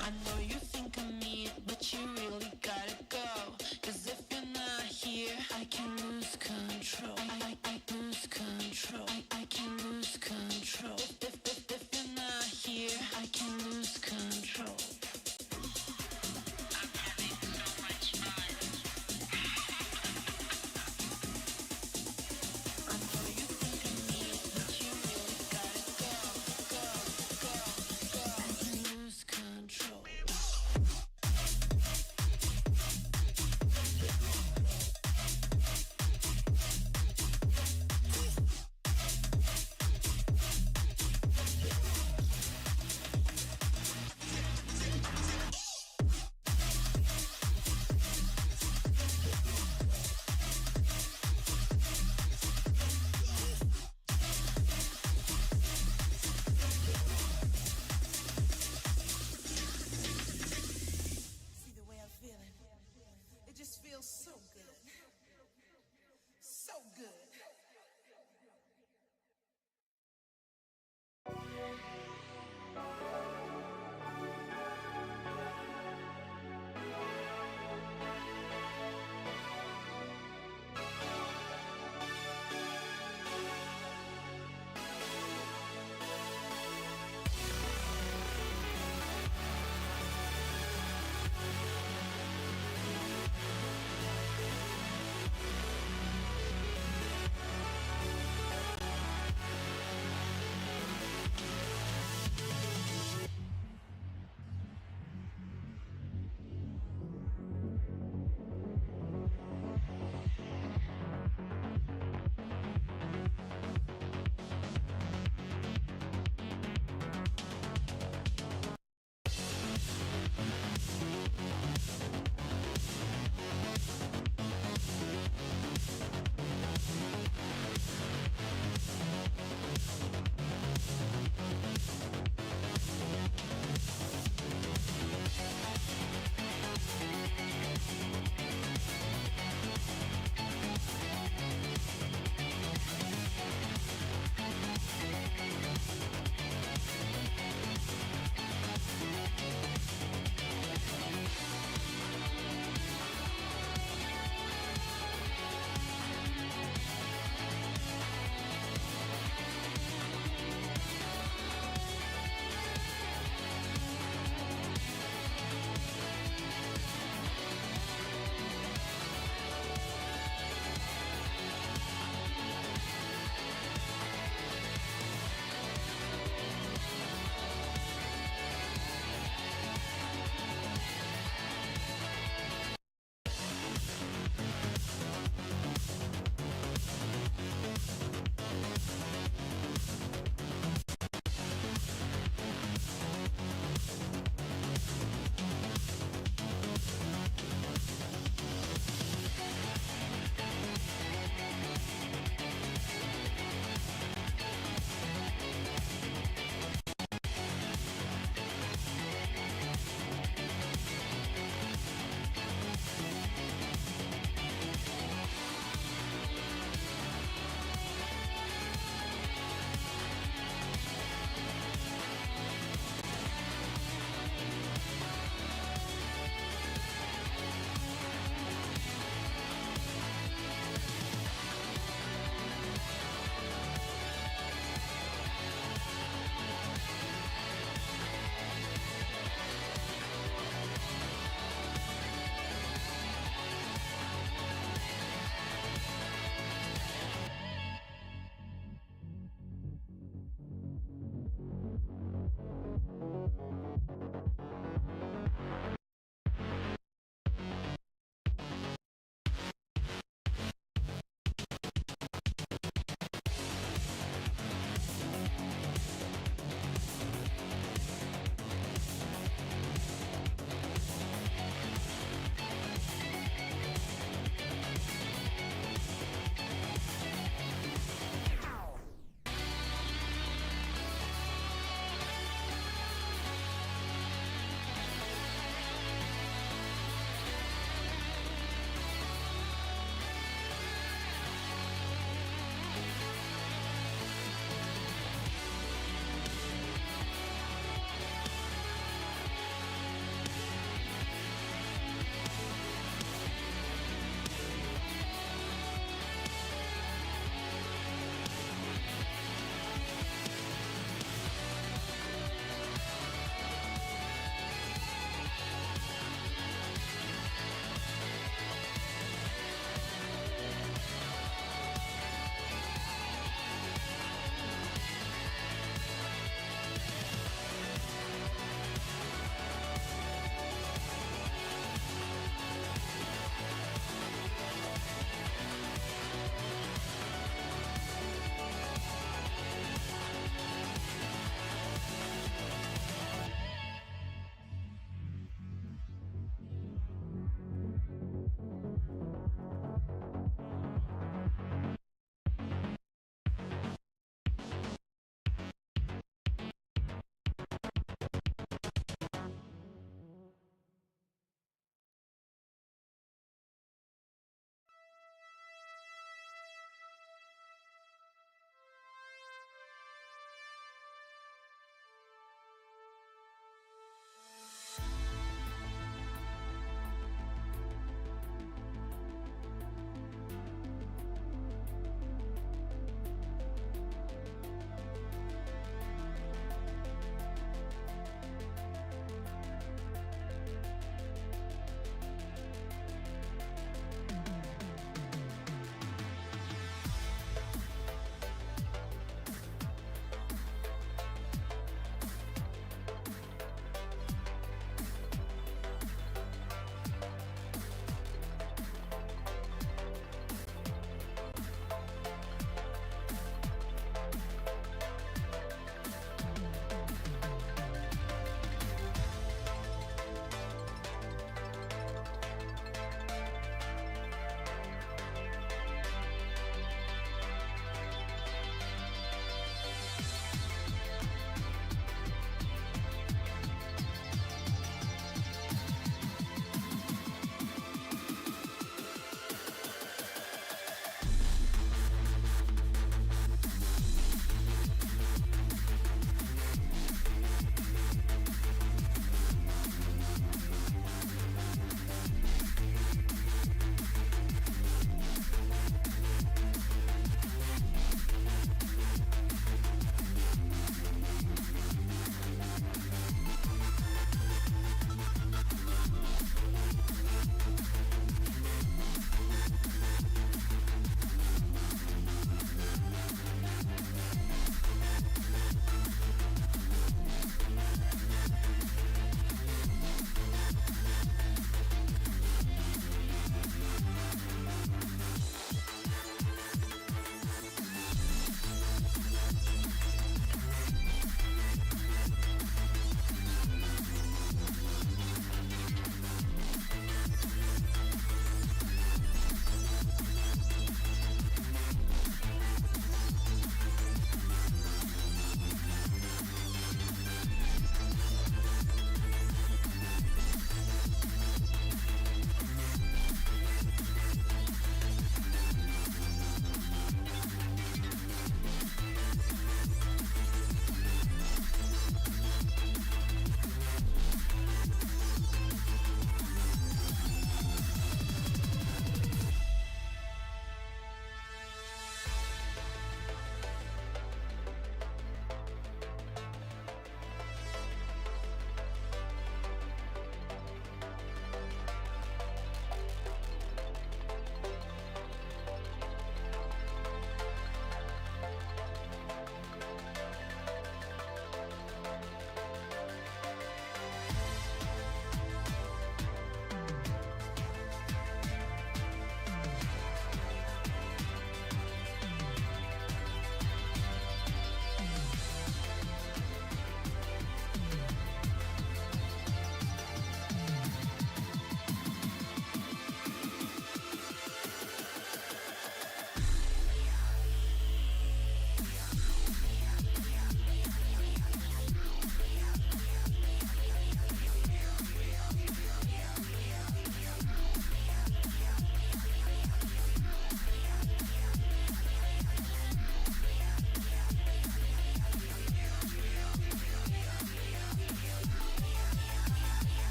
I know you think I'm mean, but you really gotta go. Cause if you're not here, I can lose control. I lose control. I can lose control. If you're not here, I can lose control. I'm having so much fun. I know you think I'm mean, but you really gotta go. I can lose control.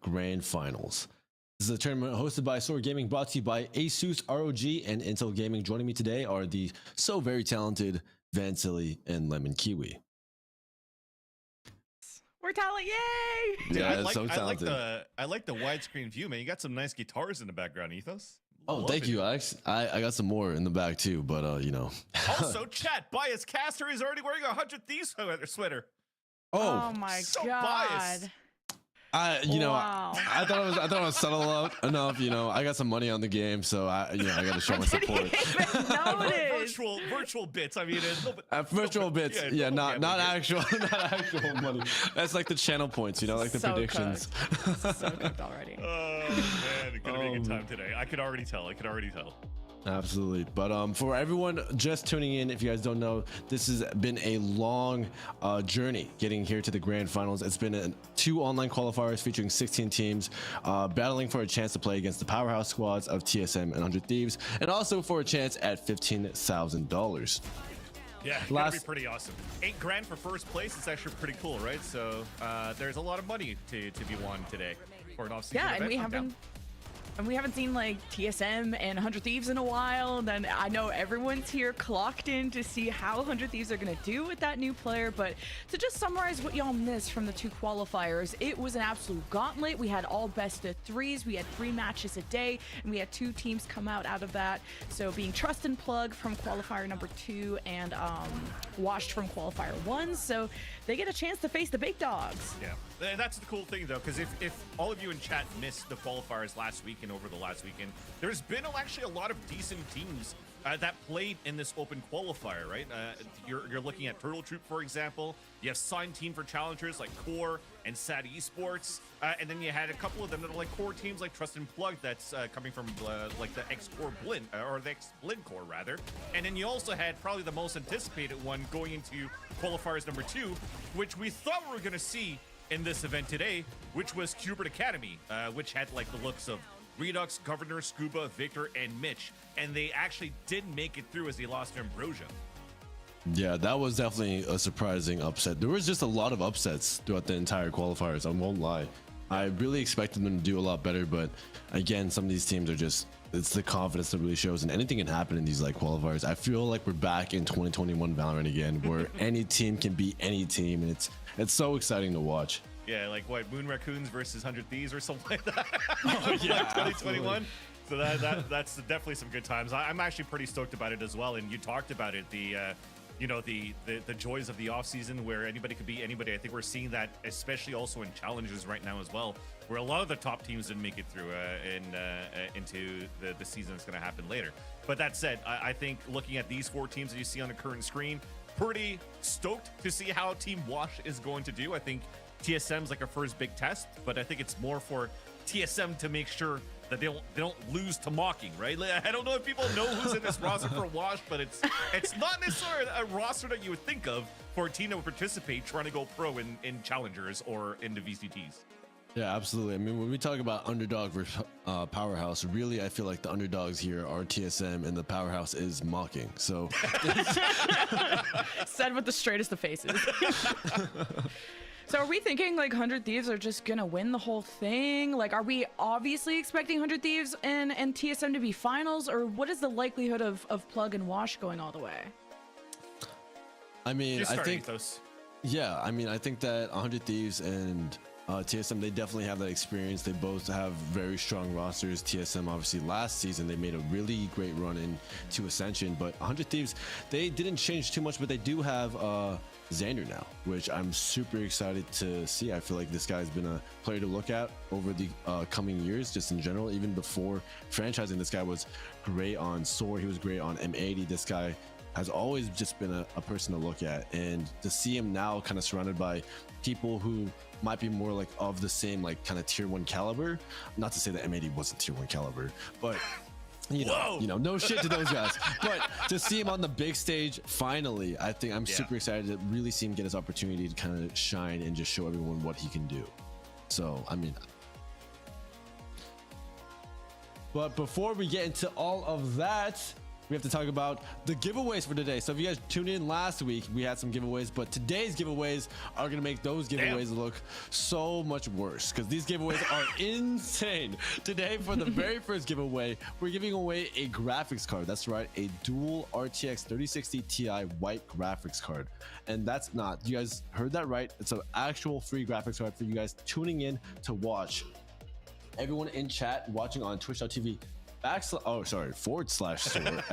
Grand Finals. This is a tournament hosted by Sword Gaming, brought to you by ASUS ROG and Intel Gaming. Joining me today are the so very talented Vansily and Lemon Kiwi. We're talent, yay! Dude, Yeah, I so talented. I like the widescreen view, man. You got some nice guitars in the background, Ethos. Oh, Love thank it. you, Alex. I got some more in the back too, but you know. Also, chat bias caster is already wearing a 100 Thieves sweater. Oh my so god. biased. I Wow. thought it was subtle enough. You know, I got some money on the game, so I got to show my support. Virtual bits. I mean, Virtual bits, yeah, not gambling here. not actual money. That's like the channel points, you know, like the So predictions. So cooked already. Oh man, it's gonna be a good time today. I could already tell. Absolutely. But for everyone just tuning in, if you guys don't know, this has been a long journey getting here to the grand finals. It's been 2 online qualifiers featuring 16 teams battling for a chance to play against the powerhouse squads of TSM and 100 Thieves, and also for a chance at $15,000. Yeah, it's gonna be pretty awesome. $8 grand for first place. It's actually pretty cool, right? So there's a lot of money to be won today for an off-season Yeah, event. and we haven't seen like TSM and 100 Thieves in a while. Then I know everyone's here clocked in to see how 100 Thieves are gonna do with that new player. But to just summarize what y'all missed from the 2 qualifiers, it was an absolute gauntlet. We had all best of 3s. We had 3 matches a day, and we had 2 teams come out of that. So being Trust and Plug from qualifier number 2 and Washed from qualifier 1. So they get a chance to face the big dogs. Yeah, that's the cool thing though, because if all of you in chat missed the qualifiers last week and over the last weekend, there's been actually a lot of decent teams that played in this open qualifier, right? You're looking at Turtle Troop, for example. You have signed team for challengers like Core and Sad Esports, and then you had a couple of them that are like core teams like Trust and Plug, that's coming from like the X-Core Blend, or the X-Blend Core rather. And then you also had probably the most anticipated one going into qualifiers number 2, which we thought we were going to see in this event today, which was Cubert Academy, which had like the looks of Redux, Governor, Scuba, Victor, and Mitch, and they actually didn't make it through as they lost to Ambrosia. Yeah, that was definitely a surprising upset. There was just a lot of upsets throughout the entire qualifiers, I won't lie. I really expected them to do a lot better, but again, some of these teams are just, it's the confidence that really shows, and anything can happen in these like qualifiers. I feel like we're back in 2021 Valorant again, where any team can beat any team, and it's so exciting to watch. Yeah, like what, Moon Raccoons versus 100 Thieves or something like that. Oh, yeah, like 2021. So that's definitely some good times. I'm actually pretty stoked about it as well. And you talked about it, the joys of the off season where anybody could beat anybody. I think we're seeing that especially also in challenges right now as well, where a lot of the top teams didn't make it through into the season that's going to happen later. But that said, I think looking at these 4 teams that you see on the current screen, pretty stoked to see how Team Wash is going to do. I think TSM's like a first big test, but I think it's more for TSM to make sure that they don't lose to Mocking, right? Like, I don't know if people know who's in this roster for Wash, but it's not necessarily a roster that you would think of for a team that would participate trying to go pro in challengers or in the VCTs. Yeah, absolutely. I mean, when we talk about underdog versus powerhouse, really, I feel like the underdogs here are TSM and the powerhouse is Mocking. So Said with the straightest of faces. So are we thinking like 100 Thieves are just gonna win the whole thing? Like, are we obviously expecting 100 Thieves and TSM to be finals, or what is the likelihood of Plug and Wash going all the way? I mean, I think Ethos. yeah, I mean, I think that 100 Thieves and TSM, they definitely have that experience. They both have very strong rosters. TSM, obviously, last season, they made a really great run into Ascension, but 100 Thieves, they didn't change too much, but they do have Xander now, which I'm super excited to see. I feel like this guy's been a player to look at over the coming years, just in general. Even before franchising, this guy was great on Sword. He was great on M80. This guy has always just been a person to look at, and to see him now kind of surrounded by people who might be more like of the same like kind of tier 1 caliber. Not to say that M80 wasn't tier 1 caliber, but you know, no shit to those guys. But to see him on the big stage finally, I think I'm super excited to really see him get his opportunity to kind of shine and just show everyone what he can do. So I mean, but before we get into all of that, we have to talk about the giveaways for today. So if you guys tuned in last week, we had some giveaways, but today's giveaways are going to make those giveaways look so much worse because these giveaways are insane. Today, for the very first giveaway, we're giving away a graphics card. That's right, a dual RTX 3060 Ti white graphics card. And that's not, you guys heard that right. It's an actual free graphics card for you guys tuning in to watch. Everyone in chat watching on twitch.tv /SOAR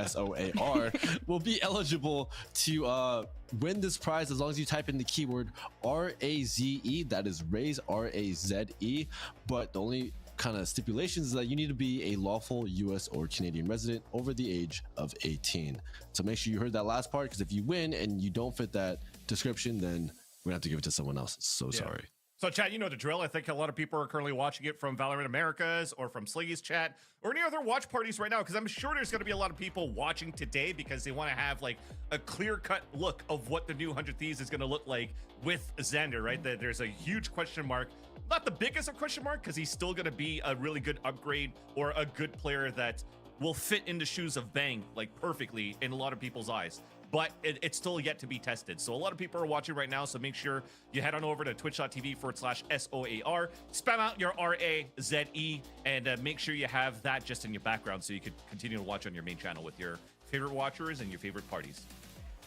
SOAR will be eligible to win this prize as long as you type in the keyword RAZE. That is raise, RAZE. But the only kind of stipulations is that you need to be a lawful US or Canadian resident over the age of 18. So make sure you heard that last part, because if you win and you don't fit that description, then we're gonna have to give it to someone else. So sorry. So, chat, you know the drill. I think a lot of people are currently watching it from Valorant Americas or from Sliggy's chat or any other watch parties right now, because I'm sure there's going to be a lot of people watching today because they want to have like a clear-cut look of what the new 100 Thieves is going to look like with Xander, right? That there's a huge question mark. Not the biggest of question mark, because he's still going to be a really good upgrade or a good player that will fit in the shoes of Bang like perfectly in a lot of people's eyes. But it's still yet to be tested. So a lot of people are watching right now. So make sure you head on over to twitch.tv /SOAR, spam out your RAZE, and make sure you have that just in your background so you could continue to watch on your main channel with your favorite watchers and your favorite parties.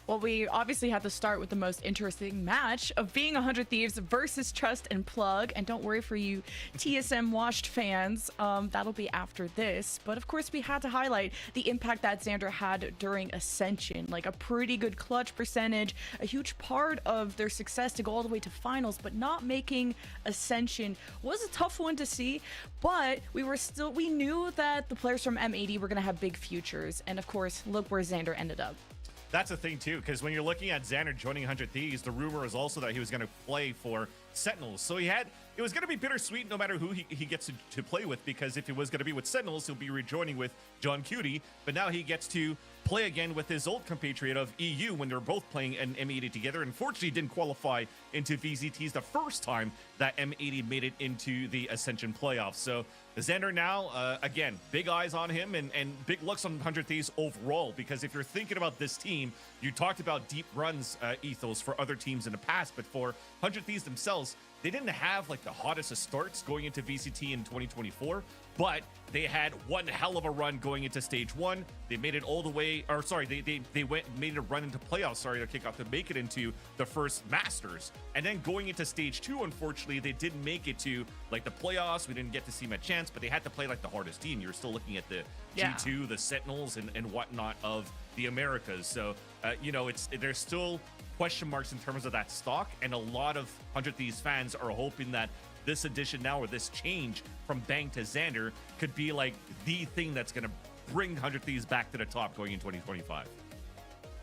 Well, we obviously have to start with the most interesting match of being 100 Thieves versus Trust and Plug. And don't worry for you TSM washed fans, that'll be after this. But of course, we had to highlight the impact that Xander had during Ascension, like a pretty good clutch percentage, a huge part of their success to go all the way to finals, but not making Ascension was a tough one to see. But we knew that the players from M80 were going to have big futures. And of course, look where Xander ended up. That's the thing, too, because when you're looking at Xander joining 100 Thieves, the rumor is also that he was going to play for Sentinels. So it was going to be bittersweet no matter who he gets to play with, because if it was going to be with Sentinels, he'll be rejoining with John Cutie. But now he gets to play again with his old compatriot of EU when they're both playing an M80 together. Unfortunately, didn't qualify into VCTs the first time that M80 made it into the Ascension playoffs. So Xander now, again, big eyes on him and big looks on 100 Thieves overall, because if you're thinking about this team, you talked about deep runs ethos for other teams in the past, but for 100 Thieves themselves, they didn't have like the hottest of starts going into VCT in 2024, but they had one hell of a run going into stage one. They made it all the way, or sorry, they made a run into playoffs, sorry, to kick off to make it into the first Masters. And then going into stage two, unfortunately, they didn't make it to like the playoffs. We didn't get to see my chance, but they had to play like the hardest team. You're still looking at the G2, the Sentinels, and whatnot of the Americas. So, there's still question marks in terms of that stock, and a lot of 100 Thieves fans are hoping that this addition now, or this change from Bang to Xander, could be like the thing that's going to bring 100 Thieves back to the top going in 2025.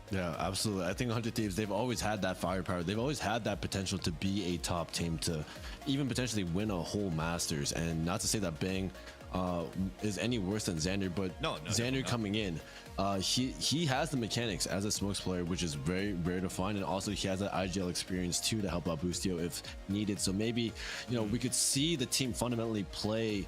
Yeah, absolutely. I think 100 Thieves, they've always had that firepower. They've always had that potential to be a top team, to even potentially win a whole Masters. And not to say that Bang is any worse than Xander, but Xander coming in, he has the mechanics as a smokes player, which is very rare to find, and also he has that IGL experience too to help out Boostio if needed. So maybe we could see the team fundamentally play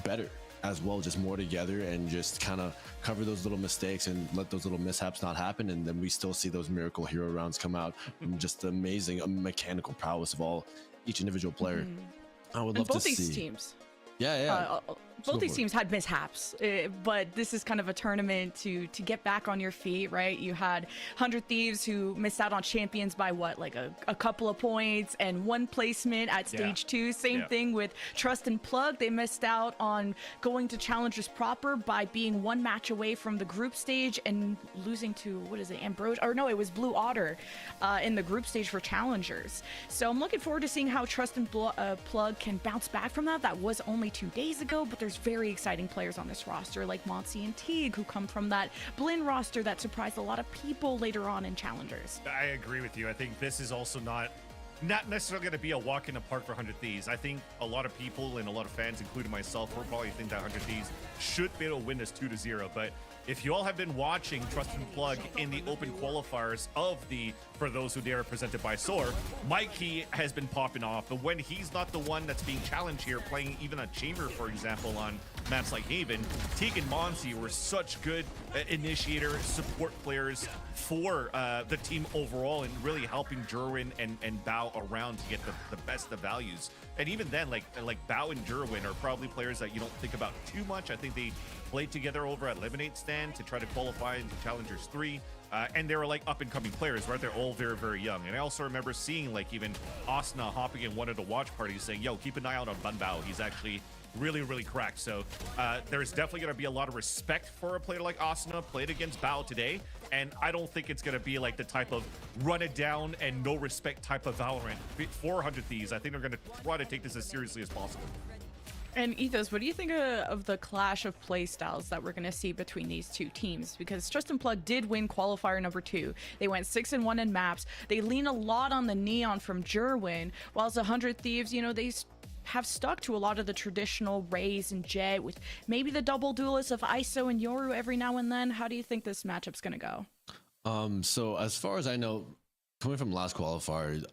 better as well, just more together, and just kind of cover those little mistakes and let those little mishaps not happen, and then we still see those miracle hero rounds come out and just the amazing mechanical prowess of each individual player. I would love to see both these teams. Both these teams had mishaps, but this is kind of a tournament to get back on your feet, right? You had 100 Thieves who missed out on champions by like a couple of points and one placement at stage 2. Same thing with Trust and Plug. They missed out on going to Challengers proper by being one match away from the group stage and losing to, it was Blue Otter in the group stage for Challengers. So I'm looking forward to seeing how Trust and Plug can bounce back from that. That was only 2 days ago, but there's very exciting players on this roster like Monty and Teague, who come from that Blinn roster that surprised a lot of people later on in Challengers. I agree with you. I think this is also not necessarily going to be a walk in the park for 100 Thieves. I think a lot of people and a lot of fans, including myself, will probably think that 100 Thieves should be able to win this 2-0. But if you all have been watching Trust and Plug in the open qualifiers for those who they are presented by SOAR, Mikey has been popping off. But when he's not the one that's being challenged here, playing even a chamber, for example, on maps like Haven, Teague and Monty were such good initiator support players for the team overall, and really helping Jerwin and Bao around to get the best of values. And even then, like Bao and Jerwin are probably players that you don't think about too much. I think they played together over at Lemonade Stand to try to qualify into Challengers 3. And they were like up and coming players, right? They're all very, very young. And I also remember seeing like even Asuna hopping in one of the watch parties saying, yo, keep an eye out on Banbao. He's actually really, really cracked. So there's definitely going to be a lot of respect for a player like Asuna played against Bao today. And I don't think it's going to be like the type of run it down and no respect type of Valorant. 400 Thieves, I think they're going to try to take this as seriously as possible. And Ethos, what do you think of the clash of play styles that we're going to see between these two teams? Because Tristan Plug did win qualifier number 2. They went 6-1 in maps. They lean a lot on the neon from Jerwin, whilst 100 Thieves, you know, they have stuck to a lot of the traditional Raze and Jet with maybe the double duelists of ISO and Yoru every now and then. How do you think this matchup's going to go? So as far as I know, coming from last qualifier,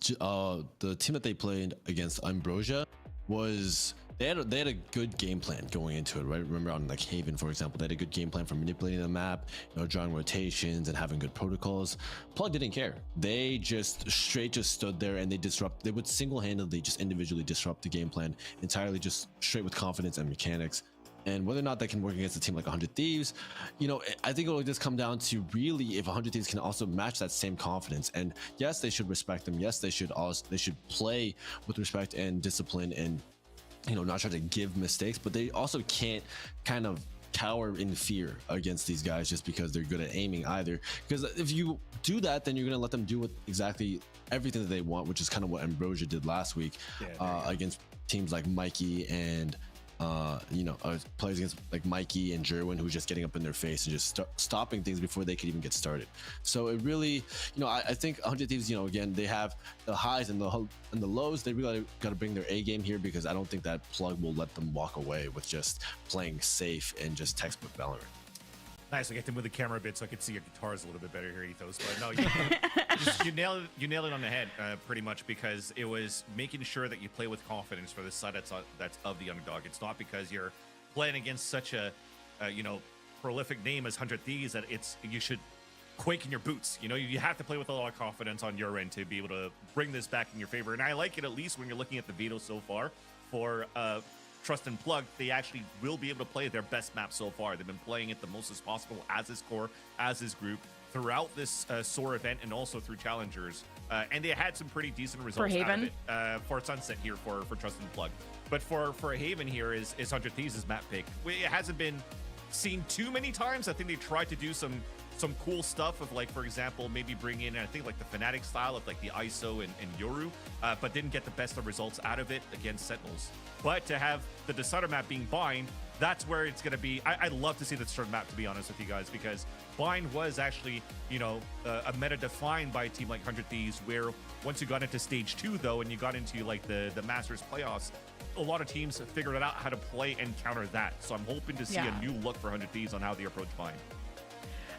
the team that they played against Ambrosia was they had a good game plan going into it, right? Remember on like Haven, for example, they had a good game plan for manipulating the map, you know, drawing rotations and having good protocols. Plug didn't care. They just stood there and they would single-handedly just individually disrupt the game plan entirely, just straight with confidence and mechanics. And whether or not that can work against a team like 100 Thieves, you know, I think it will just come down to really if 100 Thieves can also match that same confidence. And yes, they should respect them. Yes, they should play with respect and discipline and, you know, not try to give mistakes, but they also can't kind of cower in fear against these guys just because they're good at aiming either. Because if you do that, then you're going to let them do exactly everything that they want, which is kind of what Ambrosia did last week against teams like Mikey and you know, players against like Mikey and Jerwin, who was just getting up in their face and just stopping things before they could even get started. So it really, you know, I think 100 Thieves, you know, again, they have the highs and the lows. They really got to bring their A game here, because I don't think that Plug will let them walk away with just playing safe and just textbook Valorant. Nice. I get to move the camera a bit so I can see your guitars a little bit better here, Ethos. But no, you nailed it on the head, pretty much, because it was making sure that you play with confidence for the side that's of the underdog. It's not because you're playing against such a you know, prolific name as 100 Thieves that you should quake in your boots. You know, you have to play with a lot of confidence on your end to be able to bring this back in your favor. And I like it, at least when you're looking at the Veto so far for Trust and Plug, they actually will be able to play their best map so far. They've been playing it the most as possible as his core, as his group throughout this SOAR event and also through Challengers. And they had some pretty decent results for Haven? out of it. For Sunset here for Trust and Plug. But for Haven here is 100 Thieves' map pick. It hasn't been seen too many times. I think they tried to do some cool stuff of, like, for example, maybe bring in, I think, like the Fnatic style of like the ISO and Yoru, but didn't get the best of results out of it against Sentinels. But to have the decider map being Bind, that's where it's going to be. I'd love to see the decider map, to be honest with you guys, because Bind was actually, you know, a meta defined by a team like 100 Thieves, where once you got into stage 2, though, and you got into like the Masters playoffs, a lot of teams figured out how to play and counter that. So I'm hoping to see a new look for 100 Thieves on how they approach Bind.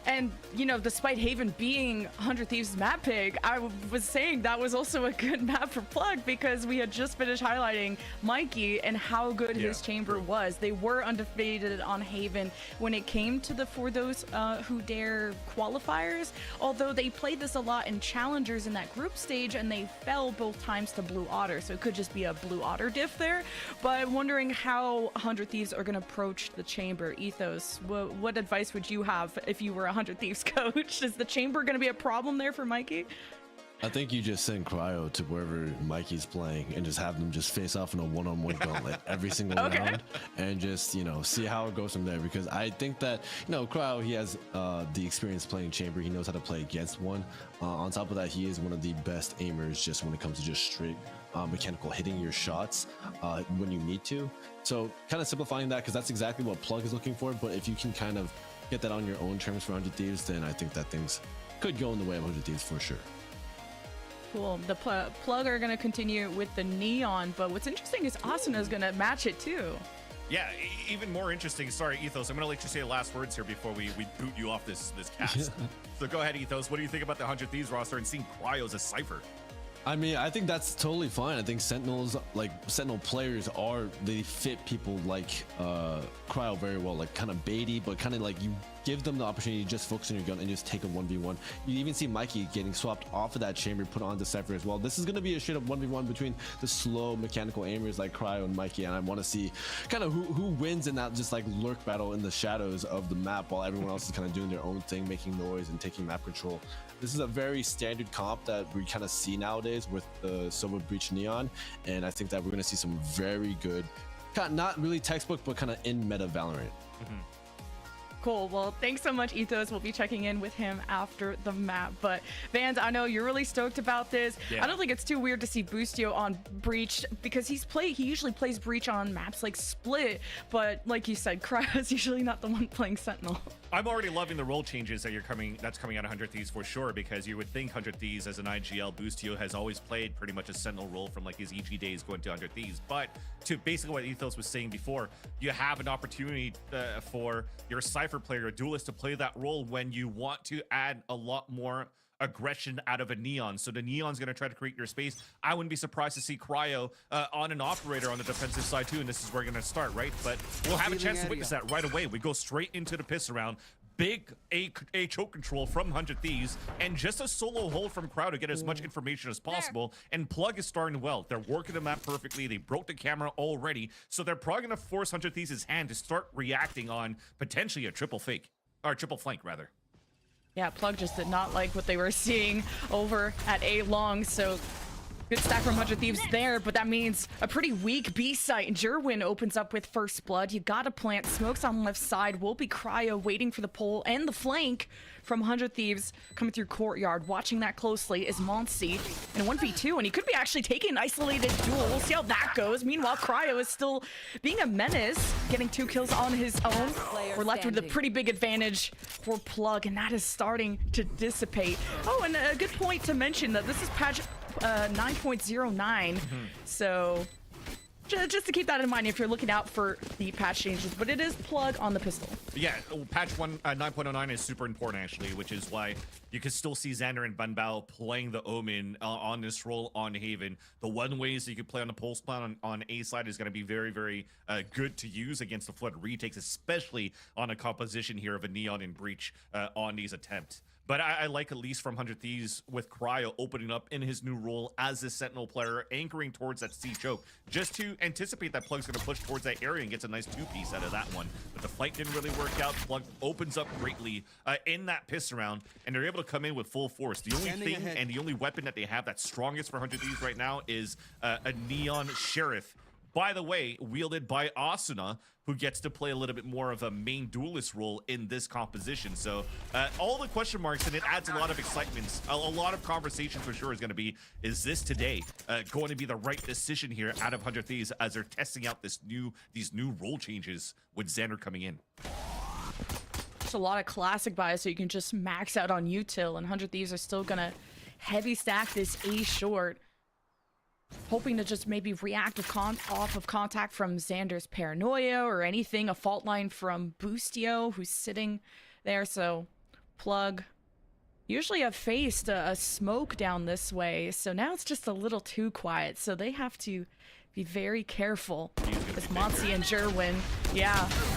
And, you know, despite Haven being 100 Thieves' map pick, I was saying that was also a good map for Plug, because we had just finished highlighting Mikey and how good his chamber was. They were undefeated on Haven when it came to the For Those Who Dare qualifiers, although they played this a lot in Challengers in that group stage, and they fell both times to Blue Otter, so it could just be a Blue Otter diff there. But I'm wondering how 100 Thieves are going to approach the chamber. Ethos, what advice would you have if you were 100 Thieves coach? Is the chamber going to be a problem there for Mikey? I think you just send Cryo to wherever Mikey's playing and just have them just face off in a one-on-one gauntlet every single round, and just, you know, see how it goes from there. Because I think that, you know, Cryo, he has the experience playing chamber. He knows how to play against one. On top of that, he is one of the best aimers just when it comes to just straight mechanical hitting your shots when you need to. So kind of simplifying that, because that's exactly what Plug is looking for. But if you can kind of get that on your own terms for 100 Thieves, then I think that things could go in the way of 100 Thieves for sure. Cool. The Plug are going to continue with the neon, but what's interesting is Asuna is going to match it too. Yeah, even more interesting. Sorry, Ethos, I'm going to let you say the last words here before we boot you off this cast. So go ahead, Ethos. What do you think about the 100 Thieves roster and seeing Cryo as a Cypher? I mean, I think that's totally fine. I think Sentinels, like Sentinel players, they fit people like Cryo very well, like kind of baity, but kind of like you give them the opportunity to just focus on your gun and just take a 1v1. You even see Mikey getting swapped off of that chamber, put on the Cypher as well. This is going to be a straight up 1v1 between the slow mechanical aimers like Cryo and Mikey, and I want to see kind of who wins in that just like lurk battle in the shadows of the map while everyone else is kind of doing their own thing, making noise and taking map control. This is a very standard comp that we kind of see nowadays with the Sova Breach Neon, and I think that we're going to see some very good, not really textbook, but kind of in meta Valorant. Cool. Well, thanks so much, Ethos. We'll be checking in with him after the map. But Vans, I know you're really stoked about this. Yeah. I don't think it's too weird to see Boostio on Breach because he usually plays Breach on maps like Split. But like you said, Cryo's usually not the one playing Sentinel. I'm already loving the role changes that's coming out of 100 Thieves for sure, because you would think 100 Thieves as an IGL, Boostio has always played pretty much a Sentinel role from like his EG days going to 100 Thieves. But to basically what Ethos was saying before, you have an opportunity for your Cypher player, a duelist, to play that role when you want to add a lot more aggression out of a Neon. So the Neon's going to try to create your space. I wouldn't be surprised to see Cryo on an operator on the defensive side too, and this is where we're going to start, right? But we'll have a chance to witness that right away. We go straight into the piss around. Big A choke control from 100 Thieves, and just a solo hold from Crowd to get as much information as possible. And Plug is starting well. They're working the map perfectly. They broke the camera already, so they're probably going to force 100 Thieves' hand to start reacting on potentially a triple flank, rather. Yeah, Plug just did not like what they were seeing over at A long, so good stack from 100 Thieves there, but that means a pretty weak B site. Jerwin opens up with first blood. You gotta plant smokes on the left side. Will be Cryo waiting for the pole and the flank from 100 Thieves coming through courtyard. Watching that closely is Monsi in a 1v2, and he could be actually taking an isolated duel. We'll see how that goes. Meanwhile, Cryo is still being a menace, getting 2 kills on his own. We're left with a pretty big advantage for Plug, and that is starting to dissipate. Oh, and a good point to mention that this is patch 9.09, so just to keep that in mind if you're looking out for the patch changes, but it is Plug on the pistol. Yeah, patch 9.09 is super important actually, which is why you can still see Xander and Banbao playing the Omen on this role on Haven. The one ways that you can play on the pulse plan on A side is going to be very, very good to use against the Flood retakes, especially on a composition here of a Neon and Breach on these attempts. But I like, at least from 100 Thieves, with Cryo opening up in his new role as a Sentinel player, anchoring towards that C choke, just to anticipate that Plug's going to push towards that area and gets a nice 2-piece out of that one. But the fight didn't really work out. Plug opens up greatly in that piss round, and they're able to come in with full force. The only thing and the only weapon that they have that's strongest for 100 Thieves right now is a Neon Sheriff. By the way, wielded by Asuna, who gets to play a little bit more of a main duelist role in this composition. So all the question marks, and it adds a lot of excitement. A lot of conversation for sure is going to be, is this today going to be the right decision here out of 100 Thieves as they're testing out these new role changes with Xander coming in? Just a lot of classic bias, so you can just max out on util, and 100 Thieves are still going to heavy stack this A short, hoping to just maybe react off of contact from Xander's paranoia or anything, a fault line from Boostio, who's sitting there. So Plug usually have faced a smoke down this way, so now it's just a little too quiet, so they have to be very careful. As Monsi and Jerwin,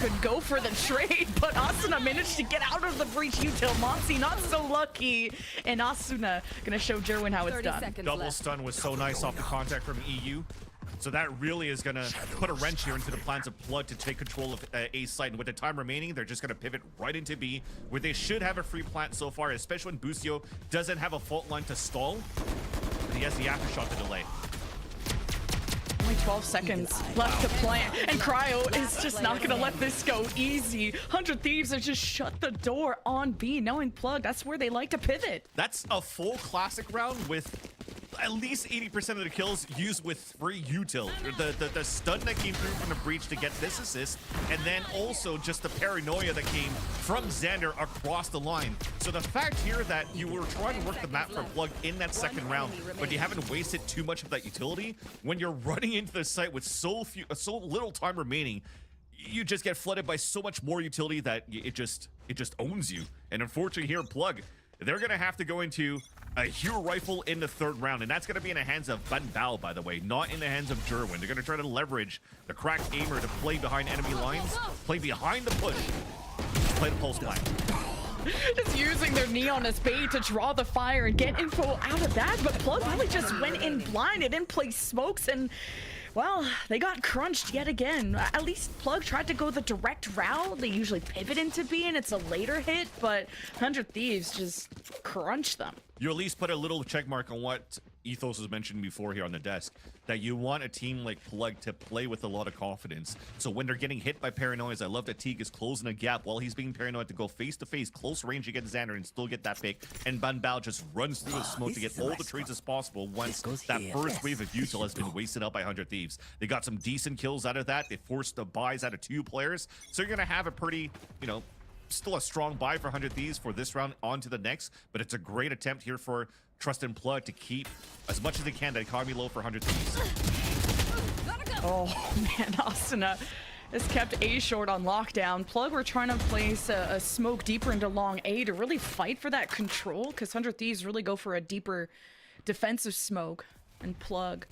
could go for the trade, but Asuna managed to get out of the breach util. Monsi not so lucky, and Asuna gonna show Jerwin how it's done. Double stun was so nice off the contact from EU. So that really is going to put a wrench here into the plans of Plug to take control of A site. And with the time remaining, they're just going to pivot right into B, where they should have a free plant so far, especially when Boostio doesn't have a fault line to stall. He has the aftershock to delay. Only 12 seconds left to plant, and Cryo is just not going to let this go easy. 100 Thieves are just shut the door on B, knowing Plug, that's where they like to pivot. That's a full classic round with at least 80% of the kills used with free util. The stun that came through from the breach to get this assist, and then also just the paranoia that came from Xander across the line. So the fact here that you were trying to work the map for Plug in that second round, but you haven't wasted too much of that utility, when you're running into the site with so little time remaining, you just get flooded by so much more utility that it just owns you. And unfortunately here, Plug, they're going to have to go into a hero rifle in the third round, and that's going to be in the hands of Van Bao, by the way, not in the hands of Jerwin. They're going to try to leverage the cracked aimer to play behind enemy lines, play behind the push, play the pulse black. Just using their neon as bait to draw the fire and get info out of that, but Plug really just went in blind. It didn't play smokes, and well, they got crunched yet again. At least Plug tried to go the direct route. They usually pivot into B, and it's a later hit, but 100 Thieves just crunch them. You at least put a little check mark on what Ethos was mentioned before here on the desk, that you want a team like Plug to play with a lot of confidence. So when they're getting hit by paranoias, I love that Teague is closing a gap while he's being paranoid to go face to face, close range to get Xander and still get that pick. And Ban Bao just runs through the smoke to get all the trades as possible once that first wave of util has been wasted out by 100 Thieves. They got some decent kills out of that. They forced the buys out of 2 players. So you're going to have a pretty, still a strong buy for 100 Thieves for this round on to the next, but it's a great attempt here for Trust and Plug to keep as much as they can the economy low for 100 Thieves. Oh man, Asuna has kept A short on lockdown. Plug were trying to place a smoke deeper into long A to really fight for that control, because 100 Thieves really go for a deeper defensive smoke, and Plug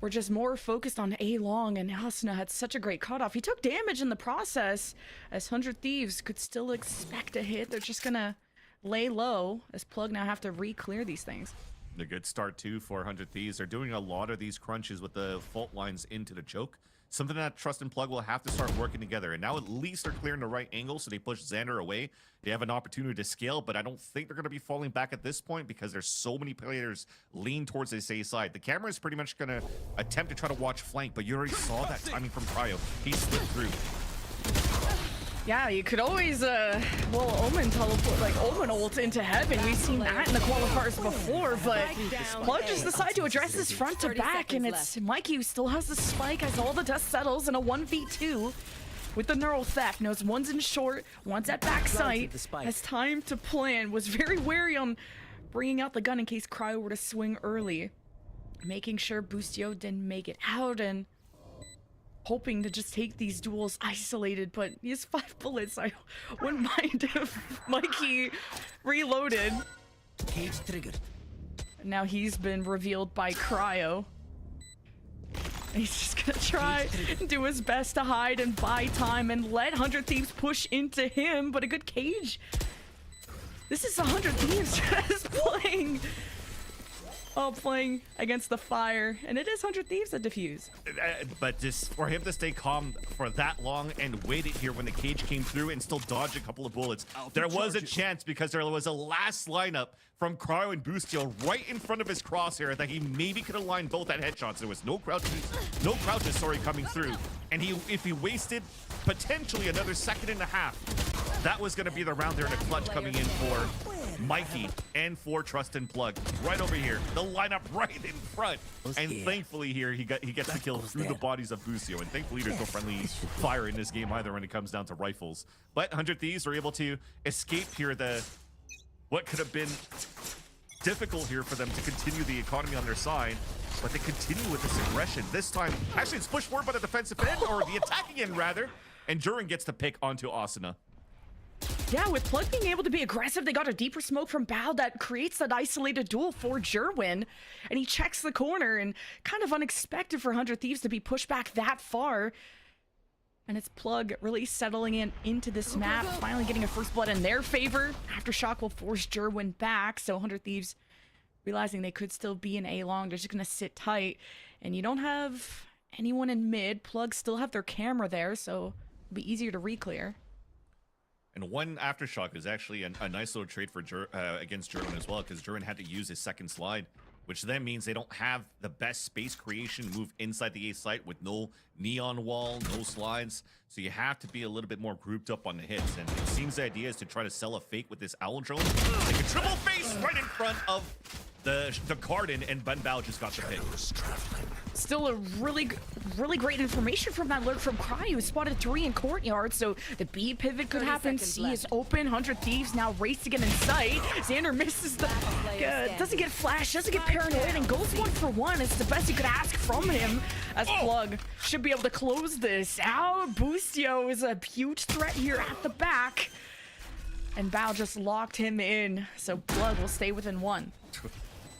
were just more focused on A long, and Asuna had such a great cutoff. He took damage in the process, as 100 Thieves could still expect a hit. They're just gonna lay low, as Plug now have to re-clear these things. A good start too for 100 Thieves. They're doing a lot of these crunches with the fault lines into the choke. Something that Trust and Plug will have to start working together. And now at least they're clearing the right angle, so they push Xander away. They have an opportunity to scale, but I don't think they're going to be falling back at this point because there's so many players lean towards this A side. The camera is pretty much going to attempt to try to watch flank, but you already saw that timing from Cryo. He slipped through. Yeah, you could always, Omen teleport, Omen ult into heaven. We've seen that in the qualifiers before, but Plug just decided to address this front to back, and it's Mikey who still has the spike as all the dust settles in a 1v2 with the neural theft. Knows one's in short, one's at backside. Has time to plan, was very wary on bringing out the gun in case Cryo were to swing early. Making sure Boostio didn't make it out, and hoping to just take these duels isolated, but he has 5 bullets. I wouldn't mind if Mikey reloaded. Cage triggered. Now he's been revealed by Cryo. And he's just gonna try and do his best to hide and buy time and let 100 Thieves push into him, but a good cage. This is 100 Thieves just playing against the fire, and it is 100 Thieves that defuse. But just for him to stay calm for that long and wait it here when the cage came through and still dodge a couple of bullets, there was a chance because there was a last lineup from Cryo and Boostio right in front of his crosshair that he maybe could have lined both at headshots. There was no crouches coming through, and if he wasted potentially another 1.5 seconds, that was going to be the round there in a clutch coming in for Mikey and for Trust and Plug. Right over here, the lineup right in front, and thankfully here he gets the kill through the bodies of Boostio, and thankfully there's no friendly fire in this game either when it comes down to rifles. But 100 Thieves were able to escape here what could have been difficult here for them to continue the economy on their side, but they continue with this aggression. This time, actually it's pushed forward by the defensive end, or the attacking end rather, and Durin gets the pick onto Asuna. Yeah, with Plug being able to be aggressive, they got a deeper smoke from Bao that creates that isolated duel for Jerwin, and he checks the corner, and kind of unexpected for 100 Thieves to be pushed back that far. And it's Plug really settling into this map, finally getting a first blood in their favor. Aftershock will force Jerwin back, so 100 Thieves realizing they could still be in A long, they're just gonna sit tight. And you don't have anyone in mid. Plug still have their camera there, so it'll be easier to re-clear. And one Aftershock is actually a nice little trade for against Jerwin as well, because Jerwin had to use his second slide, which then means they don't have the best space creation move inside the A site with no neon wall, no slides. So you have to be a little bit more grouped up on the hits. And it seems the idea is to try to sell a fake with this owl drone. Like a triple face right in front of the garden, and Ban Bao just got the pick. Still a really great information from that lurk from Cry, who spotted 3 in courtyard, so the B pivot could happen. C is open. 100 Thieves now race to get in sight. Xander misses the doesn't get flash, doesn't get paranoid, and goes 1 for 1. It's the best you could ask from him, as Plug should be able to close this out. Boostio is a huge threat here at the back. And Bao just locked him in, so Plug will stay within 1.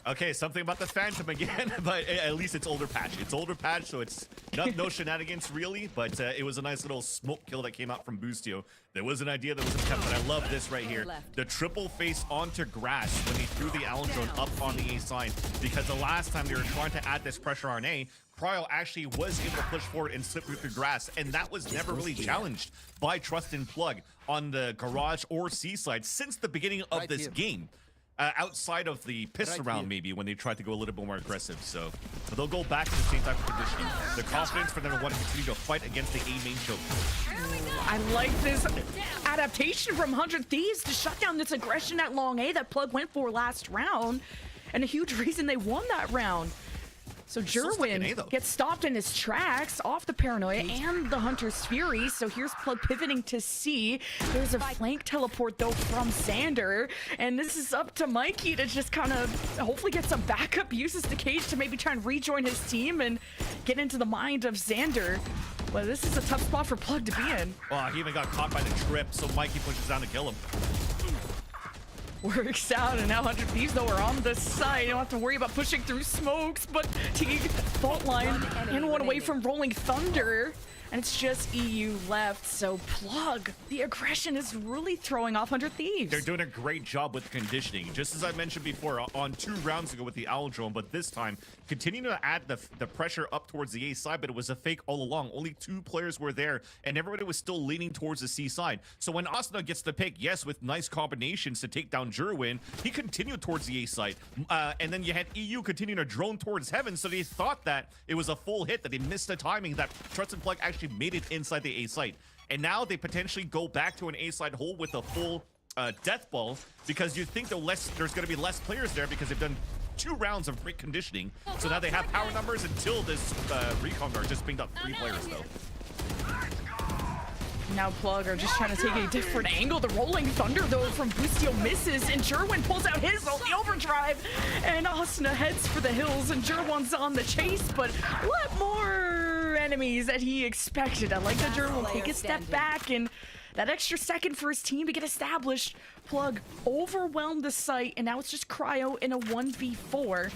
Okay, something about the Phantom again, but at least it's older patch. It's older patch, so it's no shenanigans really, but it was a nice little smoke kill that came out from Boostio. There was an idea that was attempted, but I love this right here. The triple face onto grass when he threw the Allen drone up on the A side, because the last time they were trying to add this pressure on A, Cryo actually was able to push forward and slip through the grass, and that was never really challenged by Trust and Plug on the garage or C side since the beginning of this game. Outside of the piss round, maybe, when they tried to go a little bit more aggressive. So they'll go back to the same type of conditioning. The confidence for them to want to continue to fight against the A main choke. I like this adaptation from 100 Thieves to shut down this aggression at long A that Plug went for last round, and a huge reason they won that round. So Jerwin gets stopped in his tracks off the Paranoia and the Hunter's Fury. So here's Plug pivoting to C. There's a flank teleport though from Xander. And this is up to Mikey to just kind of hopefully get some backup, uses the cage to maybe try and rejoin his team and get into the mind of Xander. But this is a tough spot for Plug to be in. Oh, he even got caught by the trip, so Mikey pushes down to kill him. Works out, and now 100 Thieves though are on the side. You don't have to worry about pushing through smokes, but Teague fault line and one away from Rolling Thunder, and it's just EU left. So Plug, the aggression is really throwing off 100 Thieves. They're doing a great job with conditioning, just as I mentioned before on 2 rounds ago with the Owl Drone, but this time continuing to add the pressure up towards the A side, but it was a fake all along. Only 2 players were there, and everybody was still leaning towards the C side. So when Asuna gets the pick, yes, with nice combinations to take down Jerwin, he continued towards the A side. And then you had EU continuing to drone towards heaven, so they thought that it was a full hit, that they missed the timing, that Trust and Plug actually made it inside the A site. And now they potentially go back to an A side hole with a full death ball, because you think there's going to be less players there because they've done 2 rounds of great conditioning. So now they have power numbers until this recon guard just pinged up 3 players though. Now Plug are just trying to take a different angle. The Rolling Thunder though from Boostio misses, and Jerwin pulls out his ult, the overdrive, and Asuna heads for the hills, and Jerwin's on the chase, but a lot more enemies that he expected. I like that Jerwin will take a step back, and that extra second for his team to get established. Plug overwhelmed the site, and now it's just Cryo in a 1v4.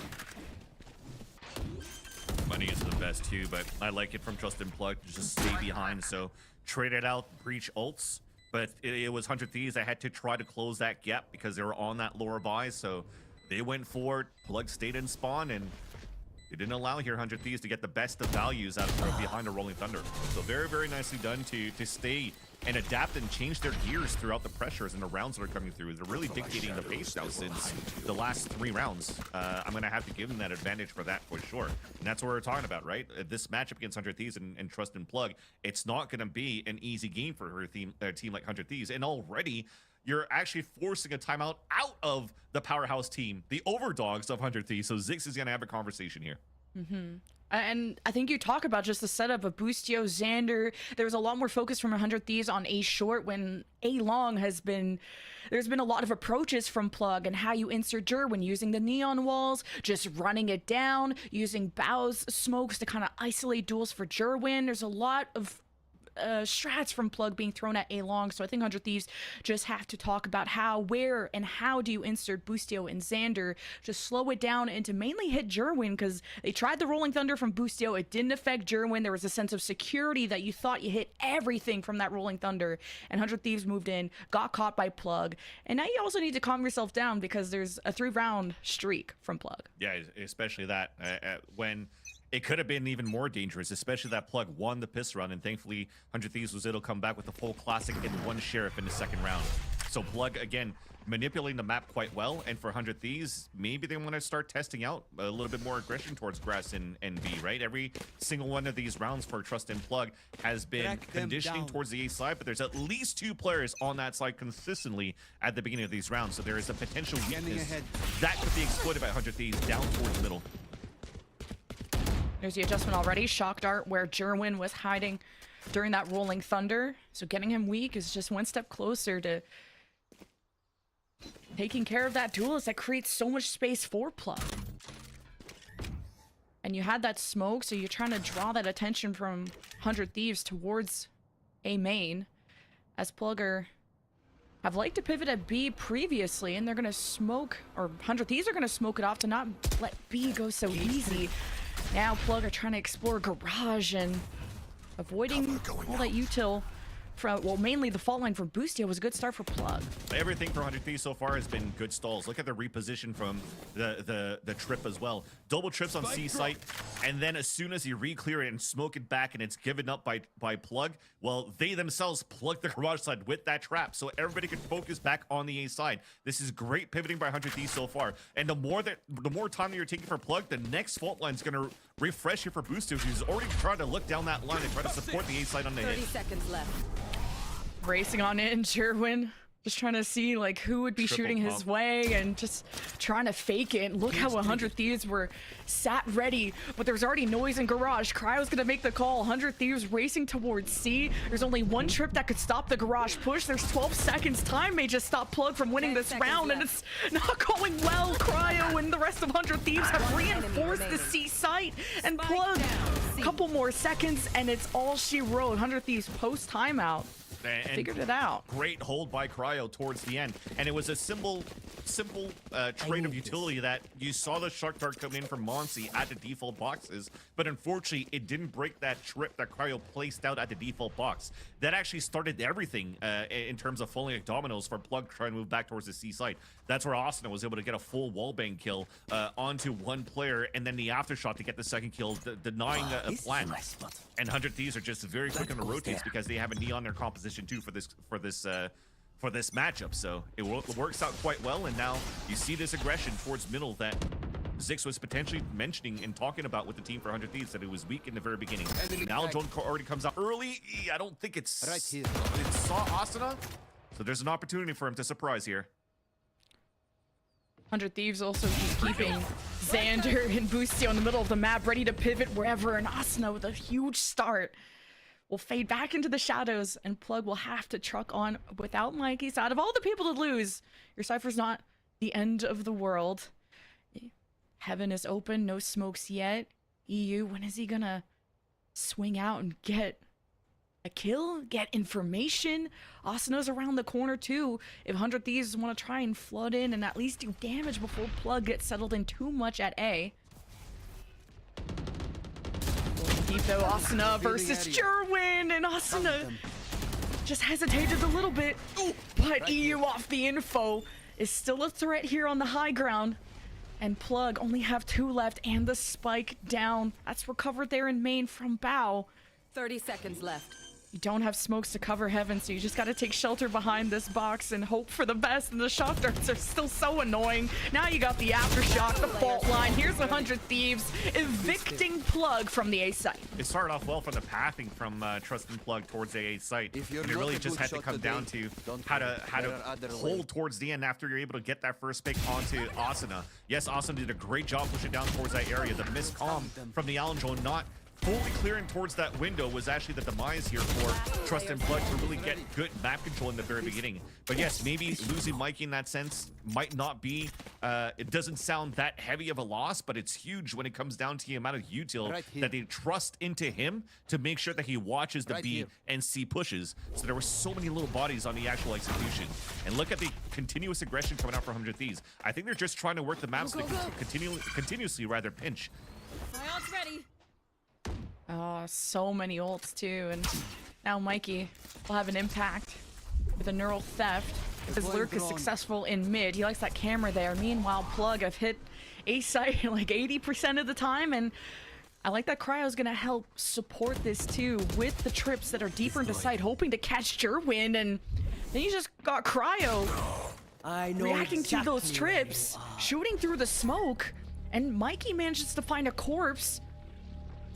Money is the best too, but I like it from Trust and Plug to just stay behind. So traded out breach ults, but it was 100 Thieves that had to try to close that gap because they were on that lower buy. So they went forward, Plug stayed in spawn, and they didn't allow here 100 Thieves to get the best of values out of behind a Rolling Thunder. So very, very nicely done to stay and adapt and change their gears throughout the pressures and the rounds that are coming through. They're really dictating the pace now since the last 3 rounds. I'm going to have to give them that advantage for that for sure. And that's what we're talking about, right? This matchup against 100 Thieves and Trust and Plug, it's not going to be an easy game for her team like 100 Thieves. And already, you're actually forcing a timeout out of the powerhouse team, the overdogs of 100 Thieves. So Ziggs is going to have a conversation here. And I think you talk about just the setup of Boostio, Xander. There was a lot more focus from 100 Thieves on A short, when A long there's been a lot of approaches from Plug and how you insert Jerwin, using the neon walls, just running it down, using Bao's smokes to kind of isolate duels for Jerwin. There's a lot of strats from Plug being thrown at A long, so I think 100 Thieves just have to talk about where and how do you insert Boostio and Xander, just slow it down and to mainly hit Jerwin, because they tried the Rolling Thunder from Boostio, it didn't affect Jerwin. There was a sense of security that you thought you hit everything from that Rolling Thunder, and 100 Thieves moved in, got caught by Plug, and now you also need to calm yourself down because there's a 3-round streak from Plug. Yeah, especially that when it could have been even more dangerous, especially that Plug won the piss run, and thankfully 100 Thieves was able to come back with a full classic and 1 sheriff in the 2nd round. So Plug, again, manipulating the map quite well, and for 100 Thieves, maybe they want to start testing out a little bit more aggression towards grass and B, right? Every single one of these rounds for Trust and Plug has been conditioning towards the A side, but there's at least 2 players on that side consistently at the beginning of these rounds, so there is a potential weakness that could be exploited by 100 Thieves down towards the middle. There's the adjustment already. Shock dart where Jerwin was hiding during that Rolling Thunder. So getting him weak is just 1 step closer to taking care of that duelist that creates so much space for Plug. And you had that smoke, so you're trying to draw that attention from 100 Thieves towards A main, as Plug are have liked to pivot at B previously, and they're gonna smoke, or 100 Thieves are gonna smoke it off to not let B go so easy. Now Plug are trying to explore garage and avoiding all that util from, well, mainly the fault line from Boostio was a good start for Plug. Everything for 100 Thieves so far has been good stalls. Look at the reposition from the trip as well. Double trips on C site, and then as soon as you re-clear it and smoke it back and it's given up by Plug, well, they themselves plug the garage side with that trap, so everybody can focus back on the A side. This is great pivoting by 100 Thieves so far. And the more time that you're taking for Plug, the next fault line is going to refresh you for Boostio, who's already trying to look down that line and try to support the A side on the hit. 30 seconds left. Racing on in, Sherwin. Just trying to see like who would be Triple shooting his pump. way and just trying to fake it. Look how 100 Thieves were sat ready, but there's already noise in garage. Cryo's gonna make the call. 100 Thieves racing towards C. There's only one trip that could stop the garage push. There's 12 seconds. Time may just stop Plug from winning 10 this seconds round, and left. it's not going well. Cryo and the rest of 100 Thieves have reinforced the C site, and Spike Plug down, C. a couple more seconds, and it's all she wrote. 100 Thieves post timeout. And Figured it out. Great hold by Cryo towards the end, and it was a simple trade of utility that you saw the shark dart come in from Monsi at the default boxes, but unfortunately it didn't break that trip that Cryo placed out at the default box. That actually started everything in terms of falling like dominoes for Plug trying to move back towards the C site. That's where Asuna was able to get a full wallbang kill onto one player, and then the aftershock to get the second kill, denying a This is plan. a nice spot. And 100 Thieves are just very quick on the goes rotates there. because they have a knee on their composition too for this matchup. So it works out quite well. And now you see this aggression towards middle that Zix was potentially mentioning and talking about with the team for 100 Thieves, that it was weak in the very beginning. Now Joan already comes out early. I don't think it's Right here. It saw Asuna, so there's an opportunity for him to surprise here. 100 Thieves also keeping Xander and Boostio in the middle of the map, ready to pivot wherever, and Asuna with a huge start will fade back into the shadows, and Plug will have to truck on without Mikey. So out of all the people to lose, your Cypher's not the end of the world. Heaven is open, no smokes yet. EU, when is he gonna swing out and get a kill, get information? Asuna's around the corner too. If 100 Thieves want to try and flood in and at least do damage before Plug gets settled in too much at A. Deep though, Asuna versus Jerwin, and Asuna just hesitated a little bit, but EU off the info is still a threat here on the high ground. And Plug only have 2 left, and the spike down. That's recovered there in main from Bao. 30 seconds left. You don't have smokes to cover Heaven, so you just gotta take shelter behind this box and hope for the best, and the shock darts are still so annoying. Now you got the aftershock, the fault line. Here's 100 Thieves evicting Plug from the A site. It started off well from the pathing from Trust and Plug towards the A site. If you're And it not really a just good had to shot come today, down to don't how worry. to There are other hold ways. towards the end after you're able to get that first pick onto Asuna. Yes, Asuna did a great job pushing down towards that area. The missed calm from the Allen Joe not fully clearing towards that window was actually the demise here for Trust and Plug to really get good map control in the very beginning. But yes, maybe losing Mikey in that sense might not be, it doesn't sound that heavy of a loss, but it's huge when it comes down to the amount of util Right here. that they trust into him to make sure that he watches the Right B here. and C pushes. So there were so many little bodies on the actual execution. And look at the continuous aggression coming out from 100 Thieves. I think they're just trying to work the maps Go, to go, go. continuously rather pinch. My ult's ready. Oh, so many ults too, and now Mikey will have an impact with a neural theft. His lurk is successful in mid. He likes that camera there. Meanwhile, Plug have hit A site like 80% of the time, and I like that Cryo's gonna help support this too with the trips that are deeper into sight, hoping to catch Jerwin, and then you just got Cryo I know reacting to those exactly where you trips, are. shooting through the smoke, and Mikey manages to find a corpse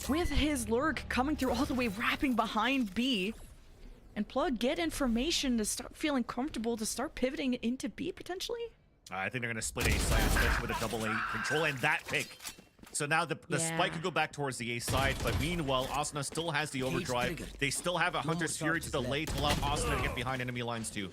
with his lurk coming through all the way, wrapping behind B. And Plug get information to start feeling comfortable to start pivoting into B potentially. I think they're going to split A side, especially with a double A control and that pick. So now the Yeah. spike could go back towards the A side, but meanwhile, Asuna still has the overdrive. triggered. They still have a Hunter's Fury to charges the left. late to allow Asuna to get behind enemy lines too.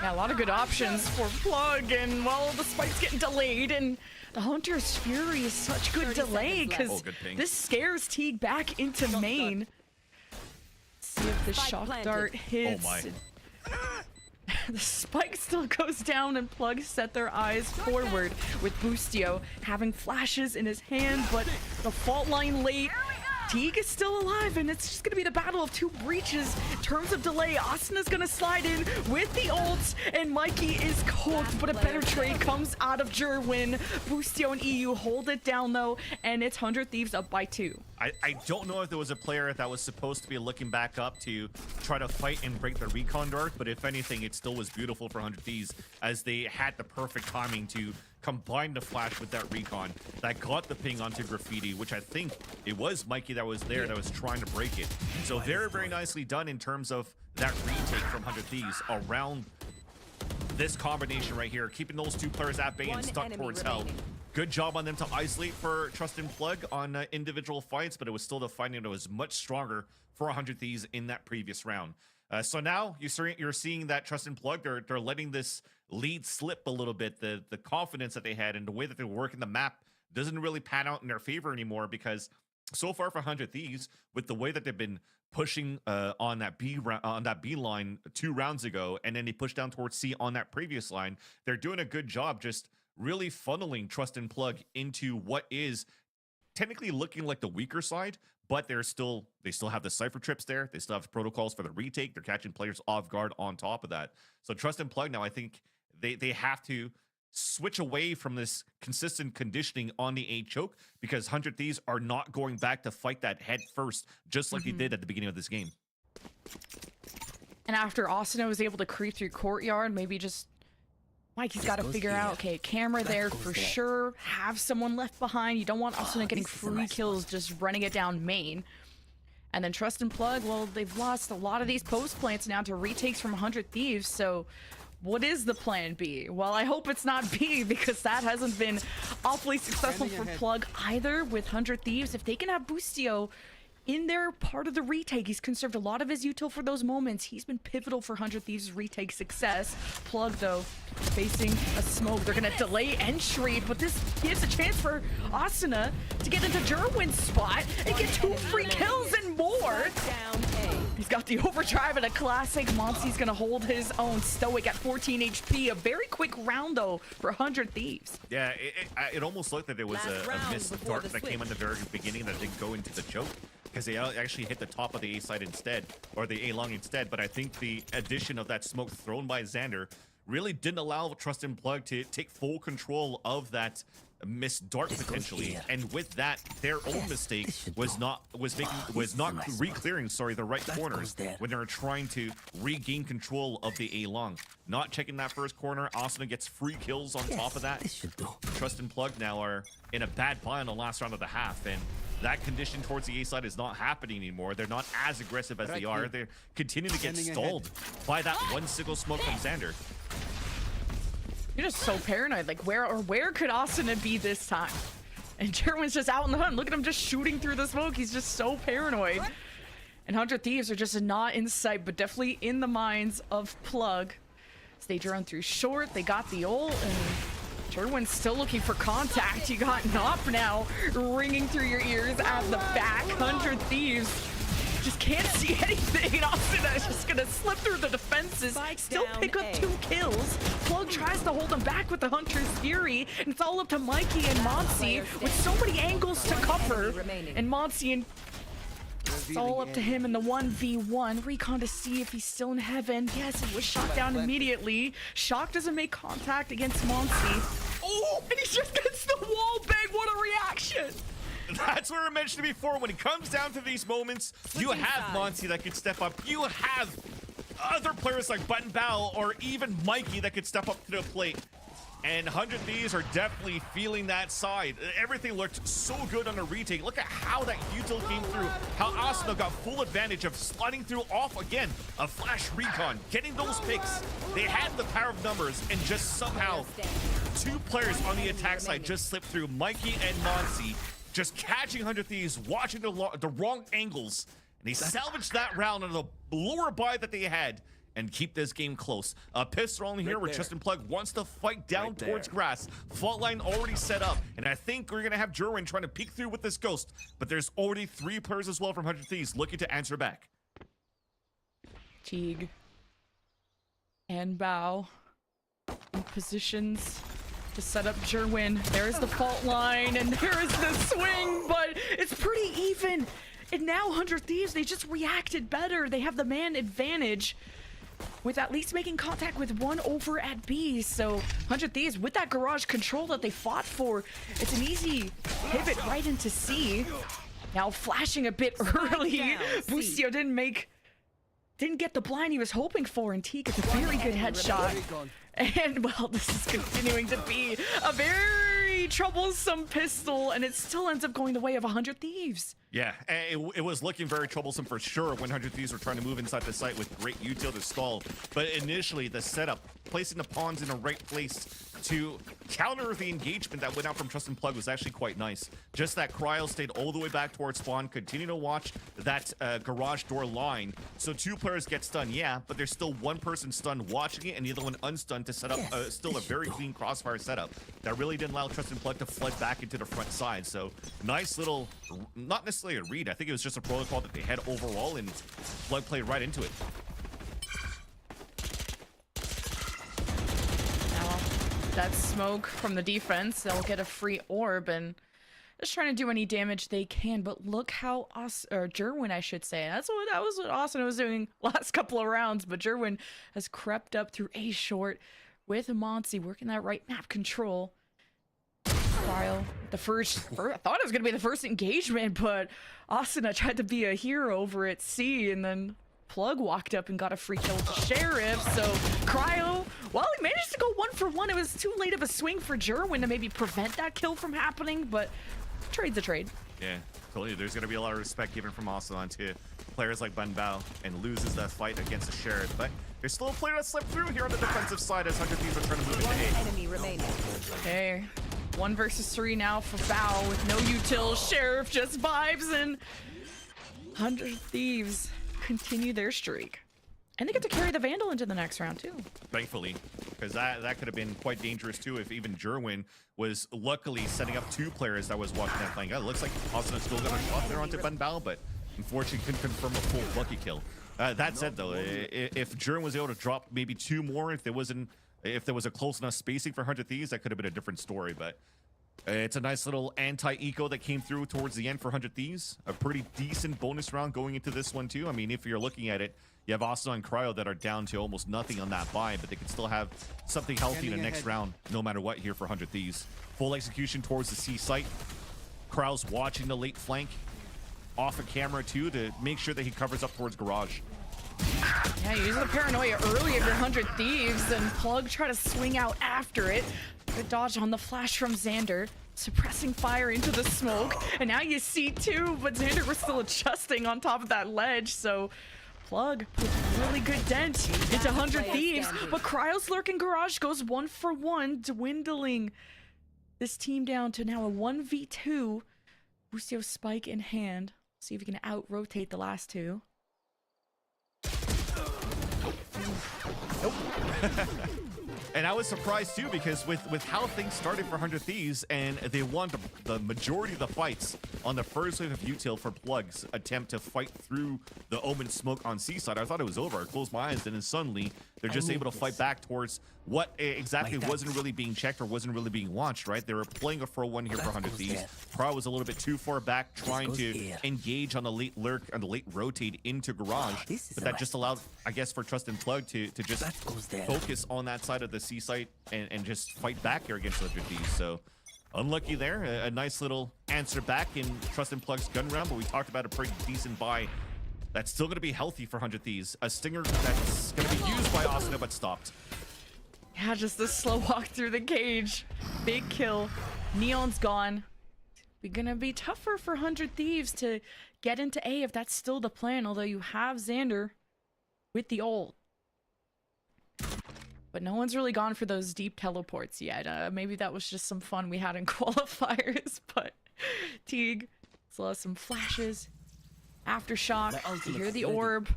Yeah, a lot of good options for Plug, and well, the spike's getting delayed, and the Hunter's Fury is such good 30 delay seconds left. because Oh, good ping. this scares Teague back into main. See if the Spike shock planted. dart hits. Oh my. The spike still goes down and Plug set their eyes forward with Boostio having flashes in his hand, but the fault line late. Teague is still alive, and it's just gonna be the battle of two breaches. In terms of delay, Asuna's gonna slide in with the ults, and Mikey is cooked, but a better trade comes out of Jerwin. Boostio and EU hold it down though, and it's 100 Thieves up by 2. I don't know if there was a player that was supposed to be looking back up to try to fight and break the recon dart, but if anything, it still was beautiful for 100 Thieves as they had the perfect timing to combine the flash with that recon that got the ping onto Graffiti, which I think it was Mikey that was there that was trying to break it. So very, very nicely done in terms of that retake from 100 Thieves around this combination right here, keeping those two players at bay and stuck towards hell. Good job on them to isolate for Trust and Plug on individual fights, but it was still the fighting that was much stronger for 100 Thieves in that previous round. So now you're seeing that Trust and Plug, they're letting this lead slip a little bit. The confidence that they had and the way that they're working the map doesn't really pan out in their favor anymore, because so far for 100 Thieves, with the way that they've been pushing on that B line 2 rounds ago, and then they pushed down towards C on that previous line, they're doing a good job just really funneling Trust and Plug into what is technically looking like the weaker side, but they still have the cipher trips there. They still have protocols for the retake. They're catching players off guard on top of that. So Trust and Plug now, I think they have to switch away from this consistent conditioning on the A choke, because 100 Thieves are not going back to fight that head first, just like they did at the beginning of this game. And after Asuna was able to creep through courtyard, maybe just Mikey's got to figure out, okay, camera there for sure, have someone left behind. You don't want Asuna getting free kills just running it down main. And then Trust and Plug, well, they've lost a lot of these post plants now to retakes from 100 Thieves, so what is the plan B? Well, I hope it's not B, because that hasn't been awfully successful for Plug either with 100 Thieves. If they can have Boostio in their part of the retake, he's conserved a lot of his util for those moments. He's been pivotal for 100 Thieves' retake success. Plug, though, facing a smoke. They're going to delay entry, but this gives a chance for Asuna to get into Jerwin's spot and get 2 free kills and more. He's got the overdrive and a classic. Monsi's going to hold his own. Stoic at 14 HP. A very quick round, though, for 100 Thieves. Yeah, it almost looked like there was a missed dart that came in the very beginning that didn't go into the choke, because they actually hit the top of the A side instead, or the A long instead. But I think the addition of that smoke thrown by Xander really didn't allow Trust and Plug to take full control of that missed dart potentially, and with that, their own mistake was not re-clearing the right corners when they were trying to regain control of the A long. Not checking that first corner. Asuna gets free kills on top of that. Trust and Plug now are in a bad buy in the last round of the half, and that condition towards the A side is not happening anymore. They're not as aggressive as they are. They're continuing to get stalled by that one single smoke from Xander. You're just so paranoid. Like, where could Asuna be this time? And Jerwin's just out in the hunt. Look at him just shooting through the smoke. He's just so paranoid. And 100 Thieves are just not in sight, but definitely in the minds of Plug. Stage run through short. They got the ult, and Jerwin's still looking for contact. You got Nop now ringing through your ears at the back. 100 Thieves just can't see anything. Asuna is just gonna slip through the defenses, still pick up 2 kills. Plug tries to hold him back with the Hunter's Fury, and it's all up to Mikey and Monsi with so many angles to cover. And Monsi, and it's all up to him in the 1v1. Recon to see if he's still in heaven. Yes, he was shot down immediately. Shock doesn't make contact against Monsi. Oh, and he just gets the wall bang. What a reaction! That's what I mentioned before. When it comes down to these moments, you have Monty that could step up. You have other players like Button Bow or even Mikey that could step up to the plate. And 100 Thieves are definitely feeling that side. Everything looked so good on the retake. Look at how that util came through. How Asuna got full advantage of sliding through off again. A flash recon, getting those picks. They had the power of numbers, and just somehow 2 players on the attack side just slipped through. Mikey and Monsi just catching 100 Thieves, watching the wrong angles, and they salvaged that round on the lower buy that they had and keep this game close. Pistol on here where Trust and Plug wants to fight down towards grass. Fault line already set up, and I think we're gonna have Jerwin trying to peek through with this ghost, but there's already 3 players as well from 100 Thieves looking to answer back. Teague. And Bao in positions to set up Jerwin. There's the fault line, and there is the swing, but it's pretty even. And now 100 Thieves, they just reacted better. They have the man advantage with at least making contact with one over at B. So 100 Thieves, with that garage control that they fought for, it's an easy pivot right into C. Now flashing a bit early. Busio didn't get the blind he was hoping for, and T gets a very good headshot. And, well, this is continuing to be a very troublesome pistol, and it still ends up going the way of 100 Thieves. Yeah, it was looking very troublesome for sure when 100 Thieves were trying to move inside the site with great util to stall. But initially, the setup, placing the pawns in the right place to counter the engagement that went out from Trust and Plug was actually quite nice. Just that Cryo stayed all the way back towards spawn, continue to watch that garage door line. So 2 players get stunned, yeah, but there's still 1 person stunned watching it and the other one unstunned to set up still a very clean crossfire setup that really didn't allow Trust and Plug to flood back into the front side. So nice little, not necessarily a read, I think it was just a protocol that they had overall, and Plug played right into it. Now, that smoke from the defense, they'll get a free orb and just trying to do any damage they can. But look how Jerwin, I should say. That was what Austin was doing last couple of rounds, but Jerwin has crept up through A short with Monty working that right map control. Cryo, the first I thought it was gonna be the first engagement, but Austin tried to be a hero over at C, and then Plug walked up and got a free kill with the Sheriff. So Cryo, well, he managed to go 1 for 1. It was too late of a swing for Jerwin to maybe prevent that kill from happening, but trade's a trade. Yeah, totally. There's gonna be a lot of respect given from Austin to players like Ban Bao, and loses that fight against the Sheriff. But there's still a player that slipped through here on the defensive side as 100 Thieves are trying to move into A. Enemy remaining. Okay. 1 versus 3 now for Bao with no util. Sheriff just vibes, and 100 Thieves continue their streak. And they get to carry the Vandal into the next round too. Thankfully, because that could have been quite dangerous too if even Jerwin was luckily setting up 2 players that was watching that playing. It looks like Austin still got a shot there onto Ban Bao, but unfortunately couldn't confirm a full lucky kill. That said though, if Jerwin was able to drop maybe 2 more, if there was a close enough spacing for 100 Thieves, that could have been a different story. But it's a nice little anti-eco that came through towards the end for 100 Thieves. A pretty decent bonus round going into this one too. I mean, if you're looking at it, you have Austin and Cryo that are down to almost nothing on that buy, but they can still have something healthy in the next round, no matter what here for 100 Thieves. Full execution towards the C site. Cryo's watching the late flank off of camera too to make sure that he covers up towards garage. Yeah, you use the paranoia early of your 100 Thieves, and Plug try to swing out after it. Good dodge on the flash from Xander, suppressing fire into the smoke. And now you see 2, but Xander was still adjusting on top of that ledge, so Plug puts a really good dent into 100 Thieves. But Cryo's lurking garage goes 1 for 1, dwindling this team down to now a 1v2. Busio spike in hand. See if he can out-rotate the last 2. Nope. And I was surprised too, because with how things started for 100 Thieves, and they won the majority of the fights on the first wave of util for Plug's attempt to fight through the Omen smoke on C-side. I thought it was over. I closed my eyes, and then suddenly they're just able to fight back towards what exactly wasn't really being checked or wasn't really being watched, right? They were playing a 4-1 here for 100 Thieves. Cryo was a little bit too far back, trying to engage on the late lurk and the late rotate into garage, but that just allowed, I guess, for Trust and Plug to just focus on that side of the C site and just fight back here against 100 Thieves. So unlucky there. A nice little answer back in Trust and Plug's gun round, but we talked about a pretty decent buy that's still going to be healthy for 100 Thieves. A stinger that's going to be used by Asuna, but stopped. Yeah, just a slow walk through the cage. Big kill. Neon's gone. It's gonna be tougher for 100 Thieves to get into A if that's still the plan, although you have Xander with the ult. But no one's really gone for those deep teleports yet. Maybe that was just some fun we had in qualifiers, but Teague still has some flashes. Aftershock. You hear the orb.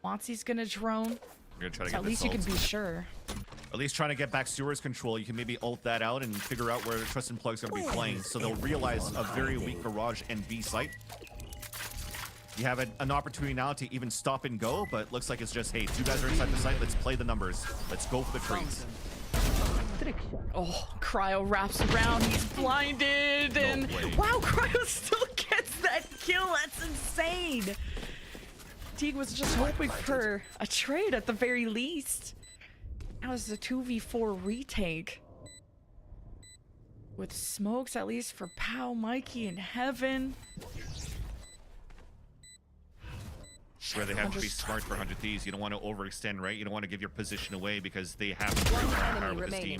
Monty's gonna drone. We're gonna try to So get at least you can be sure. At least trying to get back Stewart's control. You can maybe ult that out and figure out where Trust and Plug's going to be playing. So they'll realize a very weak garage and B site. You have an opportunity now to even stop and go, but looks like it's just, hey, 2 guys are inside the site. Let's play the numbers. Let's go for the trades. Oh, Cryo wraps around. He's blinded. And way. wow, Cryo still gets that kill. That's insane. Teague was just hoping for a trade at the very least. That was the 2v4 retake. With smokes, at least for Pow, Mikey, and Heaven. Where they have to be smart for 100 Thieves. You don't want to overextend, right? You don't want to give your position away because they have great firepower with this team.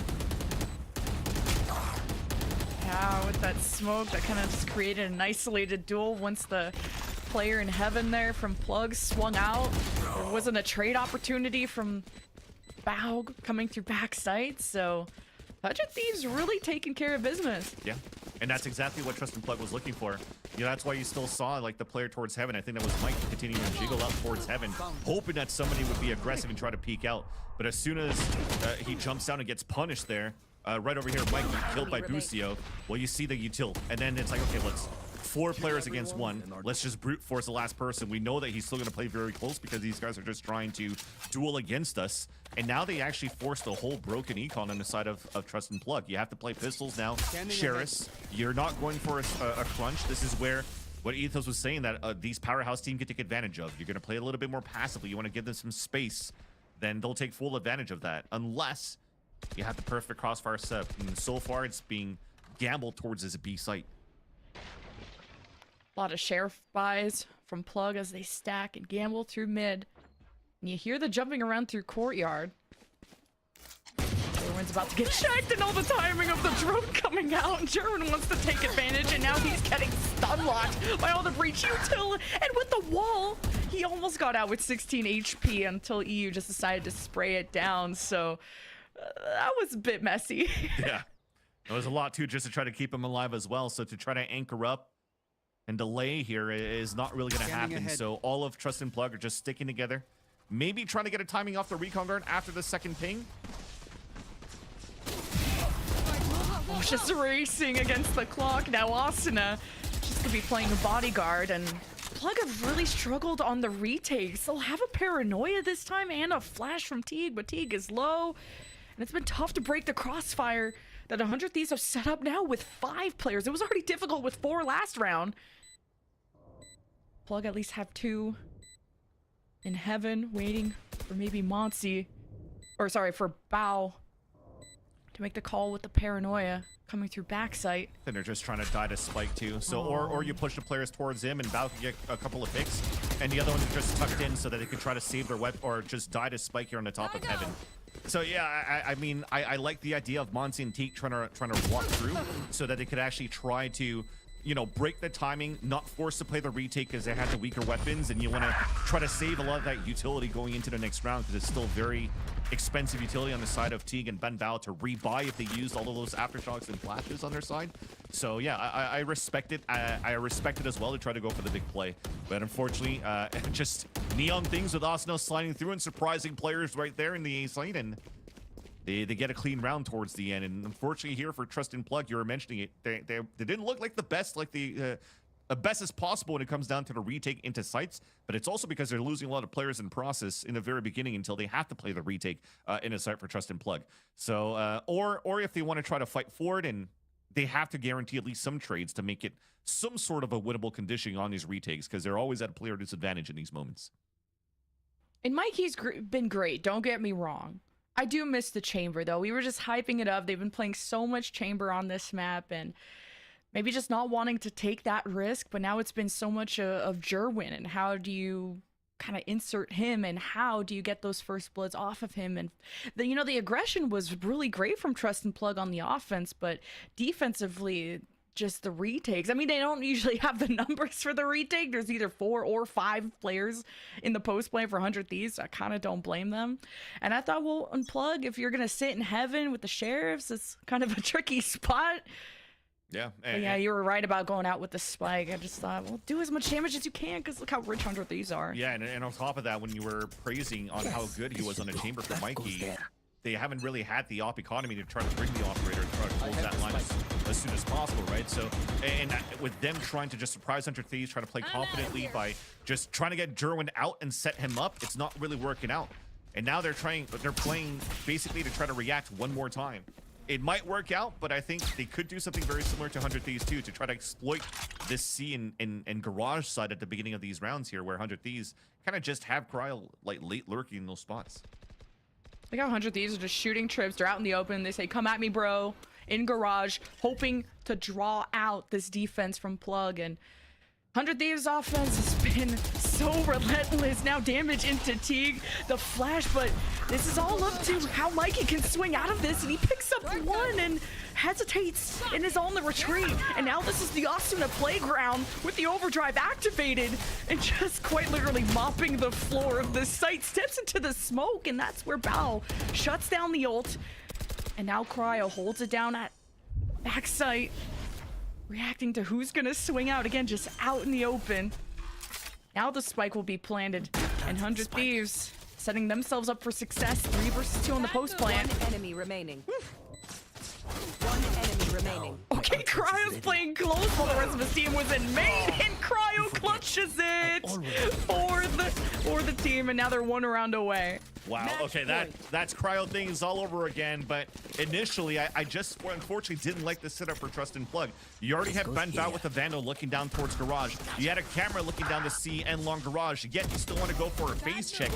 Yeah, with that smoke, that kind of just created an isolated duel once the player in Heaven there from Plug swung out. There wasn't a trade opportunity from Bao coming through backside, so 100 Thieves really taking care of business. Yeah, and that's exactly what Trust and Plug was looking for. You know, that's why you still saw like the player towards Heaven. I think that was Mike continuing to jiggle up towards Heaven, hoping that somebody would be aggressive and try to peek out. But as soon as he jumps down and gets punished there, right over here, Mike killed by Busio. Well, you see the util, and then it's like, okay, let's 4 players against 1. Let's just brute force the last person. We know that he's still going to play very close because these guys are just trying to duel against us. And now they actually forced a whole broken econ on the side of Trust and Plug. You have to play pistols now. Sheriffs, you're not going for a crunch. This is where what Ethos was saying that these powerhouse team can take advantage of. You're going to play a little bit more passively. You want to give them some space. Then they'll take full advantage of that. Unless you have the perfect crossfire set. And so far, it's being gambled towards this B site. A lot of sheriff buys from Plug as they stack and gamble through mid. And you hear the jumping around through courtyard. Everyone's about to get checked, and all the timing of the drone coming out. German wants to take advantage, and now he's getting stun locked by all the breach util. And with the wall, he almost got out with 16 HP until EU just decided to spray it down. So that was a bit messy. Yeah, there was a lot too, just to try to keep him alive as well. So to try to anchor up and delay here is not really going to happen. So all of Trust and Plug are just sticking together. Maybe trying to get a timing off the recon guard after the second ping. Oh, just racing against the clock. Now Asuna just gonna be playing the bodyguard, and Plug have really struggled on the retakes. They'll have a paranoia this time and a flash from Teague, but Teague is low. And it's been tough to break the crossfire that 100 Thieves have set up now with 5 players. It was already difficult with 4 last round. Plug at least have 2 in Heaven, waiting for maybe Monsi, or sorry, for Bao to make the call with the paranoia coming through backside. And they're just trying to die to Spike too. So or you push the players towards him, and Bao can get a couple of picks, and the other ones are just tucked in so that they can try to save their weapon or just die to Spike here on the top of Heaven. So yeah, I mean, I like the idea of Monsi and Teak trying to walk through so that they could actually try to, you know, break the timing, not force to play the retake because they had the weaker weapons, and you want to try to save a lot of that utility going into the next round because it's still very expensive utility on the side of Teague and Ben Bao to rebuy if they used all of those aftershocks and flashes on their side. So yeah, I respect it. I respect it as well to try to go for the big play, but unfortunately, just neon things with Asuna sliding through and surprising players right there in the A site, and they get a clean round towards the end. And unfortunately here for Trust and Plug, you were mentioning it, they didn't look like the best, like the best as possible when it comes down to the retake into sites, but it's also because they're losing a lot of players in process in the very beginning until they have to play the retake in a site for Trust and Plug. So or if they want to try to fight forward, and they have to guarantee at least some trades to make it some sort of a winnable condition on these retakes, because they're always at a player disadvantage in these moments. And Mikey's been great, don't get me wrong. I do miss the chamber though. We were just hyping it up. They've been playing so much chamber on this map, and maybe just not wanting to take that risk, but now it's been so much of Jerwin, and how do you kind of insert him, and how do you get those first bloods off of him? And the, you know, the aggression was really great from Trust and Plug on the offense, but defensively, just the retakes. I mean, they don't usually have the numbers for the retake. There's either 4 or 5 players in the post play for 100 Thieves. So I kind of don't blame them. And I thought, well, Unplug, if you're going to sit in Heaven with the Sheriffs, it's kind of a tricky spot. Yeah. But yeah, you were right about going out with the spike. I just thought, well, do as much damage as you can, because look how rich 100 Thieves are. Yeah, and on top of that, when you were praising on how good he was on the chamber for Mikey, they haven't really had the op economy to try to bring the operator and try to close that line as soon as possible, right? So, and with them trying to just surprise 100 Thieves, trying to play confidently by just trying to get Jerwin out and set him up. It's not really working out. And now they're playing basically to try to react one more time. It might work out, but I think they could do something very similar to 100 Thieves too, to try to exploit this C and Garage side at the beginning of these rounds here, where 100 Thieves kind of just have Cryo like late lurking in those spots. Like how 100 Thieves are just shooting trips. They're out in the open. They say, come at me, bro, in Garage, hoping to draw out this defense from Plug. And 100 Thieves offense has been so relentless. Now damage into Teague, the flash, but this is all up to how Mikey can swing out of this, and he picks up one and hesitates and is on the retreat. And now this is the Asuna playground with the overdrive activated and just quite literally mopping the floor of the site, steps into the smoke, and that's where Bao shuts down the ult. And now Cryo holds it down at backside, reacting to who's gonna swing out again, just out in the open. Now the spike will be planted, and 100 Thieves setting themselves up for success. 3 versus 2 on the post plant. One enemy remaining. One enemy remaining. Okay, Cryo's playing close while the rest of his team was in main, and Cryo clutches it for the team, and now they're 1 round away. Wow. Okay, that's Cryo things all over again. But initially, I just unfortunately didn't like the setup for Trust and Plug. You already had Ben Bao with the Vandal looking down towards Garage. You had a camera looking down to C and long Garage. Yet you still want to go for a phase check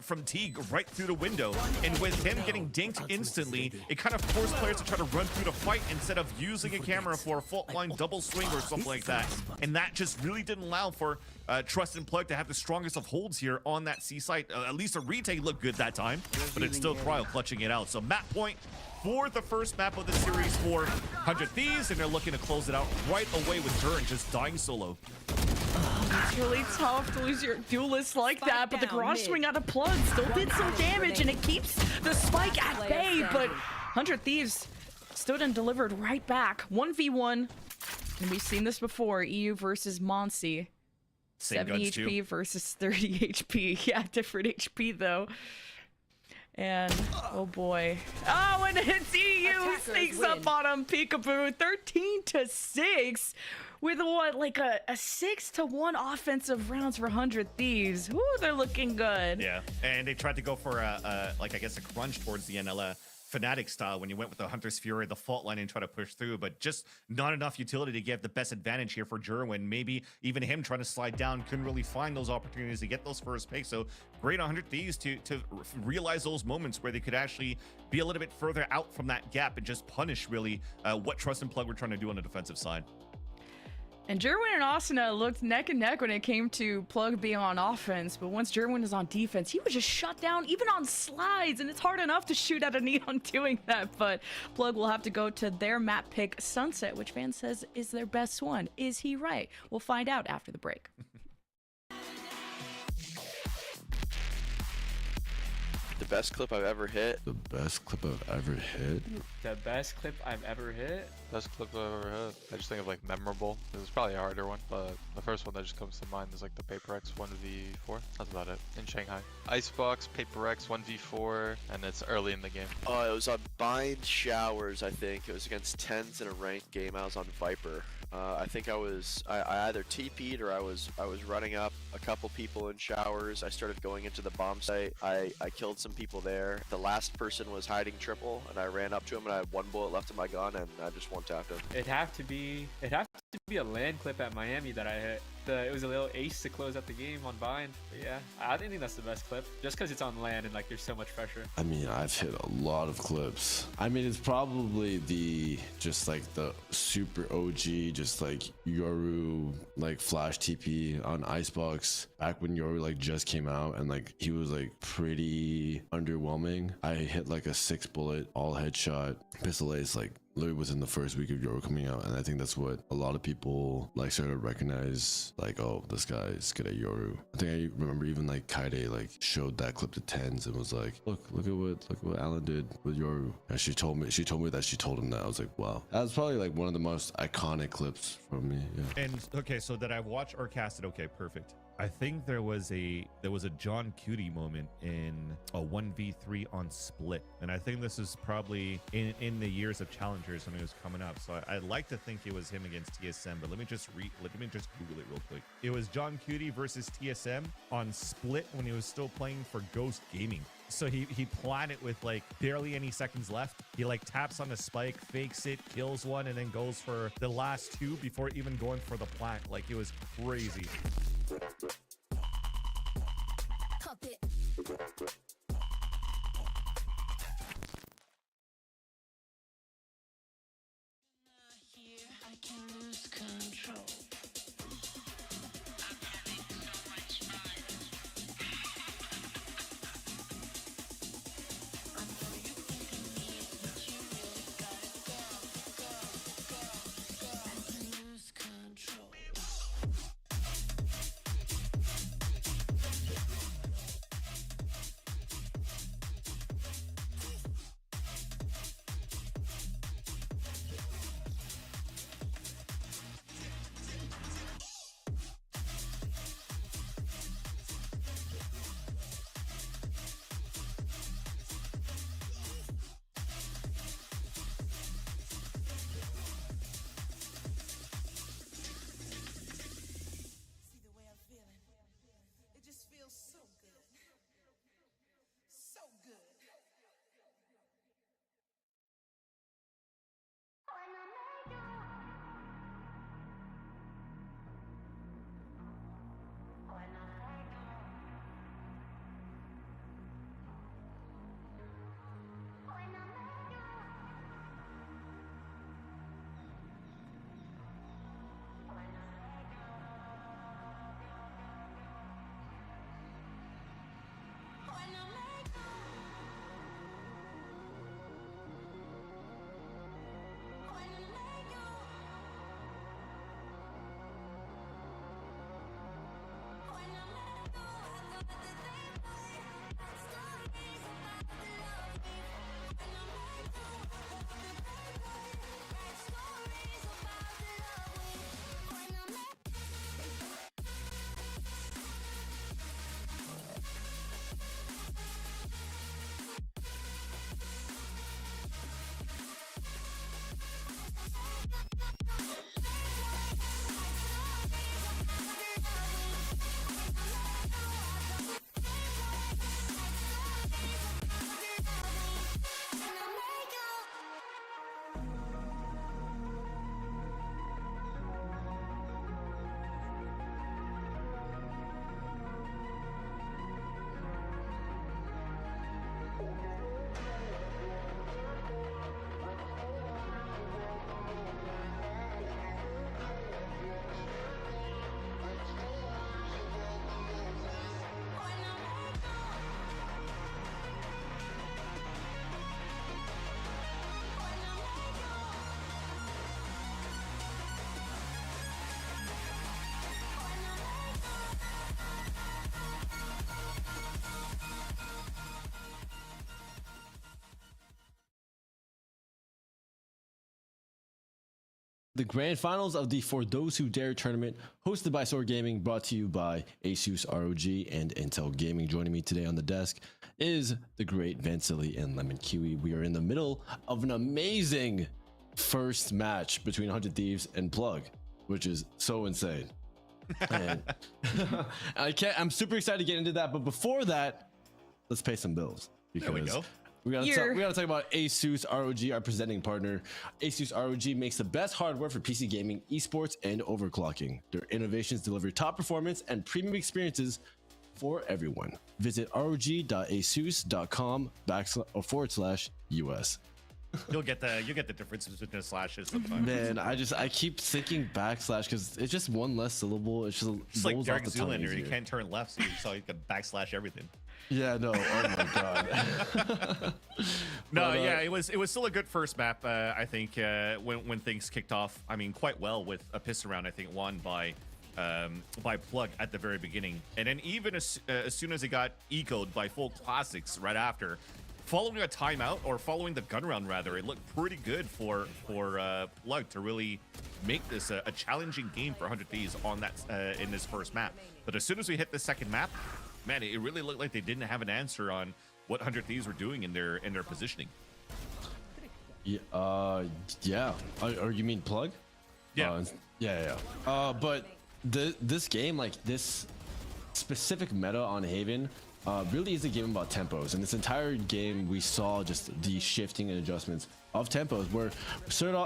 from Teague right through the window. And with him getting dinked instantly, it kind of forced players to try to run through the fight instead of using a camera for a fault line double swing or something like that. And that just really didn't allow for Trust and Plug to have the strongest of holds here on that C site. At least a retake looked good that time, but it's still Cryo clutching it out. So map point for the first map of the series for 100 Thieves, and they're looking to close it out right away with Duran just dying solo. It's really tough to lose your duelist like that, but the Garage swing out of Plug still did some damage, and it keeps the spike at bay, but 100 Thieves stood and delivered right back. 1v1, and we've seen this before. EU versus Monsi. 70 HP versus 30 HP. Yeah, different HP though. And oh boy. Oh, and it's EU sneaks up on him. Peekaboo 13-6 with what, like a 6-1 offensive rounds for 100 Thieves. Ooh, they're looking good. Yeah, and they tried to go for like I guess a crunch towards the NLA Fnatic style when you went with the Hunter's Fury, the fault line, and try to push through, but just not enough utility to get the best advantage here for Jerwin. Maybe even him trying to slide down couldn't really find those opportunities to get those first picks. So great 100 Thieves to realize those moments where they could actually be a little bit further out from that gap and just punish really what Trust and Plug were trying to do on the defensive side. And Jerwin and Asuna looked neck and neck when it came to Plug being on offense, but once Jerwin is on defense, he was just shut down even on slides, and it's hard enough to shoot at a Neon doing that, but Plug will have to go to their map pick, Sunset, which fan says is their best one. Is he right? We'll find out after the break. The best clip I've ever hit. The best clip I've ever hit? The best clip I've ever hit? Best clip I've ever hit. I just think of like memorable. This is probably a harder one, but the first one that just comes to mind is like the Paper X 1v4. That's about it. In Shanghai. Icebox, Paper X 1v4, and it's early in the game. Oh, it was on Bind Showers, I think. It was against Tens in a ranked game. I was on Viper. I think I either TP'd or I was running up a couple people in Showers. I started going into the bomb site. I killed some people there. The last person was hiding triple, and I ran up to him, and I had 1 bullet left in my gun, and I just one-tapped him. It'd have to be a land clip at Miami that I hit. It was a little ace to close out the game on Bind. But yeah, I think that's the best clip, just because it's on land and like there's so much pressure. I mean, I've hit a lot of clips. I mean, it's probably the super OG, just like Yoru like flash TP on Icebox back when Yoru like just came out, and like he was like pretty underwhelming. I hit like a 6-bullet all headshot pistol ace like literally was in the first week of Yoru coming out, and I think that's what a lot of people like started to recognize, like, oh, this guy is good at Yoru. I think I remember even like Kaide like showed that clip to Tens and was like, look at what Alan did with Yoru. And she told me that she told him that. I was like, wow, that was probably like one of the most iconic clips from me. Yeah. And okay, so that I've watched or casted. Okay, perfect. I think there was a John Cutie moment in a 1v3 on Split, and I think this is probably in the years of challengers when it was coming up. So I'd like to think it was him against TSM, but let me just Google it real quick. It was John Cutie versus TSM on Split when he was still playing for Ghost Gaming. So he planned it with like barely any seconds left. He like taps on the spike, fakes it, kills one, and then goes for the last two before even going for the plant. Like, it was crazy. Here I can lose control. I'm having so much fun. I know you think of me, but you really gotta go. I can lose control. See the way I'm feeling? It just feels so good. So good. The grand finals of the For Those Who Dare tournament, hosted by Sword Gaming, brought to you by ASUS ROG and Intel Gaming. Joining me today on the desk is the great Vansili and Lemon Kiwi. We are in the middle of an amazing first match between 100 Thieves and Plug, which is so insane. And I'm super excited to get into that, but before that, let's pay some bills. There we go. We gotta talk about ASUS ROG, our presenting partner. ASUS ROG makes the best hardware for PC gaming, esports, and overclocking. Their innovations deliver top performance and premium experiences for everyone. Visit rog.asus.com/US. You'll get the differences between the slashes sometimes. Man, I keep thinking backslash because it's just one less syllable. It's just like rolls Derek off the tongue Zoolander. You easier. can't turn left, so you can backslash everything. Yeah, no. Oh my god. No, yeah, it was still a good first map. I think when things kicked off, I mean, quite well with a piss around. I think won by Plug at the very beginning, and then even as soon as it got echoed by Full Classics right after, following a timeout or following the gun round rather, it looked pretty good for Plug to really make this a challenging game for 100 Thieves on that in this first map. But as soon as we hit the second map, man, it really looked like they didn't have an answer on what 100 Thieves were doing in their positioning. Yeah. Or you mean Plug? Yeah. But this game, like this specific meta on Haven, really is a game about tempos. And this entire game, we saw just the shifting and adjustments of tempos. Where starting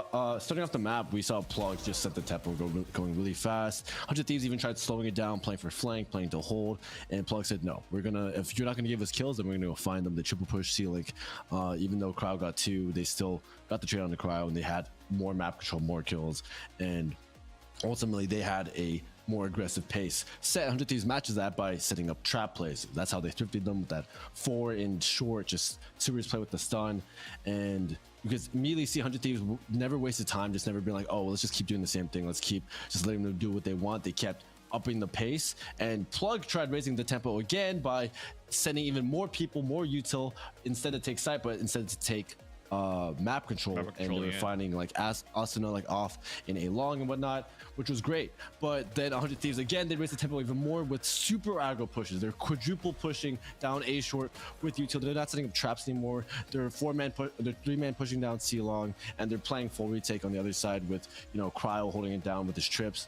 off the map, we saw Plug just set the tempo going really fast. 100 Thieves even tried slowing it down, playing for flank, playing to hold, and Plug said, "No, if you're not gonna give us kills, then we're gonna go find them." The triple push C-Link, even though Cryo got 2, they still got the trade on the Cryo, and they had more map control, more kills, and ultimately they had a more aggressive pace. Set 100 Thieves matches that by setting up trap plays. That's how they thrifted them with that 4 in short, just serious play with the stun. And because immediately see 100 Thieves never wasted time, just never been like, oh, well, let's just keep doing the same thing. Let's keep just letting them do what they want. They kept upping the pace, and Plug tried raising the tempo again by sending even more people, more util, instead to take site, but instead to take map control, and they were finding like Asuna like off in a long and whatnot, which was great. But then 100 Thieves again, they raised the tempo even more with super aggro pushes. They're quadruple pushing down A short with util. They're not setting up traps anymore. They're 3-man pushing down C long, and they're playing full retake on the other side with, you know, Cryo holding it down with his trips.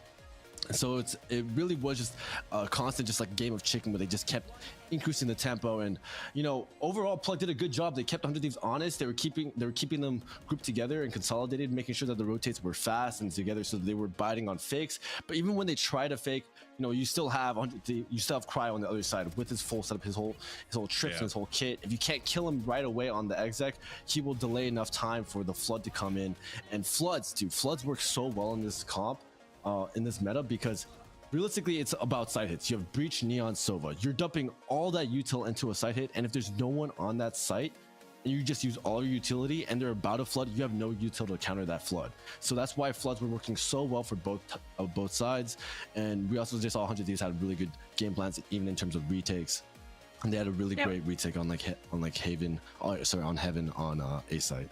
So it really was just a constant, just like game of chicken, where they just kept increasing the tempo. And, you know, overall Plug did a good job. They kept 100 Thieves honest. They were keeping them grouped together and consolidated, making sure that the rotates were fast and together, so that they were biting on fakes. But even when they try to fake, you know, you still have Cryo on the other side with his full setup, his whole trips and his whole kit. If you can't kill him right away on the exec, he will delay enough time for the flood to come in. And floods work so well in this comp, in this meta, because realistically it's about side hits. You have Breach, Neon, Sova. You're dumping all that util into a side hit, and if there's no one on that site and you just use all your utility and they're about to flood, you have no util to counter that flood. So that's why floods were working so well for both sides. And we also just saw 100 Thieves had really good game plans, even in terms of retakes, and they had a really great retake on Heaven on A site.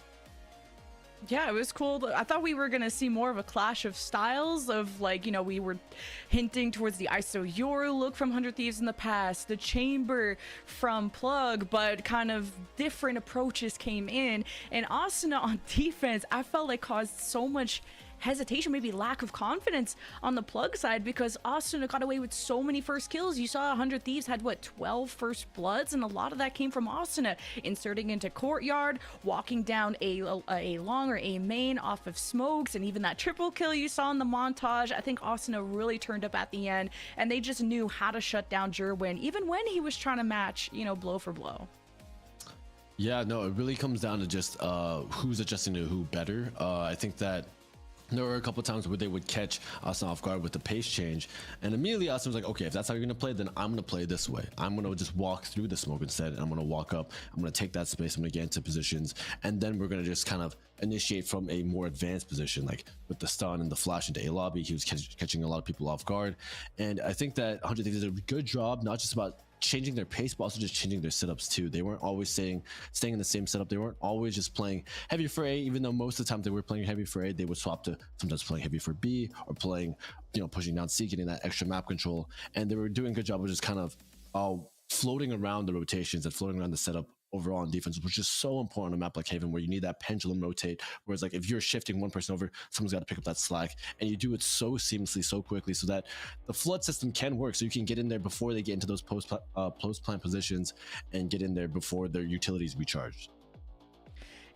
Yeah, it was cool. I thought we were going to see more of a clash of styles of, like, you know, we were hinting towards the ISO Yoru look from 100 Thieves in the past, the Chamber from Plug, but kind of different approaches came in. And Asuna on defense, I felt like caused so much hesitation, maybe lack of confidence on the Plug side, because Asuna got away with so many first kills. You saw 100 Thieves had, what, 12 first bloods, and a lot of that came from Asuna inserting into courtyard, walking down a long or a main off of smokes, and even that triple kill you saw in the montage. I think Asuna really turned up at the end, and they just knew how to shut down Jerwin, even when he was trying to match, you know, blow for blow. Yeah, no, it really comes down to just who's adjusting to who better. I think that there were a couple times where they would catch Asuna off guard with the pace change, and immediately Asuna was like, okay, if that's how you're gonna play, then I'm gonna play this way. I'm gonna just walk through the smoke instead, and I'm gonna walk up, I'm gonna take that space, I'm gonna get into positions, and then we're gonna just kind of initiate from a more advanced position, like with the stun and the flash into A lobby. He was catching a lot of people off guard, and I think that 100 Thieves did a good job, not just about changing their pace, but also just changing their setups too. They weren't always staying in the same setup. They weren't always just playing heavy for A, even though most of the time they were playing heavy for A, they would swap to sometimes playing heavy for B, or playing, you know, pushing down C, getting that extra map control. And they were doing a good job of just kind of floating around the rotations and floating around the setup overall on defense, which is so important on a map like Haven, where you need that pendulum rotate, whereas like if you're shifting one person over, someone's got to pick up that slack, and you do it so seamlessly, so quickly, so that the flood system can work, so you can get in there before they get into those post plant positions and get in there before their utilities recharge.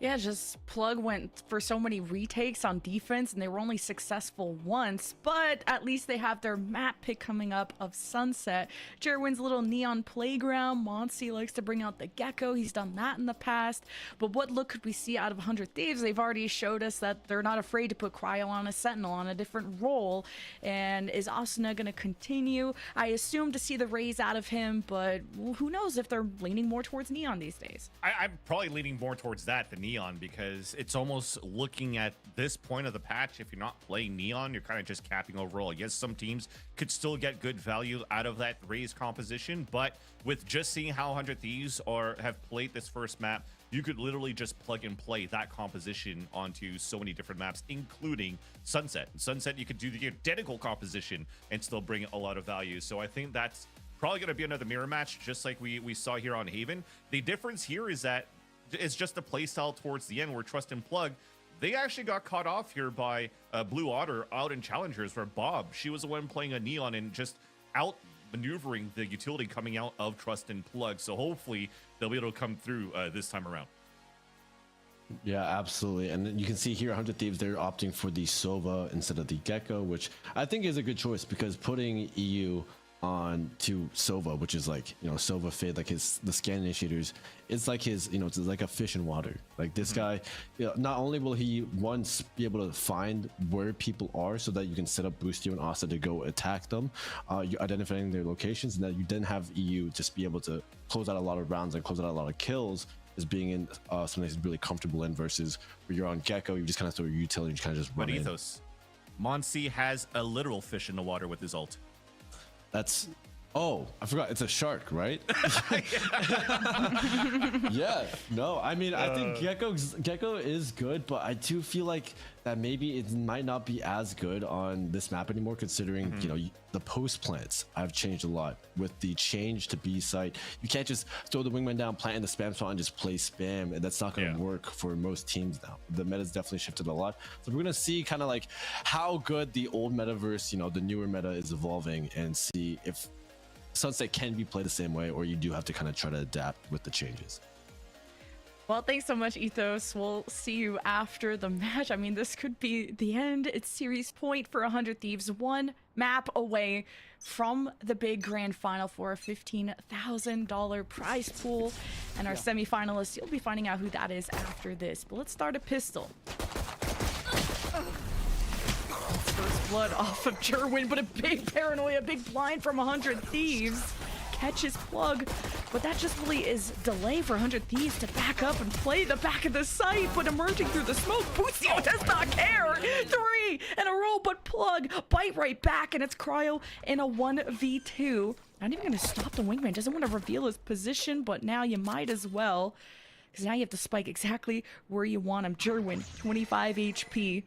Yeah, just Plug went for so many retakes on defense, and they were only successful once, but at least they have their map pick coming up of Sunset. Jerwin's little neon playground. Monsi likes to bring out the Gecko. He's done that in the past. But what look could we see out of 100 Thieves? They've already showed us that they're not afraid to put Cryo on a Sentinel on a different role. And is Asuna going to continue? I assume to see the raise out of him, but who knows if they're leaning more towards Neon these days. I'm probably leaning more towards that than Neon, because it's almost looking at this point of the patch, if you're not playing Neon, you're kind of just capping overall. Yes, some teams could still get good value out of that raised composition, but with just seeing how 100 Thieves have played this first map, you could literally just plug and play that composition onto so many different maps, including Sunset. Sunset, you could do the identical composition and still bring a lot of value. So I think that's probably going to be another mirror match, just like we saw here on Haven. The difference here is that it's just the playstyle towards the end where Trust and Plug, they actually got caught off here by Blue Otter out in Challengers, where Bob, she was the one playing a Neon and just out maneuvering the utility coming out of Trust and Plug. So hopefully they'll be able to come through this time around. Yeah, absolutely. And then you can see here 100 Thieves, they're opting for the Sova instead of the Gecko, which I think is a good choice, because putting EU on to Sova, which is like, you know, Sova Fade, like the scan initiators, it's like his, you know, it's like a fish in water. Like this guy, you know, not only will he once be able to find where people are so that you can set up Boostio and Asa to go attack them, you identifying their locations, and that you then have EU just be able to close out a lot of rounds and close out a lot of kills, is being in something that's really comfortable in, versus where you're on Gecko, you just kind of throw your utility and you kind of just run in. Ethos, Monsi has a literal fish in the water with his ult. That's, oh, I forgot, it's a shark, right? Yeah, no, I mean, I think Gecko is good, but I do feel like that maybe it might not be as good on this map anymore, considering, you know, the post plants have changed a lot with the change to B site. You can't just throw the wingman down, plant in the spam spot, and just play spam, and that's not going to work for most teams now. The meta's definitely shifted a lot, so we're going to see kind of like how good the old metaverse, you know, the newer meta is evolving, and see if Sunset can be played the same way, or you do have to kind of try to adapt with the changes. Well, thanks so much, Ethos. We'll see you after the match. I mean, this could be the end. It's series point for 100 Thieves, one map away from the big grand final for a $15,000 prize pool. And our semifinalists, you'll be finding out who that is after this. But let's start a pistol. First blood off of Jerwin, but a big paranoia, big blind from 100 Thieves. Catches Plug, but that just really is delay for 100 Thieves to back up and play the back of the site, but emerging through the smoke, Boostio does not care. 3 in a row, but Plug bite right back, and it's Cryo in a 1v2. Not even gonna stop the wingman, doesn't want to reveal his position, but now you might as well, because now you have to spike exactly where you want him. Jerwin, 25 HP.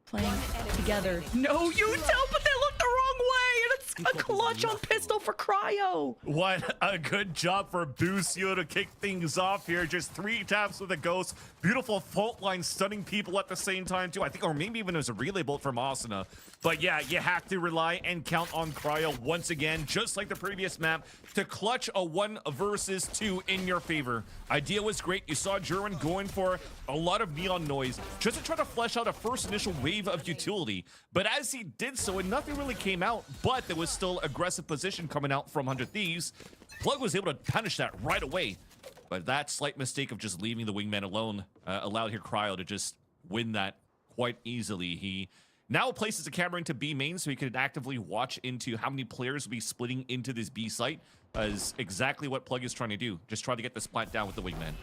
Playing together. No util, but they look the wrong way, and it's a clutch on pistol for Cryo. What a good job for Boostio to kick things off here. Just 3 taps with a ghost. Beautiful fault line, stunning people at the same time too. I think, or maybe even it was a relay bolt from Asuna. But yeah, you have to rely and count on Cryo once again, just like the previous map, to clutch a 1 versus 2 in your favor. Idea was great. You saw Jerwin going for a lot of neon noise just to try to flesh out a first initial wave of utility. But as he did so, and nothing really came out, but there was still aggressive position coming out from 100 Thieves, Plug was able to punish that right away. But that slight mistake of just leaving the wingman alone allowed here Cryo to just win that quite easily. He now places the camera into B main so he can actively watch into how many players will be splitting into this B site, as exactly what Plug is trying to do. Just try to get the splat down with the wingman.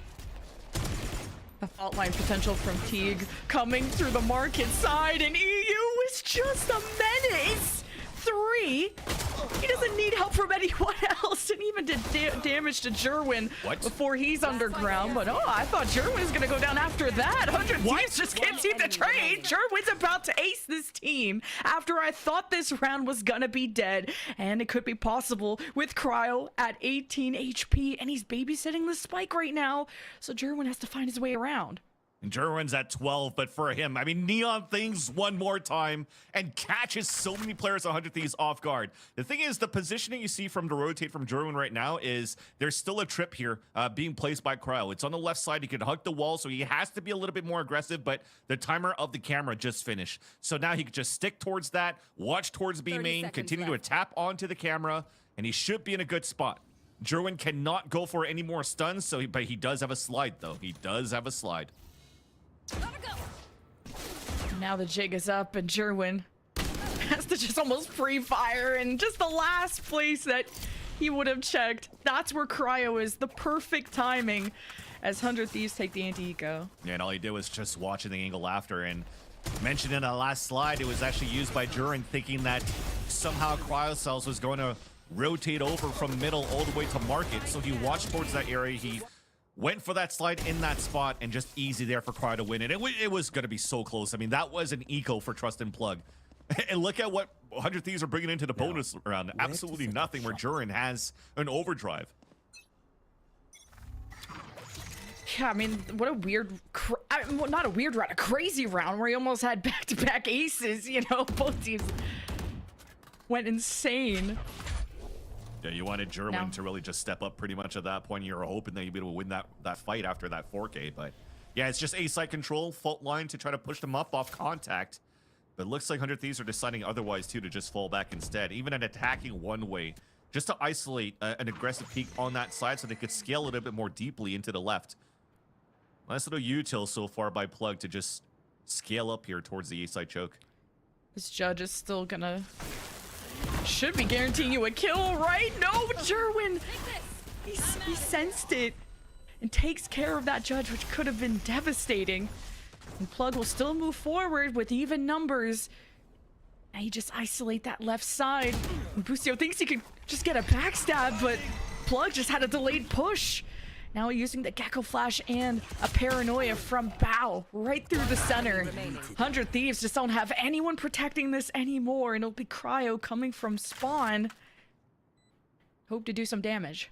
The fault line potential from Teague coming through the market side, and EU is just a menace. 3. He doesn't need help from anyone else, and even did damage to Jerwin before he's underground. But oh, I thought Jerwin was gonna go down after that. 100 Thieves just can't seem to trade. Jerwin's about to ace this team after I thought this round was gonna be dead, and it could be possible with Cryo at 18 HP, and he's babysitting the spike right now. So Jerwin has to find his way around. And Jerwin's at 12, but for him, I mean, Neon things one more time and catches so many players 100 Thieves off guard. The thing is, the positioning you see from the rotate from Jerwin right now is there's still a trip here being placed by Cryo. It's on the left side. He can hug the wall, so he has to be a little bit more aggressive, but the timer of the camera just finished. So now he can just stick towards that, watch towards B main, continue to tap onto the camera, and he should be in a good spot. Jerwin cannot go for any more stuns, but he does have a slide, though. He does have a slide. Now the jig is up, and Jerwin has to just almost free fire, and just the last place that he would have checked. That's where Cryo is. The perfect timing as 100 Thieves take the anti-eco. Yeah, and all he did was just watching the angle after, and mentioned in the last slide, it was actually used by Jurin, thinking that somehow Cryocells was going to rotate over from middle all the way to market. So he watched towards that area. He went for that slide in that spot, and just easy there for Cryo to win it. It was going to be so close. I mean, that was an eco for Trust and Plug. And look at what 100 Thieves are bringing into the bonus round. Absolutely nothing, where Jurin has an overdrive. Yeah, I mean, what a weird, well, not a weird round, a crazy round where he almost had back-to-back aces, you know? Both teams went insane. Yeah, you wanted Jerwin to really just step up pretty much at that point. You were hoping that you'd be able to win that fight after that 4K, but yeah, it's just A-side control, fault line to try to push them up off contact. But it looks like 100 Thieves are deciding otherwise, too, to just fall back instead. Even an attacking one way, just to isolate an aggressive peak on that side so they could scale a little bit more deeply into the left. Nice little util so far by Plug to just scale up here towards the A-side choke. This judge is still gonna... should be guaranteeing you a kill, right? No, Jerwin! He sensed it and takes care of that judge, which could have been devastating. And Plug will still move forward with even numbers. Now you just isolate that left side. And Boostio thinks he could just get a backstab, but Plug just had a delayed push. Now using the Gecko Flash and a Paranoia from Bao right through the center. 100 Thieves just don't have anyone protecting this anymore, and it'll be Cryo coming from spawn. Hope to do some damage.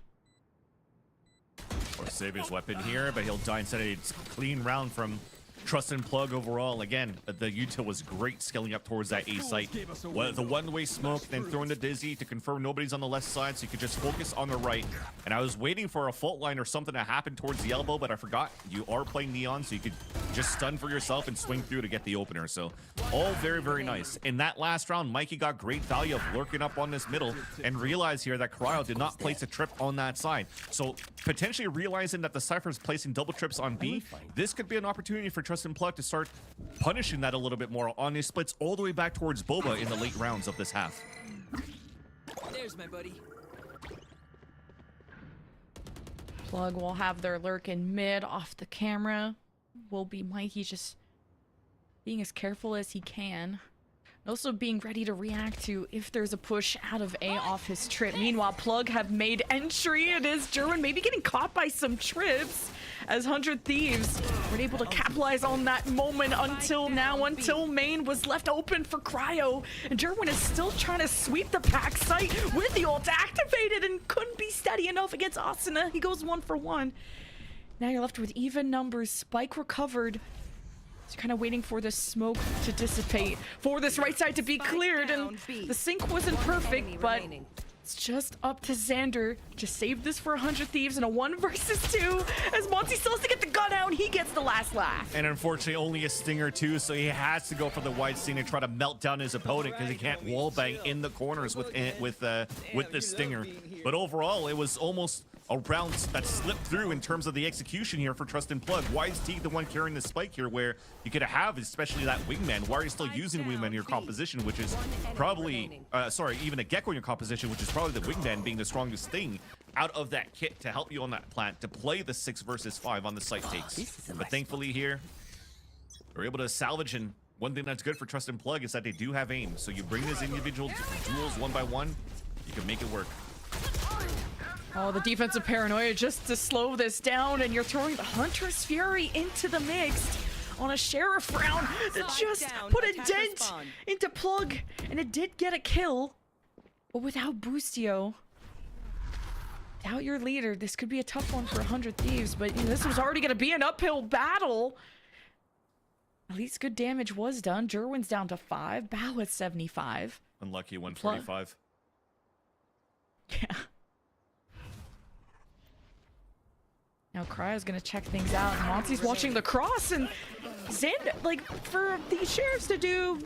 Or save his weapon here, but he'll die instead. It's a clean round from Trust and Plug overall. Again, the util was great scaling up towards that A site. The one-way smoke, then throwing the Dizzy to confirm nobody's on the left side, so you could just focus on the right. And I was waiting for a fault line or something to happen towards the elbow, but I forgot you are playing Neon, so you could just stun for yourself and swing through to get the opener. So all very, very nice. In that last round, Mikey got great value of lurking up on this middle and realized here that Cryo did not place a trip on that side. So potentially realizing that the Cypher's placing double trips on B, this could be an opportunity for Trust and Plug to start punishing that a little bit more on his splits all the way back towards Boba in the late rounds of this half. There's my buddy. Plug will have their lurk in mid off the camera. Will be Mikey just being as careful as he can. And also being ready to react to if there's a push out of A off his trip. Meanwhile, Plug have made entry. It is Jerwin maybe getting caught by some trips as 100 Thieves were able to capitalize on that moment until now, until main was left open for Cryo. And Jerwin is still trying to sweep the pack site with the ult activated and couldn't be steady enough against Asuna. He goes 1 for 1. Now you're left with even numbers. Spike recovered. So kind of waiting for the smoke to dissipate, for this right side to be cleared, and the sync wasn't perfect, but it's just up to Xander to save this for 100 Thieves in a 1 versus 2, as Monty still has to get the gun out, he gets the last laugh. And unfortunately only a stinger too, so he has to go for the wide sting and try to melt down his opponent because he can't wallbang in the corners with the stinger. But overall, it was almost a round that slipped through in terms of the execution here for Trust and Plug. Why is Teague the one carrying the spike here, where you could have especially that wingman? Why are you still using wingman in your composition, which is probably even a Gecko in your composition, which is probably the wingman being the strongest thing out of that kit to help you on that plant to play the 6 versus 5 on the site takes. But thankfully here they're able to salvage, and one thing that's good for Trust and Plug is that they do have aim, so you bring these individual duels 1 by 1, you can make it work. Oh, the defensive Paranoia just to slow this down, and you're throwing the Huntress Fury into the mix on a Sheriff round that just put a dent into Plug, and it did get a kill, but without Boostio, without your leader, this could be a tough one for 100 Thieves, but you know, this was already going to be an uphill battle. At least good damage was done. Jerwin's down to 5, Bao at 75. Unlucky 145. Yeah. Now Cryo's gonna check things out, and Monty's watching the cross, and Xander, like, for the Sheriffs to do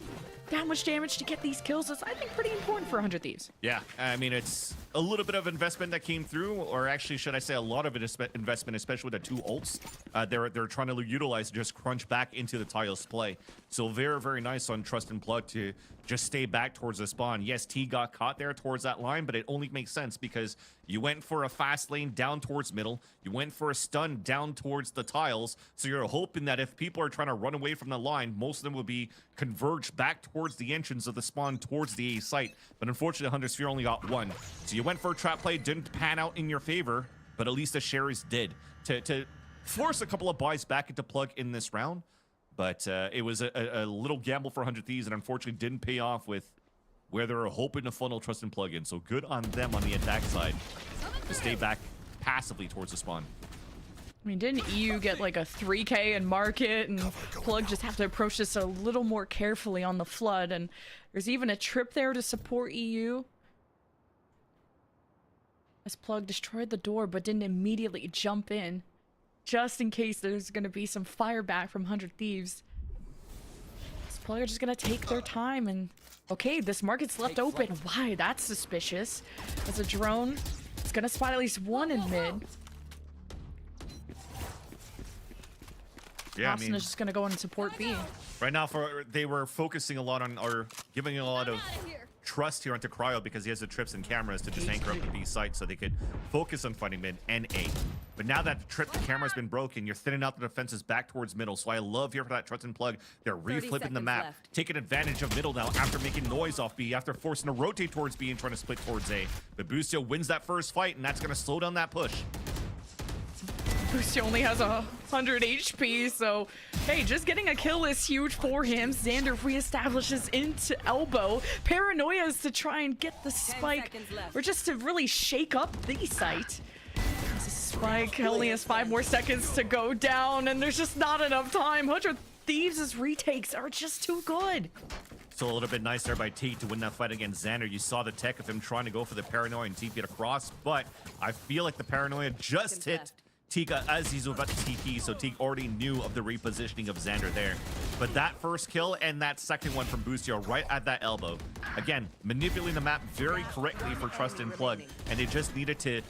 that much damage to get these kills is, I think, pretty important for 100 Thieves. Yeah, I mean, it's a little bit of investment that came through, or actually, should I say, a lot of investment, especially with the 2 ults. They're trying to utilize, just crunch back into the Tiles play. So very, very nice on Trust and Plug to just stay back towards the spawn. Yes, T got caught there towards that line, but it only makes sense because you went for a fast lane down towards middle. You went for a stun down towards the Tiles. So you're hoping that if people are trying to run away from the line, most of them will be converged back towards the entrance of the spawn towards the A site. But unfortunately, Hunter Sphere only got 1. So you went for a trap play, didn't pan out in your favor, but at least the Sherries did to force a couple of buys back into Plug in this round. But it was a little gamble for 100 Thieves, and unfortunately didn't pay off with where they were hoping to funnel Trust and Plug in. So good on them on the attack side to stay back passively towards the spawn. I mean, didn't EU get like a 3K and market, and Plug just have to approach this a little more carefully on the flood, and there's even a trip there to support EU. As Plug destroyed the door but didn't immediately jump in, just in case there's going to be some fire back from 100 Thieves. This Plug are just going to take their time, and okay, this market's left open. Why? That's suspicious. As a drone, it's going to spot at least one in mid. Yeah, Austin is just going to go and support B. Right now, they were focusing a lot on, or giving a lot of trust here onto Cryo because he has the trips and cameras to just anchor up the B site so they could focus on fighting mid and A. But now that the trip and camera's been broken, you're thinning out the defenses back towards middle. So I love here for that Trust and Plug. They're reflipping the map, taking advantage of middle now after making noise off B, after forcing to rotate towards B and trying to split towards A. But Boostio wins that first fight, and that's going to slow down that push. Boostio only has 100 HP, so hey, just getting a kill is huge for him. Xander reestablishes into elbow. Paranoia is to try and get the spike, or just to really shake up the site. This spike only has 5 more seconds to go down, and there's just not enough time. 100 Thieves' retakes are just too good. So a little bit nice there by T to win that fight against Xander. You saw the tech of him trying to go for the Paranoia and TP it across, but I feel like the Paranoia just hit Tika as he's about to TP, so Teak already knew of the repositioning of Xander there. But that first kill and that second one from Boostio right at that elbow. Again, manipulating the map very correctly for Trust and Plug, and they just needed to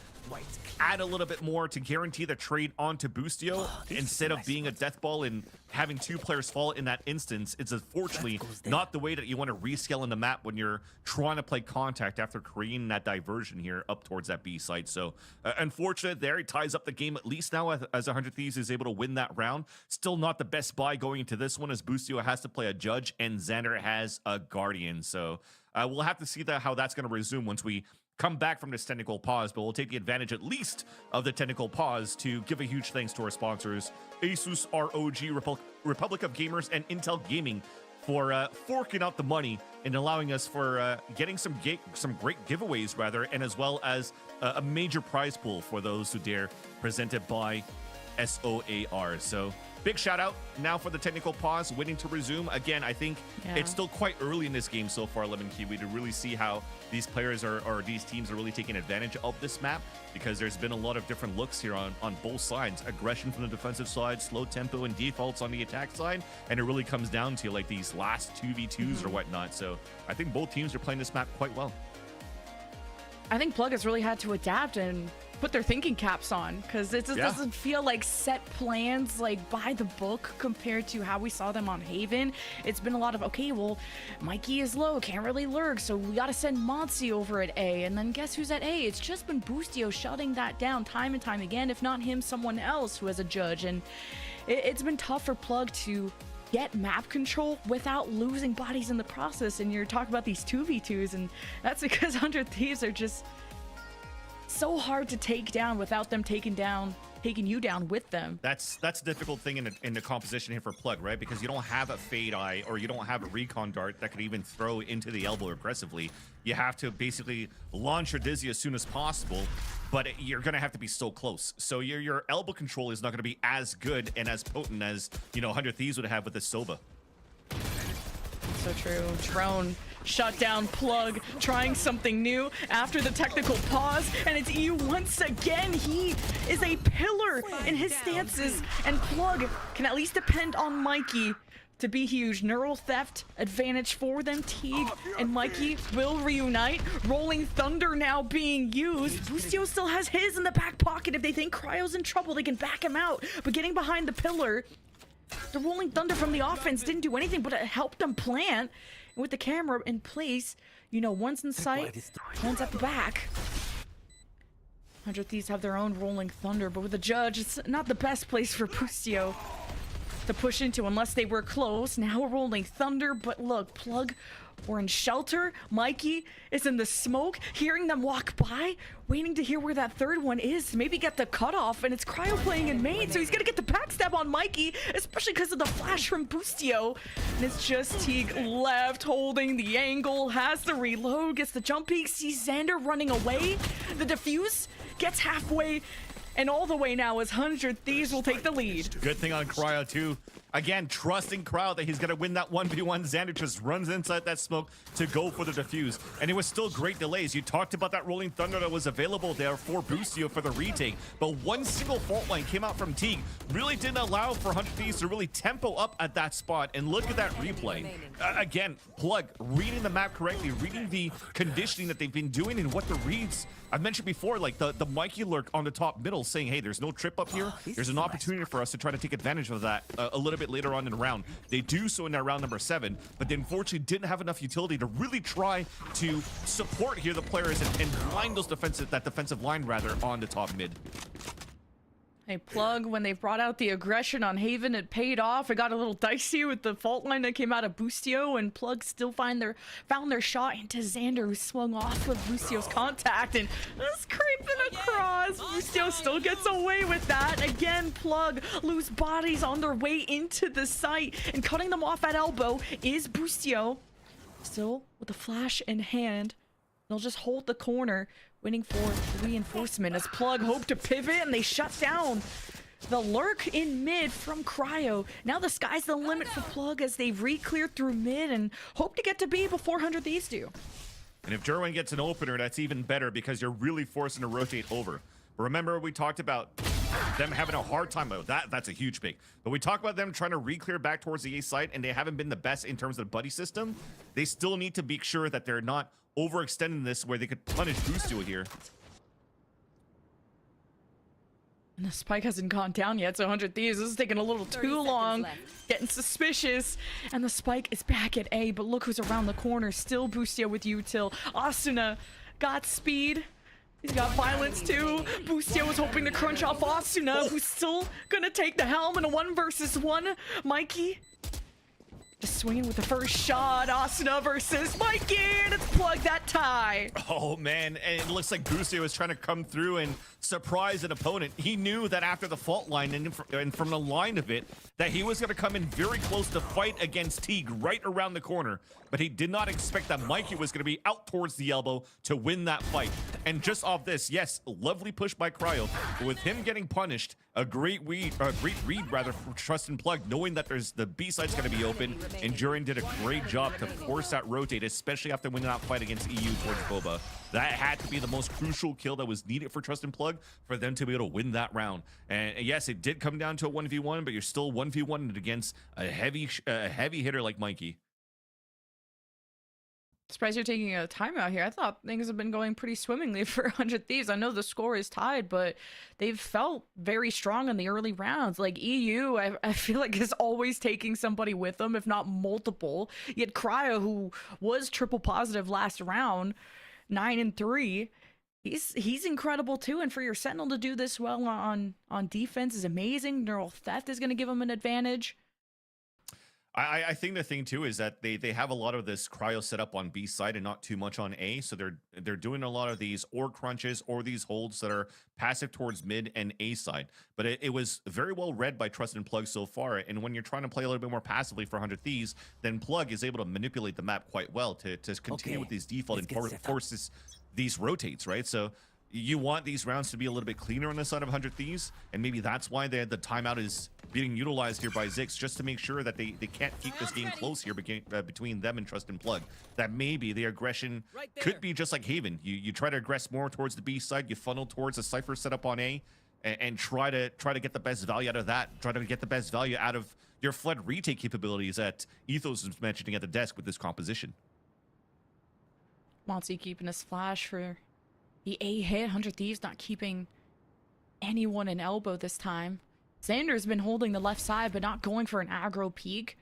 add a little bit more to guarantee the trade onto Boostio instead of being a death ball and having 2 players fall in that instance. It's unfortunately not the way that you want to rescale in the map when you're trying to play contact after creating that diversion here up towards that B site. So unfortunate there. He ties up the game at least now as 100 Thieves is able to win that round. Still not the best buy going into this one as Boostio has to play a Judge and Xander has a Guardian. So we'll have to see how that's going to resume once we come back from this technical pause, but we'll take the advantage at least of the technical pause to give a huge thanks to our sponsors, ASUS ROG, Republic of Gamers, and Intel Gaming for forking out the money and allowing us for getting some great giveaways, rather, and as well as a major prize pool for those who dare, presented by SOAR. So big shout out now for the technical pause, waiting to resume. Again, I think it's still quite early in this game so far, Lemon Kiwi, to really see how these players or these teams are really taking advantage of this map, because there's been a lot of different looks here on both sides. Aggression from the defensive side, slow tempo and defaults on the attack side, and it really comes down to like these last 2v2s or whatnot. So I think both teams are playing this map quite well. I think Plug has really had to adapt and put their thinking caps on, because it just doesn't feel like set plans like by the book compared to how we saw them on Haven. It's been a lot of, okay, well, Mikey is low, can't really lurk, so we gotta send Monty over at A, and then guess who's at A? It's just been Boostio shutting that down time and time again. If not him, someone else who has a Judge, and it's been tough for Plug to get map control without losing bodies in the process. And you're talking about these 2v2s, and that's because 100 Thieves are just so hard to take down without them taking you down with them. That's a difficult thing in the composition here for Plug, right? Because you don't have a Fade Eye or you don't have a Recon Dart that could even throw into the elbow aggressively. You have to basically launch your Dizzy as soon as possible, but you're going to have to be so close. So your elbow control is not going to be as good and as potent as, 100 Thieves would have with the Soba. So true. Drone shut down Plug, trying something new after the technical pause, and it's EU once again. He is a pillar in his stances, and Plug can at least depend on Mikey to be huge. Neural theft advantage for them. Teague and Mikey will reunite. Rolling Thunder now being used. Bustio still has his in the back pocket. If they think Cryo's in trouble, they can back him out. But getting behind the pillar, the Rolling Thunder from the offense didn't do anything but it helped them plant. And with the camera in place, you know, one's in sight, one's at the back. 100 Thieves have their own Rolling Thunder, but with the judge, it's not the best place for Bustio to push into unless they were close. Now a Rolling Thunder, but look, Plug, we're in shelter. Mikey is in the smoke, hearing them walk by, waiting to hear where that third one is to maybe get the cutoff, and it's Cryo playing in main, so he's gonna get the backstab on Mikey, especially because of the flash from Bustio. And it's just Teague left, holding the angle, has the reload, gets the jump peek, sees Xander running away. The defuse gets halfway, and all the way now as 100 Thieves will take the lead. Good thing on Cryo too. Again, trusting Cryo that he's going to win that 1v1. Xander just runs inside that smoke to go for the defuse. And it was still great delays. You talked about that Rolling Thunder that was available there for Bustio for the retake. But one single fault line came out from Teague. Really didn't allow for 100 Thieves to really tempo up at that spot. And look at that replay. Again, Plug reading the map correctly, reading the conditioning that they've been doing and what the reads. I've mentioned before, like the Mikey lurk on the top middle saying, hey, there's no trip up here. There's an opportunity for us to try to take advantage of that a little bit later on in the round. They do so in their round number 7, but they unfortunately didn't have enough utility to really try to support here the players and blind those defensive line rather on the top mid. Hey, Plug, when they brought out the aggression on Haven, it paid off. It got a little dicey with the fault line that came out of Bustio, and Plug still found their shot into Xander, who swung off of Bustio's contact, and just creeping across. Bustio still gets away with that. Again, Plug lose bodies on their way into the site, and cutting them off at elbow is Bustio. Still, with the flash in hand, they'll just hold the corner, waiting for reinforcement as Plug hope to pivot, and they shut down the lurk in mid from Cryo. Now the sky's the limit for Plug as they re-clear through mid and hope to get to B before 100 Thieves do. And if Derwin gets an opener, that's even better because you're really forcing to rotate over. But remember, we talked about them having a hard time. That's a huge pick. But we talked about them trying to re-clear back towards the A site, and they haven't been the best in terms of the buddy system. They still need to be sure that they're not overextending this where they could punish Bustio here. And the spike hasn't gone down yet, so 100 Thieves, this is taking a little too long, getting suspicious, and the spike is back at A, but look who's around the corner, still Bustio with util. Asuna got speed, he's got violence too. Bustio was hoping to crunch off Asuna, who's still gonna take the helm in a 1 versus 1. Mikey just swinging with the first shot. Asuna versus Mikey, and it's Plug that tie. Oh man, and it looks like Bustio was trying to come through and surprise an opponent. He knew that after the fault line and from the line of it, that he was going to come in very close to fight against Teague right around the corner. But he did not expect that Mikey was going to be out towards the elbow to win that fight. And just off this, yes, lovely push by Cryo. But with him getting punished, a great read rather for Trust and Plug, knowing that there's the B side's going to be open. And Durin did a great job to force that rotate, especially after winning that fight against EU towards Boba. That had to be the most crucial kill that was needed for Trust and Plug for them to be able to win that round. And yes, it did come down to a 1v1, but you're still 1v1 against a heavy hitter like Mikey. Surprised you're taking a timeout here. I thought things have been going pretty swimmingly for 100 Thieves. I know the score is tied, but they've felt very strong in the early rounds. Like EU, I feel like is always taking somebody with them, if not multiple. Yet Cryo, who was triple positive last round, 9-3, he's incredible too. And for your Sentinel to do this well on defense is amazing. Neural theft is going to give him an advantage. I think the thing too is that they have a lot of this Cryo set up on B side and not too much on A, so they're doing a lot of these or crunches or these holds that are passive towards mid and A side. But it was very well read by Trust and Plug so far, and when you're trying to play a little bit more passively for 100 Thieves, then Plug is able to manipulate the map quite well to continue with these default and force these rotates, right? So you want these rounds to be a little bit cleaner on the side of 100 Thieves, and maybe that's why the timeout is being utilized here by Zix, just to make sure that they can't keep this game close here between them and Trust and Plug. That maybe the aggression could be just like Haven. You try to aggress more towards the B side, you funnel towards a Cypher setup on A, and try to get the best value out of that. Try to get the best value out of your flood retake capabilities that Ethos is mentioning at the desk with this composition. Monty keeping his flash for the A hit. 100 Thieves not keeping anyone in elbow this time. Xander's been holding the left side, but not going for an aggro peek.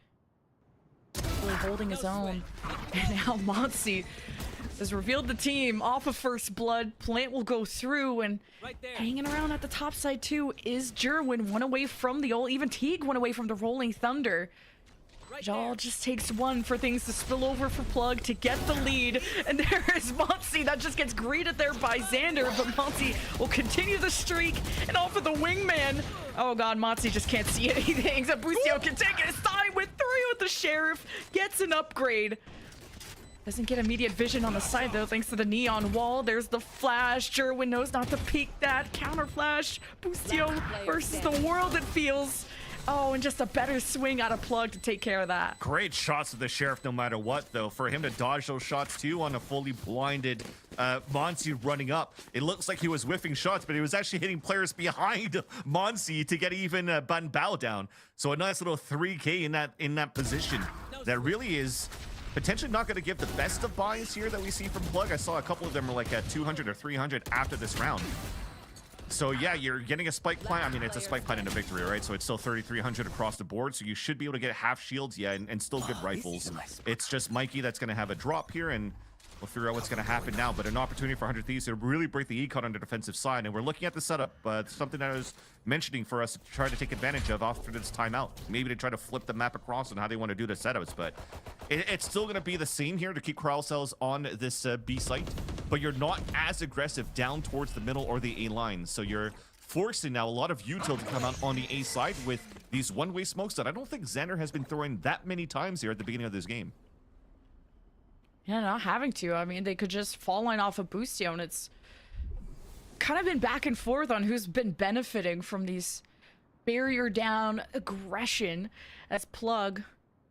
Really holding his own. And now Monty has revealed the team off of First Blood. Plant will go through, and hanging around at the top side too is Jerwin. One away from the ult. Even Teague one away from the Rolling Thunder. Jal just takes one for things to spill over for Plug to get the lead. And there is Monty that just gets greeted there by Xander, but Monty will continue the streak and off of the wingman. Oh god, Monty just can't see anything, except Busio can take his time with 3 with the Sheriff, gets an upgrade. Doesn't get immediate vision on the side though, thanks to the neon wall. There's the flash. Jerwin knows not to peek that. Counter flash. Busio versus the world, it feels. Oh, and just a better swing out of Plug to take care of that. Great shots of the Sheriff no matter what, though. For him to dodge those shots, too, on a fully blinded Monsi running up. It looks like he was whiffing shots, but he was actually hitting players behind Monsi to get even Button Bow down. So a nice little 3K in that position. That really is potentially not going to give the best of buys here that we see from Plug. I saw a couple of them were like at 200 or 300 after this round. So yeah, you're getting a spike plant. I mean, it's a spike plant in a victory, right? So it's still 3,300 across the board. So you should be able to get half shields, yeah, and still good rifles. It's just Mikey that's going to have a drop here, and we'll figure out what's going to happen now. But an opportunity for 100 Thieves to really break the econ on the defensive side. And we're looking at the setup, something that I was mentioning for us to try to take advantage of after this timeout. Maybe to try to flip the map across and how they want to do the setups. But it's still going to be the same here to keep corral cells on this B site. But you're not as aggressive down towards the middle or the A line. So you're forcing now a lot of util to come out on the A side with these one-way smokes that I don't think Xander has been throwing that many times here at the beginning of this game. Yeah, not having to. I mean, they could just fall line off of Busio, and it's kind of been back and forth on who's been benefiting from these barrier down aggression. As Plug,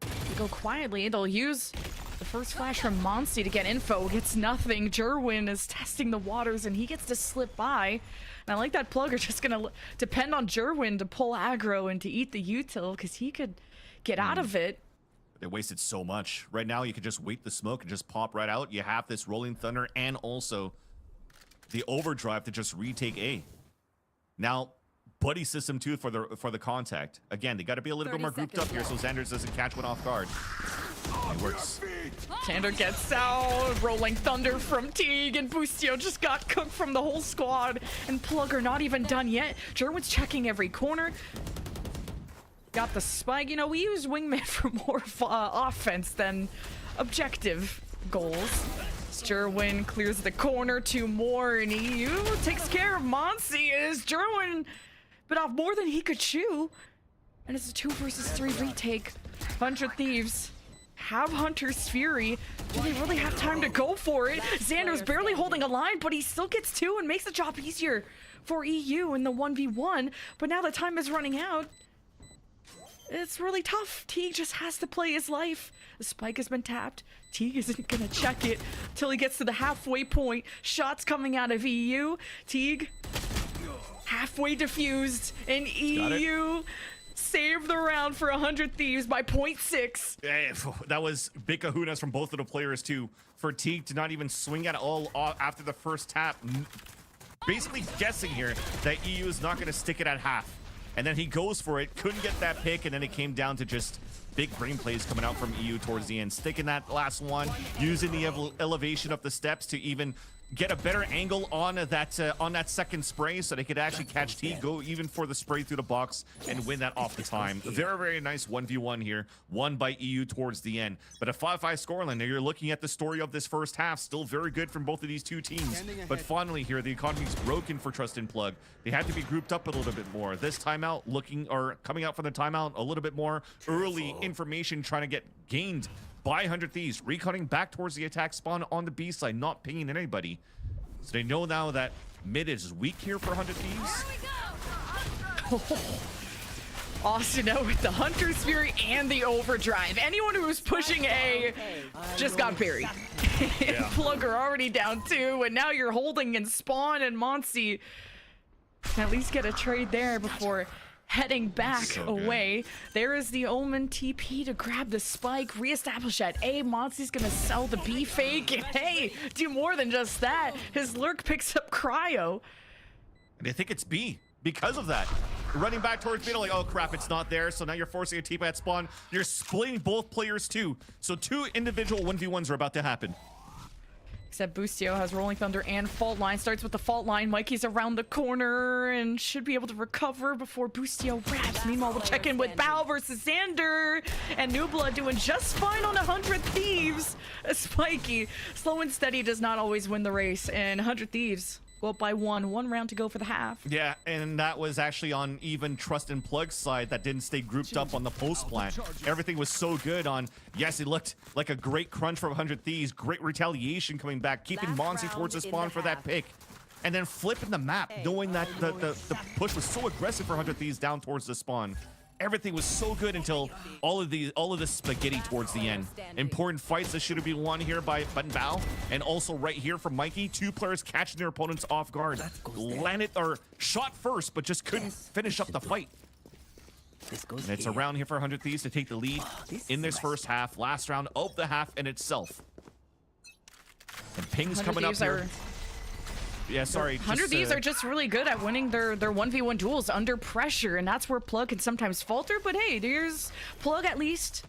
they go quietly. They'll use the first flash from Monsi to get info. Gets nothing. Jerwin is testing the waters, and he gets to slip by. And I like that Plug are just going to depend on Jerwin to pull aggro and to eat the util, because he could get out of it. They wasted so much. Right now, you could just wait the smoke and just pop right out. You have this Rolling Thunder and also the overdrive to just retake A. Now, buddy system too for the contact. Again, they got to be a little bit more grouped up here so Xanders doesn't catch one off guard. It works. Xander gets out. Rolling Thunder from Teague, and Busio just got cooked from the whole squad. And Plug are not even done yet. Jerwin's checking every corner. Got the spike. You know, we use Wingman for more offense than objective goals. Jerwin clears the corner, 2 more, and EU takes care of Monsi. Is Jerwin bit off more than he could chew? And it's a 2 versus 3 retake. 100 Thieves have Hunter's Fury. Do they really have time to go for it? Xander's barely holding a line, but he still gets 2 and makes the job easier for EU in the 1v1. But now the time is running out. It's really tough. Teague just has to play his life. The spike has been tapped. Teague isn't gonna check it till he gets to the halfway point. Shots coming out of EU. Teague halfway diffused, and EU saved the round for 100 Thieves by 0.6. Yeah, that was big kahunas from both of the players too. For Teague to not even swing at all after the first tap. Basically guessing here that EU is not gonna stick it at half. And then he goes for it, couldn't get that pick, and then it came down to just big brain plays coming out from EU towards the end. Sticking that last one, using the elevation of the steps to even get a better angle on that second spray so they could actually catch T, go even for the spray through the box and win that off the time. Very, very nice 1v1 here, won by EU towards the end. But a 5-5 scoreline, now you're looking at the story of this first half, still very good from both of these two teams. But finally here, the economy's broken for Trust and Plug. They had to be grouped up a little bit more. This timeout coming out from the timeout, a little bit more early information trying to get gained by 100 Thieves, recutting back towards the attack spawn on the B side, not pinging anybody. So they know now that mid is weak here for 100 Thieves. Austin out with the Hunter's Fury and the overdrive. Anyone who was pushing A just got buried. Yeah. Plug are already down 2, and now you're holding in spawn, and Monsi Can at least get a trade there before heading back So good. away. There is the Omen TP to grab the spike, reestablish at A. Monty's gonna sell the B fake, and hey, do more than just that. His lurk picks up Cryo. And I think it's B because of that. Running back towards middle, like, oh crap, it's not there. So now you're forcing a TP at spawn. You're splitting both players too. So 2 individual 1v1s are about to happen. Except Boostio has Rolling Thunder and Fault Line. Starts with the Fault Line. Mikey's around the corner and should be able to recover before Boostio wraps. Meanwhile, we'll check in with Bao versus Xander. And Nubla doing just fine on 100 Thieves. Spiky, slow and steady does not always win the race. And 100 Thieves go up by 1. 1 round to go for the half. Yeah, and that was actually on even Trust and Plug's side that didn't stay grouped up on the post plant. Everything was so good on, yes, it looked like a great crunch from 100 Thieves, great retaliation coming back, keeping Monsi towards the spawn for that pick. And then flipping the map, knowing that the push was so aggressive for 100 Thieves down towards the spawn. Everything was so good until all of the spaghetti towards the end. Important fights that should have been won here by Button Bao, and also right here from Mikey. 2 players catching their opponents off guard, landed or shot first, but just couldn't finish up the fight. And it's around here for 100 Thieves to take the lead in this first half, last round of the half in itself. And pings coming up here. Yeah, sorry. 100 Thieves are just really good at winning their 1v1 duels under pressure, and that's where Plug can sometimes falter. But hey, there's Plug at least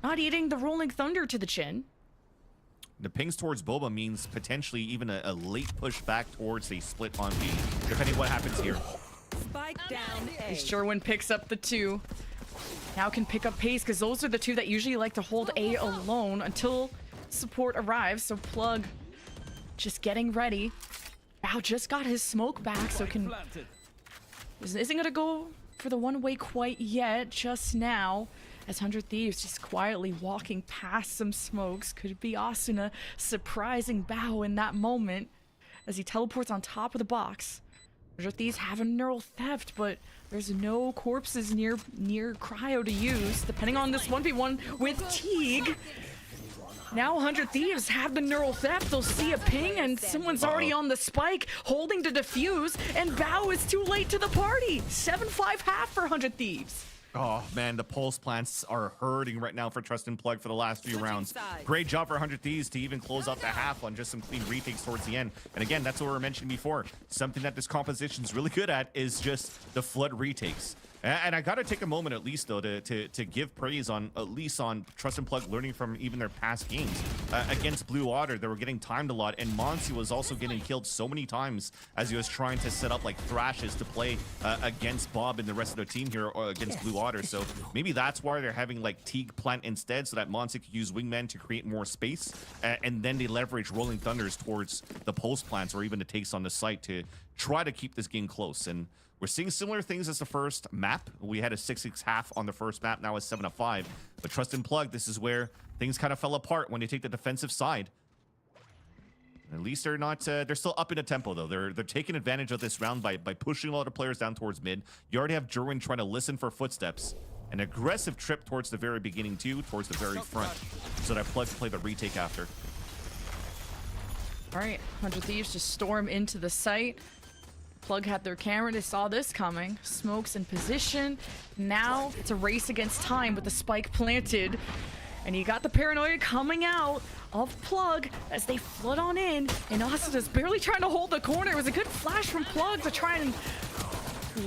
not eating the Rolling Thunder to the chin. The pings towards Boba means potentially even a late push back towards a split on B, depending what happens here. Spike down A. Sherwin picks up the 2. Now can pick up pace, because those are the 2 that usually like to hold A alone until support arrives. So Plug just getting ready. Bao just got his smoke back, so isn't gonna go for the one-way quite yet. Just now, as 100 Thieves just quietly walking past some smokes. Could be Asuna surprising Bao in that moment as he teleports on top of the box. 100 Thieves have a neural theft, but there's no corpses near Cryo to use. Depending on this 1v1 with Teague. Now 100 Thieves have the neural theft. They'll see a ping and someone's already on the spike holding to defuse, and Bao is too late to the party. 7-5 half for 100 Thieves. Oh man, the pulse plants are hurting right now for Trust and Plug for the last few rounds. Great job for 100 Thieves to even close out the half on just some clean retakes towards the end. And again, that's what we were mentioning before. Something that this composition is really good at is just the flood retakes. And I gotta take a moment at least though to give praise on at least on Trust and Plug learning from even their past games against Blue Otter. They were getting timed a lot, and Monsi was also getting killed so many times as he was trying to set up like thrashes to play against Bob and the rest of their team here or against Blue Otter. So maybe that's why they're having like Teague plant instead, so that Monsi could use Wingman to create more space, and then they leverage Rolling Thunders towards the post plants or even the takes on the site to try to keep this game close. And we're seeing similar things as the first map. We had a 6-6 half on the first map, now it's 7-5. But Trust and Plug, this is where things kind of fell apart when they take the defensive side. At least they're not, they're still up in a tempo though. They're taking advantage of this round by pushing a lot of players down towards mid. You already have Jerwin trying to listen for footsteps. An aggressive trip towards the very beginning too, towards the very front. So that Plug can play the retake after. All right, 100 Thieves just storm into the site. Plug had their camera, they saw this coming. Smokes in position. Now it's a race against time with the spike planted. And you got the paranoia coming out of Plug as they flood on in. And Asuna's barely trying to hold the corner. It was a good flash from Plug to try and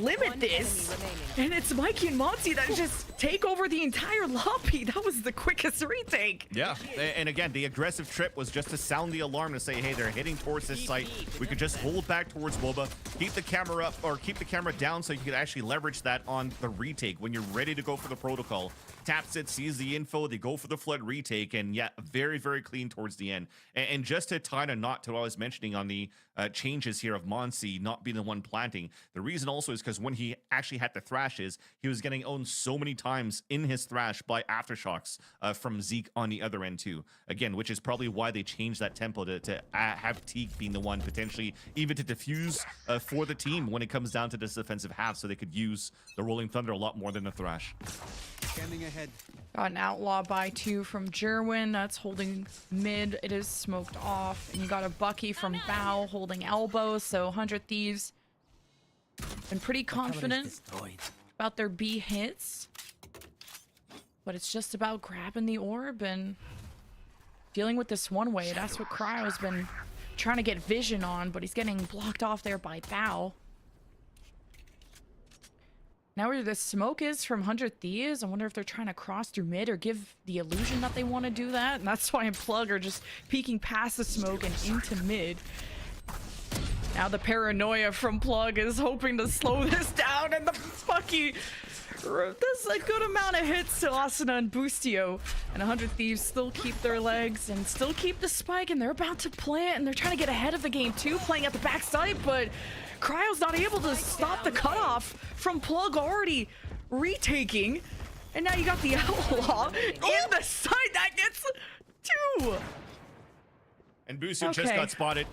limit this. And it's Mikey and Monty that just take over the entire lobby. That was the quickest retake. Yeah, and again, the aggressive trip was just to sound the alarm to say, hey, they're heading towards this site. We could just hold back towards Boba, keep the camera up, or keep the camera down so you could actually leverage that on the retake when you're ready to go for the protocol. Taps it, sees the info, they go for the flood retake, and yeah, very, very clean towards the end. And just to tie a knot to what I was mentioning on the changes here of Monsi not being the one planting, the reason also is because when he actually had the thrashes, he was getting owned so many times in his thrash by aftershocks from Zeke on the other end too. Again, which is probably why they changed that tempo to have Teague being the one potentially even to diffuse for the team when it comes down to this defensive half, so they could use the Rolling Thunder a lot more than the thrash. Scanning ahead. Got an outlaw by 2 from Jerwin. That's holding mid. It is smoked off. And you got a Bucky from Bao holding elbow. So 100 Thieves Been pretty confident about their B hits. But it's just about grabbing the orb and dealing with this one way. That's what Cryo's been trying to get vision on, but he's getting blocked off there by Bao. Now where the smoke is from 100 Thieves, I wonder if they're trying to cross through mid or give the illusion that they want to do that. And that's why Plug are just peeking past the smoke and into mid. Now the paranoia from Plug is hoping to slow this down, and the fucking... There's a good amount of hits to Asuna and Boostio, and 100 Thieves still keep their legs and still keep the spike, and they're about to plant, and they're trying to get ahead of the game too, playing at the backside, but Cryo's not able to stop the cutoff from Plug already retaking, and now you got the Outlaw in the side that gets 2. And Boostio just got spotted.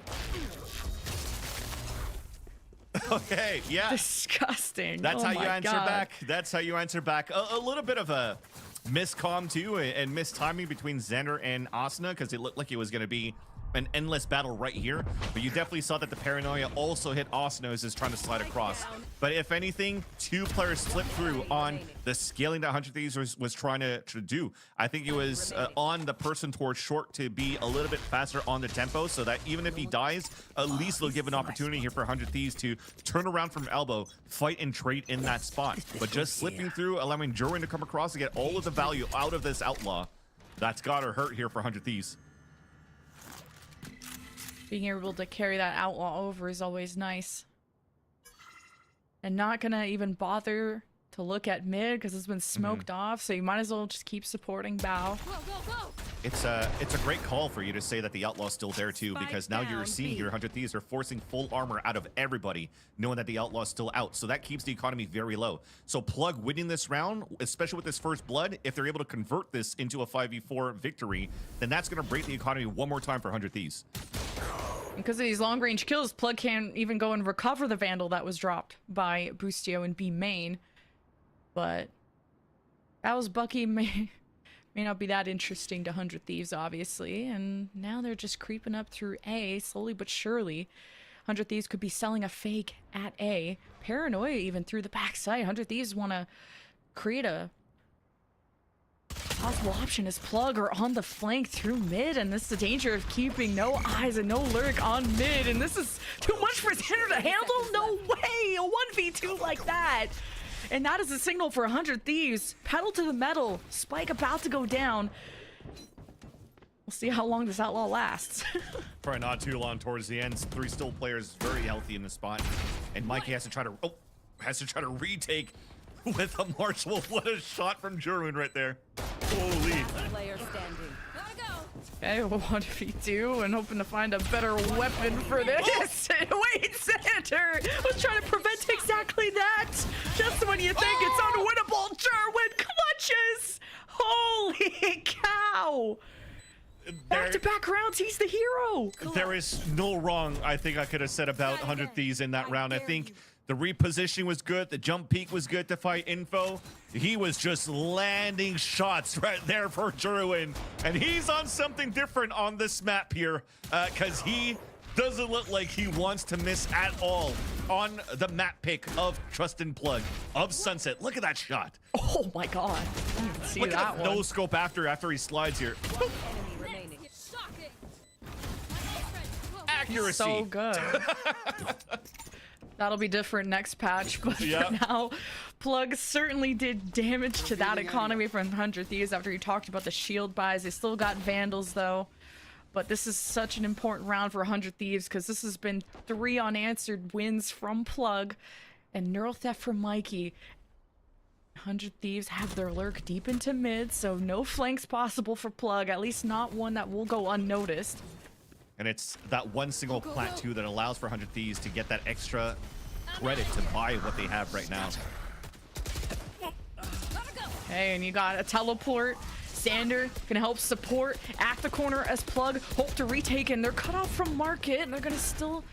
Okay, yeah. Disgusting. That's how you my answer God. back. That's how you answer back. A little bit of a miscomm too, and mistiming between Xander and Asuna, because it looked like it was going to be an endless battle right here. But you definitely saw that the paranoia also hit Asuna as he's trying to slide across. But if anything, 2 players slipped through on the scaling that 100 Thieves was trying to do. I think it was on the person towards short to be a little bit faster on the tempo, so that even if he dies, at least they'll give an opportunity here for 100 Thieves to turn around from elbow, fight and trade in that spot. But just slipping through, allowing Jerwin to come across and get all of the value out of this Outlaw, that's gotta hurt here for 100 Thieves. Being able to carry that Outlaw over is always nice. And not gonna even bother to look at mid because it's been smoked off, so you might as well just keep supporting Bao. It's a great call for you to say that the Outlaw's still there too, because now you're seeing here 100 Thieves are forcing full armor out of everybody, knowing that the Outlaw's still out. So that keeps the economy very low. So Plug winning this round, especially with this first blood, if they're able to convert this into a 5v4 victory, then that's going to break the economy one more time for 100 Thieves. Because of these long range kills, Plug can't even go and recover the Vandal that was dropped by Boostio and B main. But that was Bucky may not be that interesting to 100 Thieves, obviously. And now they're just creeping up through A, slowly but surely. 100 Thieves could be selling a fake at A. Paranoia even through the backside. 100 Thieves want to create a possible option as Plug are on the flank through mid, and this is the danger of keeping no eyes and no lurk on mid, and this is too much for Xander to handle. No way, a 1v2 like that. And that is a signal for 100 Thieves. Pedal to the metal. Spike about to go down. We'll see how long this Outlaw lasts. Probably not too long towards the end. 3 still players very healthy in the spot, and Mikey has to try to retake with a Marshall. What a shot from Jerwin right there. Holy. Player standing. Okay, 1v2 and hoping to find a better weapon for this. Wait, Xander was trying to prevent exactly that. Just when you think it's unwinnable, Jerwin clutches. Holy cow. Back-to-back rounds, he's the hero. There is no wrong I think I could have said about 100 Thieves in that round. I think the repositioning was good. The jump peak was good to fight info. He was just landing shots right there for Jerwin. And he's on something different on this map here, because he doesn't look like he wants to miss at all on the map pick of Trustin Plug of Sunset. Look at that shot. Oh my God. I didn't see Look that at the one. no scope after he slides here. Accuracy. So good. That'll be different next patch, but Yep. for now, Plug certainly did damage to that economy from 100 Thieves after he talked about the shield buys. They still got Vandals though, but this is such an important round for 100 Thieves because this has been 3 unanswered wins from Plug and Neural Theft from Mikey. 100 Thieves have their lurk deep into mid, so no flanks possible for Plug, at least not one that will go unnoticed. And it's that one single plant too that allows for 100 Thieves to get that extra credit to buy what they have right now. Okay, and you got a teleport. Xander can help support at the corner as Plug hope to retake, and they're cut off from market, and they're gonna still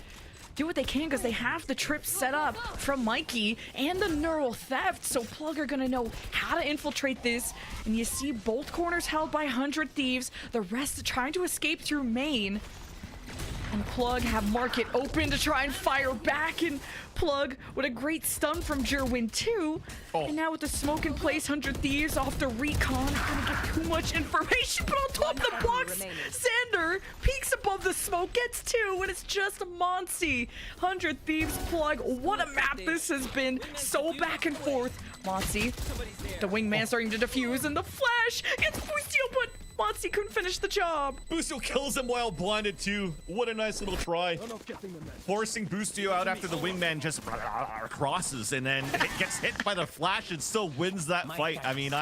do what they can because they have the trip set up from Mikey and the Neural Theft, so Plug are gonna know how to infiltrate this. And you see both corners held by 100 Thieves, the rest trying to escape through main. And Plug have Market open to try and fire back, and Plug with a great stun from Jerwin too. Oh. And now with the smoke in place, 100 Thieves off the recon. Gonna get too much information, but on top of the blocks, Xander peeks above the smoke, gets two, and it's just Monsi. 100 Thieves, Plug. What a map this has been. So back and forth. Monsi, the wingman starting to defuse, and the flash gets Bustio, but Monsi couldn't finish the job. Bustio kills him while blinded too. What a nice little try. Forcing Bustio out after the wingman just crosses and then gets hit by the flash and still wins that fight. I mean,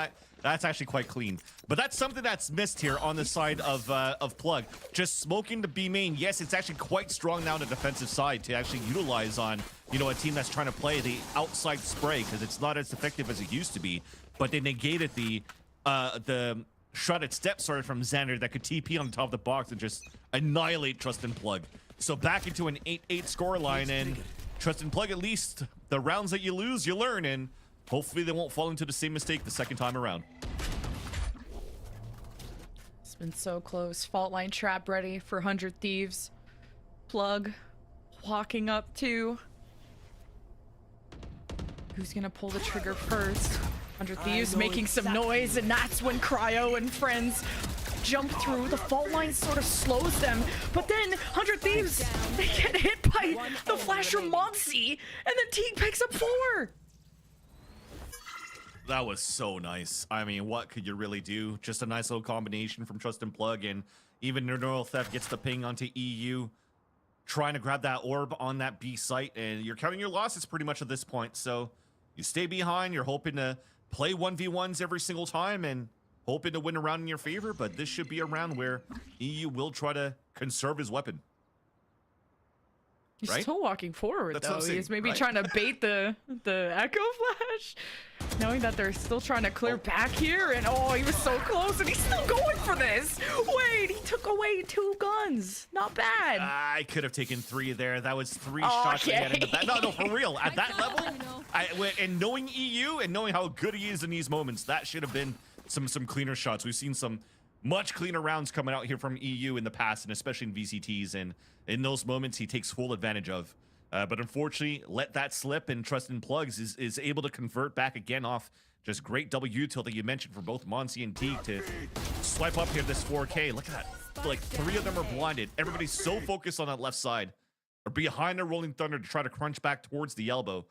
that's actually quite clean. But that's something that's missed here on the side of Plug. Just smoking the B main. Yes, it's actually quite strong now on the defensive side to actually utilize on, you know, a team that's trying to play the outside spray because it's not as effective as it used to be. But they negated the shrouded step started from Xander that could TP on top of the box and just annihilate Trust and Plug. So back into an 8-8 scoreline, and Trust and Plug, at least the rounds that you lose, you learn, and hopefully they won't fall into the same mistake the second time around. It's been so close. Fault line trap ready for 100 Thieves. Plug walking up to. Who's gonna pull the trigger first? 100 Thieves making some noise, and that's when Cryo and friends jump through. The fault line sort of slows them, but then 100 Thieves, they get hit by the flash from Monsi, and then Teague picks up 4. That was so nice. I mean, what could you really do? Just a nice little combination from Trust and Plug, and even Neural Theft gets the ping onto EU, trying to grab that orb on that B site, and you're counting your losses pretty much at this point. So you stay behind, you're hoping to play 1v1s every single time and hoping to win a round in your favor, but this should be a round where EU will try to conserve his weapon. He's Right? still walking forward, That's what I'm though. saying, He's maybe right? trying to bait the Echo Flash, knowing that they're still trying to clear back here. And oh, he was so close, and he's still going for this. Wait, he took away 2 guns. Not bad. I could have taken 3 there. That was 3 shots I had in the back. No, for real. At that level, and knowing EU and knowing how good he is in these moments, that should have been some cleaner shots. We've seen some much cleaner rounds coming out here from EU in the past, and especially in VCTs. And in those moments, he takes full advantage of. But unfortunately, let that slip, and Trust and Plugs is able to convert back again off just great W tilt that you mentioned for both Monsi and Teague to swipe up here this 4K. Look at that. Like 3 of them are blinded. Everybody's so focused on that left side or behind the Rolling Thunder to try to crunch back towards the elbow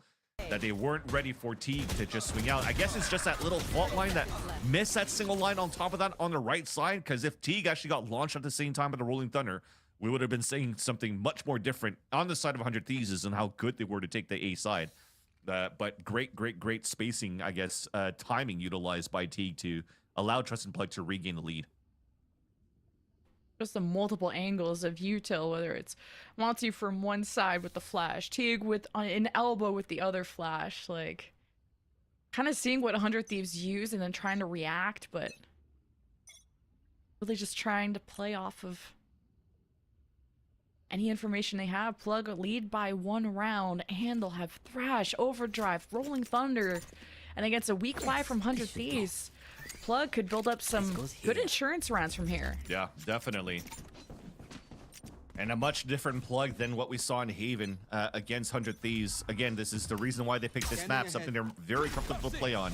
that they weren't ready for Teague to just swing out. I guess it's just that little fault line that missed that single line on top of that on the right side, because if Teague actually got launched at the same time with the Rolling Thunder, we would have been saying something much more different on the side of 100 Thieves and how good they were to take the A side. But great spacing, I guess, timing utilized by Teague to allow Trust and Plug to regain the lead. Just the multiple angles of util, whether it's Monty from one side with the flash, Teague with an elbow with the other flash, like kind of seeing what 100 Thieves use and then trying to react, but really just trying to play off of any information they have. Plug a lead by 1 round, and they'll have Thrash, Overdrive, Rolling Thunder, and against a weak buy from 100 Thieves, Plug could build up some good insurance rounds from here. Yeah, definitely. And a much different Plug than what we saw in Haven against 100 Thieves. Again, this is the reason why they picked this map, something they're very comfortable to play on.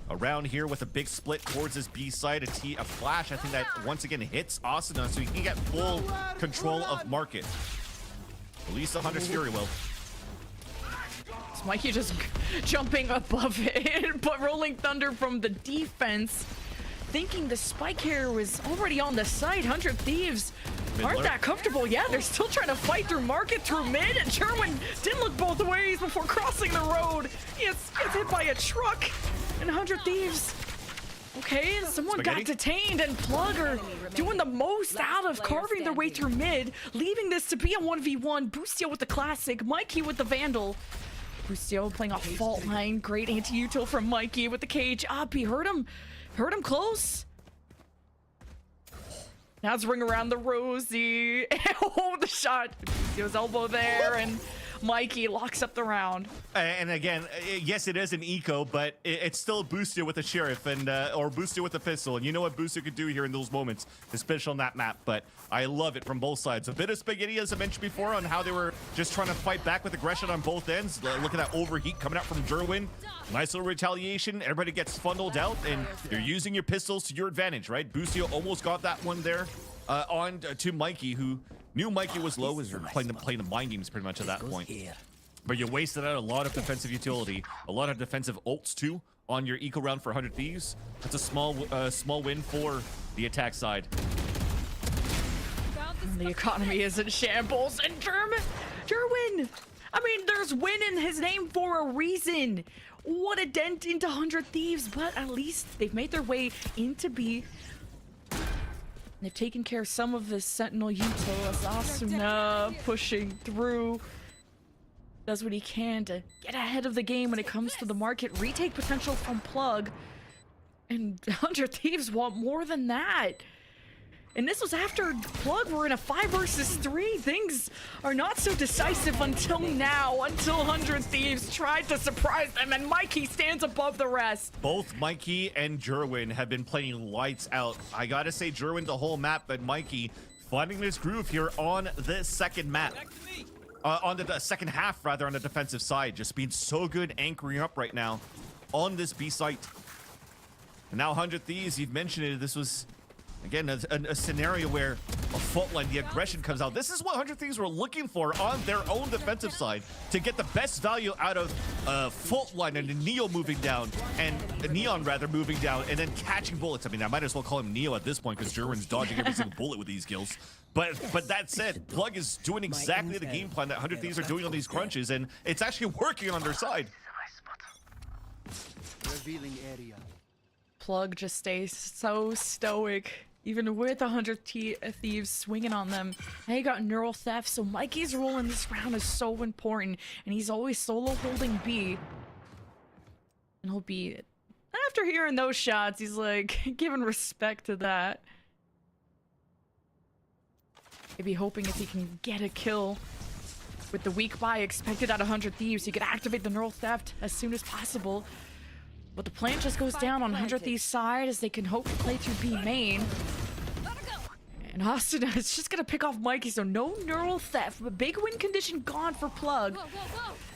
Around here with a big split towards his B side, a flash, I think that once again hits Asuna, so he can get full control of Market. At least 100's Fury will. So Mikey just jumping above it, but Rolling Thunder from the defense, thinking the spike here was already on the site. 100 Thieves aren't that comfortable yet. They're still trying to fight through Market, through mid, and Sherwin didn't look both ways before crossing the road. He gets hit by a truck, and 100 Thieves. Okay, someone got detained, and Plug are doing the most out of carving their way through mid, leaving this to be a 1v1. Bustio with the classic, Mikey with the Vandal. Bustio playing off fault line. Great anti-util from Mikey with the cage up. He heard him close. Now it's ring around the Rosie. Oh, the shot. Bustio's elbow there, and Mikey locks up the round. And again, yes, it is an eco, but it's still Booster with a sheriff and or Booster with a pistol. And you know what Booster could do here in those moments, especially on that map. But I love it from both sides. A bit of spaghetti, as I mentioned before, on how they were just trying to fight back with aggression on both ends. Look at that overheat coming out from Jerwin. Nice little retaliation. Everybody gets funneled out, and you're using your pistols to your advantage, right? Booster almost got that one there on to Mikey, who knew Mikey was low, was playing the mind games pretty much at that point. But you wasted out a lot of defensive utility, a lot of defensive ults too on your eco round for 100 Thieves. That's a small win for the attack side. The economy is in shambles, and Jerwin. I mean, there's win in his name for a reason. What a dent into 100 Thieves, but at least they've made their way into B. They've taken care of some of the Sentinel util as Asuna pushing through. Does what he can to get ahead of the game when it comes to the market. Retake potential from Plug. And 100 Thieves want more than that. And this was after Plug were in a 5 versus 3. Things are not so decisive until now, until 100 Thieves tried to surprise them, and Mikey stands above the rest. Both Mikey and Jerwin have been playing lights out. I gotta say, Jerwin the whole map, but Mikey finding this groove here on the second map. On the second half, rather, on the defensive side. Just being so good anchoring up right now on this B site. And now 100 Thieves, you've mentioned it, this was... Again, a scenario where a fault line, the aggression comes out. This is what 100 Thieves were looking for on their own defensive side to get the best value out of fault line and a Neo moving down, and a Neon rather moving down, and then catching bullets. I mean, I might as well call him Neo at this point because Jerwin's dodging every single bullet with these kills. But that said, Plug is doing exactly the game plan that 100 Thieves are doing on these crunches, and it's actually working on their side. Revealing area. Plug just stays so stoic. Even with 100 Thieves swinging on them. Now you got Neural Theft, so Mikey's role in this round is so important. And he's always solo holding B. And he'll be... After hearing those shots, he's like, giving respect to that. Maybe hoping if he can get a kill. With the weak buy expected at 100 Thieves, he could activate the Neural Theft as soon as possible. But the plan just goes down on 100 Thieves' side as they can hope to play through B main. And Austin is just gonna pick off Mikey, so no Neural Theft, but big win condition gone for Plug.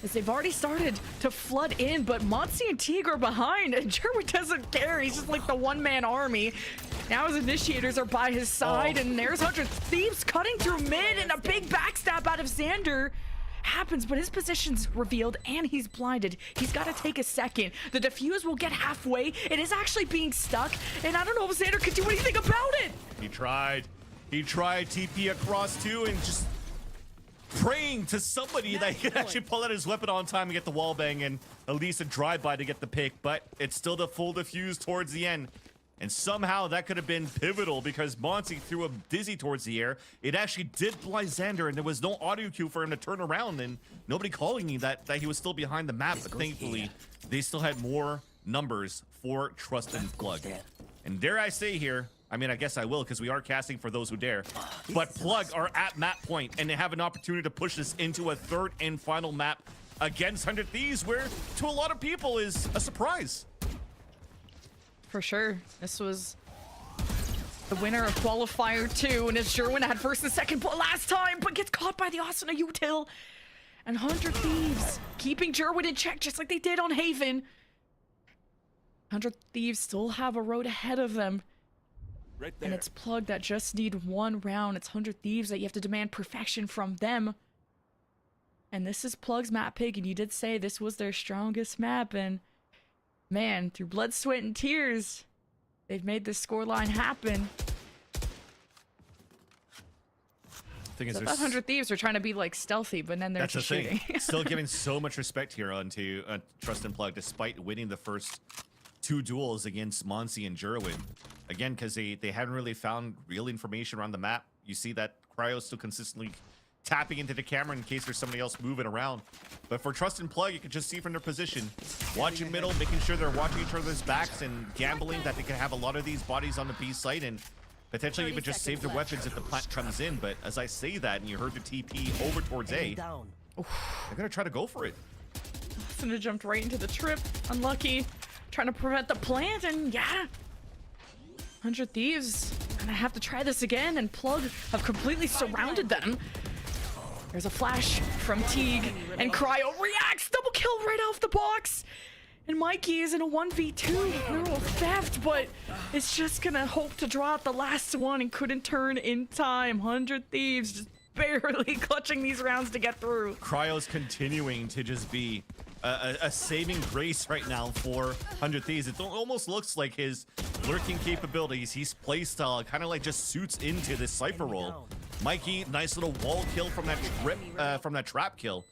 As they've already started to flood in, but Monty and Teague are behind, and Jerwin doesn't care. He's just like the one-man army. Now his initiators are by his side, and there's 100 Thieves cutting through mid, and a big backstab out of Xander happens, but his position's revealed and he's blinded. He's got to take a second. The defuse will get halfway. It is actually being stuck, and I don't know if Xander could do anything about it. He tried TP across too, and just praying to somebody that he could actually pull out his weapon on time and get the wall bang and at least a drive-by to get the pick, but it's still the full defuse towards the end. And somehow that could have been pivotal because Monty threw a dizzy towards the air. It actually did blind Xander, and there was no audio cue for him to turn around, and nobody calling me that he was still behind the map. But thankfully, they still had more numbers for Trust and Plug. And dare I say here, I mean, I guess I will because we are casting for those who dare. But Plug are at map point, and they have an opportunity to push this into a third and final map against 100 Thieves, where to a lot of people is a surprise. For sure. This was the winner of qualifier 2, and it's Jerwin had first and second last time, but gets caught by the Asuna util. And 100 Thieves keeping Jerwin in check just like they did on Haven. 100 Thieves still have a road ahead of them. Right there. And it's Plug that just need one round. It's 100 Thieves that you have to demand perfection from them. And this is Plug's map pick, and you did say this was their strongest map, and man, through blood, sweat, and tears, they've made this scoreline happen. Thing is, So 100 Thieves are trying to be like stealthy, but then they're just shooting. Still giving so much respect here onto Trust and Plug, despite winning the first 2 duels against Monsi and Jerwin. Again, because they haven't really found real information around the map. You see that Cryo's still consistently tapping into the camera in case there's somebody else moving around. But for Trust and Plug, you can just see from their position, watching middle, making sure they're watching each other's backs and gambling that they can have a lot of these bodies on the B site and potentially even just save their weapons if the plant comes in. But as I say that, and you heard the TP over towards A, They're gonna try to go for it. Asuna jumped right into the trip. Unlucky. Trying to prevent the plant, and yeah. 100 Thieves gonna have to try this again, and Plug have completely surrounded them. There's a flash from Teague, and Cryo reacts! Double kill right off the box! And Mikey is in a 1v2 neural theft, but it's just gonna hope to draw out the last one and couldn't turn in time. 100 Thieves just barely clutching these rounds to get through. Cryo's continuing to just be a saving grace right now for 100 Thieves. It almost looks like his lurking capabilities, his playstyle kind of like just suits into this Cypher role. Mikey, nice little wall kill from that trap kill.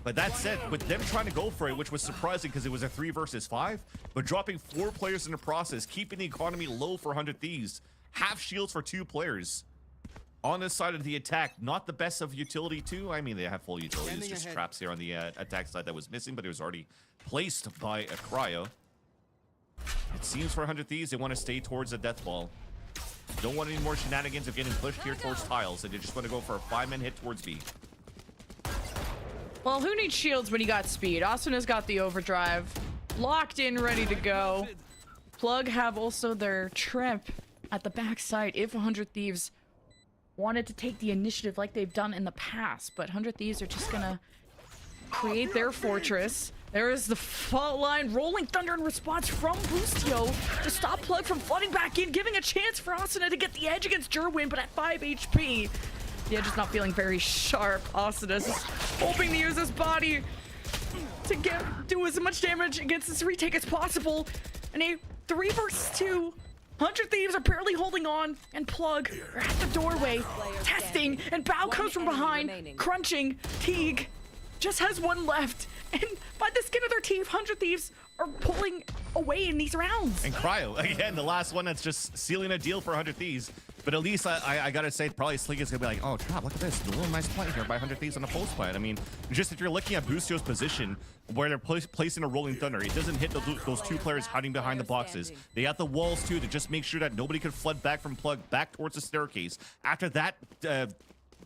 But that said, with them trying to go for it, which was surprising because it was a 3 versus 5, but dropping 4 players in the process, keeping the economy low for 100 Thieves, half shields for 2 players. On this side of the attack, not the best of utility too. I mean, they have full utility. It's just traps here on the attack side that was missing, but it was already placed by a Cryo. It seems for 100 Thieves, they want to stay towards the death ball. Don't want any more shenanigans of getting pushed here towards tiles, and they just want to go for a 5-man hit towards B. Well, who needs shields when you got speed? Asuna's got the overdrive. Locked in, ready to go. Plug have also their trip at the backside if 100 Thieves wanted to take the initiative like they've done in the past, but 100 Thieves are just gonna create their fortress. There is the fault line, rolling thunder in response from Boostio to stop Plug from flooding back in, giving a chance for Asuna to get the edge against Jerwin, but at 5 HP. The edge is not feeling very sharp. Asuna's just hoping to use his body to do as much damage against this retake as possible. And a 3 versus 2. 100 Thieves are barely holding on, and Plug are at the doorway, testing, and Bao comes from behind, crunching. Teague just has 1 left, and by the skin of their teeth, 100 Thieves are pulling away in these rounds. And Cryo, again, the last one that's just sealing a deal for 100 Thieves. But at least I gotta say, probably Sleek is gonna be like, oh, Trap, look at this. A little nice play here by 100 Thieves on the post play. I mean, just if you're looking at Boostio's position, where they're placing a rolling thunder, it doesn't hit those 2 players hiding behind the boxes. They have the walls, too, to just make sure that nobody could flood back from Plug back towards the staircase. After that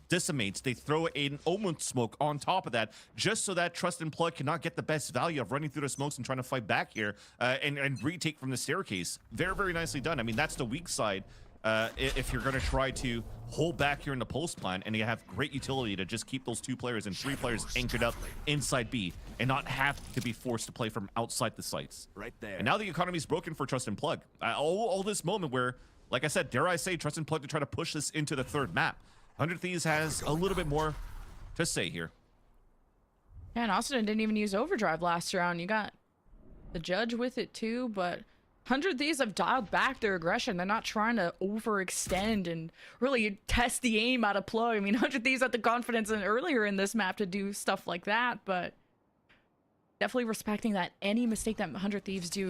decimates, they throw an Omen smoke on top of that, just so that Trust and Plug cannot get the best value of running through the smokes and trying to fight back here and retake from the staircase. Very, very nicely done. I mean, that's the weak side. If you're going to try to hold back here in the post plan, and you have great utility to just keep those 2 players and 3 players anchored up inside B and not have to be forced to play from outside the sites. Right there. And now the economy's broken for Trust and Plug. All this moment where, like I said, dare I say, Trust and Plug to try to push this into the 3rd map. 100 Thieves has a little bit more to say here. Yeah, and Austin didn't even use overdrive last round. You got the judge with it too, but 100 Thieves have dialed back their aggression. They're not trying to overextend and really test the aim out of Plug. I mean, 100 Thieves had the confidence earlier in this map to do stuff like that, but definitely respecting that any mistake that 100 Thieves do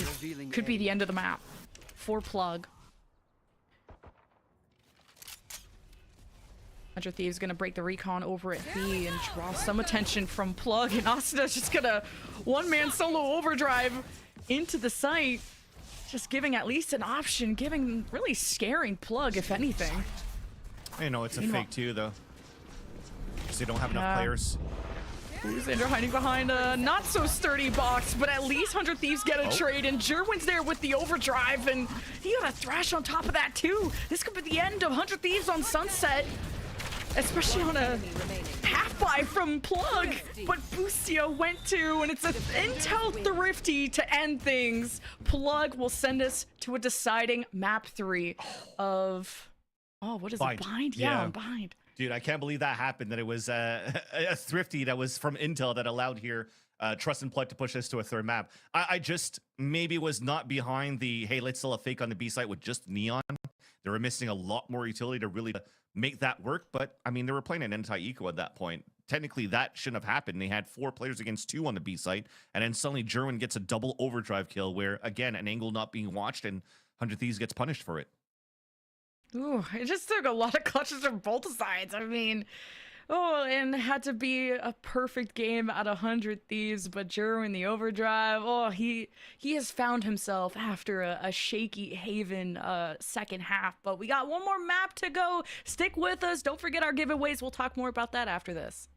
could be the end of the map for Plug. 100 Thieves gonna break the recon over at B and draw some attention from Plug, and Asuna's just gonna 1-man solo overdrive into the site. Just giving at least an option, really scaring Plug, if anything. You know, it's a fake too, though. Because they don't have enough players. Xander hiding behind a not so sturdy box, but at least 100 Thieves get a trade, and Jerwin's there with the overdrive, and he got a thrash on top of that too. This could be the end of 100 Thieves on Sunset, especially on a half-buy from Plug, but Boostio went to, and it's an Intel Thrifty to end things. Plug will send us to a deciding map 3 of, what is it, Bind? Yeah, on Bind. Dude, I can't believe that happened, that it was a Thrifty that was from Intel that allowed here Trust and Plug to push this to a 3rd map. I just maybe was not behind the, hey, let's sell a fake on the B site with just Neon. They were missing a lot more utility to really make that work, but I mean, they were playing an anti-eco at that point. Technically, that shouldn't have happened. They had 4 players against 2 on the B site, and then suddenly Jerwin gets a double overdrive kill where, again, an angle not being watched, and 100 Thieves gets punished for it. Ooh, it just took a lot of clutches from both sides. I mean, and it had to be a perfect game at 100 Thieves, but Jerwin, the overdrive, he has found himself after a shaky Haven second half. But we got one more map to go. Stick with us. Don't forget our giveaways. We'll talk more about that after this.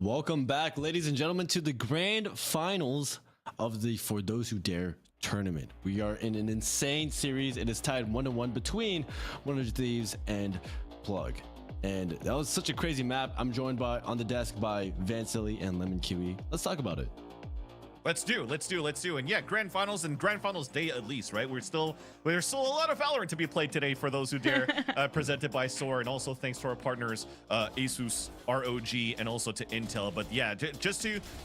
Welcome back, ladies and gentlemen, to the grand finals of the For Those Who Dare tournament. We are in an insane series. It is tied 1-1 between 100 Thieves and Plug. And that was such a crazy map. I'm joined on the desk by Vansilly and Lemon Kiwi. Let's talk about it. Let's do. And yeah, grand finals and grand finals day at least, right? There's still a lot of Valorant to be played today for those who dare, presented by SOAR, and also thanks to our partners, ASUS ROG, and also to Intel. But yeah,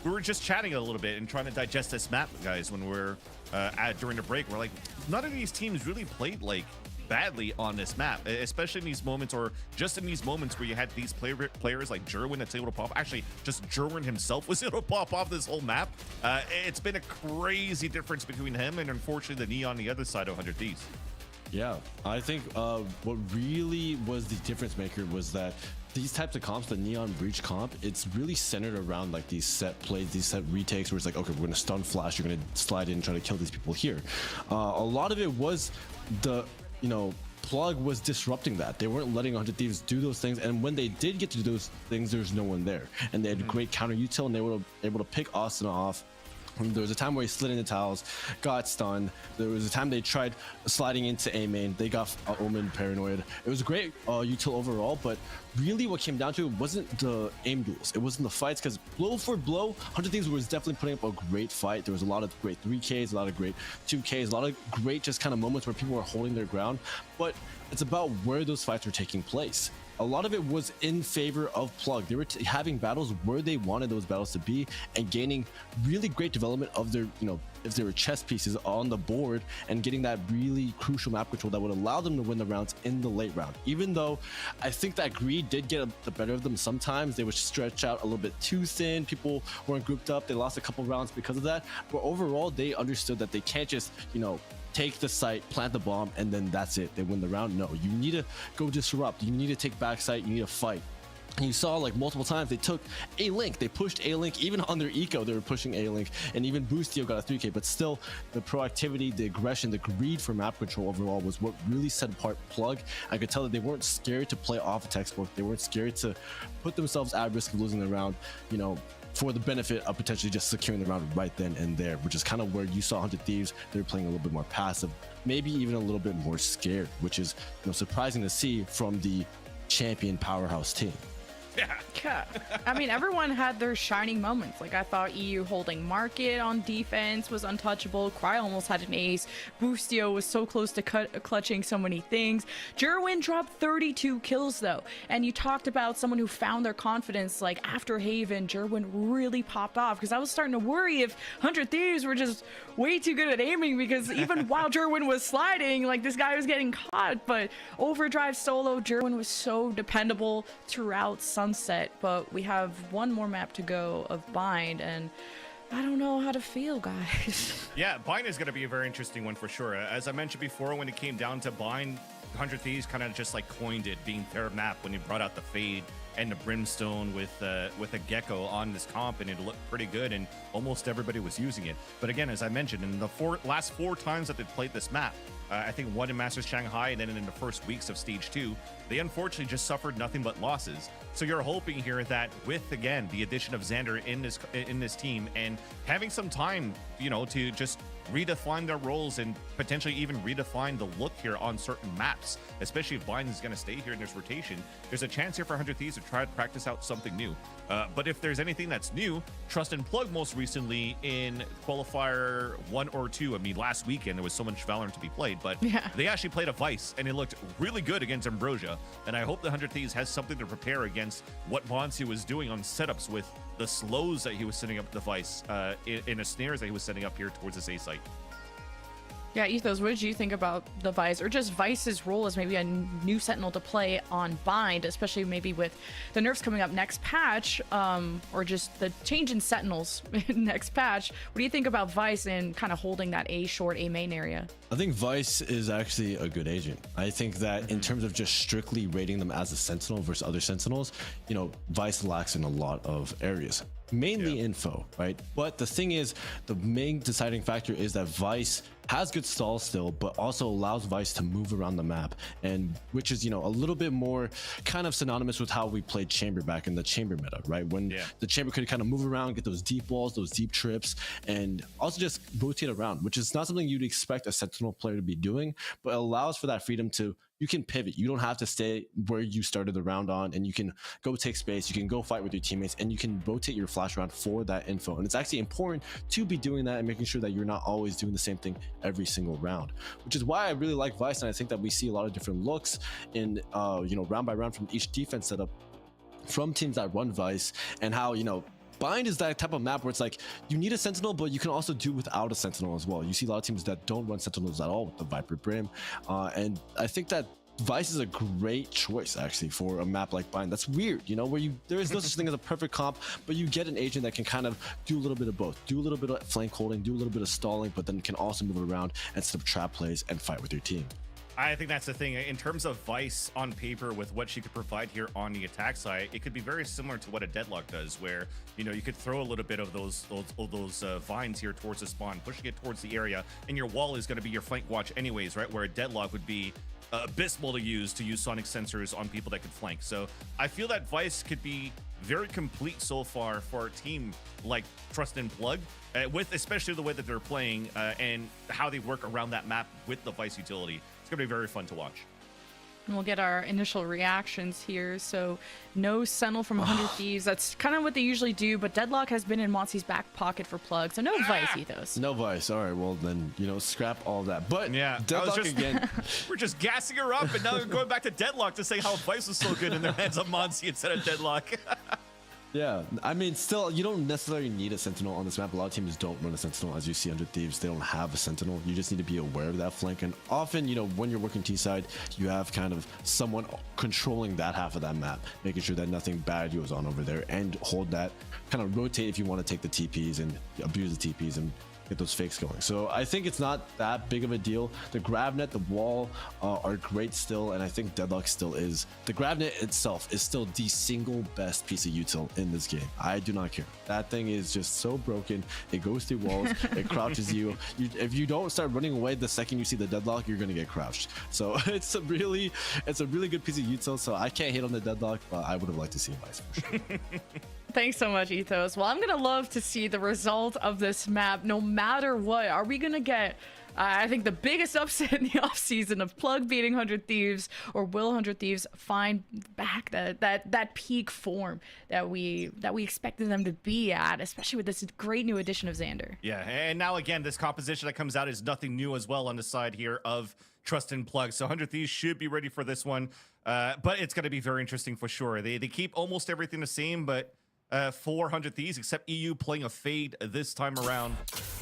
we were just chatting a little bit and trying to digest this map, guys, when we're during the break. We're like, none of these teams really played like badly on this map, especially in these moments, or just in these moments where you had these players like Jerwin that's able to pop. Actually, just Jerwin himself was able to pop off this whole map. It's been a crazy difference between him and unfortunately the Neon on the other side of 100 Thieves. Yeah, I think what really was the difference maker was that these types of comps, the Neon Breach comp, it's really centered around like these set plays, these set retakes where it's like, okay, we're gonna stun flash, you're gonna slide in and try to kill these people here. A lot of it was the, Plug was disrupting that. They weren't letting 100 Thieves do those things, and when they did get to do those things, there's no one there. And they had great counter util, and they were able to pick Austin off There was a time where he slid into towels, got stunned. There was a time they tried sliding into A main. They got Omen paranoid. It was a great util overall, but really what came down to it wasn't the aim duels. It wasn't the fights, because blow for blow, 100 Thieves was definitely putting up a great fight. There was a lot of great 3Ks, a lot of great 2Ks, a lot of great just kind of moments where people were holding their ground. But it's about where those fights were taking place. A lot of it was in favor of Plug. They were having battles where they wanted those battles to be and gaining really great development of their, if they were chess pieces on the board, and getting that really crucial map control that would allow them to win the rounds in the late round. Even though I think that greed did get the better of them sometimes, they would stretch out a little bit too thin. People weren't grouped up. They lost a couple rounds because of that. But overall, they understood that they can't just, take the site, plant the bomb, and then that's it. They win the round. No, you need to go disrupt. You need to take back site. You need to fight. And you saw like multiple times they took A-Link. They pushed A-Link. Even on their eco, they were pushing A-Link. And even Boostio got a 3K. But still, the proactivity, the aggression, the greed for map control overall was what really set apart Plug. I could tell that they weren't scared to play off a textbook. They weren't scared to put themselves at risk of losing the round, for the benefit of potentially just securing the round right then and there, which is kind of where you saw 100 Thieves. They were playing a little bit more passive, maybe even a little bit more scared, which is surprising to see from the champion powerhouse team. Yeah. I mean, everyone had their shining moments. Like, I thought EU holding market on defense was untouchable. Cry almost had an ace. Boostio was so close to clutching so many things. Jerwin dropped 32 kills, though. And you talked about someone who found their confidence. Like, after Haven, Jerwin really popped off. Because I was starting to worry if 100 Thieves were just way too good at aiming. Because even while Jerwin was sliding, like, this guy was getting caught. But Overdrive solo, Jerwin was so dependable throughout Sunset. But we have one more map to go of Bind, and I don't know how to feel, guys. Yeah, Bind is going to be a very interesting one for sure. As I mentioned before, when it came down to Bind, 100 Thieves kind of just like coined it being their map when he brought out the Fade and the Brimstone with a Gecko on this comp, and it looked pretty good, and almost everybody was using it. But again, as I mentioned, in the last four times that they played this map, I think one in Masters Shanghai, and then in the first weeks of Stage 2, they unfortunately just suffered nothing but losses. So you're hoping here that with, again, the addition of Xander in this team and having some time, to just redefine their roles and potentially even redefine the look here on certain maps, especially if Bind is going to stay here in this rotation, there's a chance here for 100 Thieves to try to practice out something new. But if there's anything that's new, Trust and Plug most recently in qualifier 1 or 2. I mean, last weekend there was so much Valorant to be played, but they actually played a Vice, and it looked really good against Ambrosia. And I hope the 100 Thieves has something to prepare against what Bonsi was doing on setups with the slows that he was setting up the Vice in the snares that he was setting up here towards this A site. Yeah, Ethos, what did you think about the Vice, or just Vice's role as maybe a new Sentinel to play on Bind, especially maybe with the nerfs coming up next patch, or just the change in Sentinels next patch? What do you think about Vice and kind of holding that A short, A main area? I think Vice is actually a good agent. I think that in terms of just strictly rating them as a Sentinel versus other Sentinels, Vice lacks in a lot of areas. Mainly info, right? But the thing is, the main deciding factor is that Vice has good stalls still, but also allows Vice to move around the map, and which is, a little bit more kind of synonymous with how we played Chamber back in the Chamber meta, right? When the Chamber could kind of move around, get those deep walls, those deep trips, and also just rotate around, which is not something you'd expect a Sentinel player to be doing, but it allows for that freedom to, you can pivot. You don't have to stay where you started the round on, and you can go take space, you can go fight with your teammates, and you can rotate your flash around for that info. And it's actually important to be doing that and making sure that you're not always doing the same thing every single round, which is why I really like Vice. And I think that we see a lot of different looks in, round by round from each defense setup from teams that run Vice, and how, Bind is that type of map where it's like you need a Sentinel, but you can also do without a Sentinel as well. You see a lot of teams that don't run Sentinels at all with the Viper Brim, and I think that Vice is a great choice actually for a map like Bind. That's weird, where there is no such thing as a perfect comp, but you get an agent that can kind of do a little bit of both, do a little bit of flank holding, do a little bit of stalling, but then can also move around and set up trap plays and fight with your team. I think that's the thing. In terms of Vice on paper with what she could provide here on the attack side, it could be very similar to what a Deadlock does, where, you could throw a little bit of those vines here towards the spawn, pushing it towards the area, and your wall is going to be your flank watch anyways, right? Where a Deadlock would be abysmal to use sonic sensors on people that could flank. So I feel that Vice could be very complete so far for a team like Trust and Plug, with especially the way that they're playing and how they work around that map with the Vice utility. It's going to be very fun to watch. And we'll get our initial reactions here. So no Sentinel from 100 Thieves. That's kind of what they usually do, but Deadlock has been in Monty's back pocket for Plug, so no Vice Ethos. No Vice. All right, well then, you know, scrap all that. But yeah, Deadlock again. We're just gassing her up, and now we're going back to Deadlock to say how Vice was so good in their hands of Monty instead of Deadlock. Yeah, I mean, still, you don't necessarily need a Sentinel on this map. A lot of teams don't run a Sentinel. As you see under Thieves, they don't have a Sentinel. You just need to be aware of that flank. And often, you know, when you're working T-side, you have kind of someone controlling that half of that map, making sure that nothing bad goes on over there, and hold that, kind of rotate if you want to take the TPs and abuse the TPs and get those fakes going. So I think it's not that big of a deal. The grab net, the wall are great still, and I think Deadlock still is. The grab net itself is still the single best piece of util in this game. I do not care. That thing is just so broken. It goes through walls, it crouches you. If you don't start running away the second you see the Deadlock, you're gonna get crouched. So it's a really good piece of util. So I can't hate on the Deadlock, but I would have liked to see Vice for sure. Thanks so much, Ethos. Well, I'm gonna love to see the result of this map no matter what. Are we gonna get I think the biggest upset in the offseason of Plug beating 100 Thieves, or will 100 Thieves find back that peak form that we expected them to be at, especially with this great new addition of Xander? Yeah, and now again, this composition that comes out is nothing new as well on the side here of Trust and Plug. So 100 Thieves should be ready for this one, but it's going to be very interesting for sure. They keep almost everything the same, but 400 Thieves, except EU playing a fade this time around.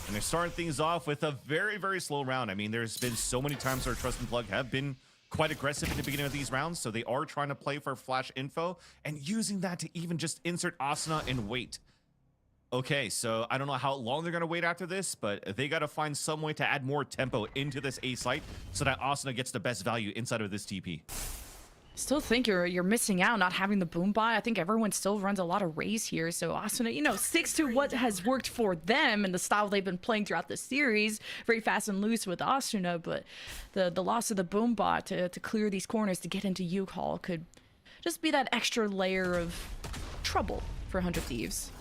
And they're starting things off with a very, very slow round. I mean, there's been so many times where Trust and Plug have been quite aggressive at the beginning of these rounds, so they are trying to play for flash info and using that to even just insert Asuna and wait. Okay, so I don't know how long they're going to wait after this, but they got to find some way to add more tempo into this A site so that Asuna gets the best value inside of this TP. Still think you're missing out not having the boom buy. I think everyone still runs a lot of Raze here, so Asuna, you know, sticks to what has worked for them and the style they've been playing throughout the series. Very fast and loose with Asuna, but the loss of the boom bot to clear these corners to get into U-Call could just be that extra layer of trouble for 100 Thieves.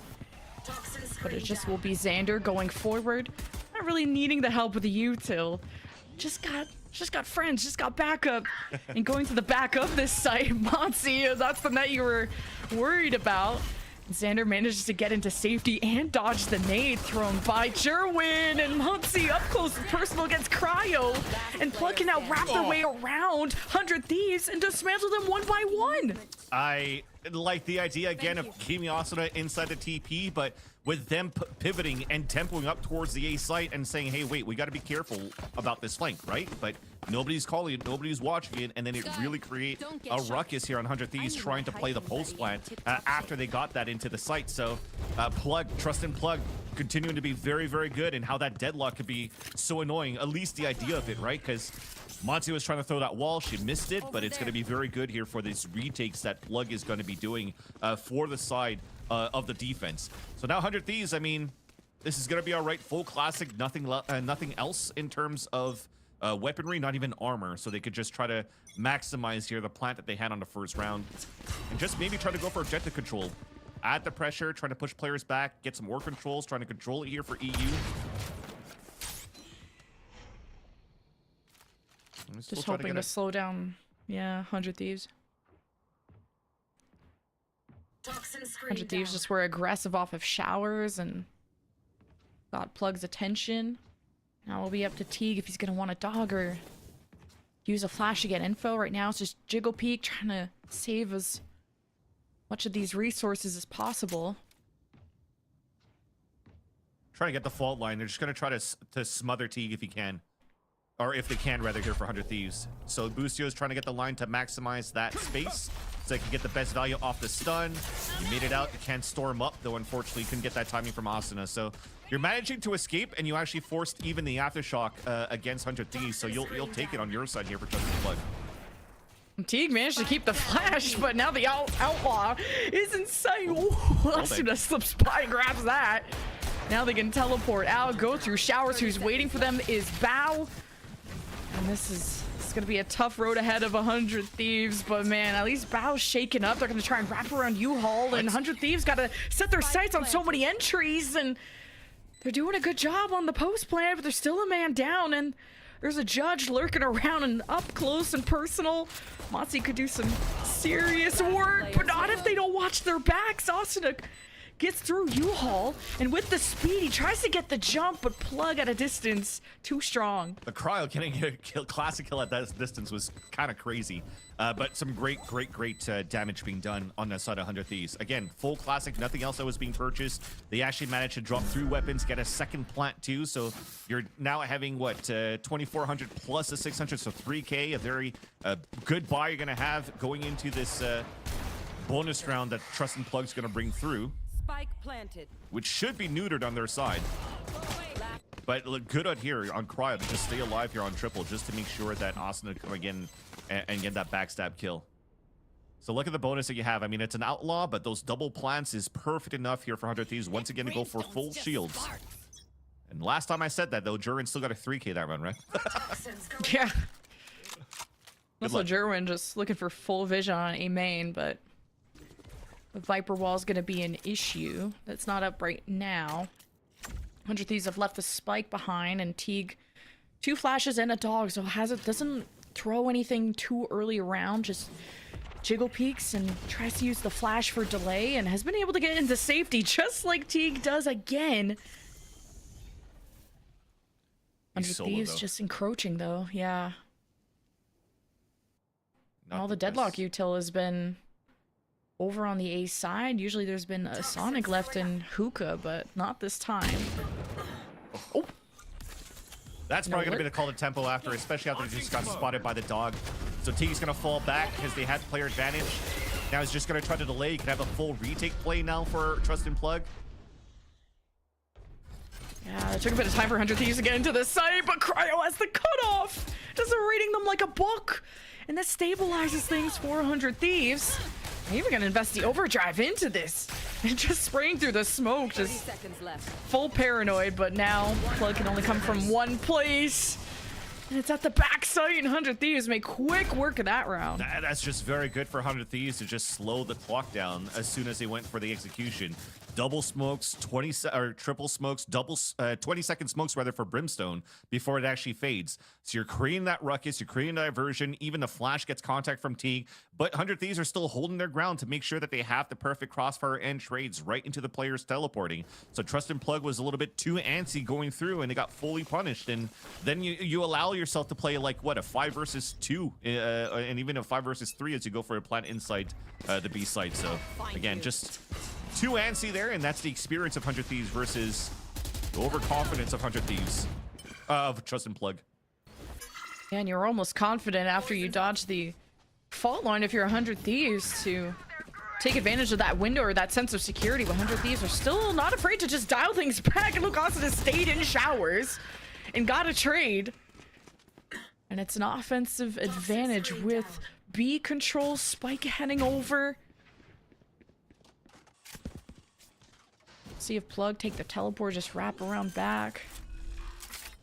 But it just will be Xander going forward, not really needing the help with the util. Just got friends, just got backup. And going to the back of this site, Monty, that's the net you were worried about. Xander manages to get into safety and dodge the nade thrown by Jerwin, and Monty up close and personal against Cryo. And Plug can now wrap their way around 100 Thieves and dismantle them one by one. I like the idea again of keeping Asuna inside the TP, but with them pivoting and tempoing up towards the A site and saying, hey, wait, we got to be careful about this flank, right? But nobody's calling it, nobody's watching it, and then it really create a ruckus here on 100 Thieves trying to play the pulse plant after they got that into the site. So Plug, Trust and Plug continuing to be very, very good, and how that deadlock could be so annoying, at least the idea of it, right? Because Monty was trying to throw that wall, she missed it, but it's going to be very good here for these retakes that Plug is going to be doing for the side of the defense. So now 100 Thieves, I mean, this is going to be all right. Full classic, nothing else in terms of weaponry, not even armor. So they could just try to maximize here the plant that they had on the first round. And just maybe try to go for objective control. Add the pressure, trying to push players back, get some more controls, trying to control it here for EU. Just hoping to slow down, yeah, 100 Thieves. 100 Thieves just were aggressive off of showers and got Plug's attention. Now it'll be up to Teague if he's going to want a dog or use a flash to get info. Right now it's just Jiggle Peek trying to save as much of these resources as possible. Trying to get the fault line. They're just going to try to smother Teague if he can. Or if they can, rather, here for 100 Thieves. So Boostio is trying to get the line to maximize that space so they can get the best value off the stun. You made it out. You can't storm up, though, unfortunately, you couldn't get that timing from Asuna. So you're managing to escape, and you actually forced even the aftershock against 100 Thieves. So you'll take it on your side here for Trust and Plug. Teague managed to keep the flash, but now the outlaw is insane. Ooh, Asuna slips by and grabs that. Now they can teleport out, go through showers. Who's waiting for them is Bao. And this is going to be a tough road ahead of 100 Thieves, but man, at least Bao's shaken up. They're going to try and wrap around U-Haul, and 100 Thieves got to set their sights on so many entries, and they're doing a good job on the post plan, but there's still a man down, and there's a judge lurking around and up close and personal. Motzi could do some serious work, but not if they don't watch their backs. Austin gets through U-Haul, and with the speed, he tries to get the jump, but Plug at a distance, too strong. The Cryo getting a classic kill at that distance was kind of crazy. But some great damage being done on the side of 100 Thieves. Again, full classic, nothing else that was being purchased. They actually managed to drop 3 weapons, get a second plant too. So you're now having, what, 2,400 plus a 600, so 3K, a very good buy you're going to have going into this bonus round that Trust and Plug's going to bring through. Spike planted. Which should be neutered on their side. But look good out here on Cryo to just stay alive here on triple, just to make sure that Austin would come again and get that backstab kill. So look at the bonus that you have. I mean, it's an outlaw, but those double plants is perfect enough here for 100 Thieves once again to go for full shields. And last time I said that, though, Jurin still got a 3K that run, right? Yeah. Also, Jerwin just looking for full vision on A main, but the Viper wall is going to be an issue. That's not up right now. 100 Thieves have left the spike behind, and Teague 2 flashes and a dog, so doesn't throw anything too early around, just jiggle peeks and tries to use the flash for delay, and has been able to get into safety just like Teague does again. 100 Thieves just encroaching though, yeah. All the deadlock util has been over on the A side. Usually there's been a Sonic left in Hookah, but not this time. Oh. That's probably going to be the call to tempo after, especially after they just got spotted by the dog. So Teague's going to fall back because they had player advantage. Now he's just going to try to delay. You can have a full retake play now for Trust and Plug. Yeah, it took a bit of time for 100 Thieves to get into the site, but Cryo has the cutoff. Just reading them like a book. And that stabilizes things for 100 Thieves. Even gonna invest the overdrive into this. And just spraying through the smoke, just full paranoid, but now Plug can only come from one place. And it's at the backside, and 100 Thieves make quick work of that round. That's just very good for 100 Thieves to just slow the clock down as soon as they went for the execution. Double smokes, triple smokes, 20-second smokes rather for Brimstone before it actually fades. So you're creating that ruckus, you're creating diversion. Even the flash gets contact from Teague, but 100 Thieves are still holding their ground to make sure that they have the perfect crossfire and trades right into the players teleporting. So Trust and Plug was a little bit too antsy going through, and they got fully punished. And then you allow yourself to play like what, a 5 versus 2, and even a 5 versus 3 as you go for a plant inside the B site. So again, just too antsy there, and that's the experience of 100 Thieves versus the overconfidence of 100 Thieves of Trust and Plug. Yeah, and you're almost confident after you dodge the fault line if you're 100 Thieves to take advantage of that window or that sense of security. 100 Thieves are still not afraid to just dial things back, and look, Austin has stayed in showers and got a trade. And it's an offensive advantage with B control, Spike heading over. See if Plug take the teleport, just wrap around back.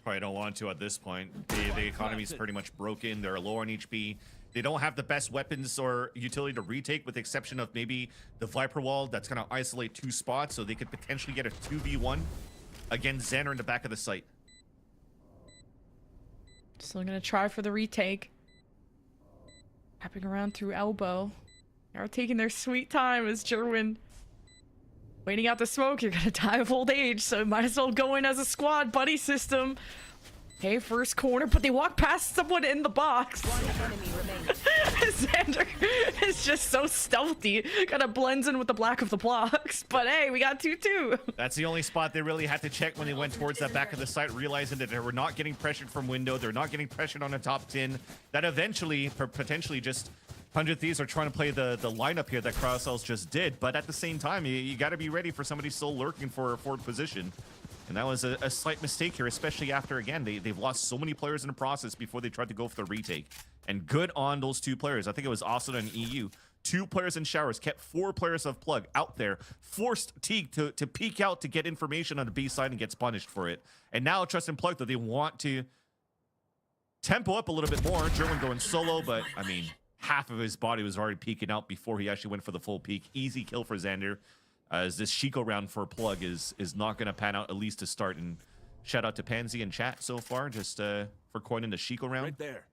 Probably don't want to at this point. The economy is pretty much broken. They're low on HP. They don't have the best weapons or utility to retake, with the exception of maybe the Viper Wall that's going to isolate 2 spots, so they could potentially get a 2v1 against Xander in the back of the site. Still gonna try for the retake. Wrapping around through elbow. They're taking their sweet time as Jerwin waiting out the smoke. You're gonna die of old age, so might as well go in as a squad buddy system. Okay, first corner, but they walk past someone in the box. Xander is just so stealthy. Kind of blends in with the black of the blocks. But hey, we got 2-2. That's the only spot they really had to check when they went towards that back of the site, realizing that they were not getting pressured from window. They're not getting pressured on the top 10. That eventually, potentially just 100 Thieves are trying to play the lineup here that Cryocells just did. But at the same time, you got to be ready for somebody still lurking for a forward position. And that was a slight mistake here, especially after, again, they've lost so many players in the process before they tried to go for the retake. And good on those 2 players. I think it was Austin and EU. 2 players in showers, kept 4 players of Plug out there, forced Teague to peek out to get information on the B side and gets punished for it. And now Trust and Plug, though, they want to tempo up a little bit more. Gerwin going solo, but I mean, half of his body was already peeking out before he actually went for the full peak. Easy kill for Xander, as this Chico round for Plug is not going to pan out, at least to start. And shout out to Pansy in chat so far, just for coining the Chico round. Right there.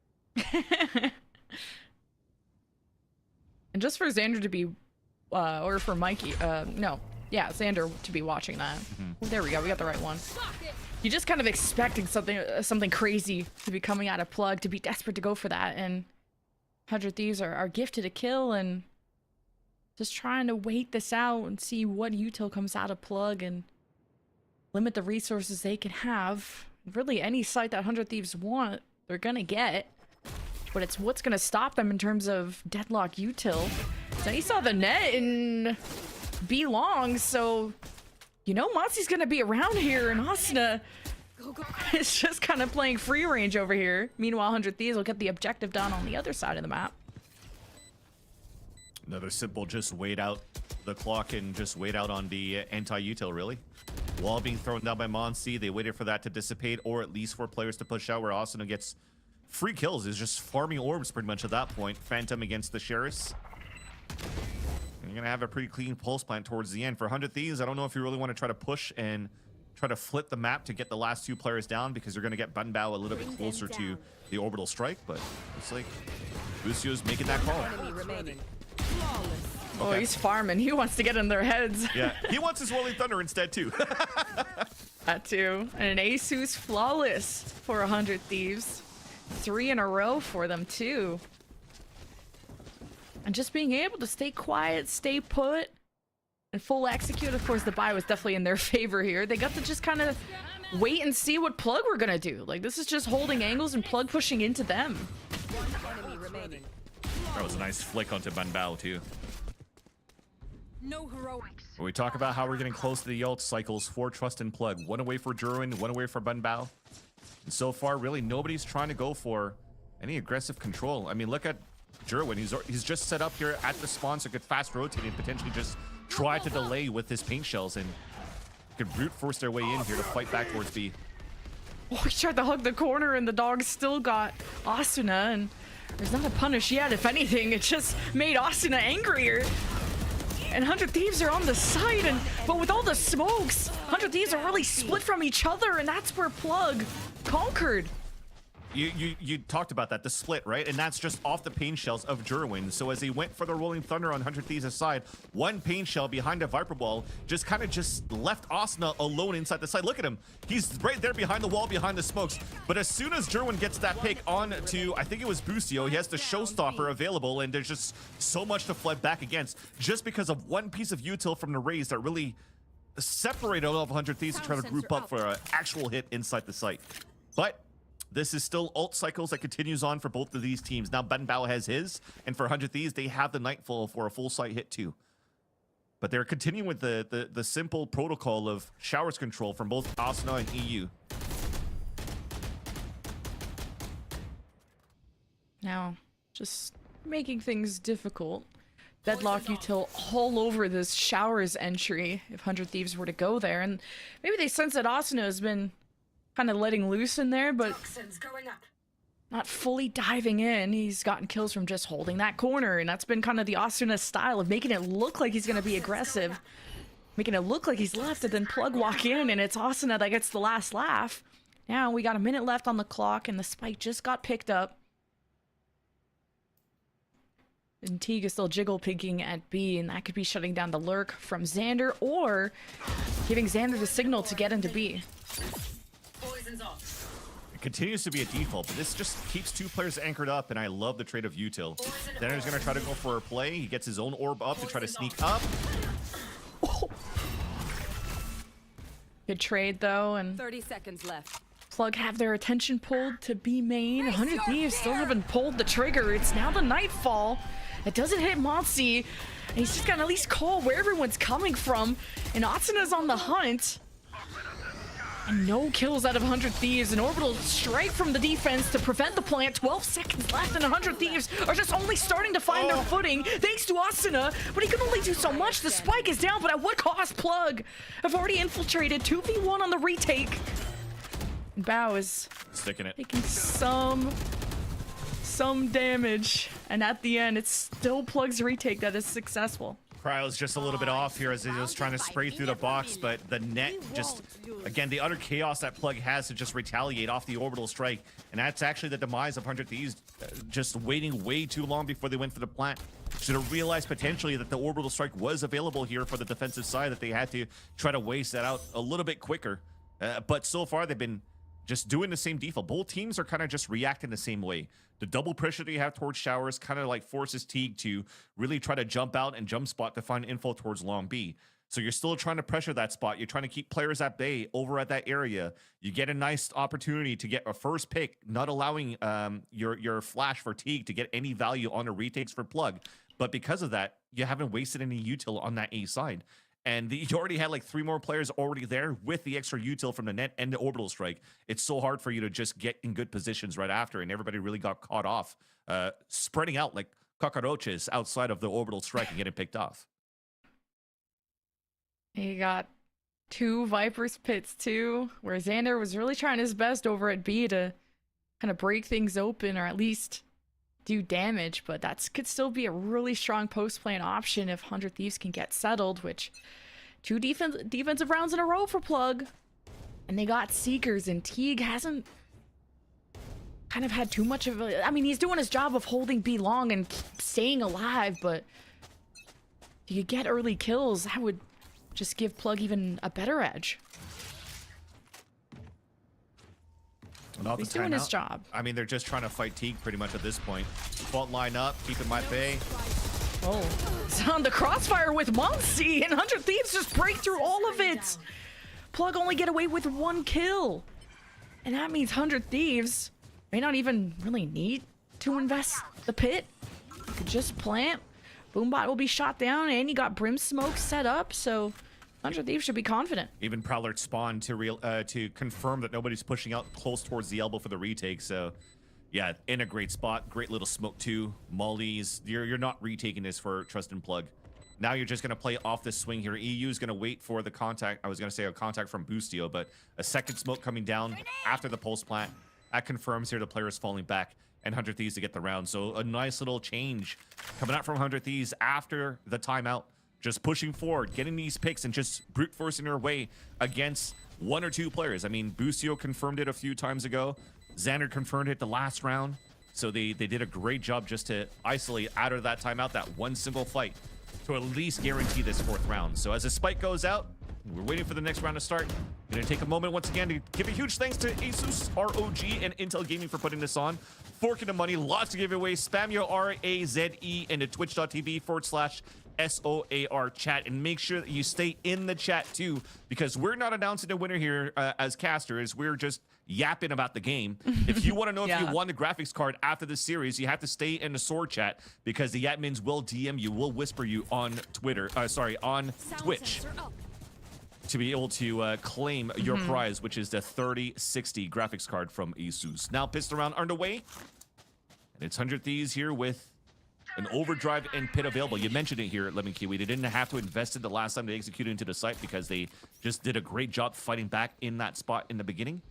And just for Xander to be, or for Mikey, Xander to be watching that. There we go, we got the right one. You're just kind of expecting something crazy to be coming out of Plug, to be desperate to go for that, and 100 Thieves are gifted a kill, and just trying to wait this out and see what util comes out of Plug and limit the resources they can have. Really, any site that 100 Thieves want, they're gonna get. But it's what's gonna stop them in terms of deadlock util. So he saw the net in B long, so you know Mozzie's gonna be around here, and Asuna is just kind of playing free range over here. Meanwhile, 100 Thieves will get the objective done on the other side of the map. Another simple just wait out the clock and just wait out on the anti-util, really. Wall being thrown down by Monsi. They waited for that to dissipate, or at least for players to push out, where Asuna gets free kills, is just farming orbs pretty much at that point. Phantom against the Sheriffs. And you're going to have a pretty clean pulse plant towards the end. For 100 Thieves, I don't know if you really want to try to push and try to flip the map to get the last two players down, because you're going to get Bunbao a little bit closer to the orbital strike, but it's like Lucio's making that call. Oh, he's farming. He wants to get in their heads. Yeah, he wants his Rolling Thunder instead, too. That too. And an ASUS flawless for 100 Thieves. 3 in a row for them, too. And just being able to stay quiet, stay put, and full execute. Of course, the buy was definitely in their favor here. They got to just kind of wait and see what Plug were going to do. Like, this is just holding angles and Plug pushing into them. That was a nice flick onto Bunbao, too. No heroics. When we talk about how we're getting close to the ult cycles for Trust and Plug, one away for Gerwin, one away for Bunbao. And so far, really, nobody's trying to go for any aggressive control. I mean, look at Gerwin. He's just set up here at the spawn, so could fast rotate and potentially just try to delay with his paint shells, and could brute force their way in here to fight back towards B. Oh, he tried to hug the corner, and the dog still got Asuna, and there's not a punish yet. If anything, it just made Asuna angrier. And 100 Thieves are on the side, but with all the smokes, 100 Thieves are really split from each other, and that's where Plug conquered. You talked about that, the split, right? And that's just off the pain shells of Gerwin. So as he went for the Rolling Thunder on 100 Thieves' side, one pain shell behind a Viper Ball just kind of just left Asuna alone inside the side. Look at him. He's right there behind the wall, behind the smokes. But as soon as Gerwin gets that pick on to, I think it was Busio, he has the Showstopper available, and there's just so much to fight back against just because of one piece of util from the Raze that really separated all of 100 Thieves to try to group up for an actual hit inside the site. But this is still ult cycles that continues on for both of these teams. Now Bunbao has his, and for 100 Thieves, they have the Nightfall for a full site hit too. But they're continuing with the simple protocol of showers control from both Asuna and EU. Now, just making things difficult. Deadlock util all over this showers entry if 100 Thieves were to go there. And maybe they sense that Asuna has been kind of letting loose in there, but not fully diving in. He's gotten kills from just holding that corner, and that's been kind of the Asuna style of making it look like he's going to be aggressive, making it look like he's left, and then Plug walk in, and it's Asuna that gets the last laugh. Now we got a minute left on the clock, and the spike just got picked up. And Teague is still jiggle picking at B, and that could be shutting down the lurk from Xander, or giving Xander the signal to get into B. It continues to be a default, but this just keeps two players anchored up, and I love the trade of util. Xander's going to try to go for a play. He gets his own orb up to try to sneak up. Oh. Good trade, though, and 30 seconds left. Plug have their attention pulled to B main. 100 Thieves still haven't pulled the trigger. It's now the Nightfall. It doesn't hit Monsi, and he's just got to at least call where everyone's coming from, and Atsuna's on the hunt. And no kills out of 100 Thieves. An orbital strike from the defense to prevent the plant. 12 seconds left, and 100 Thieves are just only starting to find their footing thanks to Asuna, but he can only do so much. The spike is down, but at what cost? Plug have already infiltrated. 2v1 on the retake. And Bao is Sticking it. Taking some damage, and at the end, it's still Plug's retake that is successful. Cryo's just a little bit off here as he was trying to spray through the box, but the net just, again, the utter chaos that Plug has to just retaliate off the orbital strike. And that's actually the demise of 100 Thieves, just waiting way too long before they went for the plant. Should have realized potentially that the orbital strike was available here for the defensive side, that they had to try to waste that out a little bit quicker. But so far, they've been just doing the same default. Both teams are kind of just reacting the same way. The double pressure that you have towards Showers kind of like forces Teague to really try to jump out and jump spot to find info towards Long B. So you're still trying to pressure that spot. You're trying to keep players at bay over at that area. You get a nice opportunity to get a first pick, not allowing your flash for Teague to get any value on the retakes for Plug. But because of that, you haven't wasted any util on that A side. And you already had like 3 more players already there with the extra util from the net and the orbital strike. It's so hard for you to just get in good positions right after, and everybody really got caught off, spreading out like cockroaches outside of the orbital strike and getting picked off. He got 2 Viper's pits too, where Xander was really trying his best over at B to kind of break things open or at least do damage, but that could still be a really strong post-plan option if 100 Thieves can get settled, which 2 defensive rounds in a row for Plug. And they got Seekers, and Teague hasn't kind of had too much of a... I mean, he's doing his job of holding B long and staying alive, but if you get early kills, that would just give Plug even a better edge. He's doing his job. I mean, they're just trying to fight Teague pretty much at this point. Fault line up, keeping my bay. Oh, it's on the crossfire with Muncie, and 100 Thieves just break through all of it. Plug only get away with 1 kill. And that means 100 Thieves may not even really need to invest the pit. You could just plant. Boombot will be shot down, and you got Brim Smoke set up, so 100 Thieves should be confident. Even Prowler spawned to confirm that nobody's pushing out close towards the elbow for the retake. So, yeah, in a great spot. Great little smoke too. Molly's. You're not retaking this for Trust and Plug. Now you're just going to play off this swing here. EU is going to wait for the contact. I was going to say a contact from Boostio, but a second smoke coming down after the pulse plant. That confirms here the player is falling back and 100 Thieves to get the round. So a nice little change coming out from 100 Thieves after the timeout. Just pushing forward, getting these picks, and just brute forcing their way against 1 or 2 players. I mean, Boostio confirmed it a few times ago. Xander confirmed it the last round. So they did a great job just to isolate out of that timeout that one single fight to at least guarantee this 4th round. So as the spike goes out, we're waiting for the next round to start. Gonna take a moment once again to give a huge thanks to ASUS ROG and Intel Gaming for putting this on. Forking the money, lots to give away. Spam your RAZE into twitch.tv/SOAR chat, and make sure that you stay in the chat too, because we're not announcing the winner here as casters. We're just yapping about the game. If you want to know if you won the graphics card after the series, you have to stay in the sword chat, because the admins will DM you, will whisper you on Twitter, on Twitch, to be able to claim your prize, which is the 3060 graphics card from ASUS. Now pistol round underway, and it's 100 Thieves here with an overdrive and pit available. You mentioned it here at Lemon Kiwi. They didn't have to invest it the last time they executed into the site, because they just did a great job fighting back in that spot in the beginning.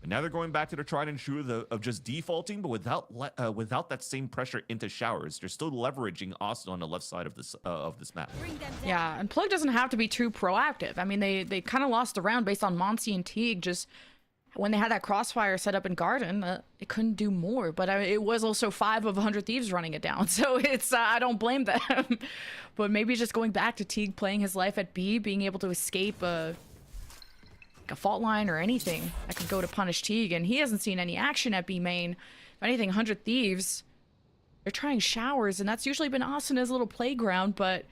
But now they're going back to the tried and true of just defaulting, but without that same pressure into Showers. They're still leveraging Austin on the left side of this map. Yeah, and Plug doesn't have to be too proactive. I mean, they kind of lost the round based on Monty and Teague. Just when they had that crossfire set up in Garden, it couldn't do more. But it was also 5 of 100 Thieves running it down, so it's I don't blame them. But maybe just going back to Teague playing his life at B, being able to escape a fault line or anything that could go to punish Teague, and he hasn't seen any action at B main. If anything, 100 Thieves, they're trying Showers, and that's usually been Asana's little playground, but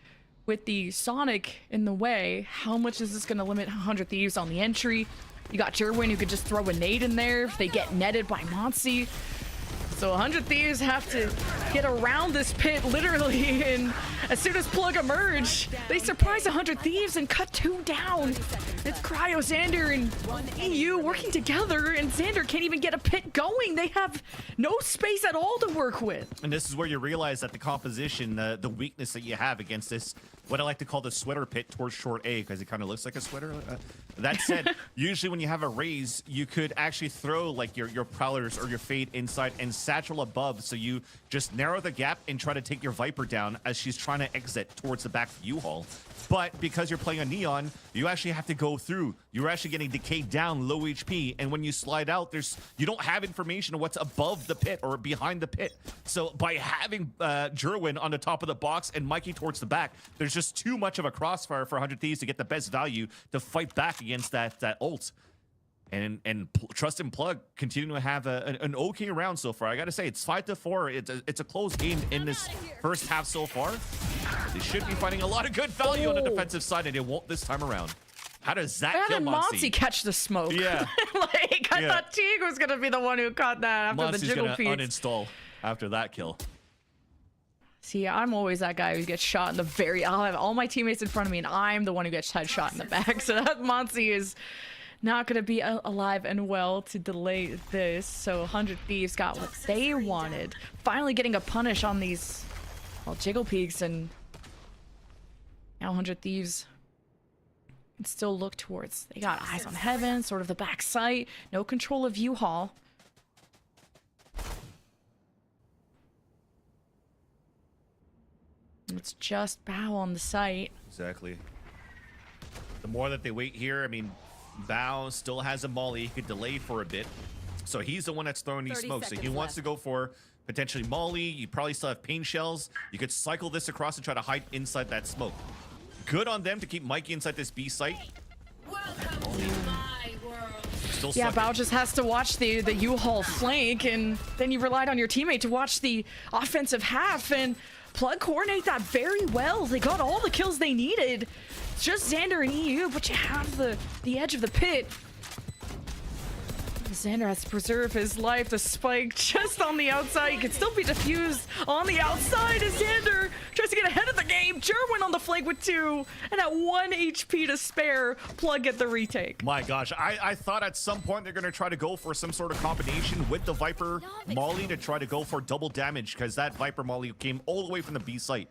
with the Sonic in the way, how much is this going to limit 100 Thieves on the entry? You got Jerwin, who could just throw a nade in there if they get netted by Monty. So 100 Thieves have to get around this pit literally, and as soon as Plug emerge, they surprise 100 Thieves and cut 2 down. It's Cryo, Xander, and EU working together, and Xander can't even get a pit going. They have no space at all to work with. And this is where you realize that the composition, the weakness that you have against this, what I like to call the sweater pit towards short A, because it kind of looks like a sweater. That said, usually when you have a raise, you could actually throw like your prowlers or your fade inside and satchel above, so you just narrow the gap and try to take your Viper down as she's trying to exit towards the back of U-Haul. But because you're playing a Neon, you actually have to go through. You're actually getting decayed down, low HP, and when you slide out, you don't have information of what's above the pit or behind the pit. So by having Jerwin on the top of the box and Mikey towards the back, there's just too much of a crossfire for 100 Thieves to get the best value to fight back against that ult. And Trust and Plug continue to have an okay round so far. I gotta say, it's 5-4. It's a close game in this first half so far. They should be finding a lot of good value on the defensive side, and it won't this time around. How does that kill Monty? catch the smoke? Yeah. I thought Teague was gonna be the one who caught that after Monty's the jiggle gonna piece. uninstall after that kill. See, I'm always that guy who gets shot in the very. I'll have all my teammates in front of me, and I'm the one who gets headshot in the back. So that Monty is not going to be alive and well to delay this. So 100 Thieves got what they wanted. Finally getting a punish on these, well, jiggle peaks, and now 100 Thieves can still look towards. They got eyes on heaven, sort of the back sight, no control of U-Haul. It's just Bow on the site. Exactly. The more that they wait here, I mean, Bao still has a molly. He could delay for a bit. So he's the one that's throwing these smokes. So he wants to go for potentially molly. You probably still have pain shells. You could cycle this across and try to hide inside that smoke. Good on them to keep Mikey inside this B site. Still Yeah, sucking. Bao just has to watch the U-Haul flank, and then you relied on your teammate to watch the offensive half, and Plug coordinate that very well. They got all the kills they needed. It's just Xander and EU, but you have the edge of the pit. Xander has to preserve his life. The spike just on the outside. He can still be defused on the outside as Xander tries to get ahead of the game. Jerwin on the flank with 2, and at 1 HP to spare, Plug get the retake. My gosh, I thought at some point they're going to try to go for some sort of combination with the Viper Molly to try to go for double damage, because that Viper Molly came all the way from the B site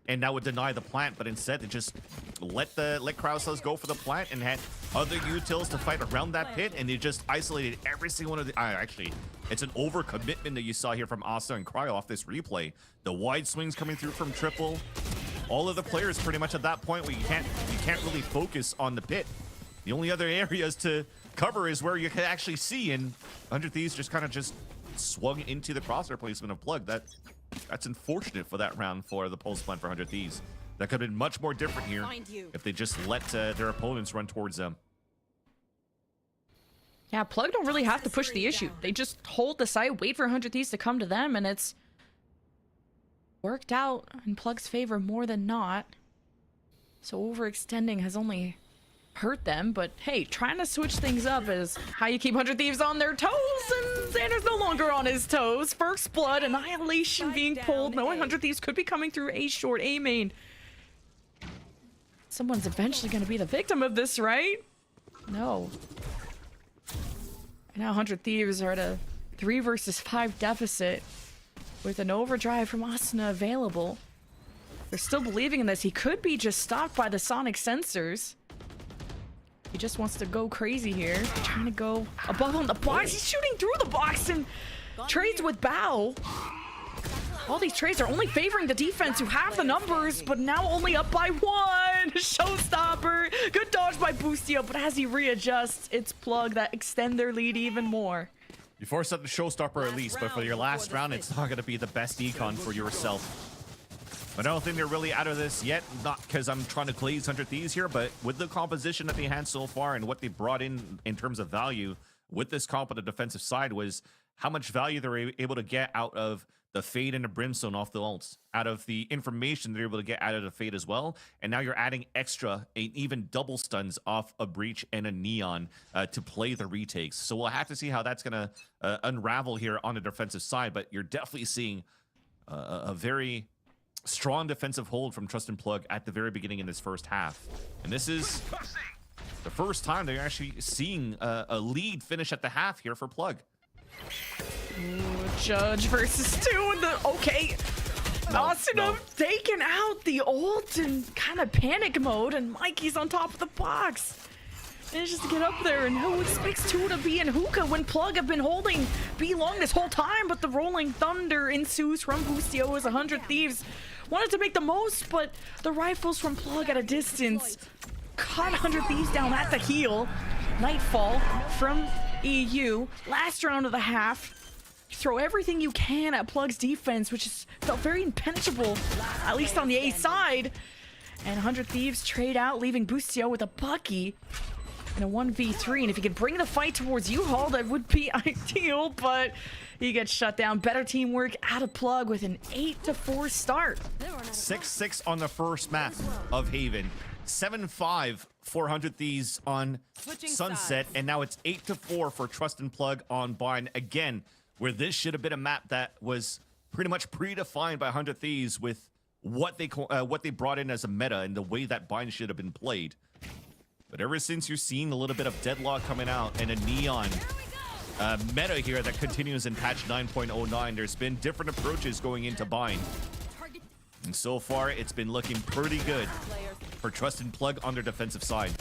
and that would deny the plant, but instead they just let Krausel's go for the plant and had other utils to fight around that pit, and they just isolated every single one of the... actually, it's an overcommitment that you saw here from Asa and Cryo off this replay. The wide swings coming through from Triple. All of the players pretty much at that point where you can't really focus on the pit. The only other areas to cover is where you can actually see, and 100 Thieves just kind of just swung into the crosshair placement of Plug. That's unfortunate for that round for the pulse plan for 100 Thieves. That could have been much more different here if they just let their opponents run towards them. Yeah, Plug don't really have to push the issue. They just hold the site, wait for 100 Thieves to come to them, and it's worked out in Plug's favor more than not. So overextending has only hurt them, but hey, trying to switch things up is how you keep 100 Thieves on their toes, and Xander's no longer on his toes. First blood, annihilation being pulled, knowing 100 Thieves could be coming through A short, A main. Someone's eventually going to be the victim of this, right? No. And now 100 Thieves are at a 3 versus 5 deficit with an overdrive from Asuna available. They're still believing in this. He could be just stopped by the sonic sensors. He just wants to go crazy here. Trying to go above on the box. He's shooting through the box and trades with Bao. All these trades are only favoring the defense who have the numbers, but now only up by 1. Showstopper. Good dodge by Boostio, but as he readjusts, it's Plug that extend their lead even more. You force up the showstopper at least, but for your last round, it's not going to be the best econ for yourself. I don't think they're really out of this yet, not because I'm trying to glaze 100 Thieves here, but with the composition that they had so far and what they brought in terms of value with this comp on the defensive side was how much value they're able to get out of the Fade and the Brimstone off the ults, out of the information they're able to get out of the Fade as well. And now you're adding extra, even double stuns off a Breach and a Neon to play the retakes. So we'll have to see how that's going to unravel here on the defensive side. But you're definitely seeing a very strong defensive hold from Trust and Plug at the very beginning in this first half. And this is the first time they're actually seeing a lead finish at the half here for Plug. Ooh, Judge versus 2 in the Asuna taking out the ult in kind of panic mode, and Mikey's on top of the box. Manages to get up there, and who expects 2 to be in hookah when Plug have been holding B long this whole time? But the rolling thunder ensues from Bustio as 100 Thieves wanted to make the most, but the rifles from Plug at a distance caught 100 Thieves down at the heel. Nightfall from EU, last round of the half. You throw everything you can at Plug's defense, which has felt very impenetrable, at least on the A side. And 100 Thieves trade out, leaving Bustio with a Bucky in a 1v3. And if he could bring the fight towards U-Haul, that would be ideal, but he gets shut down. Better teamwork out of Plug with an 8-4 start. 6-6 on the first map of Haven. 7-5 400 Thieves on Sunset, and now it's 8-4 for Trust and Plug on Bind. Again, where this should have been a map that was pretty much predefined by 100 Thieves with what they brought in as a meta and the way that Bind should have been played. But ever since you're seeing a little bit of Deadlock coming out and a Neon meta here that continues in patch 9.09, there's been different approaches going into Bind. And so far, it's been looking pretty good for Trust and Plug on their defensive side.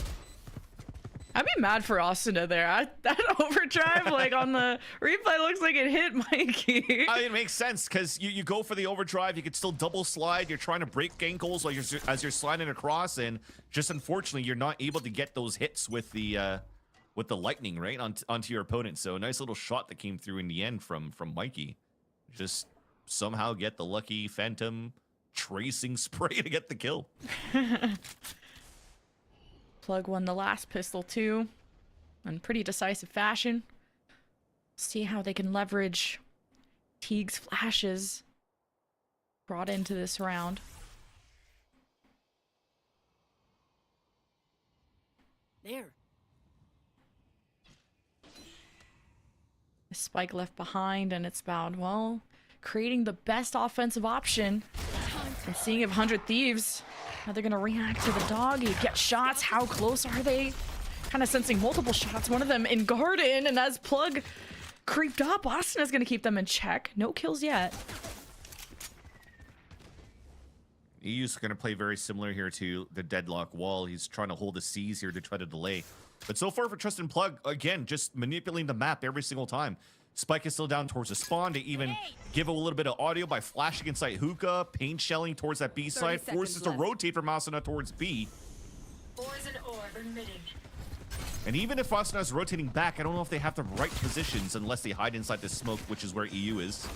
I'd be mad for Asuna there. That overdrive, like on the replay, looks like it hit Mikey. I mean, it makes sense because you go for the overdrive. You could still double slide. You're trying to break ankles while as you're sliding across, and just unfortunately, you're not able to get those hits with the lightning right onto your opponent. So a nice little shot that came through in the end from Mikey. Just somehow get the lucky Phantom tracing spray to get the kill. Plug won the last pistol too, in pretty decisive fashion. See how they can leverage Teague's flashes brought into this round. There. A spike left behind, and it's about, well, creating the best offensive option and seeing if 100 Thieves, how they're gonna react to the dog. You get shots, how close are they? Kind of sensing multiple shots, one of them in garden, and as Plug creeped up, Austin is gonna keep them in check. No kills yet. EU's going to play very similar here to the Deadlock wall. He's trying to hold the C's here to try to delay. But so far for Trust and Plug, again, just manipulating the map every single time. Spike is still down towards the spawn. They even give a little bit of audio by flashing inside hookah, paint shelling towards that B side, forces to rotate from Asuna towards B. And even if Asuna is rotating back, I don't know if they have the right positions unless they hide inside the smoke, which is where EU is.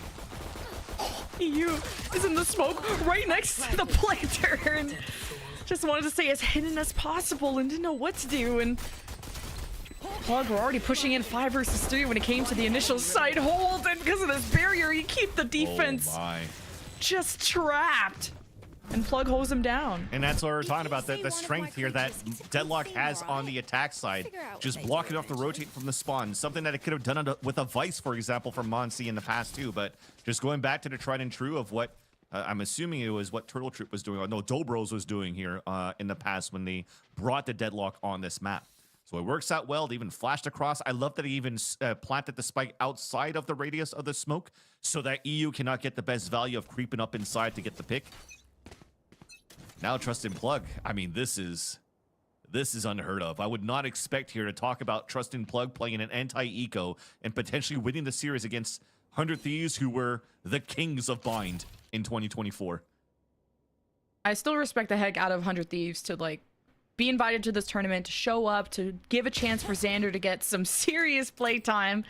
EU is in the smoke right next to the planter, and just wanted to stay as hidden as possible and didn't know what to do. And Plug were already pushing in 5 versus 3 when it came to the initial side hold, and because of this barrier, you keep the defense just trapped. And Plug holds him down. And that's what we're talking about, the strength here that Deadlock has on the attack side. Just blocking off the rotate from the spawn. Something that it could have done with a Vice, for example, from Monsi in the past too. But just going back to the tried and true of what I'm assuming it was what Turtle Troop was doing. No, Dobros was doing here in the past when they brought the Deadlock on this map. So it works out well. They even flashed across. I love that he even planted the spike outside of the radius of the smoke so that EU cannot get the best value of creeping up inside to get the pick. Now Trust and Plug. I mean, this is unheard of. I would not expect here to talk about Trust and Plug playing an anti-eco and potentially winning the series against 100 Thieves, who were the kings of Bind in 2024. I still respect the heck out of 100 Thieves to like be invited to this tournament, to show up, to give a chance for Xander to get some serious play time,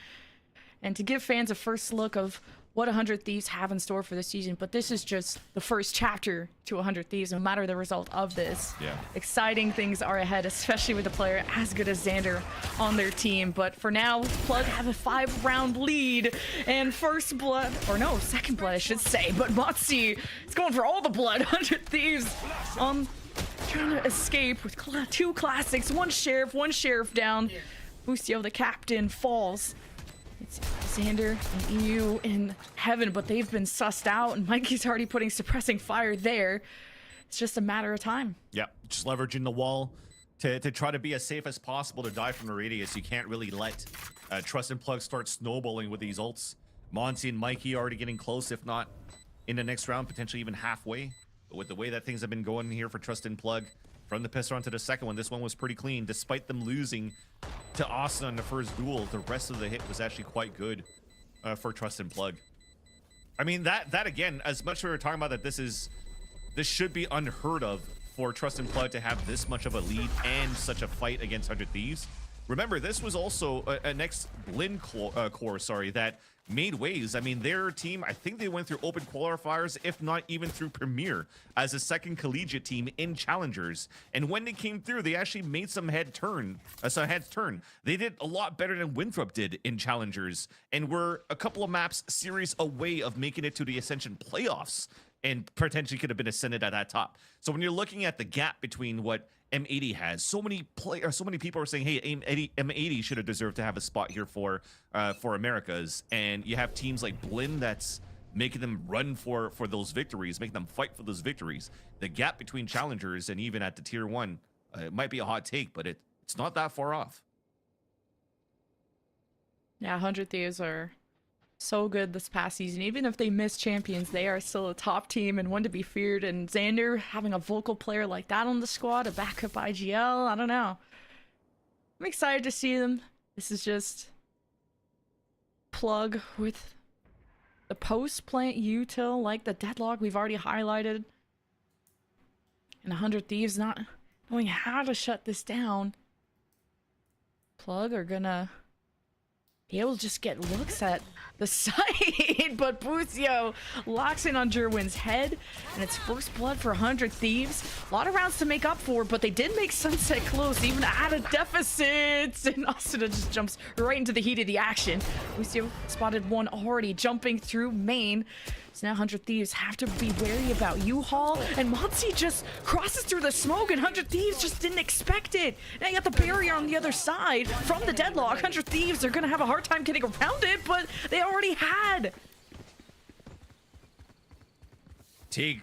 and to give fans a first look of what what 100 Thieves have in store for this season, but this is just the first chapter to 100 Thieves, no matter the result of this. Yeah. Exciting things are ahead, especially with a player as good as Xander on their team. But for now, Plug have a 5-round lead, and first blood, or no, second blood, I should say. But Motzi is going for all the blood. 100 Thieves trying to escape with 2 classics, one sheriff down. Busio, the captain, falls. It's Xander and EU in heaven, but they've been sussed out, and Mikey's already putting suppressing fire there. It's just a matter of time. Yeah, just leveraging the wall to try to be as safe as possible to die from the radius. You can't really let Trust and Plug start snowballing with these ults. Monty and Mikey already getting close, if not in the next round, potentially even halfway. But with the way that things have been going here for Trust and Plug, from the pistol round to the second one, this one was pretty clean. Despite them losing to Austin on the first duel, the rest of the hit was actually quite good for Trust and Plug. I mean, that again, as much as we were talking about that this should be unheard of for Trust and Plug to have this much of a lead and such a fight against 100 Thieves. Remember, this was also a next Blinn core, that made waves. I mean, their team, I think they went through open qualifiers, if not even through Premier, as a second collegiate team in Challengers. And when they came through, they actually made some heads turn. They did a lot better than Winthrop did in Challengers, and were a couple of maps series away of making it to the Ascension playoffs, and potentially could have been ascended at that top. So when you're looking at the gap between what M80 has, so many people are saying, hey, M80 should have deserved to have a spot here for Americas, and you have teams like Blinn that's making them run for those victories, making them fight for those victories. The gap between Challengers and even at the tier 1, it might be a hot take, but it's not that far off. Yeah, 100 Thieves are so good this past season. Even if they miss champions, they are still a top team and one to be feared. And Xander having a vocal player like that on the squad, a backup IGL, I don't know. I'm excited to see them. This is just Plug with the post-plant util, like the deadlock we've already highlighted. And 100 Thieves not knowing how to shut this down. Plug are gonna be able to just get looks at the site, but Busio locks in on Jerwin's head, and it's first blood for 100 Thieves. A lot of rounds to make up for, but they did make Sunset close, even at a deficit, and Austin just jumps right into the heat of the action. Busio spotted one already, jumping through main. So now 100 Thieves have to be wary about U-Haul, and Monty just crosses through the smoke, and 100 Thieves just didn't expect it. Now you got the barrier on the other side from the deadlock. 100 Thieves are gonna have a hard time getting around it, but they already had. Teague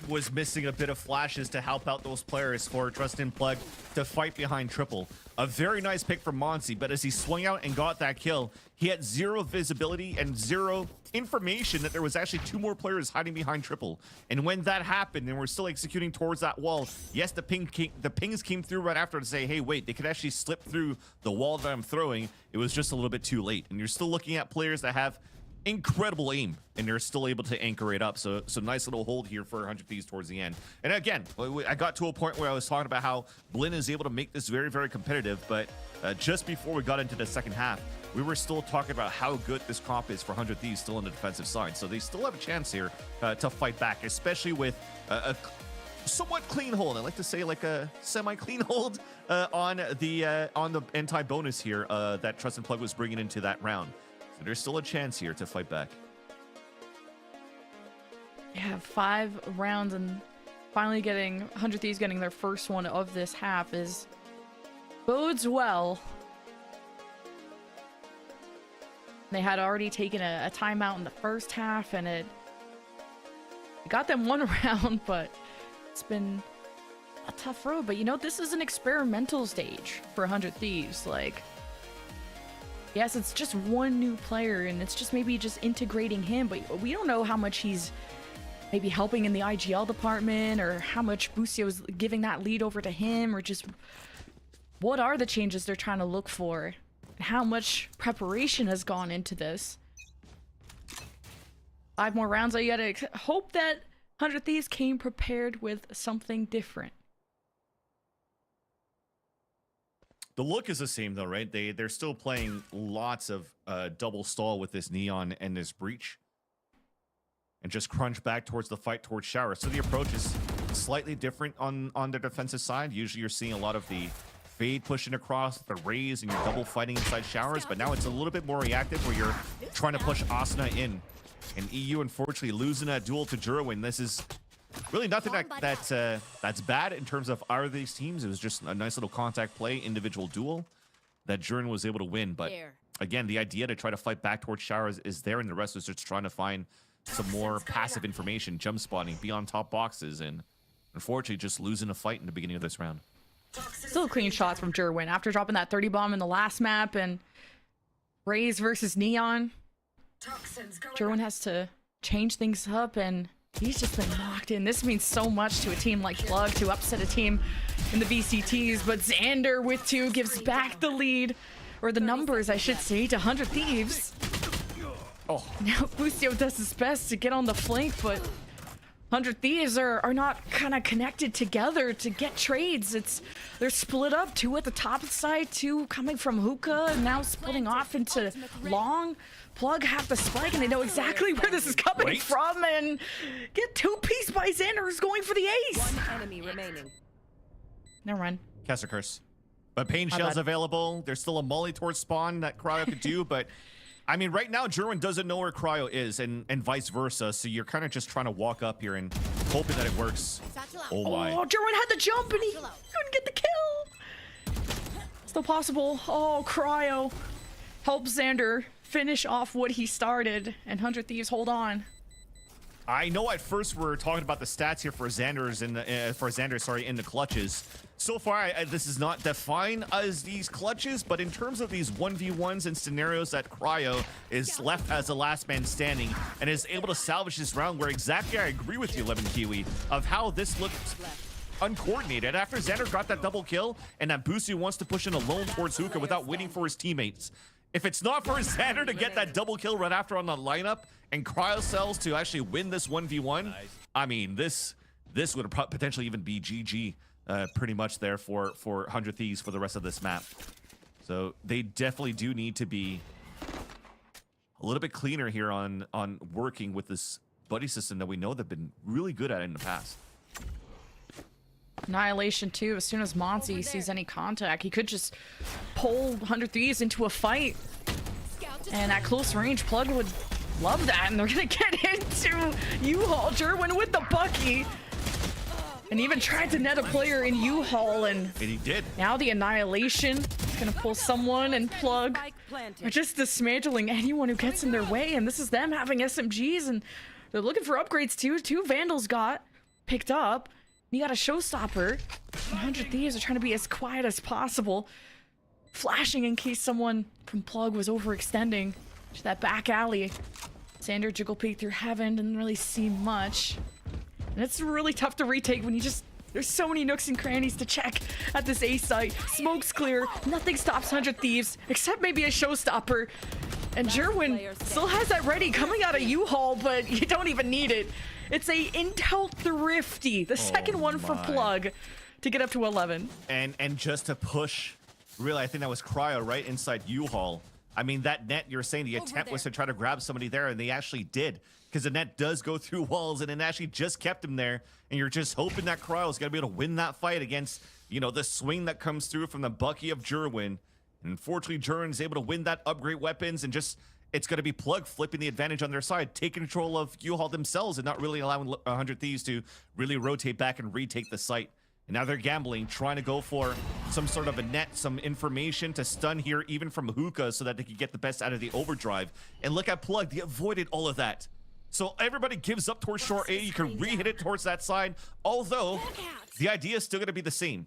was missing a bit of flashes to help out those players for Trust and Plug to fight behind triple. A very nice pick from Monty, but as he swung out and got that kill, he had zero visibility and zero information that there was actually 2 more players hiding behind triple. And when that happened and we're still executing towards that wall, yes, the pings came through right after to say, hey, wait, they could actually slip through the wall that I'm throwing. It was just a little bit too late. And you're still looking at players that have incredible aim, and they're still able to anchor it up. So nice little hold here for 100 Thieves towards the end. And again, I got to a point where I was talking about how Blinn is able to make this very, very competitive, but just before we got into the second half, we were still talking about how good this comp is for 100 Thieves still on the defensive side. So they still have a chance here to fight back, especially with a somewhat clean hold. I like to say like a semi-clean hold on the anti-bonus here that Trust and Plug was bringing into that round. So there's still a chance here to fight back. Yeah, 5 rounds and finally getting 100 Thieves getting their first one of this half is bodes well. They had already taken a timeout in the first half, and it got them 1 round, but it's been a tough road. But you know, this is an experimental stage for 100 Thieves. Like, yes, it's just 1 new player, and it's just maybe just integrating him, but we don't know how much he's maybe helping in the IGL department, or how much Busio's giving that lead over to him, or just what are the changes they're trying to look for, and how much preparation has gone into this. 5 more rounds, you gotta hope that 100 Thieves came prepared with something different. The look is the same though, right? They're still playing lots of double stall with this Neon and this Breach. and just crunch back towards the fight towards Shower. So the approach is slightly different on the defensive side. Usually you're seeing a lot of the fade pushing across, the raise, and you're double fighting inside Showers, but now it's a little bit more reactive where you're trying to push Asuna in. And EU unfortunately losing that duel to Jerwin. This is really nothing that's bad in terms of either of these teams. It was just a nice little contact play, individual duel that Jerwin was able to win. But again, the idea to try to fight back towards Showers is there, and the rest is just trying to find some more passive information, jump spotting, be on top boxes, and unfortunately just losing a fight in the beginning of this round. Still clean shots from Jerwin after dropping that 30 bomb in the last map, and Raze versus Neon. Jerwin has to change things up, and he's just been locked in. This means so much to a team like Plug to upset a team in the VCTs, but Xander with 2 gives back the lead, or the numbers, I should say, to 100 Thieves. Oh. Now Lucio does his best to get on the flank, but 100 Thieves are not kind of connected together to get trades. They're split up, 2 at the top side, 2 coming from hookah, and now splitting off into long. Plug have the spike, and they know exactly where this is coming from, and get 2-piece by Xander, who's going for the ace. 1 enemy remaining. Never mind. Caster Curse. But Pain Shell's available. There's still a molly towards spawn that Cryo could do, but I mean, right now, Jerwin doesn't know where Cryo is, and vice versa, so you're kind of just trying to walk up here and hoping that it works. Oh my. Oh, Jerwin had the jump, and he couldn't get the kill. Still possible. Oh, Cryo helps Xander finish off what he started, and 100 Thieves hold on. I know at first we're talking about the stats here for Xander's in the in the clutches. So far, this is not defined as these clutches, but in terms of these 1v1s and scenarios that Cryo is left as the last man standing and is able to salvage this round, where exactly I agree with you, Lemon Kiwi, of how this looked uncoordinated. After Xander got that double kill and that Boosie wants to push in alone towards Hookah without waiting for his teammates. If it's not for Xander to get that double kill right after on the lineup and Cryo cells to actually win this 1v1, I mean, this would potentially even be GG pretty much there for 100 Thieves for the rest of this map. So they definitely do need to be a little bit cleaner here on working with this buddy system that we know they've been really good at in the past. Annihilation too. As soon as Monty sees any contact, he could just pull 100 Thieves into a fight. And at close range, Plug would love that. And they're gonna get into U-Haul. Jerwin with the Bucky. And even tried to net a player in U-Haul, and he did. Now the Annihilation is gonna pull someone, and Plug are just dismantling anyone who gets in their way. And this is them having SMGs, and they're looking for upgrades too. 2 Vandals got picked up. You got a Showstopper. 100 Thieves are trying to be as quiet as possible, flashing in case someone from Plug was overextending to that back alley. Xander jiggle peek through heaven, didn't really see much. And it's really tough to retake when there's so many nooks and crannies to check at this A site. Smoke's clear, nothing stops 100 Thieves, except maybe a Showstopper. And Jerwin still has that ready coming out of U-Haul, but you don't even need it. It's a Intel Thrifty, the second one for Plug to get up to 11. And just to push, really, I think that was Cryo right inside U-Haul. I mean, that net, you're saying the attempt was to try to grab somebody there, and they actually did. Because the net does go through walls, and it actually just kept him there. And you're just hoping that Cryo's going to be able to win that fight against, you know, the swing that comes through from the Bucky of Jerwin. And unfortunately, Jerwin's able to win that upgrade weapons, and just, it's going to be Plug flipping the advantage on their side, taking control of U-Haul themselves and not really allowing 100 Thieves to really rotate back and retake the site. And now they're gambling, trying to go for some sort of a net, some information to stun here, even from Hookah, so that they can get the best out of the overdrive. And look at Plug, they avoided all of that. So everybody gives up towards short A. You can re-hit it towards that side, although the idea is still going to be the same.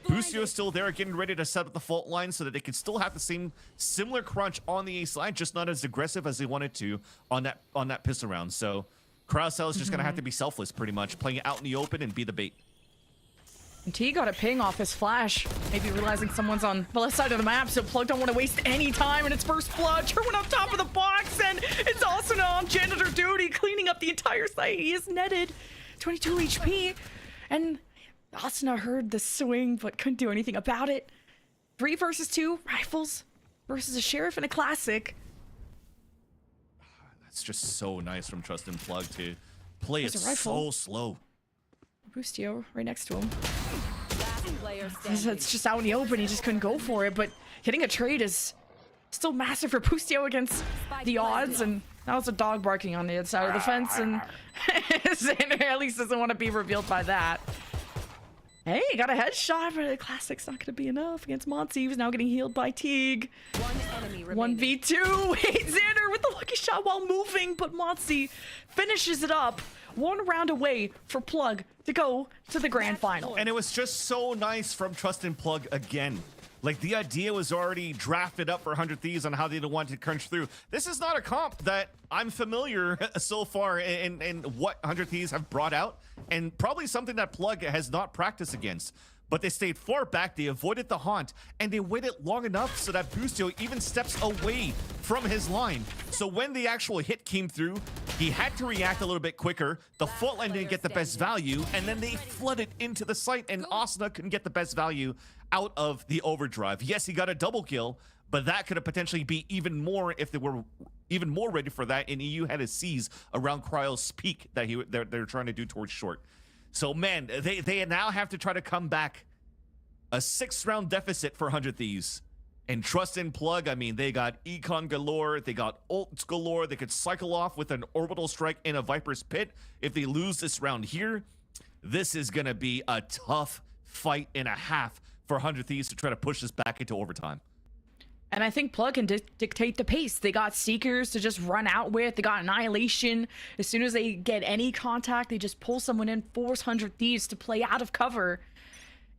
Busio is still there, getting ready to set up the fault line so that they can still have the same similar crunch on the A side, just not as aggressive as they wanted to on that pistol round. So Crowcell is just going to have to be selfless, pretty much, playing it out in the open and be the bait. And T got a ping off his flash, maybe realizing someone's on the left side of the map, so Plug don't want to waste any time in its first blood. Jerwin on top of the box, and it's also now on janitor duty, cleaning up the entire site. He is netted 22 HP, and Asuna heard the swing, but couldn't do anything about it. 3 versus 2 rifles versus a sheriff and a classic. it's just so nice from Trustin Plug to play it There's a rifle. so slow. Boostio right next to him. Last player standing. It's just out in the open. He just couldn't go for it. But hitting a trade is still massive for Boostio against the odds. And now it's a dog barking on the other side of the fence. And Xander at least doesn't want to be revealed by that. Hey, got a headshot, but the classic's not going to be enough against Monty. He's now getting healed by Teague. One enemy remaining. 1v2. Wait, Xander with the lucky shot while moving, but Monty finishes it up. 1 round away for Plug to go to the grand final. And it was just so nice from Trustin Plug again. Like, the idea was already drafted up for 100 Thieves on how they want to crunch through. This is not a comp that I'm familiar so far in what 100 Thieves have brought out, and probably something that Plug has not practiced against. But they stayed far back, they avoided the haunt, and they waited long enough so that Boostio even steps away from his line. So when the actual hit came through, he had to react a little bit quicker. The fault line didn't get the best value, and then they flooded into the site, and Asuna couldn't get the best value out of the overdrive. Yes, he got a double kill, but that could have potentially be even more if they were even more ready for that, and EU had a seize around Cryo's peak that they're trying to do towards short. So, man, they now have to try to come back a 6-round deficit for 100 Thieves. And Trustin Plug, I mean, they got Econ galore, they got ults galore, they could cycle off with an orbital strike in a Viper's Pit. If they lose this round here, this is going to be a tough fight and a half for 100 Thieves to try to push this back into overtime. And I think Plug can dictate the pace. They got Seekers to just run out with. They got Annihilation. As soon as they get any contact, they just pull someone in, force 100 Thieves to play out of cover.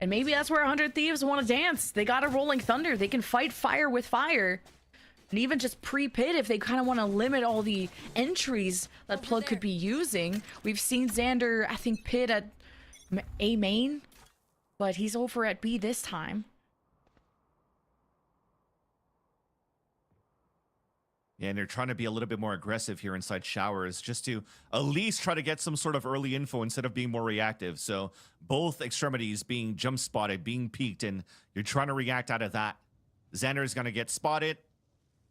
And maybe that's where 100 Thieves want to dance. They got a Rolling Thunder. They can fight fire with fire. And even just pre-pit if they kind of want to limit all the entries that Plug could be using. We've seen Xander, I think, pit at A main. But he's over at B this time. Yeah, and they're trying to be a little bit more aggressive here inside showers just to at least try to get some sort of early info instead of being more reactive. So both extremities being jump spotted, being peeked, and you're trying to react out of that. Xander is going to get spotted,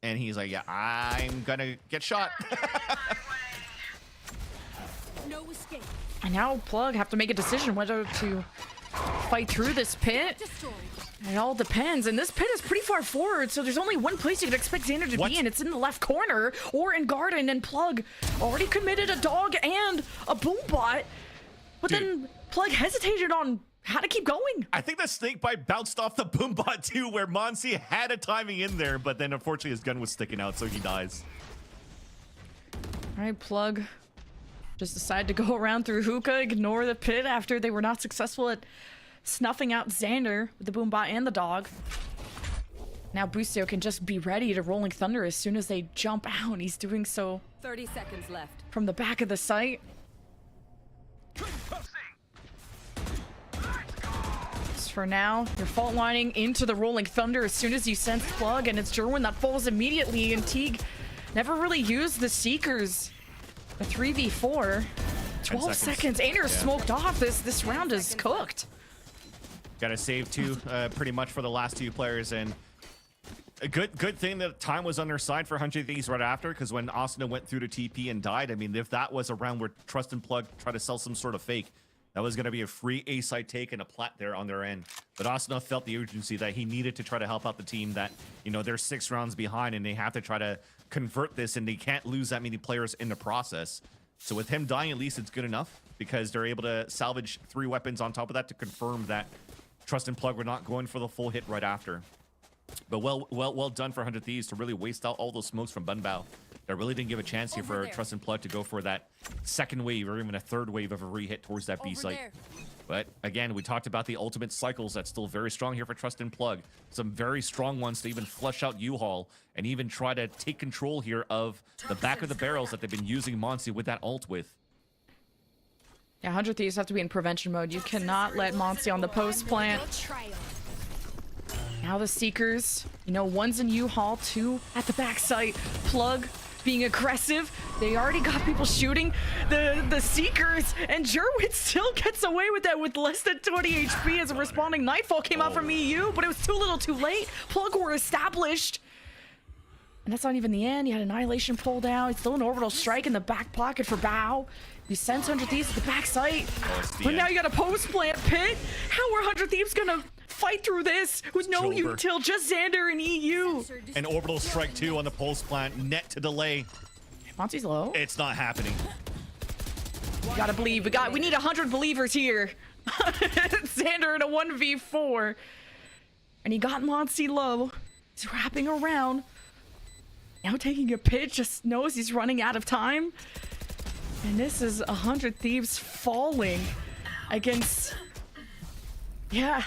and he's like, yeah, I'm going to get shot. No escape. And now Plug have to make a decision whether to fight through this pit. Destroyed. It all depends, and this pit is pretty far forward, so there's only one place you could expect Xander to be in. It's in the left corner or in garden, and Plug already committed a dog and a boom bot, but then Plug hesitated on how to keep going. I think the snake bite bounced off the boom bot too, where Monsi had a timing in there, but then unfortunately his gun was sticking out, so he dies. All right, Plug just decided to go around through hookah, ignore the pit after they were not successful at snuffing out Xander with the boombot and the dog. Now Boostio can just be ready to Rolling Thunder as soon as they jump out. He's doing so 30 seconds left. from the back of the site. Just for now, you're fault lining into the Rolling Thunder as soon as you sense Plug, and it's Jerwin that falls immediately, and Teague never really used the Seekers. A 3v4. 12 seconds. Ainer smoked off. This round is cooked. Got to save two pretty much for the last two players, and a good thing that time was on their side for 100 Thieves right after, because when Asuna went through to TP and died, I mean, if that was a round where Trustin Plug tried to sell some sort of fake, that was going to be a free A-side take and a plat there on their end. But Asuna felt the urgency that he needed to try to help out the team that, you know, they're 6 rounds behind and they have to try to convert this, and they can't lose that many players in the process. So with him dying, at least it's good enough because they're able to salvage 3 weapons on top of that to confirm that Trustin Plug were not going for the full hit right after. But well done for 100 Thieves to really waste out all those smokes from Bunbao. That really didn't give a chance here for Trustin Plug to go for that second wave or even a third wave of a re-hit towards that B site. But again, we talked about the ultimate cycles. That's still very strong here for Trustin Plug. Some very strong ones to even flush out U-Haul and even try to take control here of the back of the barrels that they've been using Monsi with that ult with. Yeah, 100 Thieves have to be in prevention mode. You cannot let Monsi on the post plant. Now the Seekers, you know, 1's in U-Haul, 2 at the back site. Plug being aggressive. They already got people shooting the Seekers, and Jerwin still gets away with that with less than 20 HP as a responding Nightfall came out from EU, but it was too little too late. Plug were established. And that's not even the end. He had Annihilation pulled out. He's still an Orbital Strike in the back pocket for Bao. You sends 100 Thieves at the back site. But now you got a post plant pit. How are 100 Thieves gonna fight through this with no Jober. util, just Xander and EU? An Orbital Strike 2 on the pulse plant, net to delay. Monty's low. It's not happening. You gotta believe. We need 100 believers here. Xander in a 1v4. And he got Monty low. He's wrapping around. Now taking a pitch, just knows he's running out of time. And this is 100 Thieves falling against, yeah,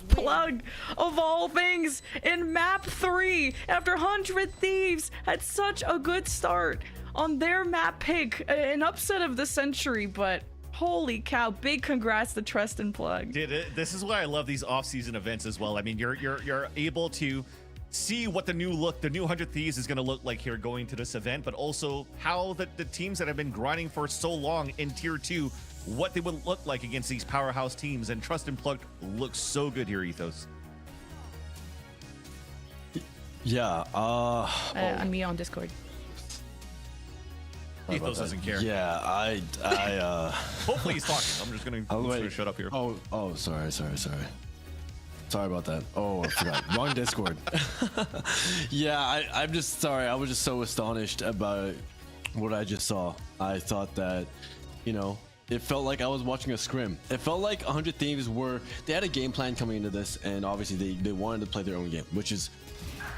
Plug of all things in map 3 after 100 Thieves had such a good start on their map pick. An upset of the century, but holy cow, big congrats to Trust and Plug. Dude, this is why I love these off-season events as well. I mean, you're able to see what the new 100 Thieves is going to look like here going to this event, but also how the teams that have been grinding for so long in tier 2, what they would look like against these powerhouse teams. And Trust and Plug looks so good here, Ethos. Yeah. On me on Discord. Ethos doesn't care. Yeah, I Hopefully he's talking. I'm just gonna shut up here. Oh, sorry. Sorry about that. Oh, I forgot. Wrong Discord. Yeah, I'm just sorry. I was just so astonished about what I just saw. I thought that, it felt like I was watching a scrim. It felt like 100 Thieves they had a game plan coming into this, and obviously they wanted to play their own game, which is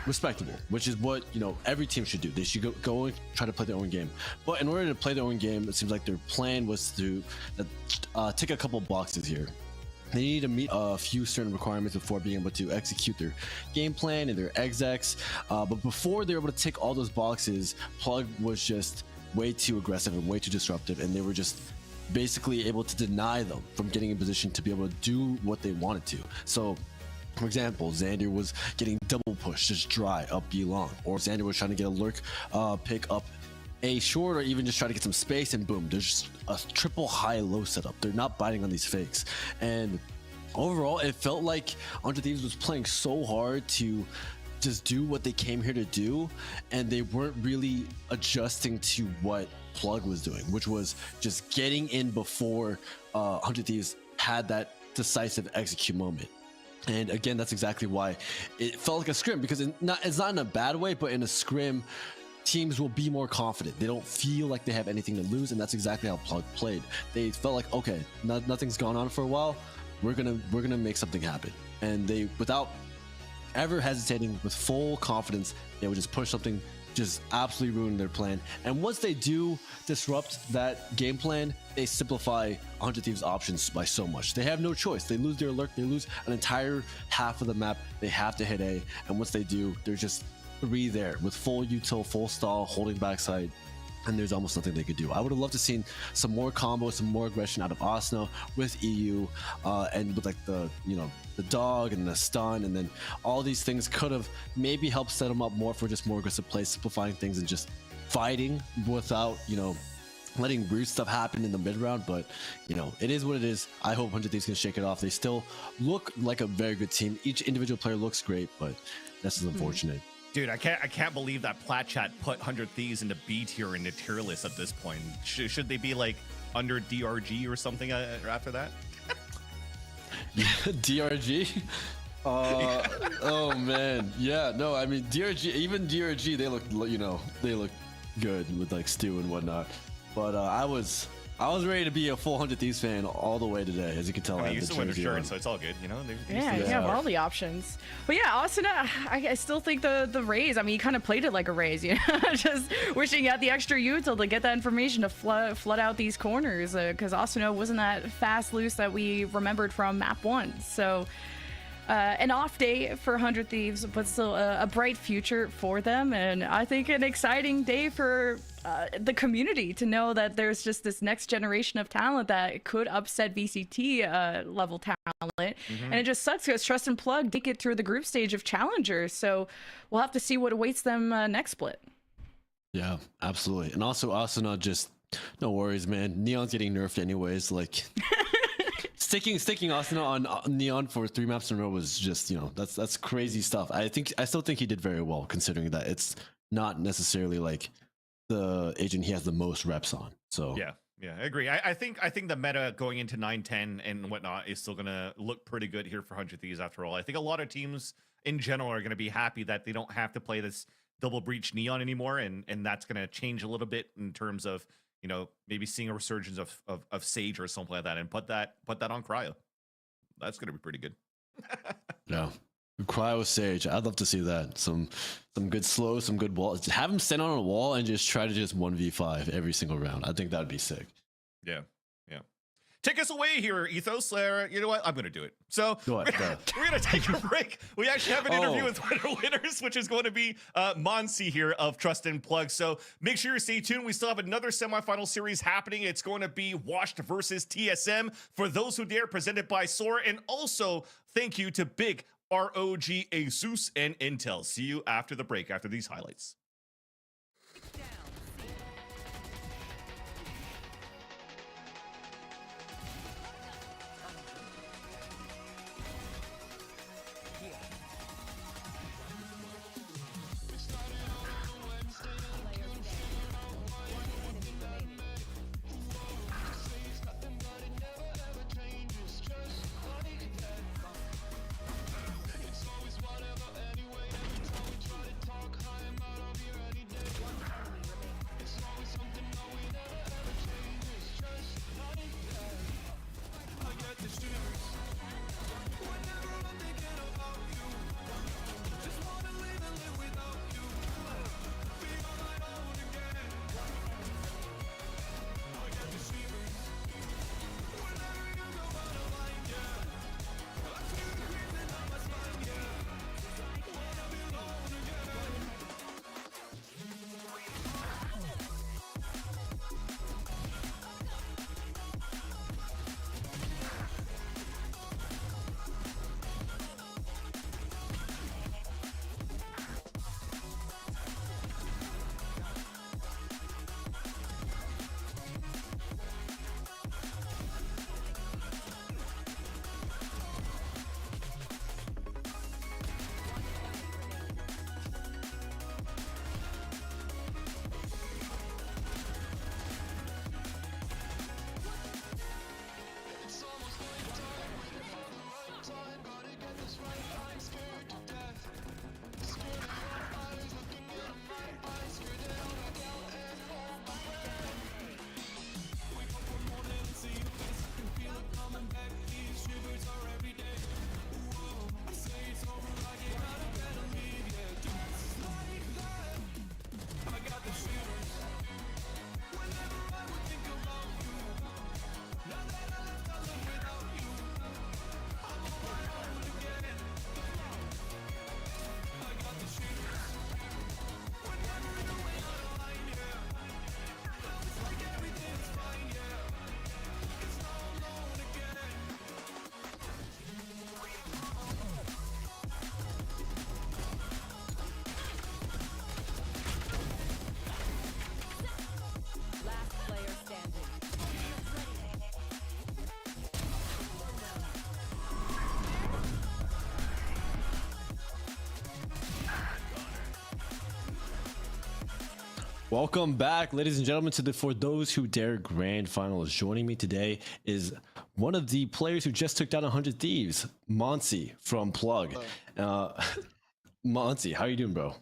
respectable, which is what every team should do. They should go and try to play their own game. But in order to play their own game, it seems like their plan was to tick a couple boxes here. They need to meet a few certain requirements before being able to execute their game plan and their execs. But before they were able to tick all those boxes, Plug was just way too aggressive and way too disruptive, and they were just basically able to deny them from getting in position to be able to do what they wanted to. So, for example, Xander was getting double push, just dry up B long, or Xander was trying to get a lurk pick up A short, or even just try to get some space, and boom, there's just a triple high low setup. They're not biting on these fakes, and overall it felt like 100 Thieves was playing so hard to just do what they came here to do, and they weren't really adjusting to what Plug was doing, which was just getting in before 100 Thieves had that decisive execute moment. And again, that's exactly why it felt like a scrim, because it's not in a bad way, but in a scrim, teams will be more confident. They don't feel like they have anything to lose, and that's exactly how Plug played. They felt like, okay, nothing's gone on for a while. We're gonna make something happen, and they, without ever hesitating, with full confidence, they would just push something, just absolutely ruin their plan. And once they do disrupt that game plan, they simplify 100 Thieves' options by so much. They have no choice. They lose their lurk, they lose an entire half of the map. They have to hit A, and once they do, they're just 3 there with full util, full stall, holding backside, and there's almost nothing they could do. I would have loved to seen some more combos, some more aggression out of Asuna with EU, and with like the dog and the stun, and then all these things could have maybe helped set them up more for just more aggressive play, simplifying things and just fighting without letting weird stuff happen in the mid round. But it is what it is. I hope 100 Thieves can shake it off. They still look like a very good team. Each individual player looks great, but this is unfortunate. Dude, I can't believe that Plat Chat put 100 Thieves into B tier in the tier list at this point. Should they be like under DRG or something after that? DRG? Oh man, yeah. No, I mean even DRG, they look good with like Stu and whatnot. But I was ready to be a full 100 Thieves fan all the way today, as you can tell. I mean, you still win insurance, so it's all good, Yeah, all the options. But yeah, Asuna, I still think the raise, I mean, he kind of played it like a raise, just wishing he had the extra util to get that information to flood out these corners, because Asuna wasn't that fast loose that we remembered from map 1. So an off day for 100 Thieves, but still a bright future for them, and I think an exciting day for the community to know that there's just this next generation of talent that could upset VCT level talent. And it just sucks because Trust and Plug did get through the group stage of challengers, so we'll have to see what awaits them next split. Yeah, absolutely. And also Asuna, just no worries, man. Neon's getting nerfed anyways, like sticking Austin on Neon for 3 maps in a row was just, that's crazy stuff. I still think he did very well considering that it's not necessarily like the agent he has the most reps on. So Yeah, I agree. I think the meta going into 9-10 and whatnot is still gonna look pretty good here for 100 Thieves after all. I think a lot of teams in general are gonna be happy that they don't have to play this double breach Neon anymore, and that's gonna change a little bit in terms of maybe seeing a resurgence of Sage or something like that, and put that on Cryo. That's gonna be pretty good. Yeah. Cryo Sage. I'd love to see that. Some good slow, some good walls. Have him stand on a wall and just try to just 1v5 every single round. I think that'd be sick. Yeah. Take us away here, Ethos. You know what? I'm going to do it. So Go ahead, we're going to take a break. We actually have an interview with one of the winners, which is going to be Monsi here of Trust and Plug. So make sure you stay tuned. We still have another semifinal series happening. It's going to be Washed versus TSM for those who dare, presented by Sora. And also, thank you to Big ROG, ASUS, and Intel. See you after the break, after these highlights. Welcome back, ladies and gentlemen, to the For Those Who Dare Grand Finals. Joining me today is one of the players who just took down 100 Thieves, Monsi from Plug. Monsi, how you doing, bro?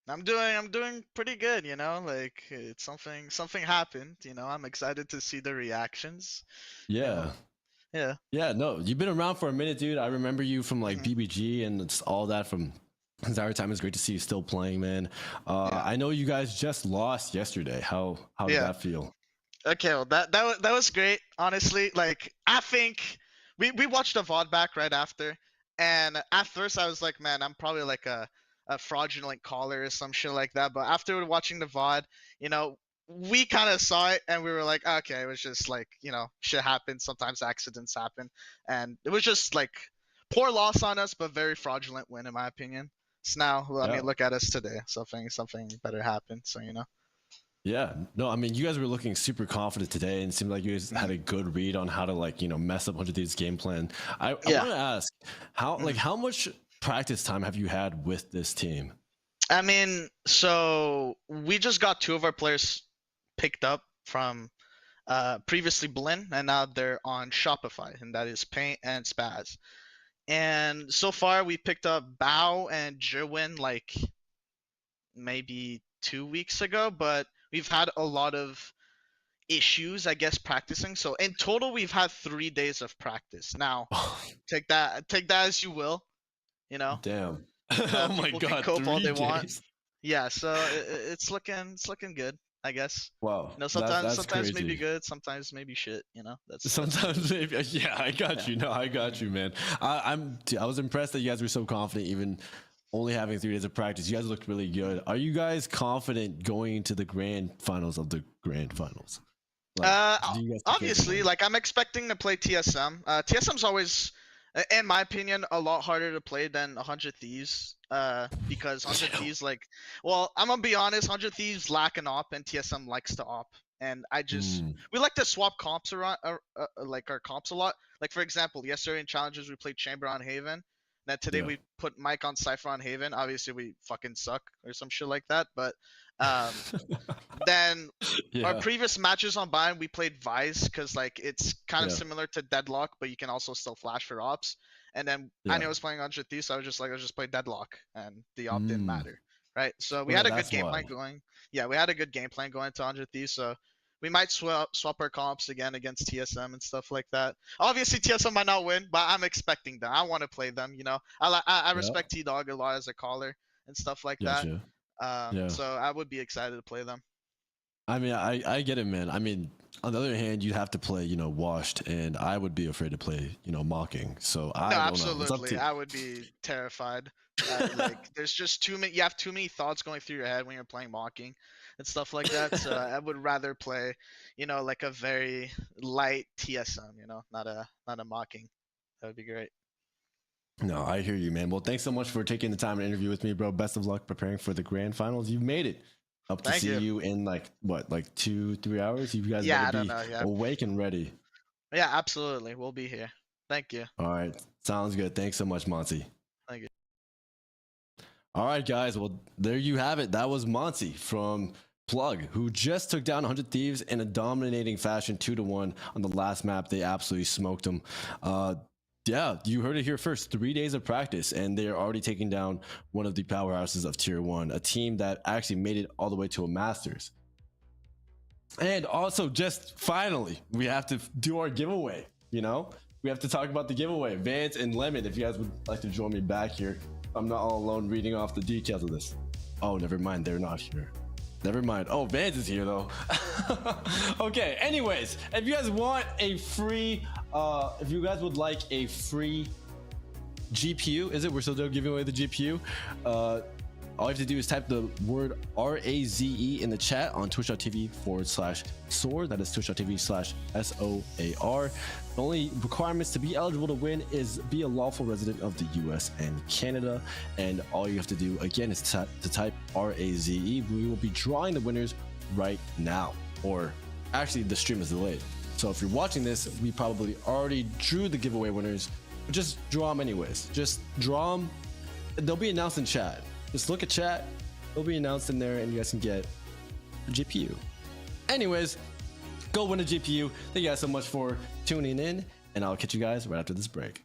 I'm doing pretty good, like it's something happened, I'm excited to see the reactions. Yeah. Yeah, no, you've been around for a minute, dude. I remember you from like BBG and it's all that from Zyra time. It's great to see you still playing, man. I know you guys just lost yesterday. How did that feel? Okay, well that was great, honestly. Like I think we watched the VOD back right after, and at first I was like, man, I'm probably like a fraudulent caller or some shit like that. But after watching the VOD, we kind of saw it and we were like, okay, it was just like, shit happens. Sometimes accidents happen, and it was just like poor loss on us, but very fraudulent win in my opinion. So now, I mean, look at us today. Something better happened. So Yeah, no, I mean, you guys were looking super confident today, and it seemed like you guys had a good read on how to like mess up 100 Thieves' game plan. I Yeah. want to ask how much practice time have you had with this team? I mean, so we just got 2 of our players picked up from previously Blinn, and now they're on Shopify, and that is Paint and Spaz. And so far, we picked up Bao and Jerwin like maybe 2 weeks ago, but we've had a lot of issues, I guess, practicing. So in total, we've had 3 days of practice. Now, take that as you will, you know. Damn. Oh my People can god, cope all 3 they want. days. Yeah, so it's looking good, I guess. Wow. You know, that's sometimes crazy. maybe good, sometimes maybe shit. You know, that's Sometimes maybe, yeah, I got you. No, I got you, man. I was impressed that you guys were so confident, even only having 3 days of practice. You guys looked really good. Are you guys confident going into the grand finals of the grand finals? Like, do you guys think you're obviously, gonna- like I'm expecting to play TSM. TSM's always, in my opinion, a lot harder to play than 100 Thieves. Because 100 Thieves, like, well, I'm gonna be honest, 100 Thieves lack an op, and TSM likes to op. And I just, we like to swap comps around, like our comps a lot. Like for example, yesterday in challenges we played Chamber on Haven. Then today Yeah. we put Mike on Cypher on Haven. Obviously we fucking suck or some shit like that. But then our Yeah. previous matches on Bind, we played Vice because like it's kind of Yeah. similar to Deadlock, but you can also still flash for ops. And then Yeah. I was playing 100 Thieves, so I was just like, let's just play Deadlock, and the op didn't Mm. matter, right? So we Okay, had a good that's game why. plan going. Yeah, we had a good game plan going to 100 Thieves, so we might swap our comps again against TSM and stuff like that. Obviously, TSM might not win, but I'm expecting them. I want to play them. You know, I respect T Dog a lot as a caller and stuff like Gotcha. that. Yeah. So I would be excited to play them. I mean, I get it, man. I mean, on the other hand, you'd have to play, washed, and I would be afraid to play, mocking. So I No, don't know. It's up absolutely. to I would be terrified. Like, there's just too many. You have too many thoughts going through your head when you're playing mocking and stuff like that. So I would rather play, like a very light TSM. Not a mocking. That would be great. No, I hear you, man. Well, thanks so much for taking the time to interview with me, bro. Best of luck preparing for the grand finals. You've made it. Up to Thank see you. you in like 2-3 hours. You guys Yeah, I better don't be know. Yeah. awake and ready. Yeah, absolutely. We'll be here. Thank you. All right, sounds good. Thanks so much, Monty. Thank you. All right, guys. Well, there you have it. That was Monty from Plug, who just took down 100 Thieves in a dominating fashion, 2-1 on the last map. They absolutely smoked them. Yeah, you heard it here first. 3 days of practice, and they are already taking down one of the powerhouses of Tier 1, a team that actually made it all the way to a Masters. And also, just finally, we have to do our giveaway. We have to talk about the giveaway. Vance and Lemon, if you guys would like to join me back here. I'm not all alone reading off the details of this. Oh, never mind. They're not here. Never mind. Oh, Vance is here though. Okay. Anyways, if you guys want a free, if you guys would like a free GPU, we're still giving away the GPU. All you have to do is type the word RAZE in the chat on twitch.tv/SOAR. That is twitch.tv/SOAR. The only requirements to be eligible to win is be a lawful resident of the US and Canada. And all you have to do, again, is to type RAZE. We will be drawing the winners right now. Or actually, the stream is delayed. So if you're watching this, we probably already drew the giveaway winners. But just draw them anyways. Just draw them. They'll be announced in chat. Just look at chat. They'll be announced in there and you guys can get a GPU. Anyways, go win a GPU. Thank you guys so much for tuning in, and I'll catch you guys right after this break.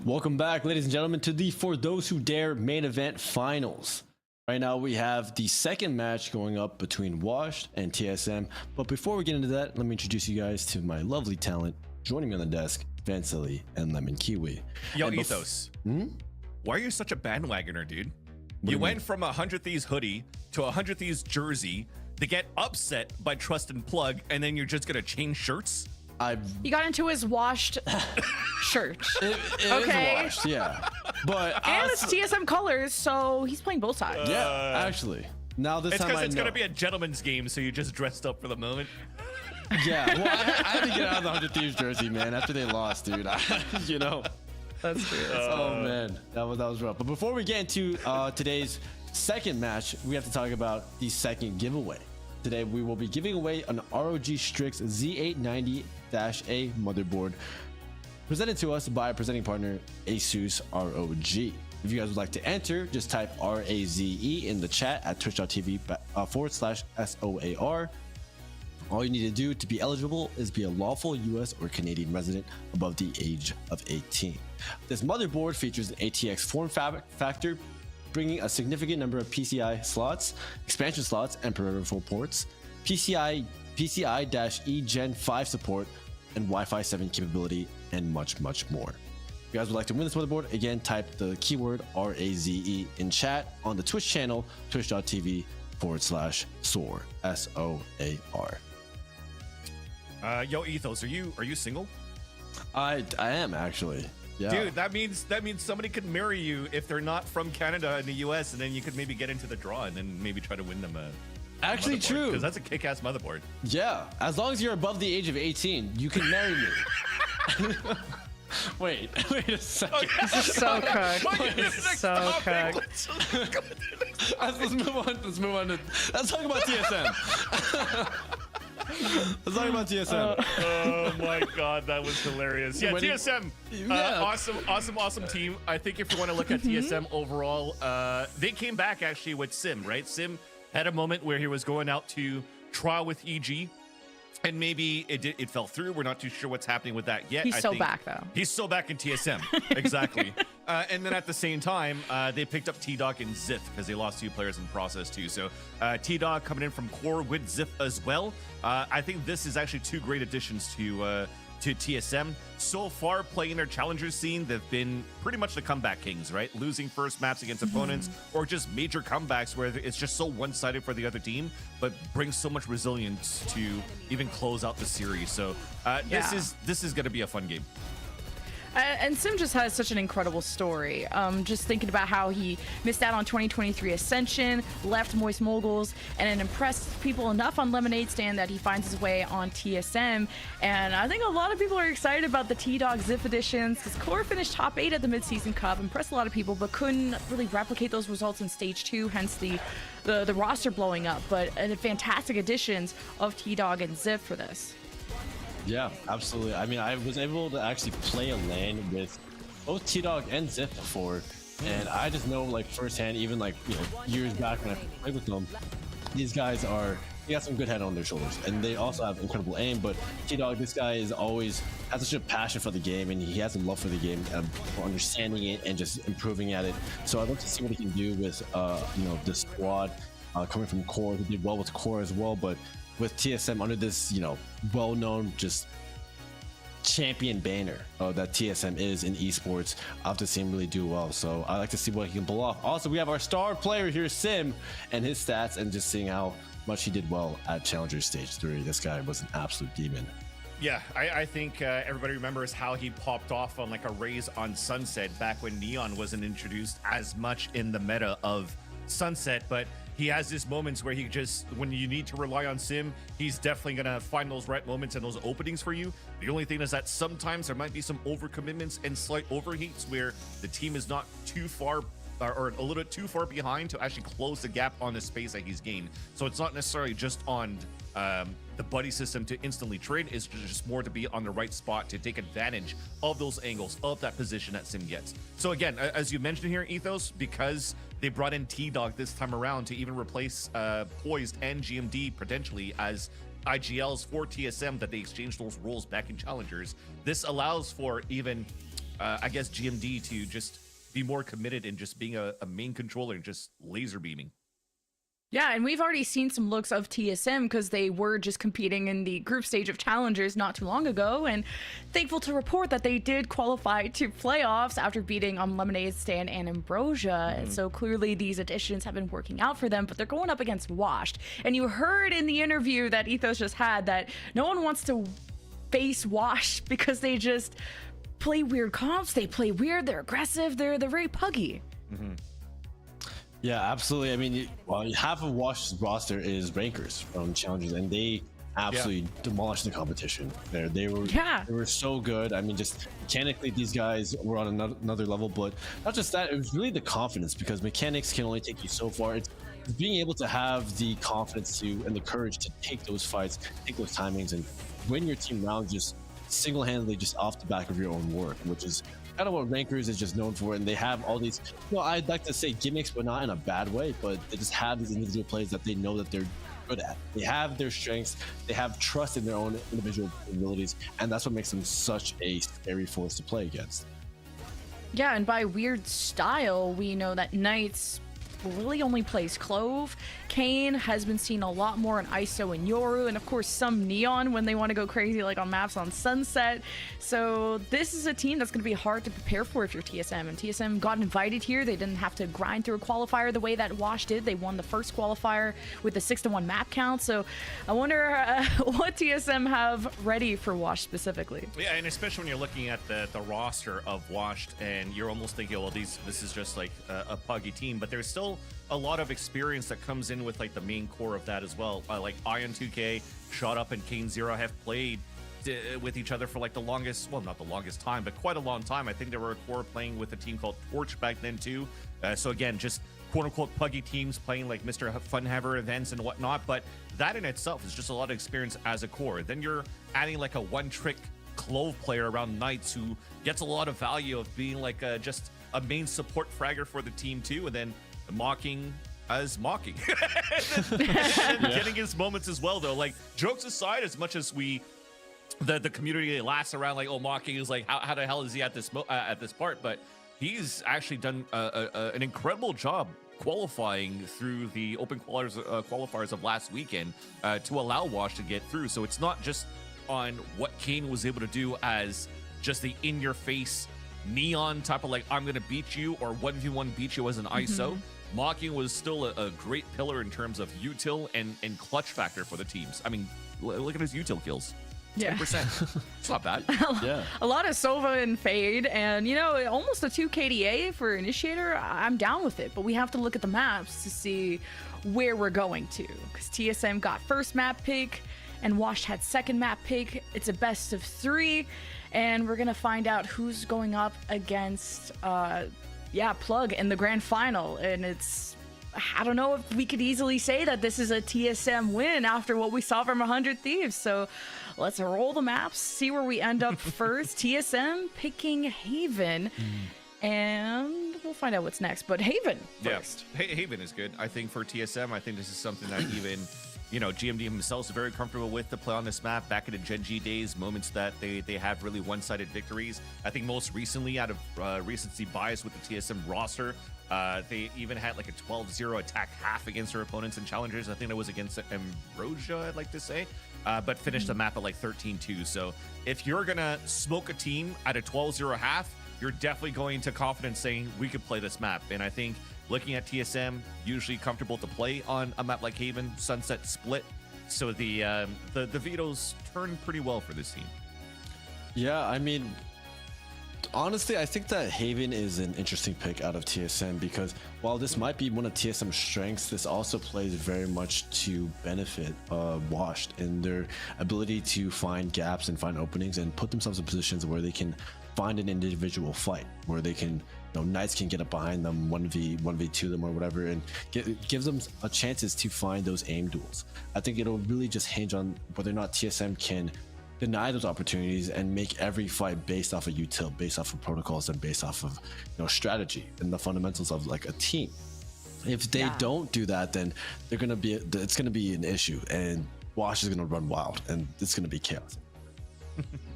Welcome back, ladies and gentlemen, to the For Those Who Dare main event finals. Right now, we have the second match going up between Washed and TSM. But before we get into that, let me introduce you guys to my lovely talent joining me on the desk, Vansily and Lemon Kiwi. Yo, And Ethos. Why are you such a bandwagoner, dude? You you went from a 100 Thieves hoodie to a 100 Thieves jersey to get upset by Trust and Plug, and then you're just gonna change shirts? He got into his washed shirt. It Okay. is washed, yeah. But And it's TSM colors, so he's playing both sides. yeah, actually. Now this It's time because I it's know. gonna be a gentleman's game, so you just dressed up for the moment. Yeah, well, I had to get out of the 100 Thieves jersey, man, after they lost, dude. You know. That's true. Oh man, that was rough. But before we get into today's second match, we have to talk about the second giveaway. Today we will be giving away an ROG Strix Z890-A motherboard, presented to us by our presenting partner ASUS ROG. If you guys would like to enter, just type RAZE in the chat at twitch.tv/SOAR. All you need to do to be eligible is be a lawful US or Canadian resident above the age of 18. This motherboard features an ATX form factor, bringing a significant number of PCI slots, expansion slots, and peripheral ports, PCI-E Gen 5 support, and Wi-Fi 7 capability, and much, much more. If you guys would like to win this motherboard, again, type the keyword RAZE in chat on the Twitch channel, twitch.tv/SOAR, SOAR. Yo, Ethos, are you single? I am actually. Yeah. Dude, that means somebody could marry you if they're not from Canada and the US, and then you could maybe get into the draw and then maybe try to win them a Actually true. Because that's a kick-ass motherboard. Yeah, as long as you're above the age of 18, you can marry me. Wait a second. This is so cooked. This is so cooked. Let's move on. Let's talk about TSM. Let's talk about TSM. Oh my god, that was hilarious. Yeah, TSM, awesome team. I think if you want to look at TSM overall, they came back actually with Sim, right? Sim had a moment where he was going out to trial with EG, and maybe it fell through. We're not too sure what's happening with that yet. He's so back, though. He's so back in TSM, exactly. And then at the same time, they picked up T-Dog and Ziff because they lost 2 players in the process too. So T-Dog coming in from core with Ziff as well. I think this is actually 2 great additions to TSM. So far, playing their challenger scene, they've been pretty much the comeback kings, right? Losing first maps against opponents, or just major comebacks where it's just so one-sided for the other team, but brings so much resilience to even close out the series. So this is going to be a fun game. And Sim just has such an incredible story. Just thinking about how he missed out on 2023 Ascension, left Moist Moguls, and it impressed people enough on Lemonade Stand that he finds his way on TSM. And I think a lot of people are excited about the T-Dog Ziff editions, because Core finished top 8 at the Midseason Cup, impressed a lot of people, but couldn't really replicate those results in Stage 2, hence the roster blowing up. But fantastic additions of T-Dog and Ziff for this. Yeah, absolutely. I mean, I was able to actually play a LAN with both T-Dog and Ziff before, and I just know, like, firsthand, even like, you know, years back when I played with them, these guys they got some good head on their shoulders, and they also have incredible aim. But T-Dog, this guy has such a passion for the game, and he has a love for the game, for understanding it and just improving at it. So I'd love to see what he can do with the squad coming from Core. He did well with Core as well, but with TSM under this, well-known just champion banner that TSM is in esports, I'll have to see him really do well. So I like to see what he can pull off. Also, we have our star player here, Sim, and his stats, and just seeing how much he did well at Challenger Stage 3. This guy was an absolute demon. Yeah, I think everybody remembers how he popped off on like a Raise on Sunset back when Neon wasn't introduced as much in the meta of Sunset, but he has these moments where he just, when you need to rely on Sim, he's definitely going to find those right moments and those openings for you. The only thing is that sometimes there might be some overcommitments and slight overheats where the team is not too far or a little bit too far behind to actually close the gap on the space that he's gained. So it's not necessarily just on the buddy system to instantly trade, it's just more to be on the right spot to take advantage of those angles, of that position that Sim gets. So again, as you mentioned here, Ethos, because they brought in T-Dog this time around to even replace Poised and GMD potentially as IGLs for TSM, that they exchanged those roles back in Challengers. This allows for even I guess GMD to just be more committed in just being a main controller and just laser beaming. Yeah, and we've already seen some looks of TSM because they were just competing in the group stage of challengers not too long ago, and thankful to report that they did qualify to playoffs after beating Lemonade Stand and Ambrosia. And so clearly these additions have been working out for them, but they're going up against Washed. And you heard in the interview that Ethos just had that no one wants to face Washed because they just play weird comps, they play weird, they're aggressive, they're very puggy. Yeah, absolutely. I mean, half of Wash's roster is rankers from challengers, and they absolutely demolished the competition there. They were so good. I mean, just mechanically, these guys were on another level. But not just that, it was really the confidence, because mechanics can only take you so far. It's being able to have the confidence to and the courage to take those fights, take those timings, and win your team rounds just single-handedly, just off the back of your own work, which is kind of what Rankers is just known for. And they have all these, I'd like to say gimmicks, but not in a bad way, but they just have these individual plays that they know that they're good at. They have their strengths, they have trust in their own individual abilities, and that's what makes them such a scary force to play against. Yeah, and by weird style, we know that Knights really only plays Clove. Kane has been seen a lot more in ISO and Yoru, and of course some Neon when they want to go crazy, like on maps on Sunset. So this is a team that's going to be hard to prepare for if you're TSM, and TSM got invited here. They didn't have to grind through a qualifier the way that Wash did. They won the first qualifier with a 6-1 map count. So I wonder what TSM have ready for Wash specifically. Yeah, and especially when you're looking at the roster of Washed, and you're almost thinking, well, this is just like a puggy team, but there's still a lot of experience that comes in with like the main core of that as well. Like Ion 2K, Shot Up, and Kane Zero have played with each other for like the longest, well, not the longest time, but quite a long time. I think they were a core playing with a team called Torch back then too. So again, just quote-unquote puggy teams playing like Mr. Funhaver events and whatnot, but that in itself is just a lot of experience as a core. Then you're adding like a one-trick Clove player around Knights who gets a lot of value of being like just a main support fragger for the team too, and then mocking as mocking and getting his moments as well, though. Like, jokes aside, as much as the community laughs around like, oh, mocking is like, how the hell is he at this part, but he's actually done an incredible job qualifying through the open qualifiers of last weekend to allow Wash to get through. So it's not just on what Kane was able to do as just the in-your-face Neon type of like, I'm gonna beat you, or 1v1 beat you as an ISO. Mocking was still a great pillar in terms of util and clutch factor for the teams. I mean, look at his util kills. 10%. It's not bad. Yeah. A lot of Sova and Fade, and almost a 2 KDA for Initiator. I'm down with it, but we have to look at the maps to see where we're going to, because TSM got first map pick and Wash had second map pick. It's a best of 3, and we're gonna find out who's going up against Plug in the grand final. And I don't know if we could easily say that this is a TSM win after what we saw from 100 Thieves. So let's roll the maps, see where we end up first. TSM picking Haven, and we'll find out what's next. But Haven first. Yeah, Haven is good. I think for TSM, I think this is something that even GMD himself is very comfortable with to play on this map. Back in the Gen G days, moments that they have really one-sided victories. I think most recently, out of recency bias with the TSM roster, they even had like a 12-0 attack half against their opponents and challengers. I think that was against Ambrosia, I'd like to say, but finished the map at like 13-2. So if you're gonna smoke a team at a 12-0 half, you're definitely going to confidence saying we could play this map. And I think looking at TSM, usually comfortable to play on a map like Haven, Sunset Split. So the vetoes turn pretty well for this team. Yeah, I mean, honestly, I think that Haven is an interesting pick out of TSM, because while this might be one of TSM's strengths, this also plays very much to benefit Washed in their ability to find gaps and find openings and put themselves in positions where they can find an individual fight, where they can, Knights can get up behind them, 1v2 them or whatever, and gives them a chances to find those aim duels. I think it'll really just hinge on whether or not TSM can deny those opportunities and make every fight based off of util, based off of protocols, and based off of strategy and the fundamentals of like a team. If they don't do that, then it's gonna be an issue, and Wash is gonna run wild, and it's gonna be chaos.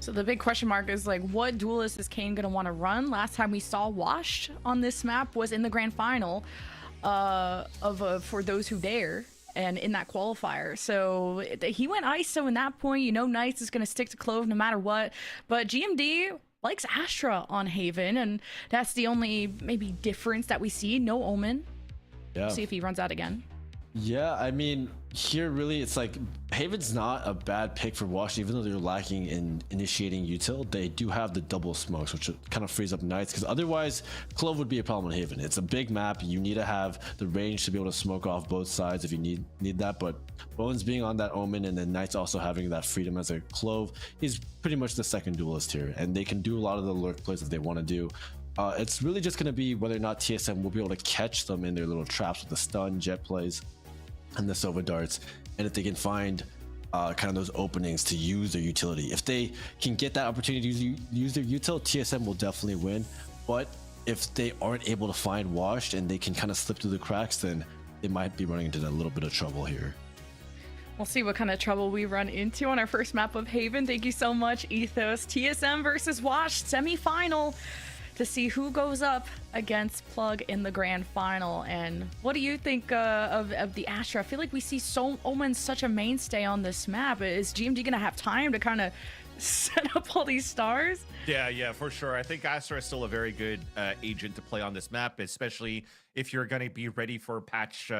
So the big question mark is like, what duelist is Kane gonna want to run? Last time we saw Washed on this map was in the grand final for those who dare, and in that qualifier. So he went ISO in that point. You know, Knights is gonna stick to Clove no matter what. But GMD likes Astra on Haven, and that's the only maybe difference that we see. No Omen. Yeah. See if he runs out again. Yeah, I mean, here really it's like Haven's not a bad pick for Washington, even though they're lacking in initiating util. They do have the double smokes, which kind of frees up Knights, because otherwise Clove would be a problem in Haven. It's a big map. You need to have the range to be able to smoke off both sides if you need that. But Bones being on that Omen and then Knights also having that freedom as a Clove, he's pretty much the second duelist here, and they can do a lot of the lurk plays that they want to do. It's really just going to be whether or not TSM will be able to catch them in their little traps with the stun, jet plays, and the Sova darts, and if they can find kind of those openings to use their utility. If they can get that opportunity to use their util, TSM will definitely win. But if they aren't able to find Washed and they can kind of slip through the cracks, then they might be running into a little bit of trouble here. We'll see what kind of trouble we run into on our first map of Haven. Thank you so much, Ethos. TSM versus Washed semi-final to see who goes up against Plug in the grand final. And what do you think of the Astra? I feel like we see Omen such a mainstay on this map. Is GMD gonna have time to kind of set up all these stars? Yeah, for sure. I think Astra is still a very good agent to play on this map, especially if you're going to be ready for patch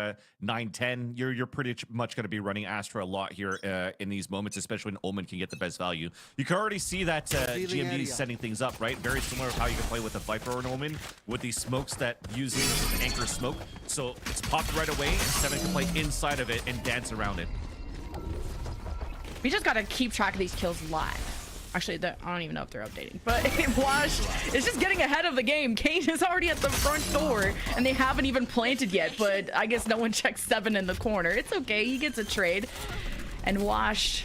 9-10. You're pretty much going to be running Astra a lot here in these moments, especially when Omen can get the best value. You can already see that GMD is setting things up, right? Very similar to how you can play with a Viper or an Omen with these smokes that using anchor smoke. So it's popped right away, and Seven can play inside of it and dance around it. We just got to keep track of these kills live. Actually, I don't even know if they're updating, but Washed is just getting ahead of the game. Kane is already at the front door, and they haven't even planted yet, but I guess no one checks Seven in the corner. It's okay, he gets a trade. And Washed,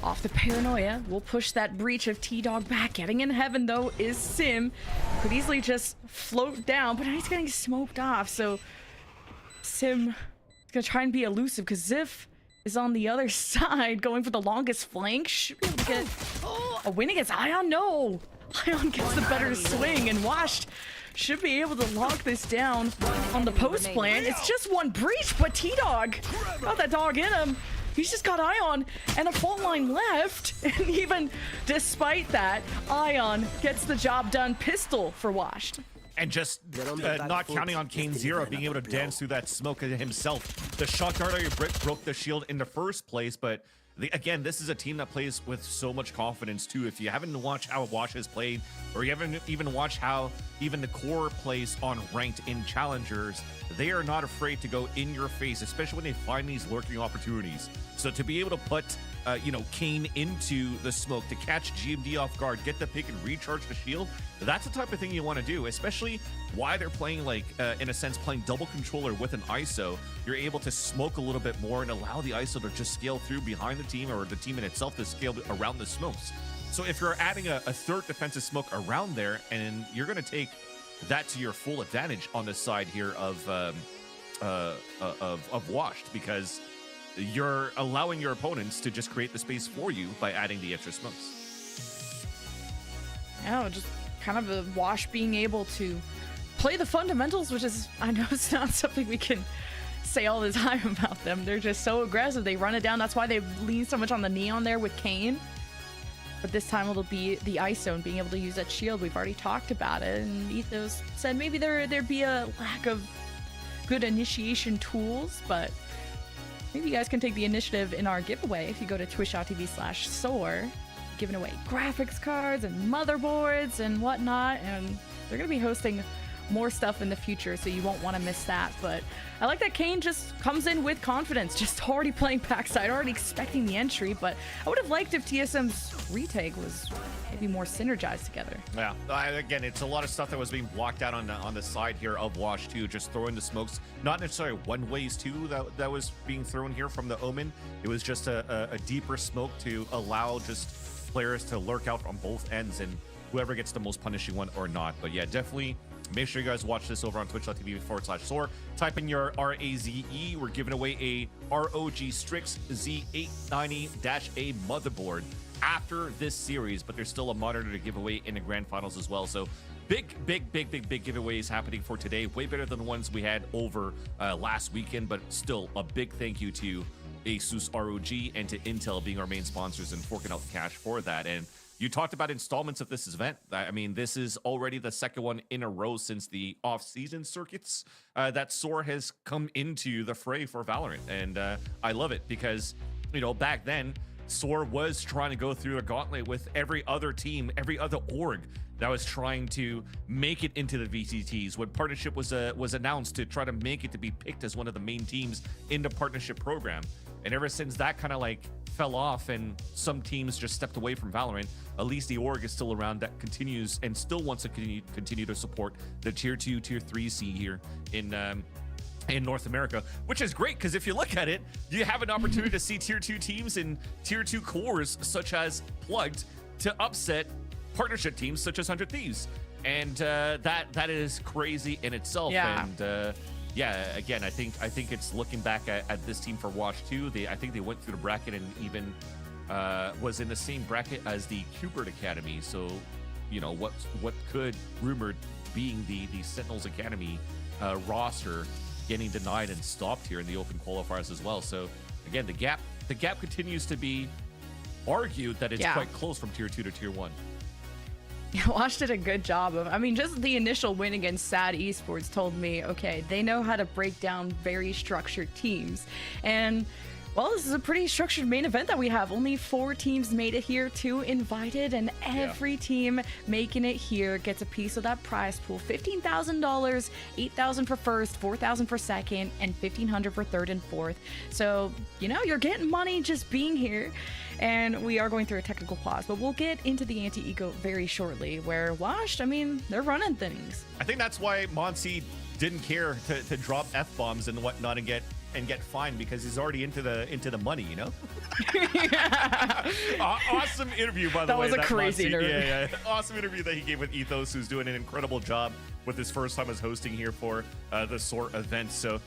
off the paranoia, will push that breach of T-Dog back. Getting in heaven, though, is Sim. Could easily just float down, but now he's getting smoked off, so Sim is going to try and be elusive, because Ziff is on the other side, going for the longest flank. Should be able to get a win against Ion. No! Ion gets the better swing, and Washed should be able to lock this down on the post plan. It's just one breach, but T-Dog got that dog in him. He's just got Ion and a fault line left. And even despite that, Ion gets the job done. Pistol for Washed. And just not counting on Kane Zero being able to dance through that smoke himself. The shot dart broke the shield in the first place, but again, this is a team that plays with so much confidence too. If you haven't watched how Wash has played, or you haven't even watched how even the core plays on ranked in challengers, they are not afraid to go in your face, especially when they find these lurking opportunities. So to be able to put Kane into the smoke, to catch GMD off guard, get the pick and recharge the shield, that's the type of thing you want to do, especially why they're playing, like, in a sense, playing double controller with an ISO. You're able to smoke a little bit more and allow the ISO to just scale through behind the team, or the team in itself to scale around the smokes. So if you're adding a third defensive smoke around there, and you're going to take that to your full advantage on the side here of Washed, because you're allowing your opponents to just create the space for you by adding the extra smokes. Yeah, just kind of a Wash being able to play the fundamentals, which is, I know it's not something we can say all the time about them. They're just so aggressive. They run it down. That's why they lean so much on the Neon there with Kane. But this time it'll be the ISO and being able to use that shield. We've already talked about it. And Ethos said maybe there'd be a lack of good initiation tools, but maybe you guys can take the initiative in our giveaway if you go to twitch.tv/soar, giving away graphics cards and motherboards and whatnot. And they're going to be hosting more stuff in the future, so you won't want to miss that. But I like that Kane just comes in with confidence, just already playing backside, already expecting the entry. But I would have liked if TSM's retake was maybe more synergized together. Yeah, again, it's a lot of stuff that was being blocked out on the side here of Wash too, just throwing the smokes, not necessarily one ways too that was being thrown here from the Omen. It was just a deeper smoke to allow just players to lurk out on both ends, and whoever gets the most punishing one or not. But yeah, definitely make sure you guys watch this over on twitch.tv/soar. Type in your RAZE. We're giving away a ROG Strix Z890-A motherboard. after this series, but there's still a monitor to give away in the grand finals as well. So big giveaways happening for today. Way better than the ones we had over last weekend, but still a big thank you to ASUS ROG and to Intel being our main sponsors and forking out the cash for that. And you talked about installments of this event. I mean, this is already the second one in a row since the off-season circuits that SOAR has come into the fray for Valorant. And I love it because, you know, back then, SOAR was trying to go through a gauntlet with every other team, every other org that was trying to make it into the VCTs. When partnership was announced to try to make it to be picked as one of the main teams in the partnership program. And ever since that kind of like fell off and some teams just stepped away from Valorant, at least the org is still around that continues and still wants to continue to support the tier 2, tier 3 scene here in North America, which is great because if you look at it, you have an opportunity to see tier 2 teams and tier 2 cores such as Plugged to upset partnership teams such as 100 Thieves. And that is crazy in itself. Yeah. And yeah, again, I think it's looking back at this team for Watch 2. I think they went through the bracket and even was in the same bracket as the Cubert Academy. So, you know, what could rumored being the Sentinels Academy roster getting denied and stopped here in the open qualifiers as well. So again, the gap continues to be argued that it's quite close from tier 2 to tier 1. Yeah, Wash did a good job of, I mean, just the initial win against SAD Esports told me, okay, they know how to break down very structured teams. And, well, this is a pretty structured main event that we have. Only 4 teams made it here, 2 invited, and every team making it here gets a piece of that prize pool. $15,000, $8,000 for first, $4,000 for second, and $1,500 for third and fourth. So, you know, you're getting money just being here. And we are going through a technical pause, but we'll get into the anti-ego very shortly, where Washed, I mean, they're running things. I think that's why Monsi didn't care to drop F-bombs and whatnot and get fined because he's already into the money, you know? Awesome interview, by the way. That was a crazy interview. Yeah. Awesome interview that he gave with Ethos, who's doing an incredible job with his first time as hosting here for the SOAR event. So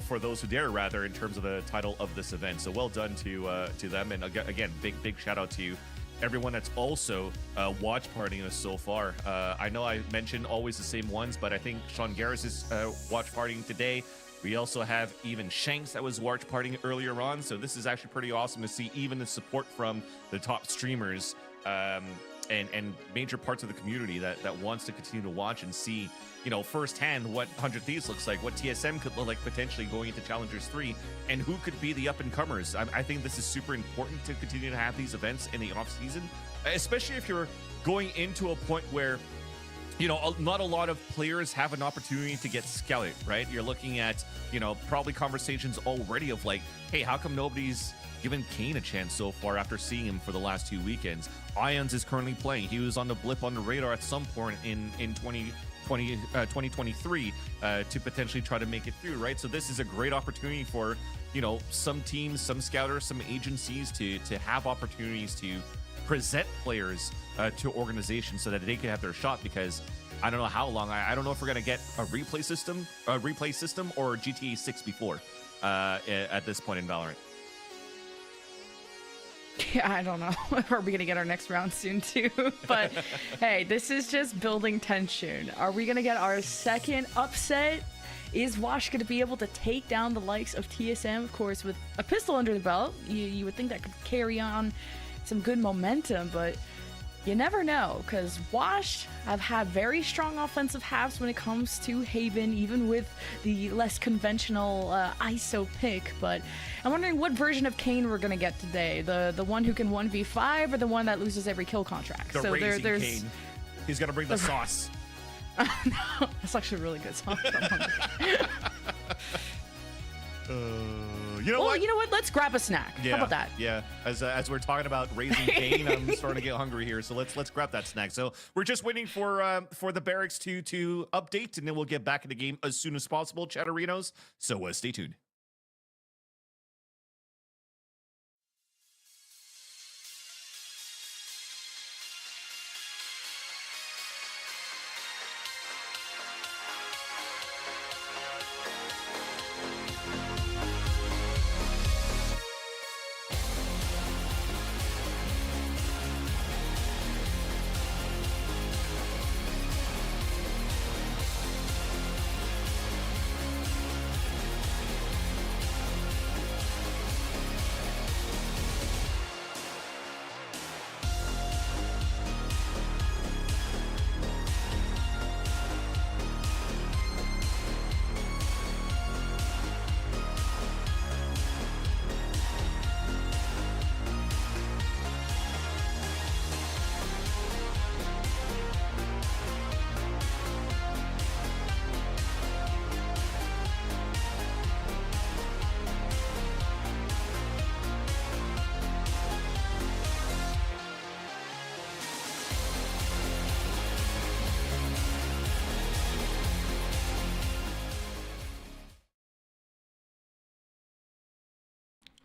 for those who dare, rather, in terms of the title of this event. So well done to them. And again, big shout out to everyone that's also watch partying us so far. I know I mentioned always the same ones, but I think Sean Garris is watch partying today. We also have even Shanks that was watch partying earlier on. So this is actually pretty awesome to see even the support from the top streamers and major parts of the community that wants to continue to watch and see, you know, firsthand what 100 Thieves looks like, what TSM could look like potentially going into Challengers 3, and who could be the up-and-comers. I think this is super important to continue to have these events in the off-season, especially if you're going into a point where, you know, not a lot of players have an opportunity to get scouted, right? You're looking at, you know, probably conversations already of like, hey, how come nobody's given Kane a chance so far after seeing him for the last 2 weekends? Ions is currently playing. He was on the blip on the radar at some point in 2023 to potentially try to make it through, right? So this is a great opportunity for, you know, some teams, some scouters, some agencies to have opportunities to present players to organizations so that they can have their shot, because I don't know how long. I don't know if we're going to get a replay system or GTA 6 before at this point in Valorant. Yeah, I don't know. Are we going to get our next round soon too? But hey, this is just building tension. Are we going to get our second upset? Is Wash going to be able to take down the likes of TSM? Of course, with a pistol under the belt, you would think that could carry on some good momentum, but you never know, because Wash have had very strong offensive halves when it comes to Haven, even with the less conventional ISO pick. But I'm wondering what version of Kane we're going to get today. The one who can 1v5 or the one that loses every kill contract? The Raising Kane. He's going to bring the sauce. No, that's actually a really good song. You know what? You know what? Let's grab a snack. Yeah, how about that? Yeah. As we're talking about Raising Kane, I'm starting to get hungry here. So let's grab that snack. So we're just waiting for the barracks to update, and then we'll get back in the game as soon as possible, Chatterinos. So stay tuned.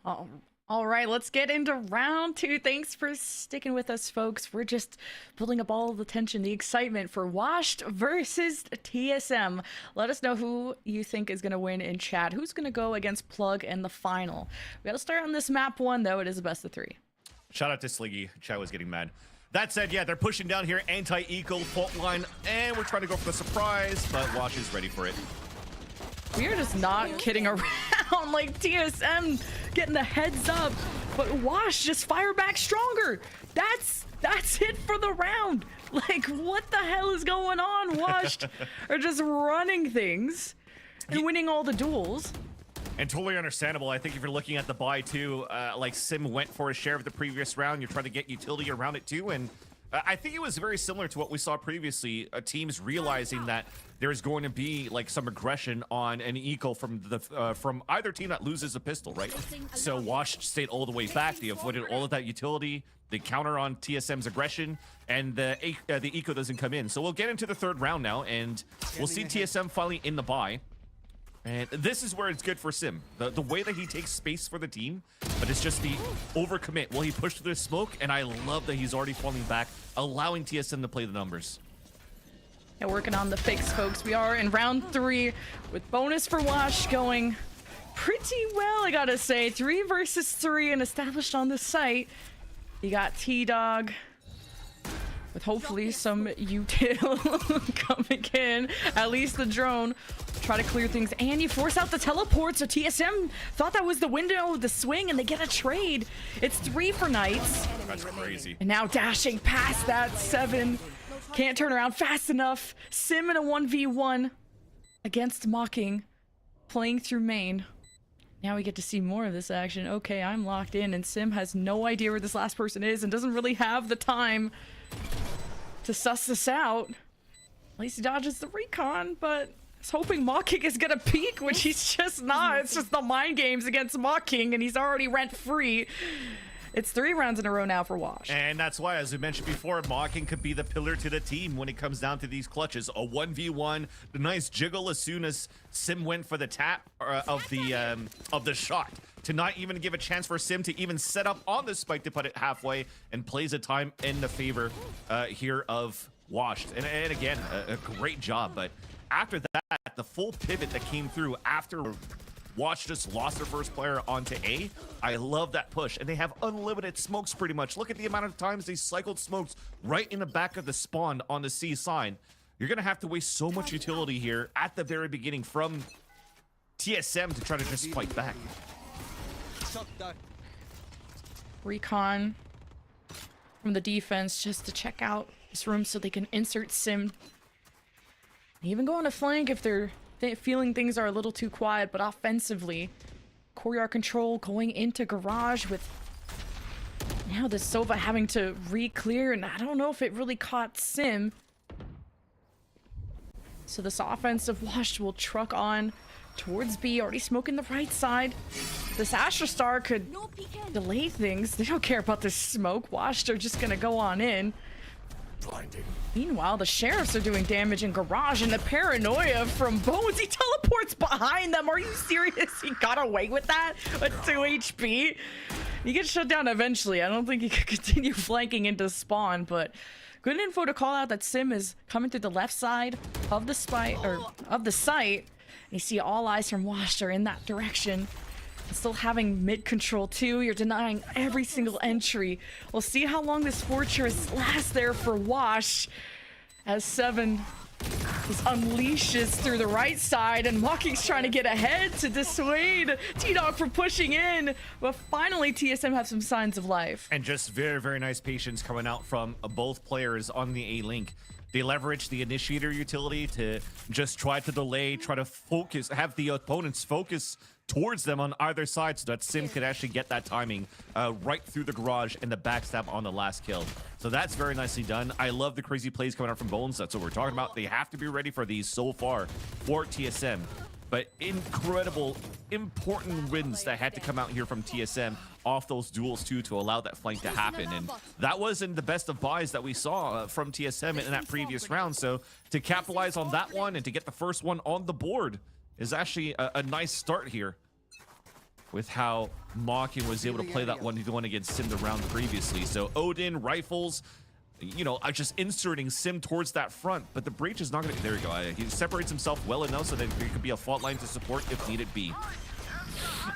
All right, let's get into round 2. Thanks for sticking with us, folks. We're just building up all the tension, the excitement for Washed versus TSM. Let us know who you think is going to win in chat. Who's going to go against Plug in the final? We got to start on this map 1, though. It is a best of 3. Shout out to Sliggy. Chat was getting mad. That said, yeah, they're pushing down here. Anti-eco fault line, and we're trying to go for the surprise, but Wash is ready for it. We are just not kidding around. Like TSM getting the heads up, but Wash just fire back stronger. That's it for the round. Like, what the hell is going on? Washed are just running things and winning all the duels. And totally understandable. I think if you're looking at the buy too, like Sim went for a share of the previous round, you're trying to get utility around it too, and I think it was very similar to what we saw previously. Teams realizing that there's going to be like some aggression on an eco from the from either team that loses a pistol, right? So Wash stayed all the way back. They avoided all of that utility. They counter on TSM's aggression, and the eco doesn't come in. So we'll get into the 3rd round now, and we'll see TSM finally in the buy. And this is where it's good for Sim. The way that he takes space for the team, but it's just the overcommit. Well, he pushed through the smoke, and I love that he's already falling back, allowing TSM to play the numbers. Yeah, working on the fix, folks. We are in round 3 with bonus for Wash going pretty well, I gotta say. 3 versus 3 and established on the site. You got T-Dog with hopefully some util coming in. At least the drone. Try to clear things, and you force out the teleport, so TSM thought that was the window of the swing, and they get a trade. It's 3 for Knights. That's crazy. And now dashing past that 7. Can't turn around fast enough. Sim in a 1v1 against Mocking, playing through main. Now we get to see more of this action. Okay, I'm locked in, and Sim has no idea where this last person is and doesn't really have the time to suss this out. At least he dodges the recon, but I was hoping Mocking is gonna peek, which he's just not. It's just the mind games against Mocking, and he's already rent-free. It's 3 rounds in a row now for Wash. And that's why, as we mentioned before, Mocking could be the pillar to the team when it comes down to these clutches. A 1v1, the nice jiggle as soon as Sim went for the tap of the shot, to not even give a chance for Sim to even set up on the spike to put it halfway, and plays a time in the favor here of Washed. And again, a great job, but after that, the full pivot that came through after Watch just lost their first player onto A. I love that push, and they have unlimited smokes pretty much. Look at the amount of times they cycled smokes right in the back of the spawn on the C side. You're gonna have to waste so much utility here at the very beginning from TSM to try to just fight back. Recon from the defense just to check out this room so they can insert Sim. Even go on a flank if they're feeling things are a little too quiet, but offensively, courtyard control going into garage with now the Sova having to re-clear, and I don't know if it really caught Sim. So this offensive Wash will truck on towards B, already smoking the right side. This Astra Star could delay things. They don't care about this smoke. Wash, they're just gonna go on in. Blinding. Meanwhile, the sheriffs are doing damage in garage, and the paranoia from Bones, he teleports behind them. Are you serious? He got away with that with 2 HP. He gets shut down eventually. I don't think he could continue flanking into spawn, but good info to call out that Sim is coming through the left side of the site. You see all eyes from Wash are in that direction. Still having mid control too. You're denying every single entry. We'll see how long this fortress lasts there for Wash as 7 just unleashes through the right side, and Mocking's trying to get ahead to dissuade T-Dog from pushing in, but finally TSM have some signs of life. And just very, very nice patience coming out from both players on the A-Link. They leverage the initiator utility to just try to delay, try to focus, have the opponents focus towards them on either side so that Sim could actually get that timing right through the garage and the backstab on the last kill. So that's very nicely done. I love the crazy plays coming out from Bones. That's what we're talking about. They have to be ready for these so far for TSM. But incredible, important wins that had to come out here from TSM off those duels too to allow that flank to happen. And that wasn't the best of buys that we saw from TSM in that previous round. So to capitalize on that one and to get the first one on the board is actually a nice start here. with how Mawkin was able to play that 1v1 against Sim the round previously. So Odin, rifles, you know, just inserting Sim towards that front, but the breach is not going to. There you go. He separates himself well enough so that there could be a fault line to support if needed be.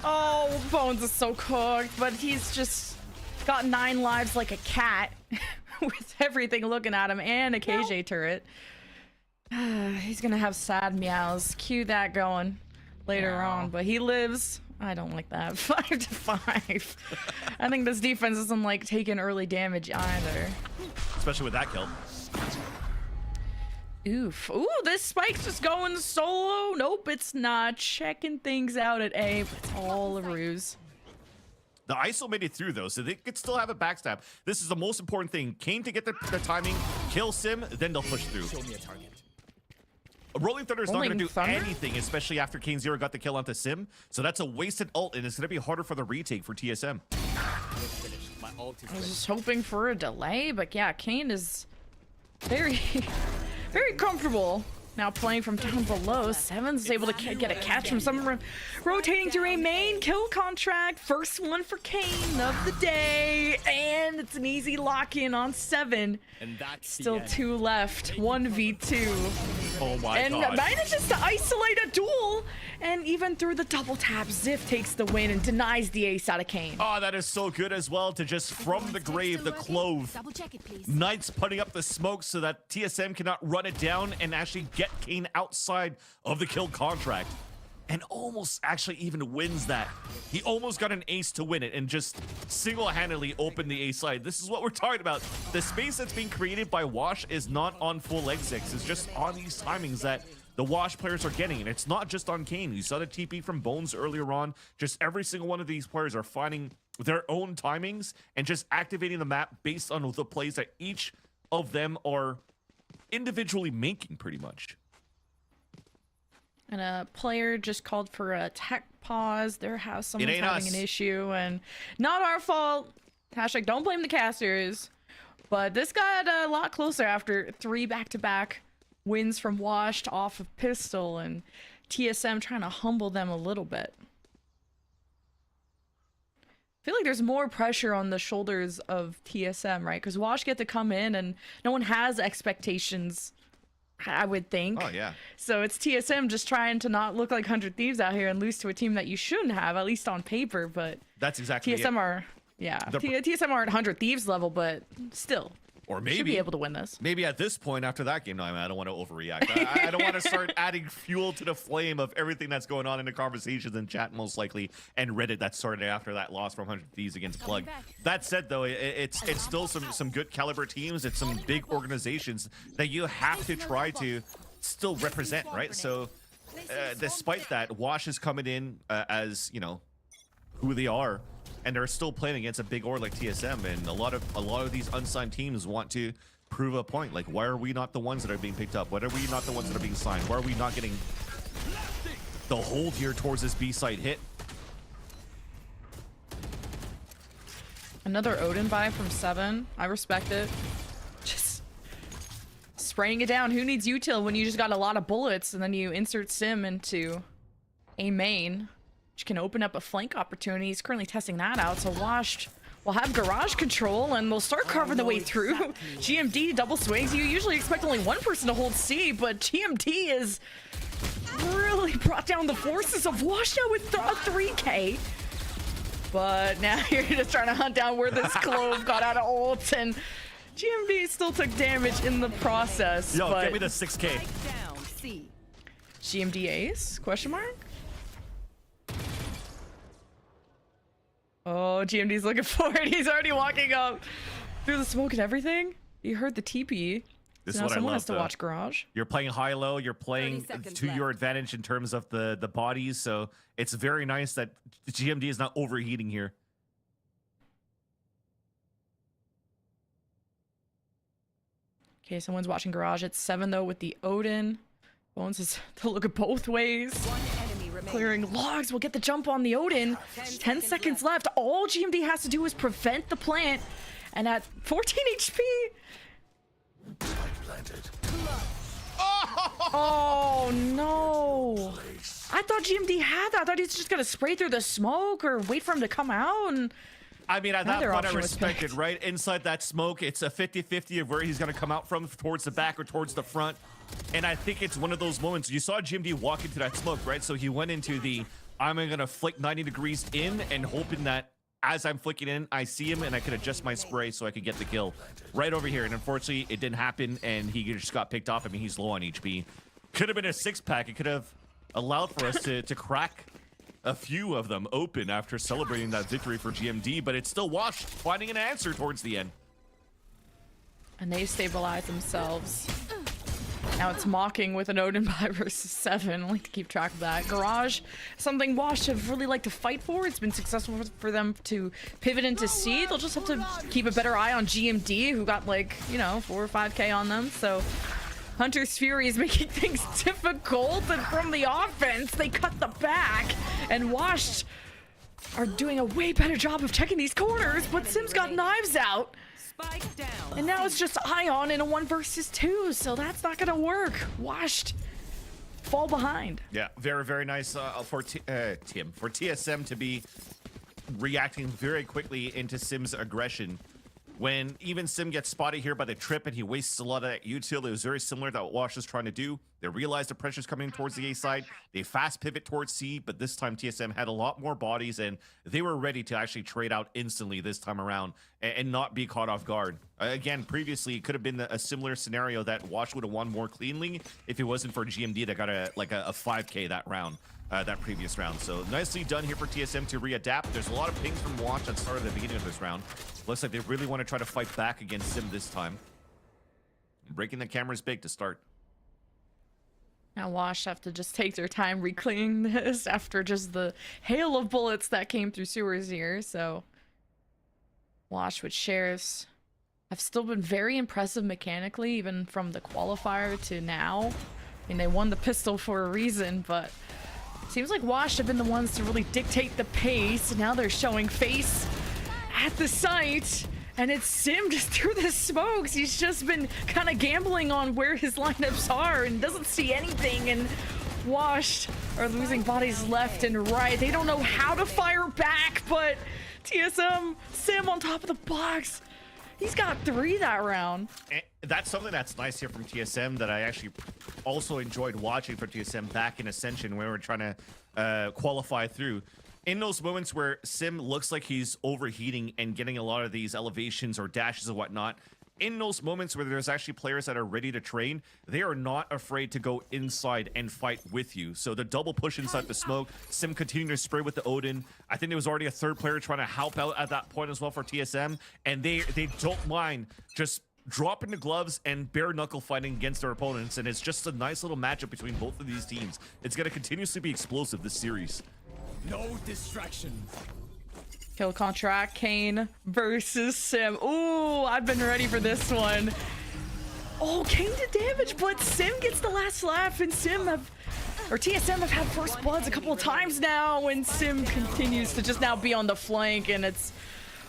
Oh, Bones is so cooked, but he's just got 9 lives like a cat with everything looking at him and a KJ turret. He's gonna have sad meows. Cue that going later on, but he lives. I don't like that. 5-5. I think this defense isn't like taking early damage either. Especially with that kill. Oof. Ooh, this spike's just going solo. Nope, it's not. Checking things out at A, but it's all a ruse. The ISO made it through though, so they could still have a backstab. This is the most important thing. Kane to get the timing, kill Sim, then they'll push through. Show me a target. Rolling Thunder is not going to do Thunder? anything, especially after Kane Zero got the kill onto Sim. So that's a wasted ult, and it's going to be harder for the retake for TSM. My ult is I was ready. just hoping for a delay, but yeah, Kane is very, very comfortable now playing from down below. Seven's able to get a catch from someone rotating through a main kill contract. First one for Kane of the day, and it's an easy lock-in on 7. And that's Still 2 left, 1v2. Oh my And god. manages to isolate a duel, and even through the double tap, Ziff takes the win and denies the ace out of Kane. Oh, that is so good as well to just from the grave, the clove. Double check it, please. Knights putting up the smoke so that TSM cannot run it down and actually get Kane outside of the kill contract. And almost actually even wins that. He almost got an ace to win it and just single-handedly opened the A side. This is what we're talking about. The space that's being created by Wash is not on full exits. It's just on these timings that the Wash players are getting. And it's not just on Kane. You saw the TP from Bones earlier on. Just every single one of these players are finding their own timings and just activating the map based on the plays that each of them are individually making pretty much. And a player just called for a tech pause. Their house, someone's ain't having us. an issue, and not our fault. Hashtag don't blame the casters. But this got a lot closer after 3 back-to-back wins from Washed off of Pistol, and TSM trying to humble them a little bit. I feel like there's more pressure on the shoulders of TSM, right? Because Wash get to come in, and no one has expectations, I would think. Oh, yeah. So it's TSM just trying to not look like 100 Thieves out here and lose to a team that you shouldn't have, at least on paper. But That's exactly TSM it. are, yeah, The- TSM aren't 100 Thieves level, but still, Or should maybe be able to win this. Maybe at this point after that game, no, I mean, I don't want to overreact. I don't want to start adding fuel to the flame of everything that's going on in the conversations in chat, most likely, and Reddit that started after that loss from 100 Thieves against Plug. That said, though, it's still some good caliber teams. It's some big organizations that you have to try to still represent, right? So despite that, Wash is coming in as, you know, who they are, and they're still playing against a big org like TSM, and a lot of these unsigned teams want to prove a point. Like, why are we not the ones that are being picked up? Why are we not the ones that are being signed? Why are we not getting the hold here towards this B side hit? Another Odin buy from 7. I respect it. Just spraying it down. Who needs util when you just got a lot of bullets and then you insert Sim into a main, which can open up a flank opportunity. He's currently testing that out. So Washed will have garage control and they'll start carving the way through. GMD double swings. You usually expect only one person to hold C, but GMD is really brought down the forces of Washed out with a 3K. But now you're just trying to hunt down where this Clove got out of ult, and GMD still took damage in the process. Yo, but get me the 6K. Down, C. GMD ace? Question mark? Oh, GMD's looking for it. He's already walking up through the smoke and everything. You heard the TP. This So is now what I someone love, has to though. watch garage. You're playing high-low. You're playing 30 seconds to your left. advantage in terms of the bodies. So it's very nice that GMD is not overheating here. Okay, someone's watching garage. It's 7 though with the Odin. Bones is to look at both ways. One enemy remaining. Clearing logs will get the jump on the Odin. 10 seconds left. All GMD has to do is prevent the plant. And at 14 HP. Oh no! I thought GMD had that. I thought he's just gonna spray through the smoke or wait for him to come out. And I mean, at that Another point, I option was respect it, picked. right? Inside that smoke, it's a 50-50 of where he's going to come out from, towards the back or towards the front. And I think it's one of those moments. You saw GMD walk into that smoke, right? So he went into the, I'm going to flick 90 degrees in and hoping that as I'm flicking in, I see him and I can adjust my spray so I can get the kill right over here. And unfortunately, it didn't happen and he just got picked off. I mean, he's low on HP. Could have been a 6-pack. It could have allowed for us to crack a few of them open after celebrating that victory for GMD, but it's still Wash finding an answer towards the end. And they stabilize themselves. Now it's Mocking with an Odin by versus 7. I like to keep track of that. Garage, something Wash have really liked to fight for. It's been successful for them to pivot into C. They'll just have to keep a better eye on GMD, who got like, you know, 4 or 5K on them. So Hunter's Fury is making things difficult, and from the offense, they cut the back, and Wash are doing a way better job of checking these corners, but Sim's got knives out. Spike down. And now it's just Ion in a 1 versus 2, so that's not gonna work. Washed fall behind. Yeah, very, very nice for TSM to be reacting very quickly into Sim's aggression. When even Sim gets spotted here by the trip and he wastes a lot of that util, it was very similar to what Wash was trying to do. They realized the pressure's coming towards the A side. They fast pivot towards C, but this time TSM had a lot more bodies and they were ready to actually trade out instantly this time around and not be caught off guard. Again, previously, it could have been a similar scenario that Wash would have won more cleanly if it wasn't for GMD that got a 5K that round. That previous round. So nicely done here for TSM to readapt. There's a lot of pings from Watch that started at the beginning of this round. Looks like they really want to try to fight back against Sim this time. Breaking the cameras big to start. Now Wash have to just take their time reclaiming this after just the hail of bullets that came through sewers here. So Wash with Sheriffs have still been very impressive mechanically, even from the qualifier to now. I mean, they won the pistol for a reason, but seems like Wash have been the ones to really dictate the pace. Now they're showing face at the site, and it's Sim just through the smokes. He's just been kind of gambling on where his lineups are and doesn't see anything, and Wash are losing bodies left and right. They don't know how to fire back, but TSM, Sim on top of the box. He's got 3 that round. And that's something that's nice here from TSM that I actually also enjoyed watching for TSM back in Ascension when we were trying to qualify through. In those moments where Sim looks like he's overheating and getting a lot of these elevations or dashes and whatnot, in those moments where there's actually players that are ready to train, they are not afraid to go inside and fight with you. So the double push inside the smoke, Sim continuing to spray with the Odin. I think there was already a third player trying to help out at that point as well for TSM, and they don't mind just dropping the gloves and bare knuckle fighting against their opponents, and it's just a nice little matchup between both of these teams. It's going to continuously be explosive this series. No distractions. Kill contract, Kane versus Sim. Ooh, I've been ready for this one. Oh, Kane did damage, but Sim gets the last laugh, and TSM have had first bloods a couple of times now, and Sim continues to just now be on the flank, and it's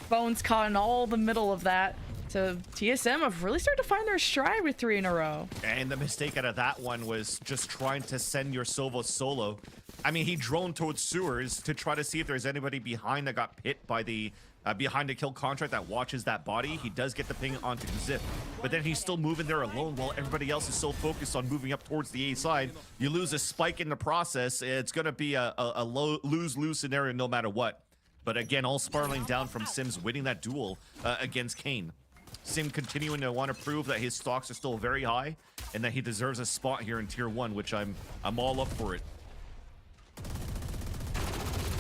Bones caught in all the middle of that. So TSM have really started to find their stride with 3 in a row. And the mistake out of that one was just trying to send your Sova solo. I mean, he droned towards sewers to try to see if there's anybody behind that got hit by the behind the kill contract that watches that body. He does get the ping onto Zip, but then he's still moving there alone while everybody else is so focused on moving up towards the A side. You lose a spike in the process. It's going to be a lose-lose scenario no matter what. But again, all spiraling down from Sims winning that duel against Kane. Sim continuing to want to prove that his stocks are still very high and that he deserves a spot here in tier 1, which I'm all up for it.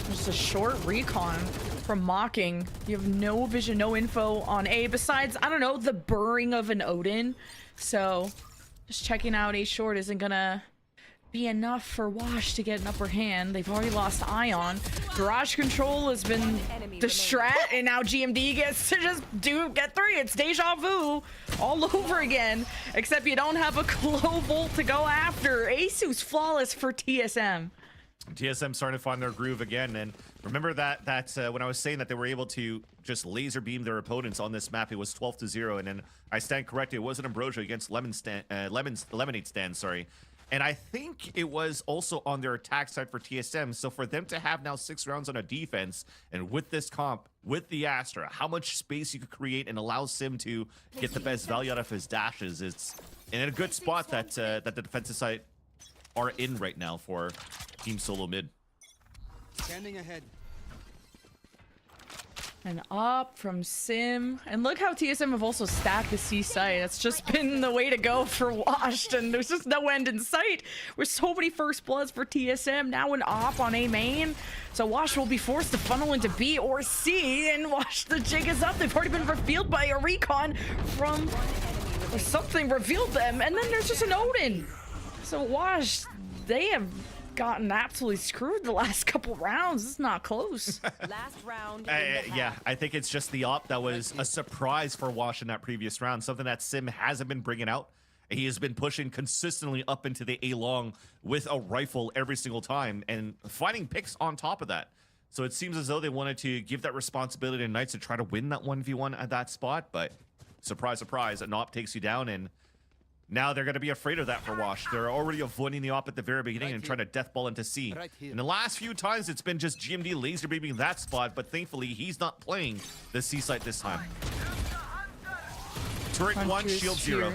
Just a short recon from Mocking. You have no vision, no info on A besides, I don't know, the burring of an Odin. So just checking out A short isn't gonna be enough for Wash to get an upper hand. They've already lost Ion. Garage control has been the strat, and now GMD gets to just get 3. It's deja vu all over again, except you don't have a global to go after. ASUS flawless for TSM. TSM starting to find their groove again, and remember that when I was saying that they were able to just laser beam their opponents on this map, it was 12-0, and then I stand corrected. It wasn't Ambrosio against Lemonade Stand, sorry. And I think it was also on their attack side for TSM. So for them to have now 6 rounds on a defense, and with this comp, with the Astra, how much space you could create and allow Sim to get the best value out of his dashes, it's in a good spot that that the defensive side are in right now for Team Solo Mid. Standing ahead. And up from Sim. And look how TSM have also stacked the C site. That's just been the way to go for Washed. And there's just no end in sight. With so many first bloods for TSM. Now an op on A main. So Wash will be forced to funnel into B or C. And Wash, the jig is up. They've already been revealed by a recon from something revealed them. And then there's just an Odin. So Wash, they have gotten absolutely screwed the last couple rounds. It's not close. Last round. Yeah, I think it's just the op that was a surprise for Wash in that previous round. Something that Sim hasn't been bringing out. He has been pushing consistently up into the A long with a rifle every single time and finding picks on top of that. So it seems as though they wanted to give that responsibility to Knights to try to win that 1v1 at that spot. But surprise, surprise, an op takes you down, and now they're going to be afraid of that for Wash. They're already avoiding the op at the very beginning and trying to death ball into C. In the last few times, it's been just GMD laser beaming that spot, but thankfully, he's not playing the C site this time. Turret 1, shield 0.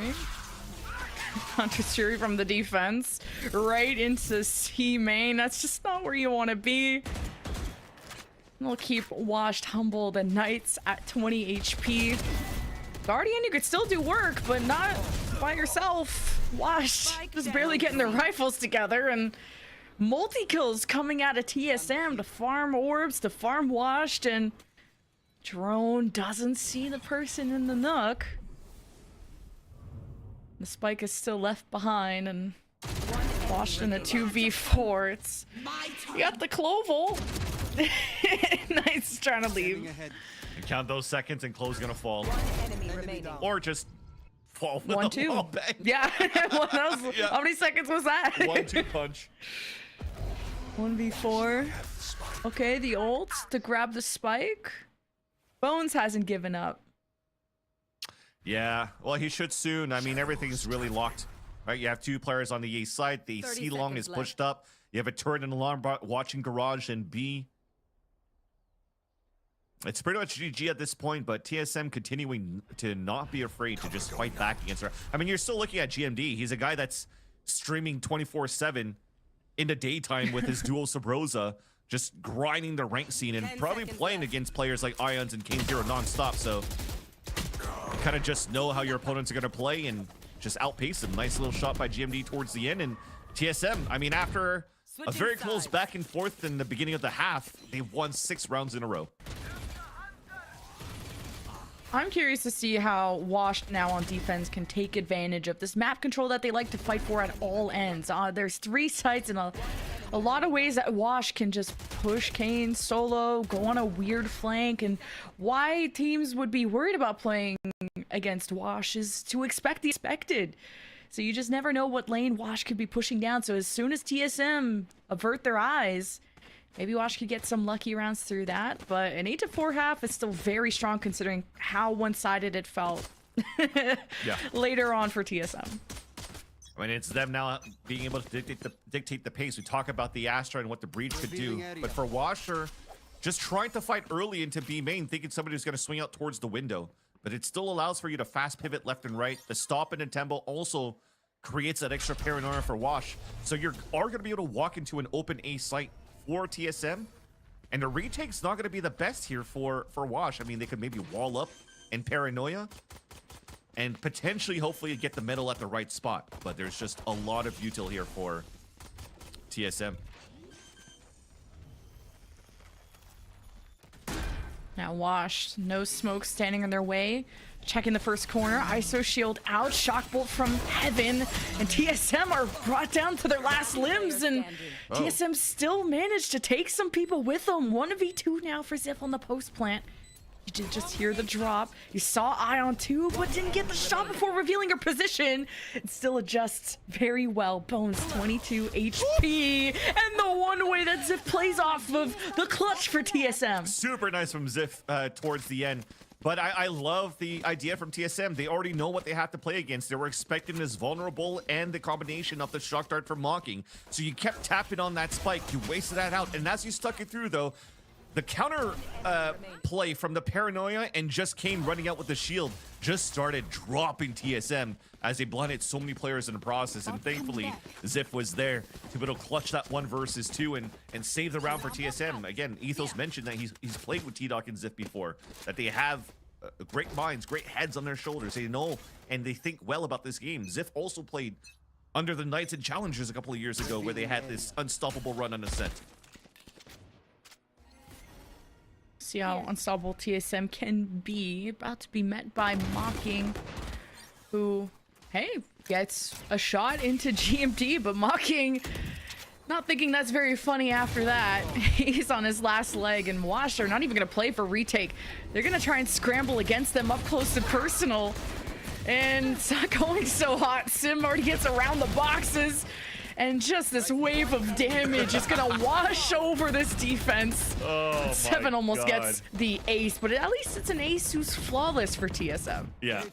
Hunter's Fury from the defense right into C main. That's just not where you want to be. We'll keep Washed humbled and Knights at 20 HP. Guardian, you could still do work, but not by yourself. Wash just barely getting their rifles together, and multi-kills coming out of TSM to farm orbs, to farm Washed, and Drone doesn't see the person in the nook. The spike is still left behind, and Washed in a 2v4. It's, you got the Cloval. Nice trying to leave. And count those seconds, and Clove's gonna fall. Enemy remaining. Or just fall with 1-2. a wall bang. Yeah. Yeah. How many seconds was that? 1-2 punch. 1v4. Okay, the ult to grab the spike. Bones hasn't given up. Yeah, well, he should soon. I mean, everything's really locked. Right, you have 2 players on the A side. The 30 C long is seconds pushed up. You have a turret and alarm bot watching Garage and B. It's pretty much GG at this point, but TSM continuing to not be afraid to just fight back against her. I mean, you're still looking at GMD. He's a guy that's streaming 24/7 in the daytime with his dual Sabrosa, just grinding the rank scene and probably playing against players like Ions and Kane Zero nonstop. So kind of just know how your opponents are going to play and just outpace them. Nice little shot by GMD towards the end. And TSM, I mean, after a very close back and forth in the beginning of the half, they've won 6 rounds in a row. I'm curious to see how Washed now on defense can take advantage of this map control that they like to fight for at all ends. There's 3 sites and a lot of ways that Wash can just push Kane solo, go on a weird flank, and why teams would be worried about playing against Wash is to expect the expected. So you just never know what lane Wash could be pushing down. So as soon as TSM avert their eyes, maybe Wash could get some lucky rounds through that, but an 8-4 half is still very strong considering how one-sided it felt later on for TSM. I mean, it's them now being able to dictate the pace. We talk about the Astra and what the breach could do, but for Washer, just trying to fight early into B main, thinking somebody's going to swing out towards the window, but it still allows for you to fast pivot left and right. The stop into tempo also creates that extra paranoia for Wash, so you are going to be able to walk into an open A site for TSM, and the retake's not going to be the best here for Wash. I mean, they could maybe wall up and paranoia and potentially hopefully get the middle at the right spot, but there's just a lot of util here for TSM. Now Wash, no smoke standing in their way. Checking the first corner, ISO shield out, shock bolt from heaven, and TSM are brought down to their last limbs, and TSM still managed to take some people with them. 1v2 now for Ziff on the post plant. You did just hear the drop. You saw Ion 2, but didn't get the shot before revealing her position. It still adjusts very well. Bones 22 HP, and the one way that Ziff plays off of the clutch for TSM. Super nice from Ziff towards the end. But I love the idea from TSM. They already know what they have to play against. They were expecting this vulnerable and the combination of the shock dart from Mocking. So you kept tapping on that spike. You wasted that out. And as you stuck it through, though, the counter play from the Paranoia and just came running out with the shield just started dropping TSM as they blinded so many players in the process. And thankfully, Ziff was there to be able to clutch that 1 versus 2 and save the round for TSM. Again, Ethos mentioned that he's played with T-Doc and Ziff before, that they have great minds, great heads on their shoulders. They know and they think well about this game. Ziff also played under the Knights and Challengers a couple of years ago where they had this unstoppable run on Ascent. See how unstoppable TSM can be. About to be met by Mocking, who, hey, gets a shot into GMD, but Mocking not thinking that's very funny after that. He's on his last leg, and Wash are not even going to play for retake. They're going to try and scramble against them up close and personal. And it's not going so hot. Sim already gets around the boxes. And just this wave of damage is gonna wash over this defense. Oh, Seven almost God. gets the ace, but at least it's an ASUS flawless for TSM. Yeah,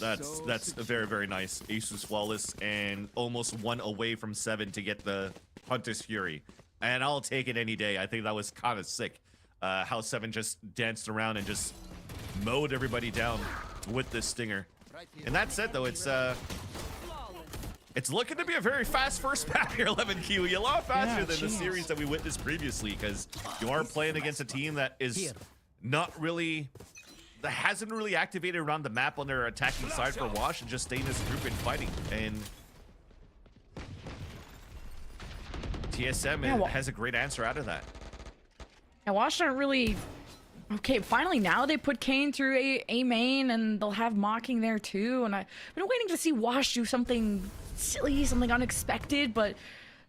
that's very, very nice. ASUS flawless and almost 1 away from 7 to get the Hunter's Fury. And I'll take it any day. I think that was kind of sick. How 7 just danced around and just mowed everybody down with this stinger. And that said, though, it's looking to be a very fast first map here, 11Q. A lot faster than the series that we witnessed previously, because you are playing against a team that is not really, that hasn't really activated around the map on their attacking side for Wash and just staying as a group and fighting. And TSM has a great answer out of that. And Wash aren't really... Okay, finally now they put Kane through a main, and they'll have Mocking there too. And I've been waiting to see Wash do something silly, something unexpected, but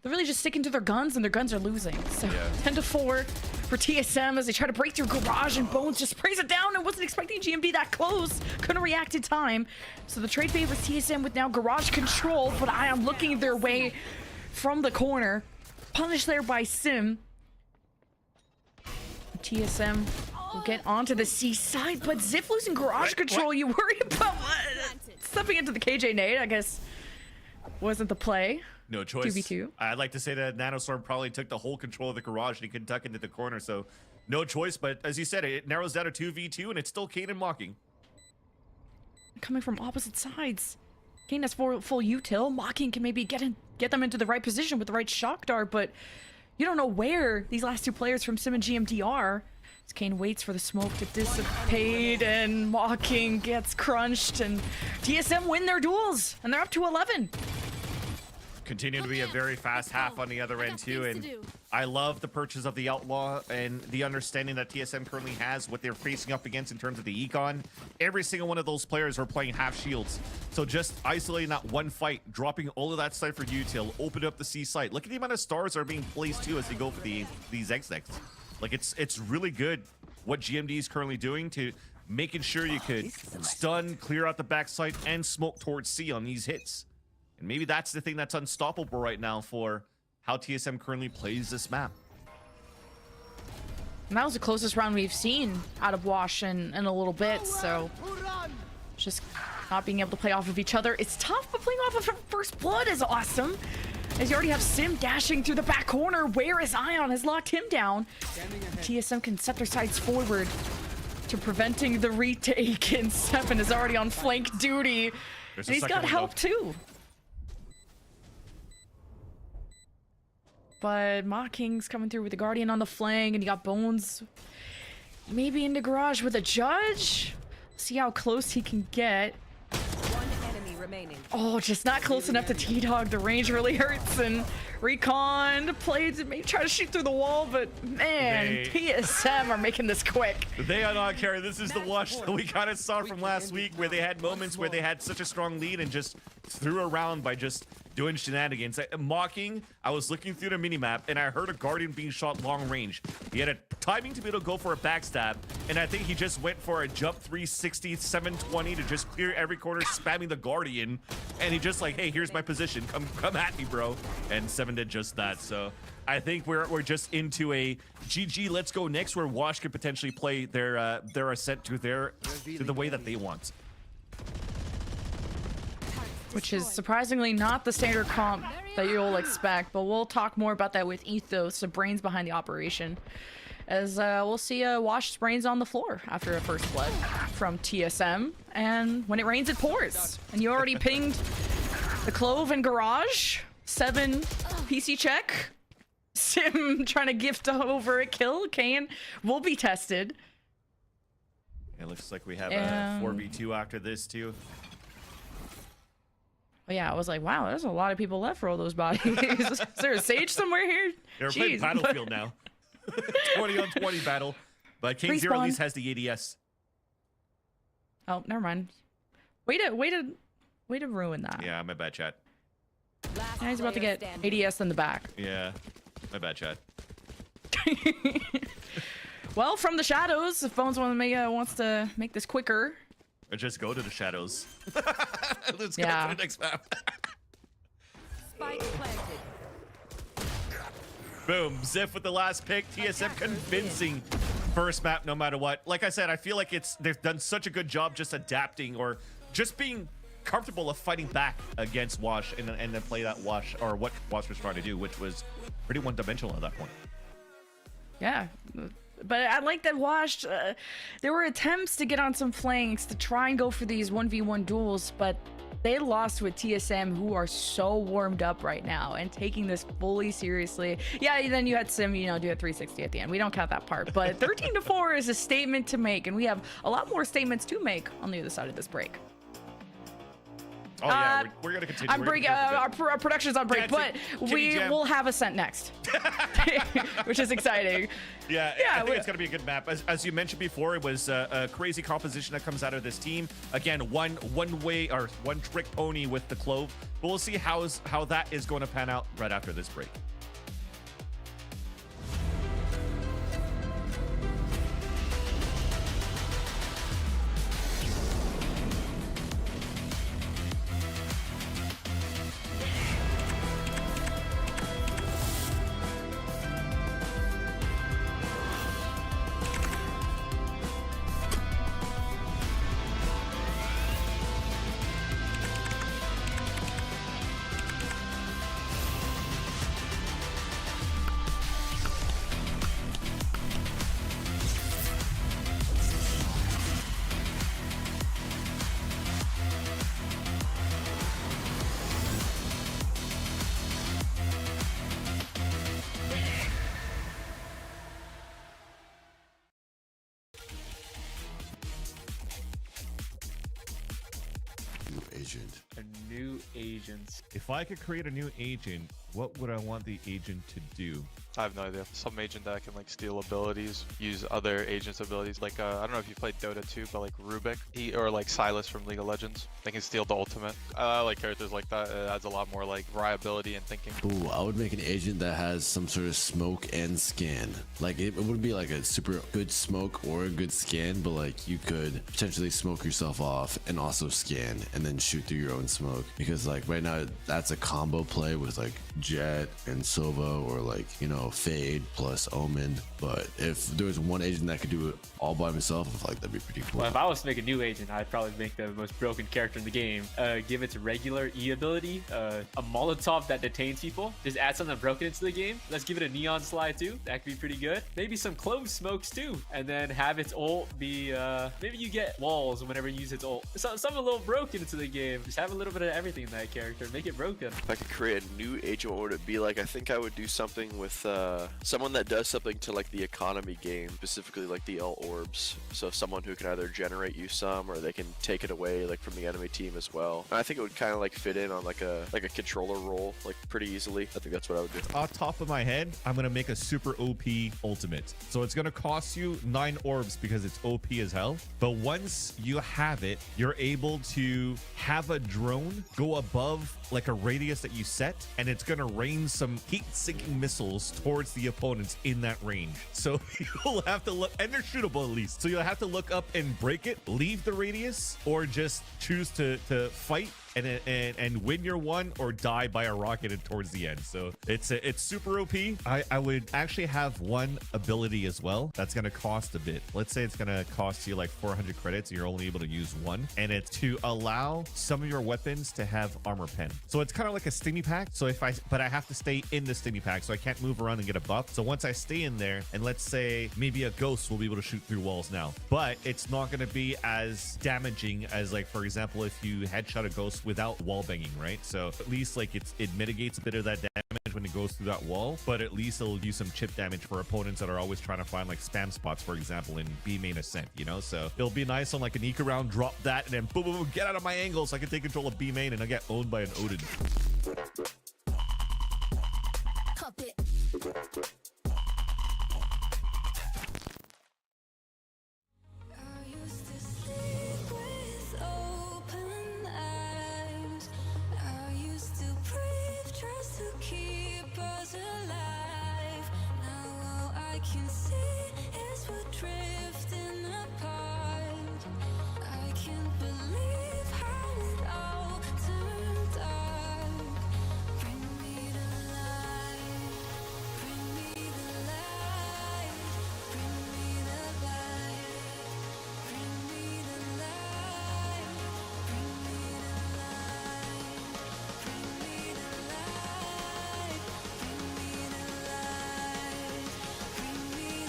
they're really just sticking to their guns, and their guns are losing. So 10-4 for TSM as they try to break through Garage, and Bones just sprays it down and wasn't expecting GMD that close. Couldn't react in time. So the trade favors TSM with now Garage control, but Ion looking their way from the corner. Punished there by Sim. TSM will get onto the C side, but Ziff losing Garage control. You worry about stepping into the KJ nade, I guess, wasn't the play. No choice. 2v2. I'd like to say that Nanostorm probably took the whole control of the Garage and he couldn't tuck into the corner, so no choice. But as you said, it narrows down to 2v2, and it's still Kane and Mocking. Coming from opposite sides. Kane has full util. Mocking can maybe get them into the right position with the right shock dart, but you don't know where these last 2 players from Sim and GMD are. As Kane waits for the smoke to dissipate, and Mocking gets crunched, and TSM win their duels, and they're up to 11. Continue to be a very fast half on the other end too, and I love the purchase of the Outlaw and the understanding that TSM currently has what they're facing up against in terms of the econ. Every single one of those players are playing half shields, so just isolating that one fight, dropping all of that site for util, open up the C site. Look at the amount of stars that are being placed too as they go for these X-Necks. Like it's really good what GMD is currently doing to making sure you could stun, clear out the backside, and smoke towards C on these hits. And maybe that's the thing that's unstoppable right now for how TSM currently plays this map. And that was the closest round we've seen out of Wash in a little bit, so just not being able to play off of each other. It's tough, but playing off of First Blood is awesome. As you already have Sim dashing through the back corner, whereas Ion has locked him down. TSM can set their sides forward to preventing the retake, and 7 is already on flank duty. And he's got help too. But Mocking's coming through with the Guardian on the flank, and you got Bones maybe into Garage with a Judge. See how close he can get. One enemy remaining. Oh, just not close enough to T-Dog. The range really hurts, and Recon played to maybe try to shoot through the wall, but man, TSM are making this quick. They are not carrying. This is the Wash that we kind of saw from last week, where they had moments where they had such a strong lead and just threw around by just doing shenanigans. Mocking, I was looking through the minimap and I heard a Guardian being shot long range. He had a timing to be able to go for a backstab, and I think he just went for a jump 360, 720 to just clear every corner, spamming the Guardian and he just like, hey, here's my position, come at me, bro. And Seven did just that. So I think we're just into a GG. Let's go next, where Wash could potentially play their ascent to the way that they want. Which is surprisingly not the standard comp that you'll expect, but we'll talk more about that with Ethos, the brains behind the operation. As we'll see Wash brains on the floor after a first blood from TSM, and when it rains, it pours. And you already pinged the Clove and Garage. 7 PC check. Sim trying to gift over a kill. Kane will be tested. It looks like we have a 4v2 after this too. But yeah, I was like, wow, there's a lot of people left for all those bodies. Is there a Sage somewhere here? They're playing Battlefield now. 20 on 20 battle. But King Zero at least has the ADS. Oh, never mind. Way to ruin that. Yeah, my bad, chat. Now he's about to get ADS in the back. Yeah, my bad, chat. Well, from the shadows, if Bones wants to make this quicker. Or just go to the shadows. Let's go Yeah. to the next map. Spike planted. Boom. Ziff with the last pick. TSM convincing first map no matter what. Like I said, I feel like they've done such a good job just adapting or just being comfortable of fighting back against Wash and then play that Wash, or what Wash was trying to do, which was pretty one-dimensional at that point. Yeah. But I like that Wash, there were attempts to get on some flanks to try and go for these 1v1 duels, but they lost with TSM, who are so warmed up right now and taking this fully seriously. Yeah, then you had Sim, do a 360 at the end. We don't count that part, but 13-4 is a statement to make, and we have a lot more statements to make on the other side of this break. Oh yeah, we're gonna continue. I'm break. Our production's on break, but we will have Ascent next, which is exciting. Yeah, I think it's gonna be a good map. As you mentioned before, it was a crazy composition that comes out of this team. Again, one trick pony with the Clove. But we'll see how that is going to pan out right after this break. A new agent. If I could create a new agent, what would I want the agent to do? I have no idea. Some agent that can like steal abilities, use other agents' abilities. Like I don't know if you played Dota 2, but like Rubik, or like Silas from League of Legends, they can steal the ultimate. I like characters like that. It adds a lot more like variability and thinking. Ooh, I would make an agent that has some sort of smoke and scan. Like it wouldn't be like a super good smoke or a good scan, but like you could potentially smoke yourself off and also scan and then shoot through your own smoke. Because like right now that's a combo play with like Jet and Sova, or like Fade plus Omen. But if there was one agent that could do it all by himself, I feel like that'd be pretty cool. Well, if I was to make a new agent, I'd probably make the most broken character in the game. Give its regular E ability, a Molotov that detains people. Just add something broken into the game. Let's give it a Neon Slide too. That could be pretty good. Maybe some Clove smokes too. And then have its ult be, maybe you get walls whenever you use its ult. Something a little broken into the game. Just have a little bit of everything in that character. Make it broken. If I could create a new agent, what would it be like? I think I would do something with someone that does something to like the economy game, specifically like the ult orbs. So someone who can either generate you some, or they can take it away like from the enemy team as well. And I think it would kind of like fit in on like a controller role like pretty easily. I think that's what I would do. Off top of my head, I'm gonna make a super OP ultimate. So it's gonna cost you 9 orbs because it's OP as hell. But once you have it, you're able to have a drone go above like a radius that you set, and it's gonna rain some heat-sinking missiles towards the opponents in that range. So you'll have to look, and they're shootable at least. So you'll have to look up and break it, leave the radius, or just choose to fight and win your one or die by a rocket towards the end. So it's super OP. I would actually have one ability as well that's gonna cost a bit. Let's say it's gonna cost you like 400 credits and you're only able to use one, and it's to allow some of your weapons to have armor pen. So it's kind of like a stimmy pack. So but I have to stay in the stimmy pack, so I can't move around and get a buff. So once I stay in there, and let's say maybe a ghost will be able to shoot through walls now, but it's not going to be as damaging as, like, for example, if you headshot a ghost without wall banging, right? So at least like it mitigates a bit of that damage when it goes through that wall, but at least it'll do some chip damage for opponents that are always trying to find like spam spots, for example, in B main ascent, you know? So it'll be nice on like an eco round, drop that, and then boom, boom, boom, get out of my angle so I can take control of B main and I get owned by an Odin. Pop it. I used to sleep with open eyes. I used to breathe just to keep us alive. Now all I can see is we're drifting apart. I can't believe how it all turned out. Bring me the light, bring me the light, bring me the light, bring me the light, bring me the light, bring me the light, bring me the light, bring me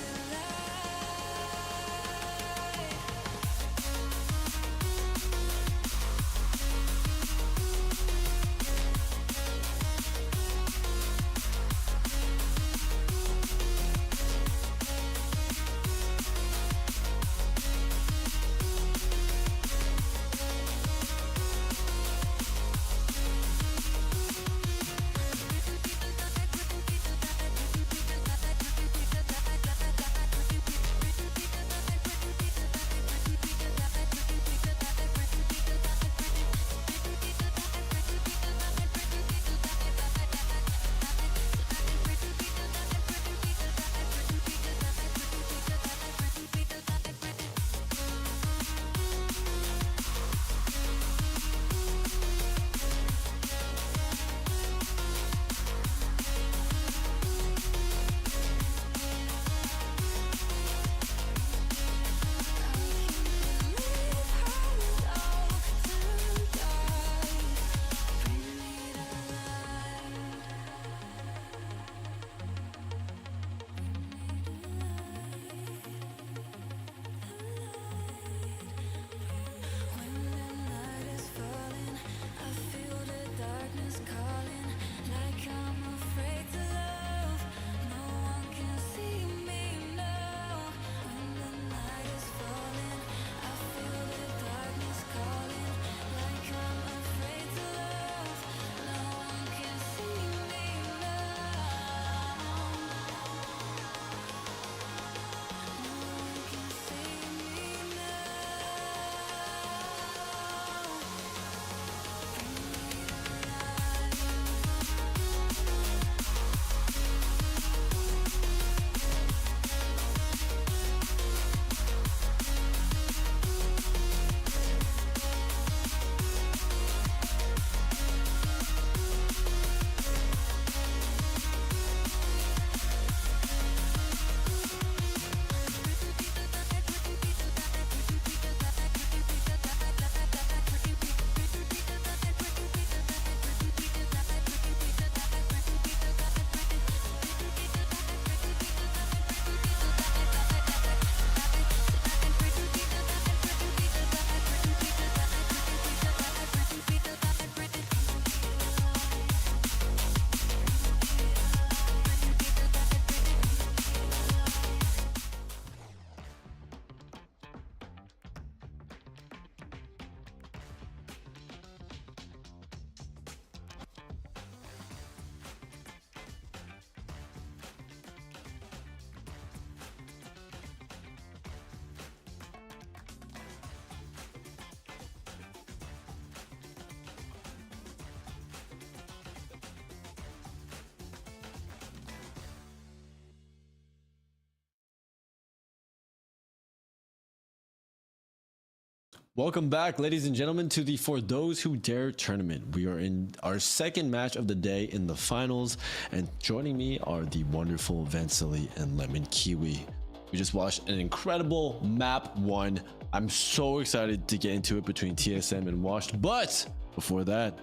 Welcome back, ladies and gentlemen, to the For Those Who Dare tournament. We are in our second match of the day in the finals, and joining me are the wonderful Vansili and Lemon Kiwi. We just watched an incredible map 1. I'm so excited to get into it between TSM and Washed, but before that,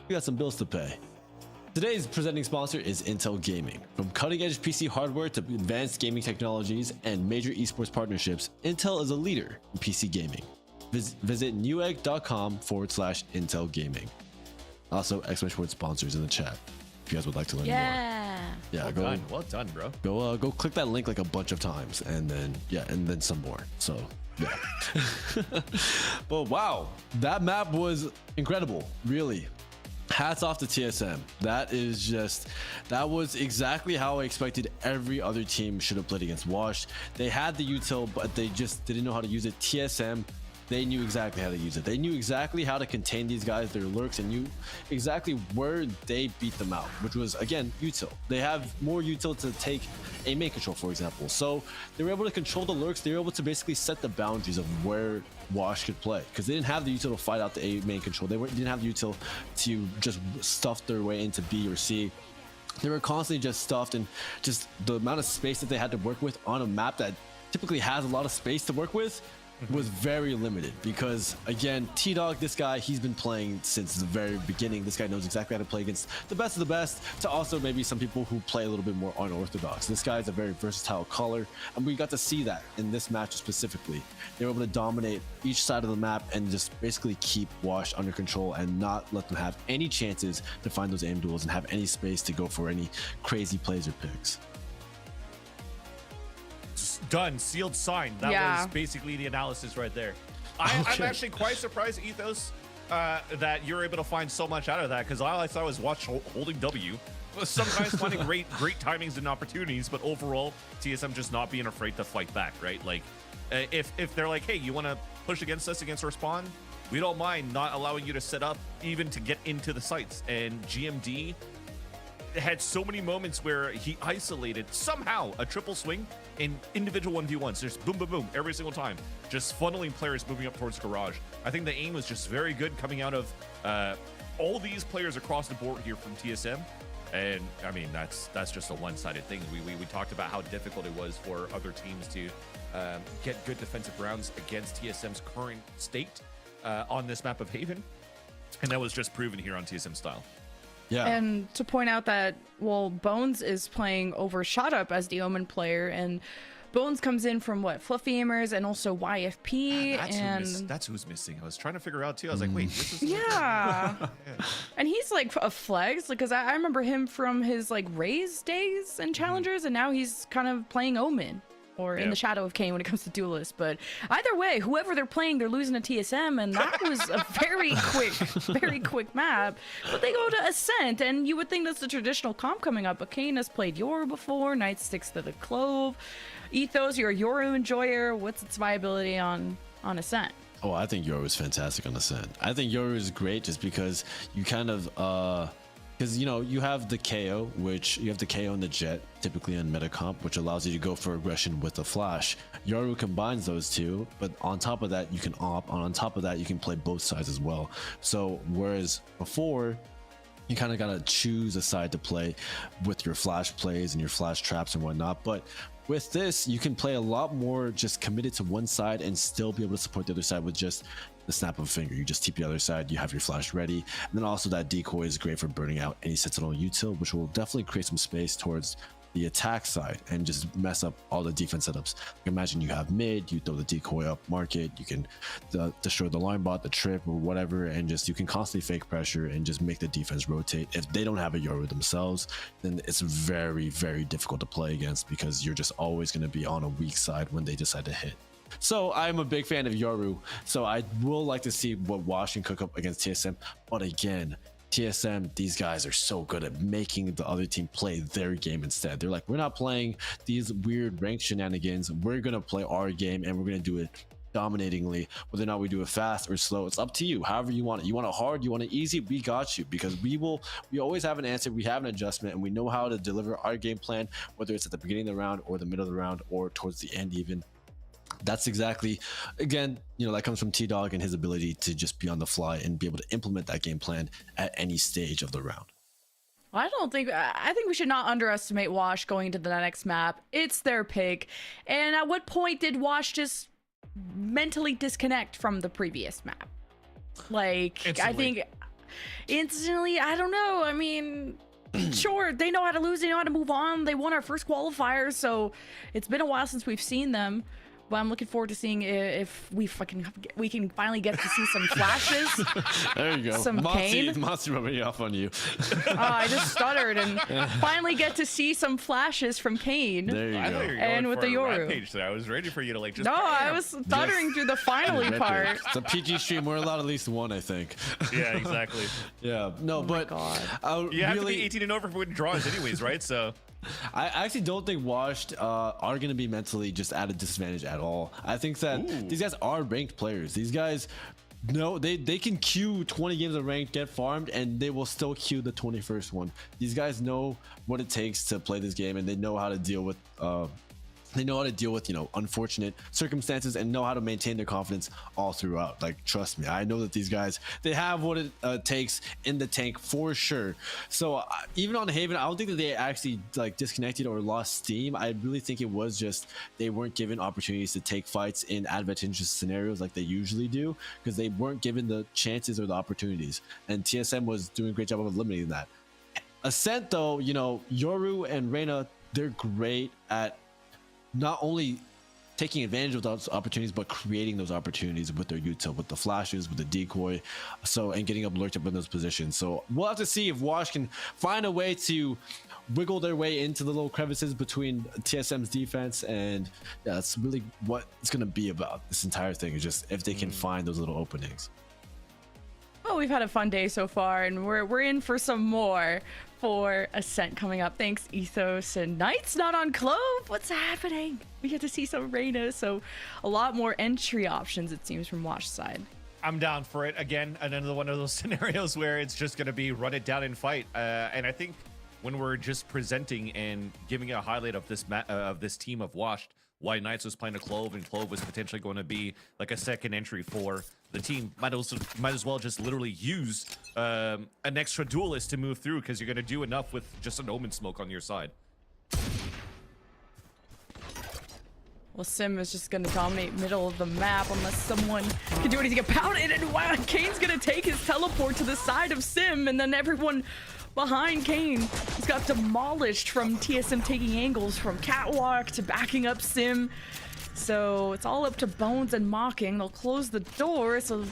we got some bills to pay. Today's presenting sponsor is Intel Gaming. From cutting-edge PC hardware to advanced gaming technologies and major esports partnerships, Intel is a leader in PC gaming. Visit newegg.com/Intel Gaming. Also, exclamation word sponsors in the chat if you guys would like to learn more. Yeah, Well done, bro. Go click that link like a bunch of times, and then some more. So yeah. But wow, that map was incredible. Really, hats off to TSM. That was exactly how I expected every other team should have played against Washed. They had the util, but they just didn't know how to use it. TSM, they knew exactly how to use it. They knew exactly how to contain these guys, their lurks, and knew exactly where they beat them out, which was, again, util. They have more util to take a main control, for example. So they were able to control the lurks. They were able to basically set the boundaries of where Wash could play, because they didn't have the util to fight out the A main control. They didn't have the util to just stuff their way into B or C. They were constantly just stuffed, and just the amount of space that they had to work with on a map that typically has a lot of space to work with was very limited. Because again, T-Dog, this guy, he's been playing since the very beginning. This guy knows exactly how to play against the best of the best, to also maybe some people who play a little bit more unorthodox. This guy is a very versatile caller, and we got to see that in this match specifically. They were able to dominate each side of the map and just basically keep Wash under control and not let them have any chances to find those aim duels and have any space to go for any crazy plays or picks. Done, sealed, signed. That was basically the analysis right there. I'm actually quite surprised, Ethos, that you're able to find so much out of that, because all I saw was Watch holding W. Sometimes finding great timings and opportunities, but overall, TSM just not being afraid to fight back, right? Like, if they're like, hey, you want to push against us against Respawn? We don't mind not allowing you to set up even to get into the sites. And GMD had so many moments where he isolated somehow a triple swing in individual 1v1s. Just boom, boom, boom every single time, just funneling players moving up towards Garage. I think the aim was just very good coming out of all these players across the board here from TSM. And I mean, that's just a one-sided thing. We talked about how difficult it was for other teams to get good defensive rounds against TSM's current state on this map of Haven, and that was just proven here on TSM style. Yeah. And to point out that, well, Bones is playing over Shot Up as the Omen player, and Bones comes in from what, Fluffy Aimers and also YFP. That's who's missing. I was trying to figure out too. I was like, wait, this is yeah. And he's like a flex, because I remember him from his like Raze days and Challengers, and now he's kind of playing Omen. Or in the Shadow of Cain when it comes to duelists. But either way, whoever they're playing, they're losing to TSM, and that was a very quick map. But they go to Ascent, and you would think that's the traditional comp coming up, but Cain has played Yoru before, Knight sticks to the Clove. Ethos, you're a Yoru enjoyer. What's its viability on Ascent? Oh, I think Yoru is fantastic on Ascent. I think Yoru is great just because you kind of because you have the KO, which you have the KO and the Jet typically on meta comp, which allows you to go for aggression with the flash. Yoru combines those two, but on top of that you can op, and on top of that you can play both sides as well. So whereas before you kind of gotta choose a side to play with your flash plays and your flash traps and whatnot, but with this you can play a lot more just committed to one side and still be able to support the other side with just the snap of a finger. You just TP the other side, you have your flash ready, and then also that decoy is great for burning out any sentinel util, which will definitely create some space towards the attack side and just mess up all the defense setups. Like imagine you have mid, you throw the decoy up market, you can destroy the line bot, the trip or whatever, and just you can constantly fake pressure and just make the defense rotate. If they don't have a Yoru themselves, then it's very, very difficult to play against, because you're just always going to be on a weak side when they decide to hit. So I'm a big fan of Yoru, so I will like to see what Wash can cook up against TSM. But again, TSM, these guys are so good at making the other team play their game instead. They're like, we're not playing these weird rank shenanigans, we're gonna play our game and we're gonna do it dominatingly. Whether or not we do it fast or slow, it's up to you. However you want it. You want it hard, you want it easy, we got you, because we always have an answer, we have an adjustment, and we know how to deliver our game plan, whether it's at the beginning of the round or the middle of the round or towards the end even. That's exactly, again, that comes from T-Dog and his ability to just be on the fly and be able to implement that game plan at any stage of the round. I think we should not underestimate Wash going into the next map. It's their pick. And at what point did Wash just mentally disconnect from the previous map? Like, Instantly. I think instantly, I don't know. I mean, sure, they know how to lose, they know how to move on. They won our first qualifier, so it's been a while since we've seen them. But I'm looking forward to seeing if we can finally get to see some flashes. There you go. Some Kane. Monster rubbing off on you. I just stuttered and finally get to see some flashes from Kane. There you I go. thought you were And going with for the a Yoru. rampage there. I was ready for you to just. No, I bam. was stuttering through the finally Red part. Pill. It's a PG stream. We're allowed at least one, I think. Yeah, exactly. Yeah. No, but God. You have to really, be 18 and over for winning draws, anyways, right? So. I actually don't think Washed are going to be mentally just at a disadvantage at all. I think that these guys are ranked players. These guys, no, they can queue 20 games of ranked, get farmed, and they will still queue the 21st one. These guys know what it takes to play this game, and they know how to deal with unfortunate circumstances and know how to maintain their confidence all throughout. Like, trust me, I know that these guys, they have what it takes in the tank for sure. So even on Haven, I don't think that they actually disconnected or lost steam. I really think it was just they weren't given opportunities to take fights in advantageous scenarios like they usually do, because they weren't given the chances or the opportunities, and TSM was doing a great job of eliminating that. Ascent though, Yoru and Reyna, they're great at not only taking advantage of those opportunities, but creating those opportunities with their util, with the flashes, with the decoy, and getting up lurked up in those positions. So we'll have to see if Wash can find a way to wiggle their way into the little crevices between TSM's defense, and yeah, that's really what it's going to be about. This entire thing is just if they can find those little openings. Well, we've had a fun day so far, and we're in for some more for Ascent coming up. Thanks, Ethos. And Knight's not on Clove. What's happening? We get to see some Reyna, so a lot more entry options, it seems, from Wash's side. I'm down for it. Again, another one of those scenarios where it's just going to be run it down and fight. And I think when we're just presenting and giving a highlight of this team of Washed, why Knights was playing a Clove and Clove was potentially going to be like a second entry for the team, might as well just literally use an extra duelist to move through, because you're going to do enough with just an Omen smoke on your side. Well, Sim is just going to dominate middle of the map unless someone can do anything about it. And wow, Kane's going to take his teleport to the side of Sim, and then everyone behind Kane has got demolished from TSM taking angles from Catwalk to backing up Sim. So it's all up to Bones and Mocking. They'll close the door, so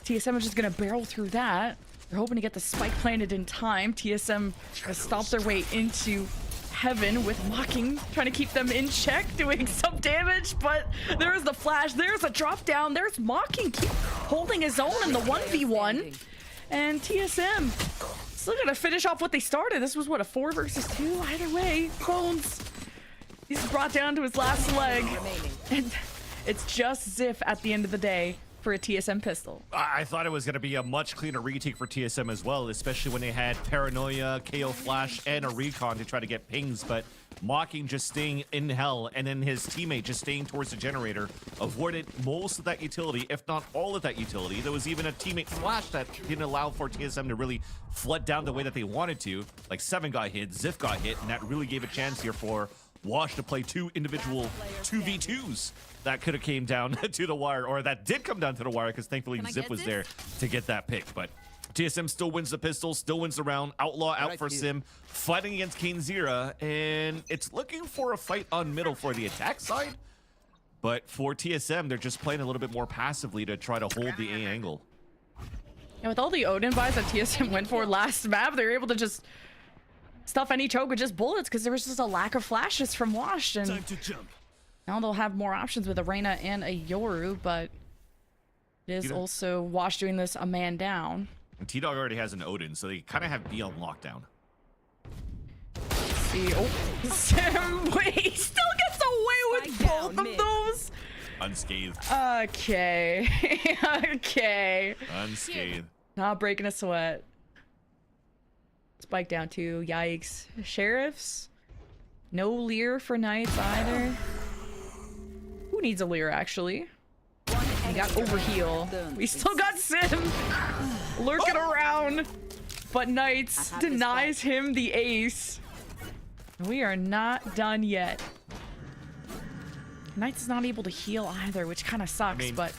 TSM is just going to barrel through that. They're hoping to get the spike planted in time. TSM has stomped their way into Heaven with Mocking, trying to keep them in check, doing some damage, but there's the flash, there's a drop down, there's Mocking keep holding his own in the 1v1. And TSM still going to finish off what they started. This was, what, a 4 versus 2? Either way, Bones, he's brought down to his last leg. And it's just Ziff at the end of the day for a TSM pistol. I thought it was going to be a much cleaner retake for TSM as well, especially when they had Paranoia, KO Flash, and a Recon to try to get pings, but Mocking just staying in hell, and then his teammate just staying towards the generator avoided most of that utility, if not all of that utility. There was even a teammate Flash that didn't allow for TSM to really flood down the way that they wanted to. Like 7 got hit, Ziff got hit, and that really gave a chance here for Wash to play 2 individual 2v2s that could have came down to the wire, or that did come down to the wire, because thankfully Zip was there to get that pick. But TSM still wins the pistol, still wins the round. Outlaw out for Sim, fighting against Kane Zira, and it's looking for a fight on middle for the attack side. But for TSM, they're just playing a little bit more passively to try to hold the A angle. And with all the Odin buys that TSM went for last map, they were able to just stuff any choke with just bullets, because there was just a lack of flashes from Wash. And Time to jump. now they'll have more options with a Reyna and a Yoru, but it is also Wash doing this a man down. And T-Dog already has an Odin, so they kind of have B on lockdown. Let's see, oh, Sim, wait, he still gets away with both of those? Unscathed. Okay, okay. Unscathed. Not breaking a sweat. Spike down too, yikes. Sheriffs? No Lear for Knights either. Ooh, needs a Lear, actually. One We enemy got overheal. remaining. We still got Sim lurking around. But Knights I have this denies him the ace. We are not done yet. Knights is not able to heal either, which kind of sucks, mean, but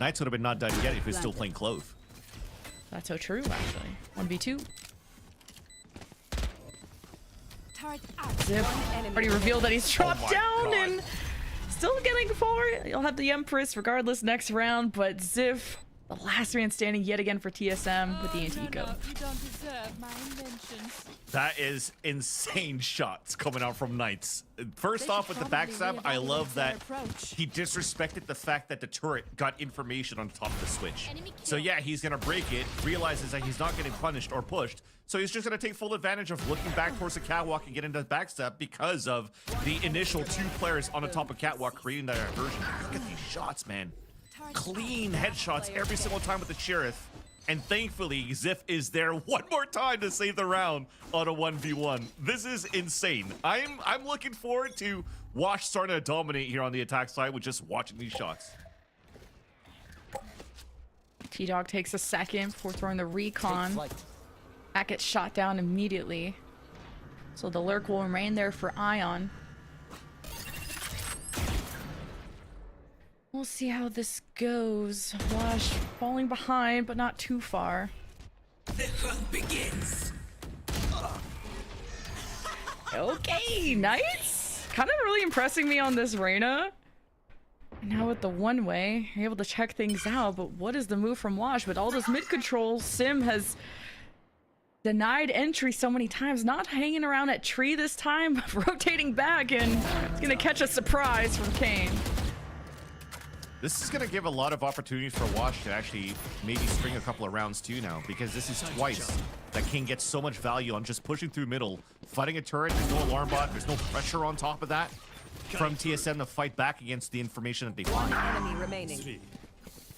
Knights would have been not done yet if he was still playing Clove. that's so true, actually. 1v2. Turret out. Zip One enemy already revealed that he's dropped my down God. and still getting forward. You'll have the Empress regardless next round, but Ziv, the last man standing yet again for TSM with the anti-eco. You don't deserve my inventions. That is insane shots coming out from Knights. First off, with the backstab, I love that he disrespected the fact that the turret got information on top of the switch. So yeah, he's gonna break it, realizes that he's not getting punished or pushed, so he's just gonna take full advantage of looking back towards the catwalk and get into the backstab because of the initial 2 players on the top of catwalk creating that diversion. Look at these shots, man. Clean headshots every single time with the Sheriff. And thankfully, Ziff is there one more time to save the round on a 1v1. This is insane. I'm looking forward to Wash starting to dominate here on the attack side with just watching these shots. T-Dog takes a second before throwing the recon. That gets shot down immediately. So the lurk will remain there for Ion. We'll see how this goes. Wash falling behind, but not too far. The hunt begins. Okay, nice. Kind of really impressing me on this Reyna. And now with the one way, you're able to check things out, but what is the move from Wash? With all this mid control, Sim has denied entry so many times, not hanging around at tree this time, rotating back, and it's gonna catch a surprise from Kane. This is going to give a lot of opportunities for Wash to actually maybe string a couple of rounds too now, because this is twice that King gets so much value on just pushing through middle, fighting a turret. There's no alarm bot. There's no pressure on top of that from TSM to fight back against the information that they One find. enemy remaining.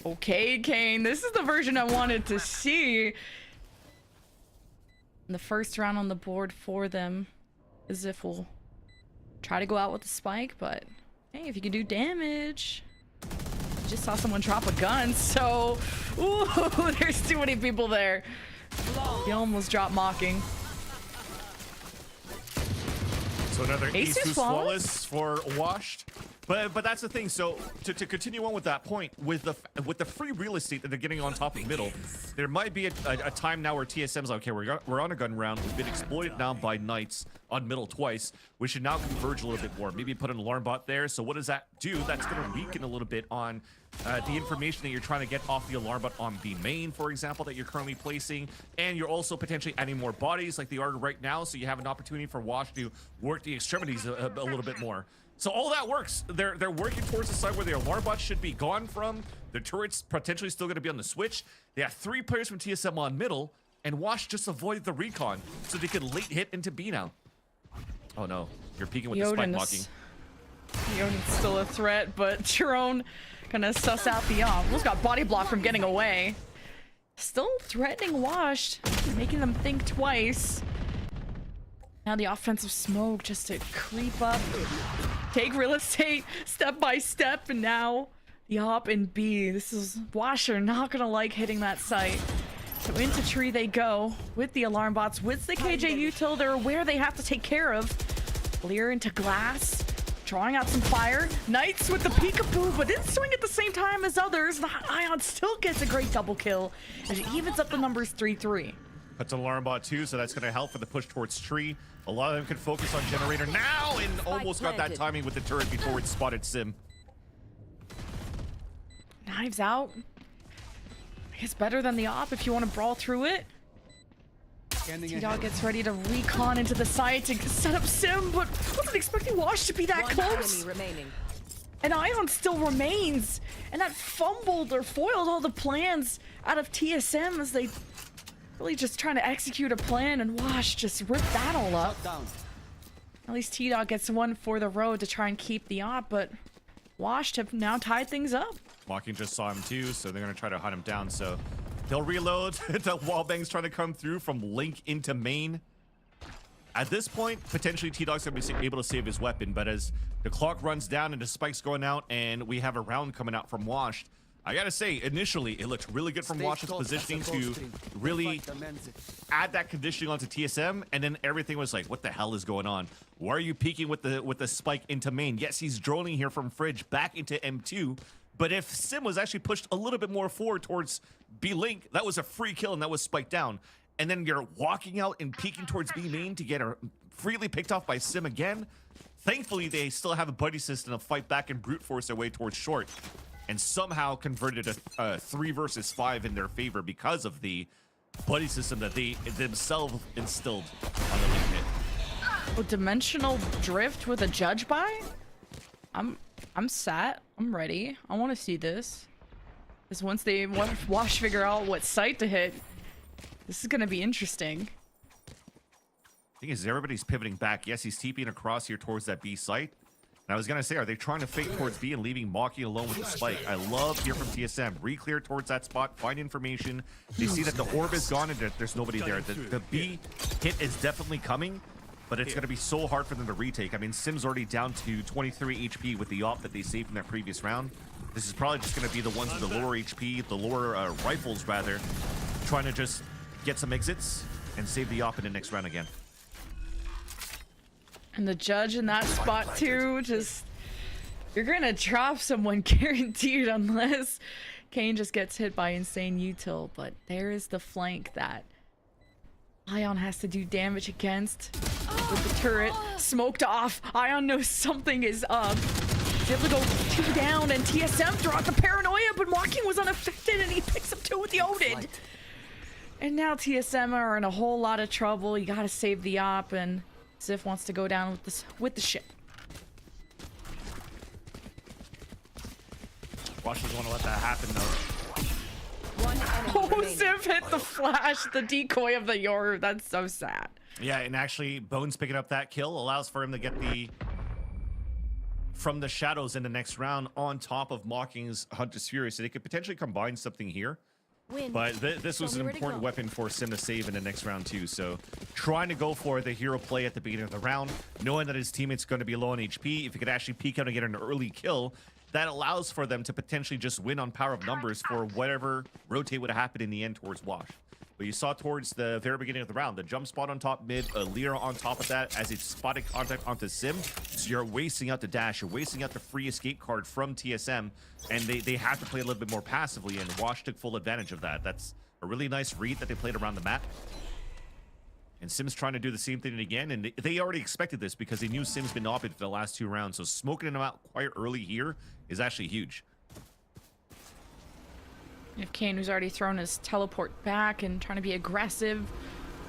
Okay, Kane, this is the version I wanted to see. The first round on the board for them is if we'll try to go out with the spike, but hey, if you can do damage. Just saw someone drop a gun, so ooh, there's too many people there. He almost dropped mocking. So another ASUS ASUS flawless? flawless for Washed. But that's the thing. So to continue on with that point, with the free real estate that they're getting on top of middle, there might be a time now where TSM's like, okay, we're on a gun round. We've been exploited now by Knights on middle twice. We should now converge a little bit more. Maybe put an alarm bot there. So what does that do? That's going to weaken a little bit on the information that you're trying to get off the alarm bot on B main, for example, that you're currently placing. And you're also potentially adding more bodies like they are right now. So you have an opportunity for Wash to work the extremities a little bit more. So all that works. They're working towards the side where the alarm bot should be gone from. The turret's potentially still going to be on the switch. They have 3 players from TSM on middle, and Wash just avoided the recon, so they could late hit into B now. Oh no, you're peeking with the spike blocking. Yonen's still a threat, but Jerome gonna suss out the off. Almost got body blocked from getting away. Still threatening Washed, making them think twice. Now the offensive smoke just to creep up, take real estate step by step, and now the op and B. This is Washer not gonna like hitting that site. So into tree they go with the alarm bots, with the KJ util. They're aware they have to take care of. Clear into glass, drawing out some fire. Knights with the peekaboo, but didn't swing at the same time as others. The Ion still gets a great double kill, and it evens up the numbers 3-3. That's an alarm bot too, so that's going to help for the push towards tree. A lot of them can focus on generator now, and almost got that timing with the turret before it spotted Sim. Knives out. I guess better than the op if you want to brawl through it. T-Dog gets ready to recon into the site to set up Sim, but wasn't expecting Wash to be that One close. enemy remaining. And Ion still remains, and that fumbled or foiled all the plans out of TSM as they really just trying to execute a plan, and Wash just ripped that all up. At least T-Dog gets one for the road to try and keep the op, but Wash have now tied things up. Mocking just saw him too, so they're going to try to hunt him down. So they'll reload. The wallbang's trying to come through from Link into main. At this point, potentially T-Dog's going to be able to save his weapon, but as the clock runs down and the spike's going out and we have a round coming out from Washed, I gotta say, initially, it looked really good from Wash's positioning to really add that conditioning onto TSM, and then everything was like, what the hell is going on? Why are you peeking with the spike into main? Yes, he's droning here from Fridge back into M2, but if Sim was actually pushed a little bit more forward towards B-Link, that was a free kill and that was spiked down. And then you're walking out and peeking towards B main to get her freely picked off by Sim again. Thankfully, they still have a buddy system to fight back and brute force their way towards short, and somehow converted a 3 versus 5 in their favor because of the buddy system that they themselves instilled on the link hit. Oh, dimensional drift with a judge buy? I'm sat. I'm ready. I want to see this. Because once they Wash figure out what site to hit, this is gonna be interesting. Thing is, everybody's pivoting back. Yes, he's TPing across here towards that B site. And I was gonna say, are they trying to fake towards B and leaving Maki alone with the spike? I love here from TSM. Re-clear towards that spot, find information. They see that the orb is gone and there's nobody there. The B hit is definitely coming, but it's gonna be so hard for them to retake. I mean, Sim's already down to 23 HP with the op that they saved from that previous round. This is probably just gonna be the ones with the lower HP, the lower rifles rather, trying to just get some exits and save the op in the next round again. And the judge in that spot too, just, you're gonna drop someone guaranteed unless Kane just gets hit by insane util. But there is the flank that Ion has to do damage against with the turret smoked off. Ion knows something is up. He's able to go 2 down, and TSM threw out the paranoia, but Walking was unaffected, and he picks up 2 with the Odin. And now TSM are in a whole lot of trouble. You gotta save the op, and Ziff wants to go down with the ship. Wash doesn't want to let that happen though. Oh, Ziff hit the flash, the decoy of the Yoru. That's so sad. Yeah, and actually Bones picking up that kill allows for him to get the from the shadows in the next round on top of Mocking's Hunter's Fury, so they could potentially combine something here. But this was an important weapon for Sim to save in the next round too. So trying to go for the hero play at the beginning of the round, knowing that his teammate's going to be low on HP. If he could actually peek out and get an early kill, that allows for them to potentially just win on power of numbers for whatever rotate would happen in the end towards Wash. But you saw towards the very beginning of the round, the jump spot on top mid, a Lyra on top of that as it spotted contact onto Sim. So you're wasting out the dash, you're wasting out the free escape card from TSM, and they have to play a little bit more passively, and Wash took full advantage of that. That's a really nice read that they played around the map. And Sim's trying to do the same thing again, and they already expected this because they knew Sim's been opted for the last 2 rounds, so smoking him out quite early here is actually huge. You have Kane, who's already thrown his teleport back and trying to be aggressive,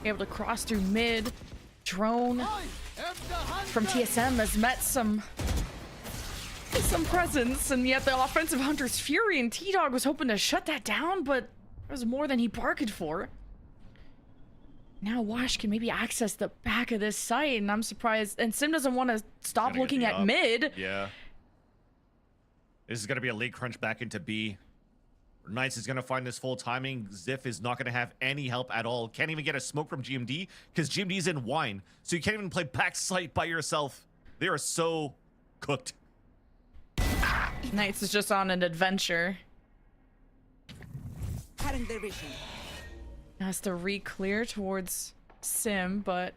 able to cross through mid. Drone from TSM has met some presence, and yet the offensive Hunter's Fury, and T-Dog was hoping to shut that down, but it was more than he bargained for. Now Wash can maybe access the back of this site, and I'm surprised. And Sim doesn't want to stop looking at mid. Yeah. This is going to be a late crunch back into B. Knights is going to find this full timing. Ziff is not going to have any help at all. Can't even get a smoke from GMD because GMD's in wine. So you can't even play back sight by yourself. They are so cooked. Knights is just on an adventure. Has to re-clear towards Sim, but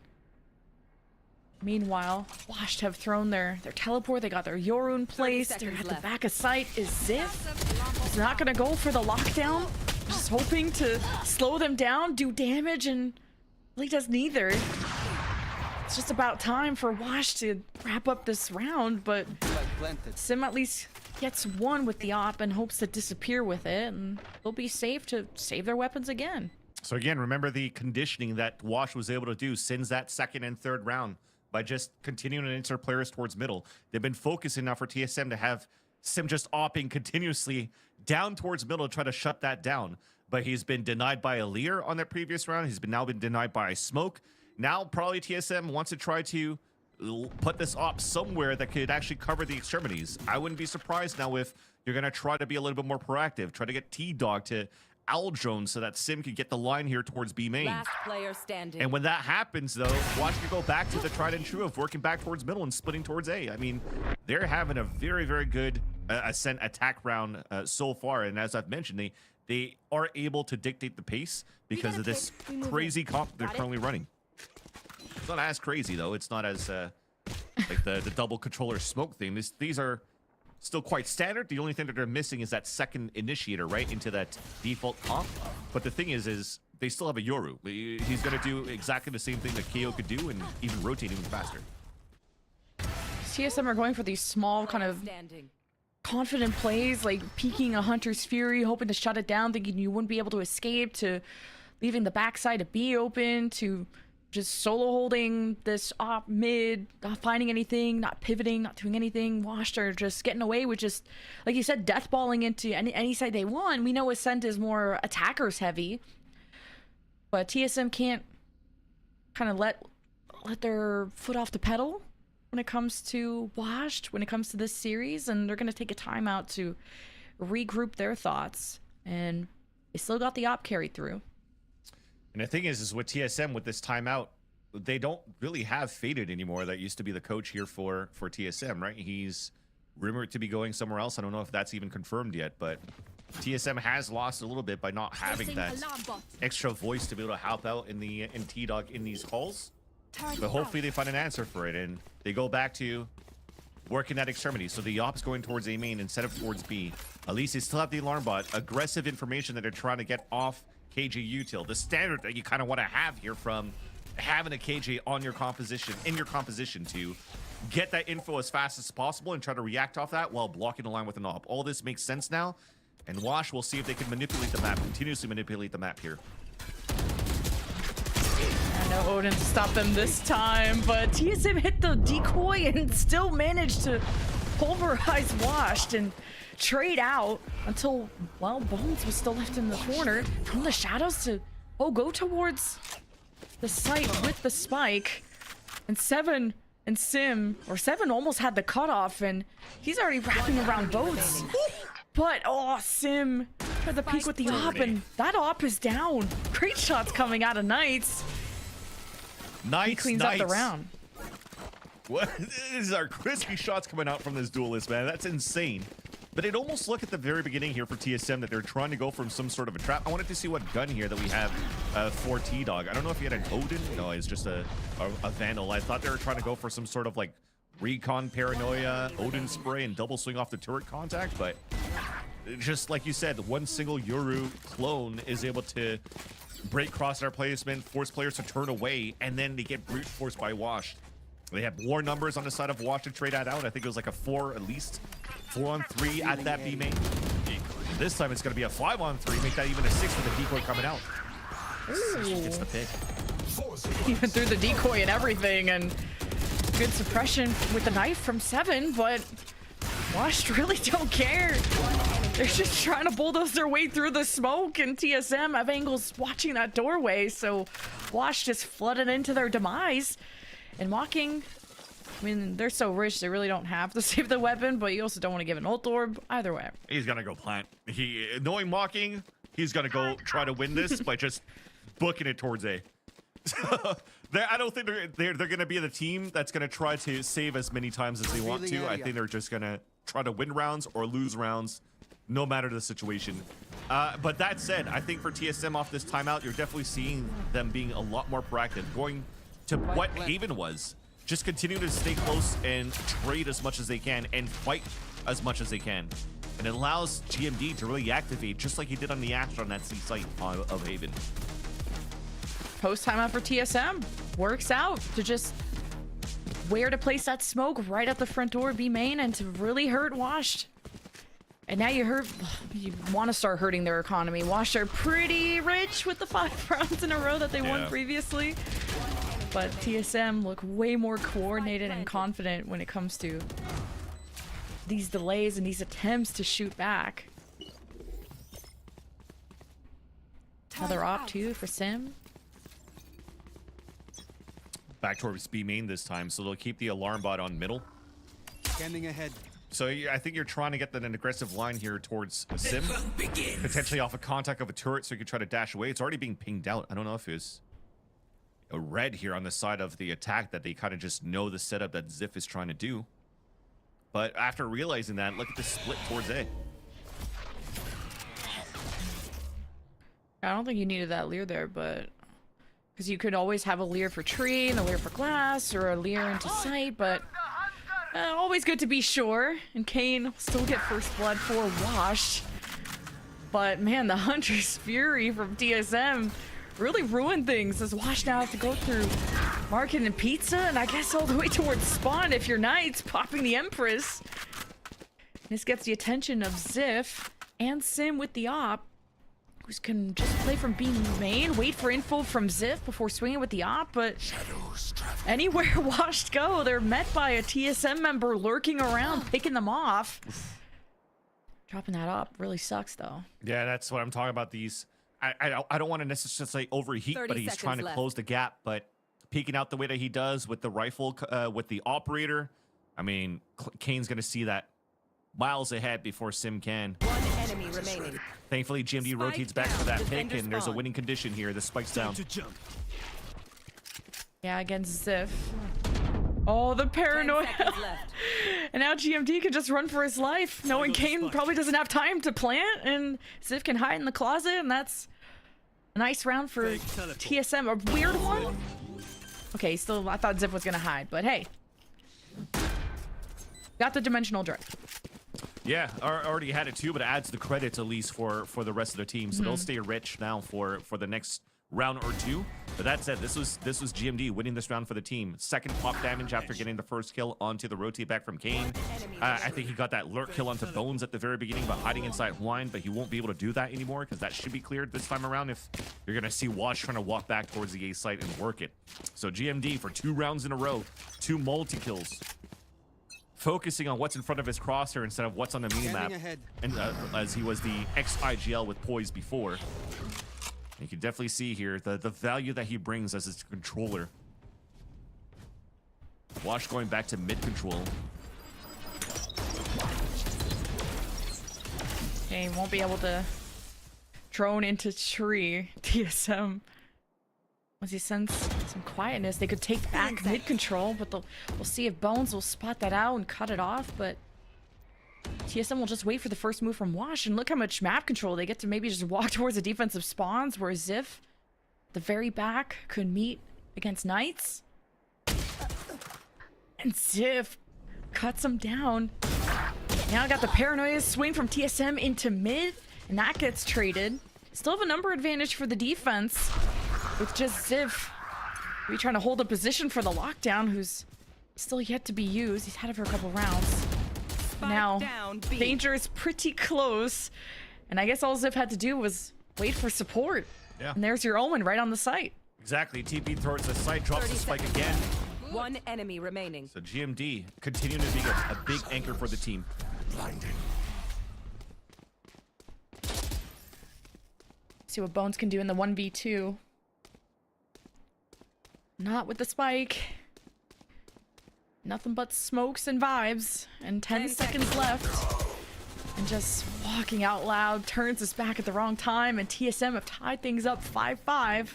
meanwhile, Washed have thrown their teleport. They got their Yorun placed. They're at the back of sight. Is Ziff? He's not gonna go for the lockdown. Just hoping to slow them down, do damage, and really does neither. It's just about time for Wash to wrap up this round, but Sim at least gets 1 with the op and hopes to disappear with it, and they'll be safe to save their weapons again. So again, remember the conditioning that Wash was able to do since that 2nd and 3rd round by just continuing to insert players towards middle. They've been focusing now for TSM to have Sim just opping continuously down towards middle to try to shut that down. But he's been denied by a Lear on that previous round. He's now been denied by a Smoke. Now probably TSM wants to try to put this op somewhere that could actually cover the extremities. I wouldn't be surprised now if you're going to try to be a little bit more proactive, try to get T-Dog to owl drone so that Sim can get the line here towards B main. Last player standing. And when that happens, though, watch me go back to the tried and true of working back towards middle and splitting towards A. I mean, they're having a very, very good Ascent attack round so far. And as I've mentioned, they are able to dictate the pace because of this crazy comp they're currently running. It's not as crazy, though. It's not as like the double controller smoke thing. These are still quite standard. The only thing that they're missing is that second initiator, right, into that default comp. But the thing is they still have a Yoru. He's going to do exactly the same thing that KO could do and even rotate even faster. TSM are going for these small kind of confident plays, like peeking a Hunter's Fury, hoping to shut it down, thinking you wouldn't be able to escape, to leaving the backside of B open, to just solo holding this op mid, not finding anything, not pivoting, not doing anything. Washed are just getting away with just, like you said, death balling into any side they want. We know Ascent is more attackers heavy, but TSM can't kind of let their foot off the pedal when it comes to Washed, when it comes to this series, and they're going to take a timeout to regroup their thoughts, and they still got the op carried through. And the thing is with TSM, with this timeout, they don't really have Faded anymore. That used to be the coach here for TSM, right? He's rumored to be going somewhere else. I don't know if that's even confirmed yet, but TSM has lost a little bit by not having that extra voice to be able to help out in T-Dog in these calls. But hopefully they find an answer for it, and they go back to working that extremity. So the op's going towards A main instead of towards B. At least they still have the alarm bot. Aggressive information that they're trying to get off KJ util. The standard that you kind of want to have here from having a KJ on your composition, to get that info as fast as possible and try to react off that while blocking the line with an op. All this makes sense now, and Wash will see if they can manipulate the map, continuously manipulate the map here. No Odin to stop them this time, but TSM hit the decoy and still managed to pulverize Washed and trade out until, well, Bones was still left in the corner from the shadows to go towards the site with the spike. And Seven and Sim, or Seven almost had the cutoff, and he's already wrapping around boats. But Sim for the peek with the op, and that op is down. Great shots coming out of Knights. He cleans up the round. What? These are crispy shots coming out from this duelist, man. That's insane. But it almost look at the very beginning here for TSM that they're trying to go from some sort of a trap. I wanted to see what gun here that we have for T-Dog. I don't know if he had an Odin. No, it's just a Vandal. I thought they were trying to go for some sort of like recon paranoia, Odin spray, and double swing off the turret contact. But just like you said, one single Yoru clone is able to break crosshair placement, force players to turn away, and then they get brute forced by Wash. They have more numbers on the side of Wash to trade that out. I think it was like a 4 at least. 4-on-3 at that B main. This time it's going to be a 5-on-3. Make that even a 6 with the decoy coming out. Gets the pick. Even through the decoy and everything, and good suppression with the knife from Seven, but Washed really don't care. They're just trying to bulldoze their way through the smoke, and TSM have angles watching that doorway, so Wash just flooded into their demise. And Mocking, I mean, they're so rich, they really don't have to save the weapon, but you also don't want to give an ult orb. Either way. He's going to go plant. Knowing Mocking, he's going to go try to win this by just booking it towards A. I don't think they're going to be the team that's going to try to save as many times as they want to. I think they're just going to try to win rounds or lose rounds, no matter the situation. But that said, I think for TSM off this timeout, you're definitely seeing them being a lot more proactive, going to what Haven was. Just continue to stay close and trade as much as they can and fight as much as they can. And it allows GMD to really activate just like he did on the Astra on that C site of Haven. Post timeout for TSM. Works out to just where to place that smoke right at the front door B main and to really hurt Washed. And now you want to start hurting their economy. Washed are pretty rich with the 5 rounds in a row that they won previously. But TSM look way more coordinated and confident when it comes to these delays and these attempts to shoot back. Another op too for Sim. Back towards B main this time, so they'll keep the alarm bot on middle. Scanning ahead. So I think you're trying to get an aggressive line here towards a Sim, potentially off a contact of a turret, so you can try to dash away. It's already being pinged out. I don't know if it's a red here on the side of the attack that they kind of just know the setup that Ziff is trying to do. But after realizing that, look at the split towards A. I don't think you needed that leer there, but because you could always have a leer for tree and a leer for glass or a leer into sight, but always good to be sure. And Kane will still get first blood for Wash. But man, the Hunter's Fury from DSM really ruined things as Wash now have to go through Market and Pizza, and I guess all the way towards Spawn if you're Knights, popping the Empress. This gets the attention of Ziff and Sim with the op, who can just play from B main, wait for info from Ziff before swinging with the op, but anywhere Washed go, they're met by a TSM member lurking around, picking them off. Dropping that op really sucks, though. Yeah, that's what I'm talking about. These, I don't want to necessarily say overheat, but he's trying to close the gap. But peeking out the way that he does with the rifle, with the operator, I mean, Kane's gonna see that miles ahead before Sim can. One enemy remaining. Thankfully, GMD rotates back for that pick, and there's a winning condition here. The spike's down. Yeah, against Ziff. Oh, the paranoia. And now GMD can just run for his life, knowing Kane probably doesn't have time to plant, and Ziff can hide in the closet, and that's a nice round for TSM. A weird one? Okay, still, I thought Ziff was gonna hide, but hey. Got the dimensional drift. Yeah, already had it too, but it adds the credits at least for the rest of the team. So they'll stay rich now for the next round or two. But that said, this was GMD winning this round for the team. Second pop damage after getting the first kill onto the rotate back from Kane. I think he got that lurk kill onto Bones at the very beginning by hiding inside Wine, but he won't be able to do that anymore because that should be cleared this time around if you're going to see Wash trying to walk back towards the A site and work it. So GMD for 2 rounds in a row, 2 multi-kills. Focusing on what's in front of his crosshair instead of what's on the minimap, and as he was the ex-IGL with Poise before. You can definitely see here the value that he brings as his controller. Wash going back to mid control. Okay, won't be able to drone into tree. TSM. Once he sends some quietness, they could take back mid control, but we'll see if Bones will spot that out and cut it off, but TSM will just wait for the first move from Wash, and look how much map control they get to maybe just walk towards the defensive spawns, where Ziff, the very back, could meet against Knights. And Ziff cuts him down. Now got the paranoia swing from TSM into mid, and that gets traded. Still have a number advantage for the defense, with just Ziff trying to hold a position for the lockdown, who's still yet to be used. He's had it for a couple rounds. Now, danger is pretty close, and I guess all Ziff had to do was wait for support. Yeah. And there's your Omen right on the site. Exactly. TP towards the site, drops the spike again. One enemy remaining. So GMD continuing to be a big anchor for the team. See what Bones can do in the 1v2. Not with the spike. Nothing but smokes and vibes, and 10 seconds left. And just walking out loud, turns his back at the wrong time, and TSM have tied things up 5-5.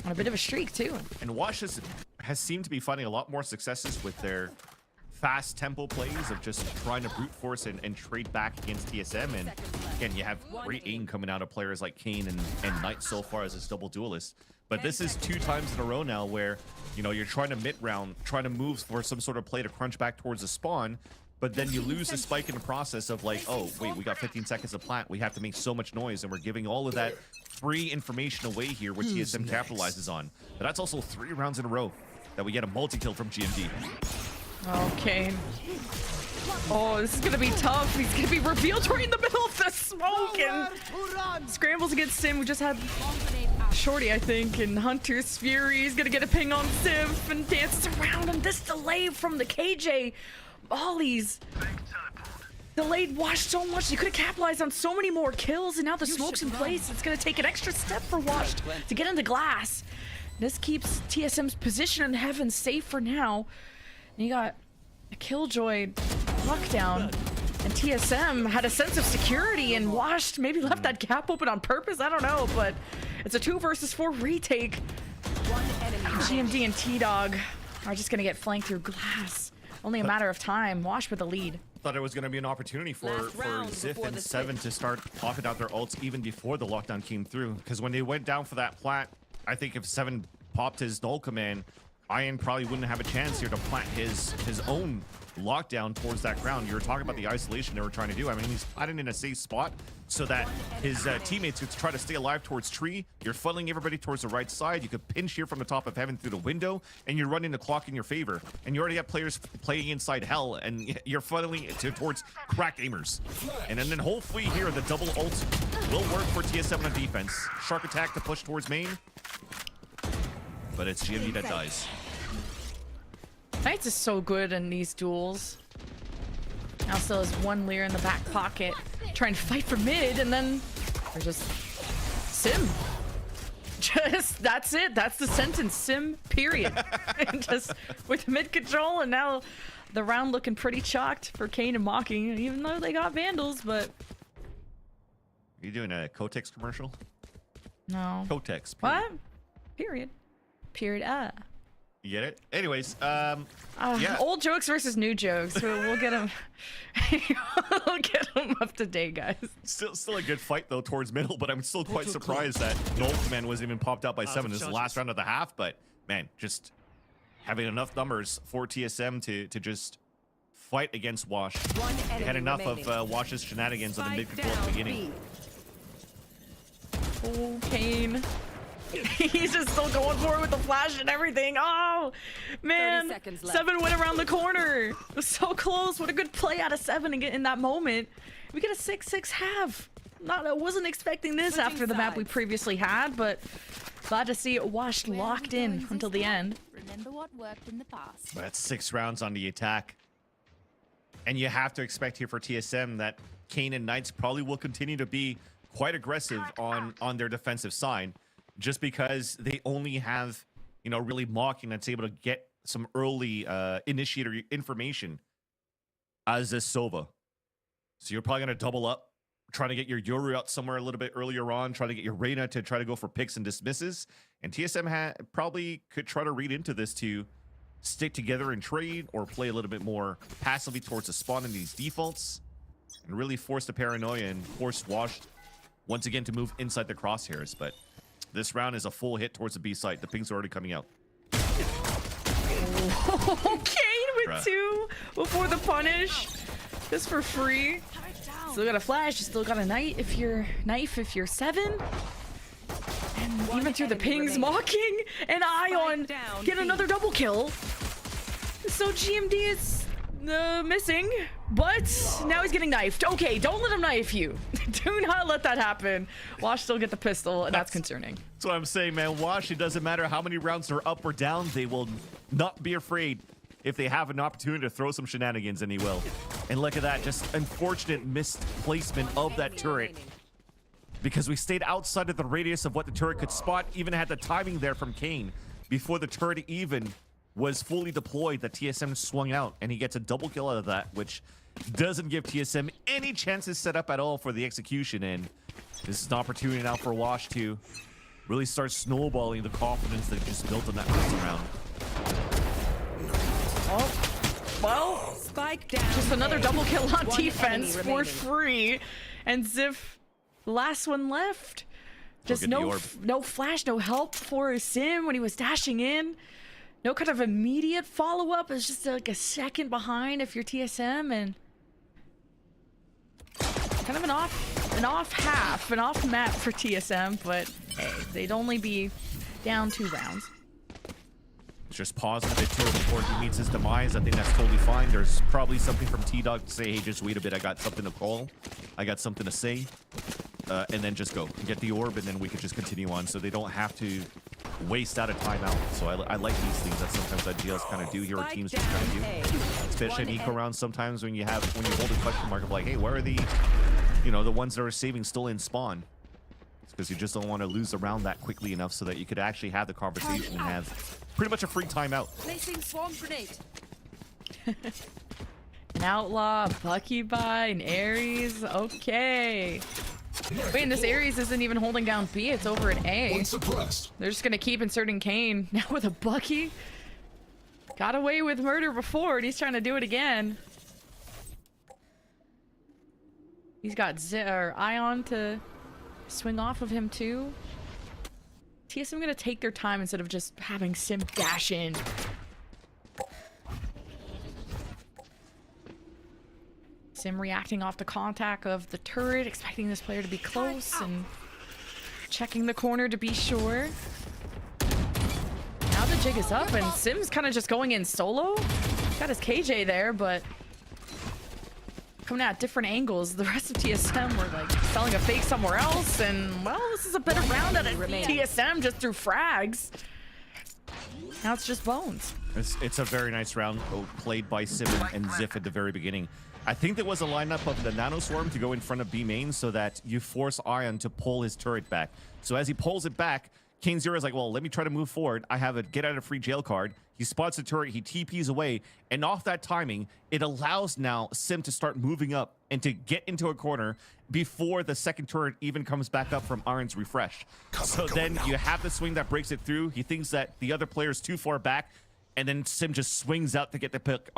On a bit of a streak, too. And Wash has seemed to be finding a lot more successes with their fast tempo plays of just trying to brute force and trade back against TSM. And again, you have great aim coming out of players like Kane and Knight so far as his double duelist. But this is 2 times in a row now where, you know, you're trying to mid-round, trying to move for some sort of play to crunch back towards the spawn, but then you lose the spike in the process of like, oh, wait, we got 15 seconds of plant. We have to make so much noise, and we're giving all of that free information away here, which TSM capitalizes on. But that's also 3 rounds in a row that we get a multi-kill from GMD. Okay. Oh, this is gonna be tough. He's gonna be revealed right in the middle of the smoke, and scrambles against Sim. We just had Shorty, I think, and Hunter's Fury. He's gonna get a ping on Sim and dances around, and this delay from the KJ Mollies delayed Wash so much. He could have capitalized on so many more kills, and now the smoke's in place. It's gonna take an extra step for Wash to get into glass. This keeps TSM's position in heaven safe for now. And you got a Killjoy lockdown. And TSM had a sense of security and washed, maybe left that gap open on purpose. I don't know, but it's a 2 versus 4 retake. One enemy. GMD and T-Dog are just gonna get flanked through glass. Only a matter of time. Wash with the lead. Thought it was going to be an opportunity for Ziff and Seven to start popping out their ults even before the lockdown came through. Because when they went down for that plant, I think if Seven popped his null command, Ian probably wouldn't have a chance here to plant his own lockdown towards that ground. You were talking about the isolation they were trying to do. I mean, he's planted in a safe spot so that his teammates could try to stay alive towards tree. You're funneling everybody towards the right side. You could pinch here from the top of heaven through the window, and you're running the clock in your favor. And you already have players playing inside hell, and you're funneling it towards cracked aimers. And then hopefully here, the double ult will work for TS7 on defense. Shark attack to push towards main. But it's GMD that dies. Knights is so good in these duels. Now still has one Lear in the back pocket, trying to fight for mid, and then they're just Sim. Just, that's it. That's the sentence. Sim, period. And just with mid control, and now the round looking pretty chalked for Kane and Mocking, even though they got Vandals, but... Are you doing a Kotex commercial? No. Kotex. Period. What? Period. Period. You get it? Anyways, yeah. Old jokes versus new jokes. We'll get them. We'll get them up to date, guys. Still a good fight though towards middle, but I'm still quite surprised that Null Command wasn't even popped out by Seven. This is the last round of the half, but man, just having enough numbers for TSM to just fight against Wash. They had enough of Wash's shenanigans on the mid control at the beginning. Oh, Kane. He's just still going for it with the flash and everything. Oh, man. 30 seconds left. Seven went around the corner. It was so close. What a good play out of Seven and get in that moment. We get a 6-6 half. I wasn't expecting this after the map we previously had, but glad to see it washed locked in until the end. Remember what worked in the past. That's 6 rounds on the attack. And you have to expect here for TSM that Kane and Knights probably will continue to be quite aggressive on their defensive side. Just because they only have, you know, really Mocking that's able to get some early initiator information as is Sova. So you're probably going to double up, trying to get your Yoru out somewhere a little bit earlier on, trying to get your Reyna to try to go for picks and dismisses. And TSM probably could try to read into this to stick together and trade or play a little bit more passively towards the spawn in these defaults and really force the paranoia and force Wash once again to move inside the crosshairs. But this round is a full hit towards the B site. The pings are already coming out. Oh, Kane with 2 before the punish. Just for free. Still got a flash. You still got a knife if you're 7. And even through the pings, Mocking and Ion get another double kill. So GMD is missing, but now he's getting knifed. Okay, don't let him knife you. Do not let that happen. Wash still get the pistol, and that's concerning. That's what I'm saying, man. Wash, it doesn't matter how many rounds they're up or down. They will not be afraid if they have an opportunity to throw some shenanigans, and he will. And look at that, just unfortunate misplacement of that turret. Because we stayed outside of the radius of what the turret could spot, even had the timing there from Kane before the turret even was fully deployed. That TSM swung out, and he gets a double kill out of that, which doesn't give TSM any chances set up at all for the execution. And this is an opportunity now for Wash to really start snowballing the confidence that he just built on that first round. Oh, well, Spike down. just another double kill on One defense enemy for remaining. free. And Ziff, last one left. Just get the no orb. no flash, no help for Sim when he was dashing in. No kind of immediate follow-up. It's just like a second behind if you're TSM, and kind of an off map for TSM, but hey, they'd only be down 2 rounds. Just pause a bit too before he meets his demise. I think that's totally fine. There's probably something from T-Dog to say, hey, just wait a bit. I got something to call. I got something to say. And then just go. Get the orb, and then we could just continue on. So they don't have to waste out a timeout. So I like these things that sometimes IGLs kind of do here, or teams just kind of do. Especially in eco rounds sometimes when you hold a question mark of like, hey, where are the, you know, the ones that are saving still in spawn? Because you just don't want to lose the round that quickly enough so that you could actually have the conversation and have pretty much a free timeout. Placing swarm grenade. An Outlaw, a Bucky buy, an Ares. Okay. Wait, and this Ares isn't even holding down B. It's over at A. They're just gonna keep inserting Kane now with a Bucky. Got away with murder before, and he's trying to do it again. He's got Ion to swing off of him too. TSM gonna take their time instead of just having Sim dash in. Sim reacting off the contact of the turret, expecting this player to be close and checking the corner to be sure. Now the jig is up and Sim's kind of just going in solo. Got his KJ there, but coming at different angles. The rest of TSM were like selling a fake somewhere else, and well, this is a better round at it. TSM just threw frags. Now it's just Bones. It's a very nice round played by Sim and Ziff at the very beginning. I think there was a lineup of the Nano Swarm to go in front of B main so that you force Ion to pull his turret back. So as he pulls it back, King Zero is like, well, let me try to move forward. I have a get out of free jail card. He spots the turret, he TPs away, and off that timing, it allows now Sim to start moving up and to get into a corner before the second turret even comes back up from Ion's refresh. So then you have the swing that breaks it through. He thinks that the other player is too far back, and then Sim just swings out to get the pick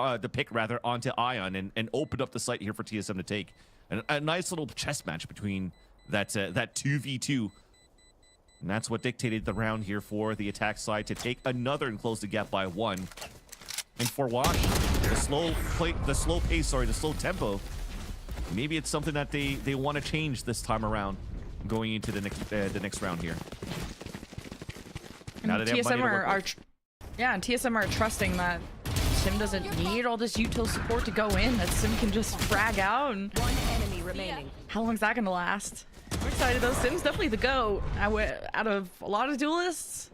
onto Ion and open up the site here for TSM to take. And a nice little chess match between that 2v2. And that's what dictated the round here for the attack side to take another and close the gap by 1. And for Wash, the slow tempo, maybe it's something that they want to change this time around going into the next round here. And now that they have money to work with. And TSM are trusting that Sim doesn't need all this util support to go in, that Sim can just frag out. And One enemy remaining. how long is that gonna last? I'm excited though. Sim's definitely the GOAT. Out of a lot of duelists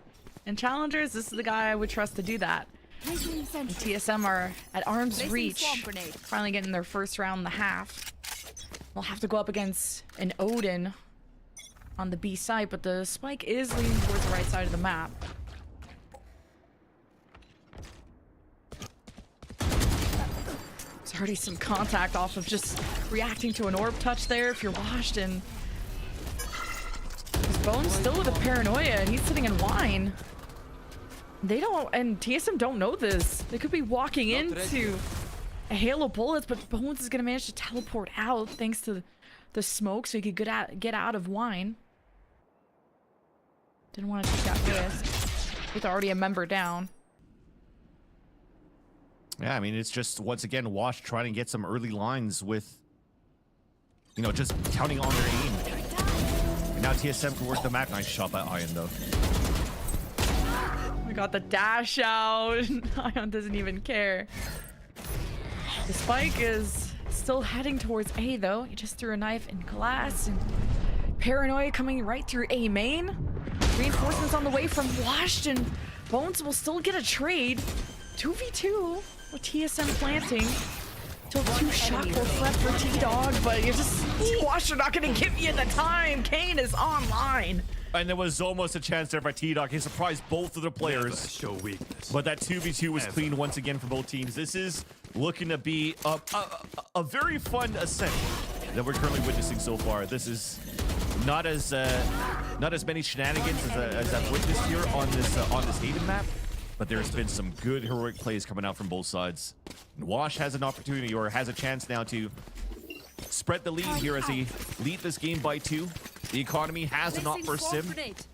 and challengers, this is the guy I would trust to do that. And TSM are at arm's reach, finally getting their first round in the half. They'll have to go up against an Odin on the B side, but the spike is leaning towards the right side of the map. There's already some contact off of just reacting to an orb touch there if you're washed, and his Bone's still with a paranoia, and he's sitting in wine. They don't, and TSM don't know this. They could be walking into a hail of bullets, but Bones is gonna manage to teleport out thanks to the smoke, so he could get out of wine. Didn't want to take that risk with already a member down. Yeah, I mean, it's just, once again, Wash trying to get some early lines with, you know, just counting on their aim. And now TSM can work the map. Nice shot by Ion, though. We got the dash out. Ion doesn't even care. The spike is still heading towards A, though. He just threw a knife in glass, and paranoia coming right through A main. Reinforcements on the way from Washed, and Bones will still get a trade. 2v2 with TSM planting. Till 2 shot close left for T-Dog, but you're just, Washed are not going to give you the time. Kane is online. And there was almost a chance there by T-Dog. He surprised both of the players. Show weakness. But that 2v2 was clean once again for both teams. This is looking to be a very fun ascent that we're currently witnessing so far. This is not as many shenanigans as I've witnessed here on this Haven map. But there's been some good heroic plays coming out from both sides. And Wash has an opportunity, or has a chance now, to spread the lead here as he lead this game by 2. The economy has an op for Sim. He's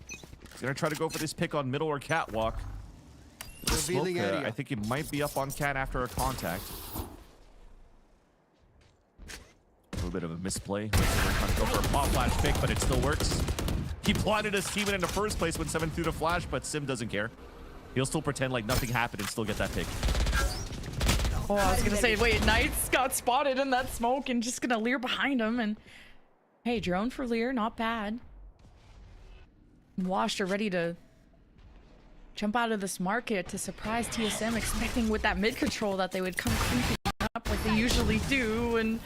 gonna try to go for this pick on middle or catwalk. The smoke, I think he might be up on cat after a contact. A little bit of a misplay. We're trying to go for a pop flash pick, but it still works. He plotted his team in the first place when 7 threw the flash, but Sim doesn't care. He'll still pretend like nothing happened and still get that pick. Oh, I was gonna say, wait, Knights got spotted in that smoke and just gonna Lear behind him, and hey, drone for Lear, not bad. Washed are ready to jump out of this market to surprise TSM, expecting with that mid control that they would come creeping up like they usually do, and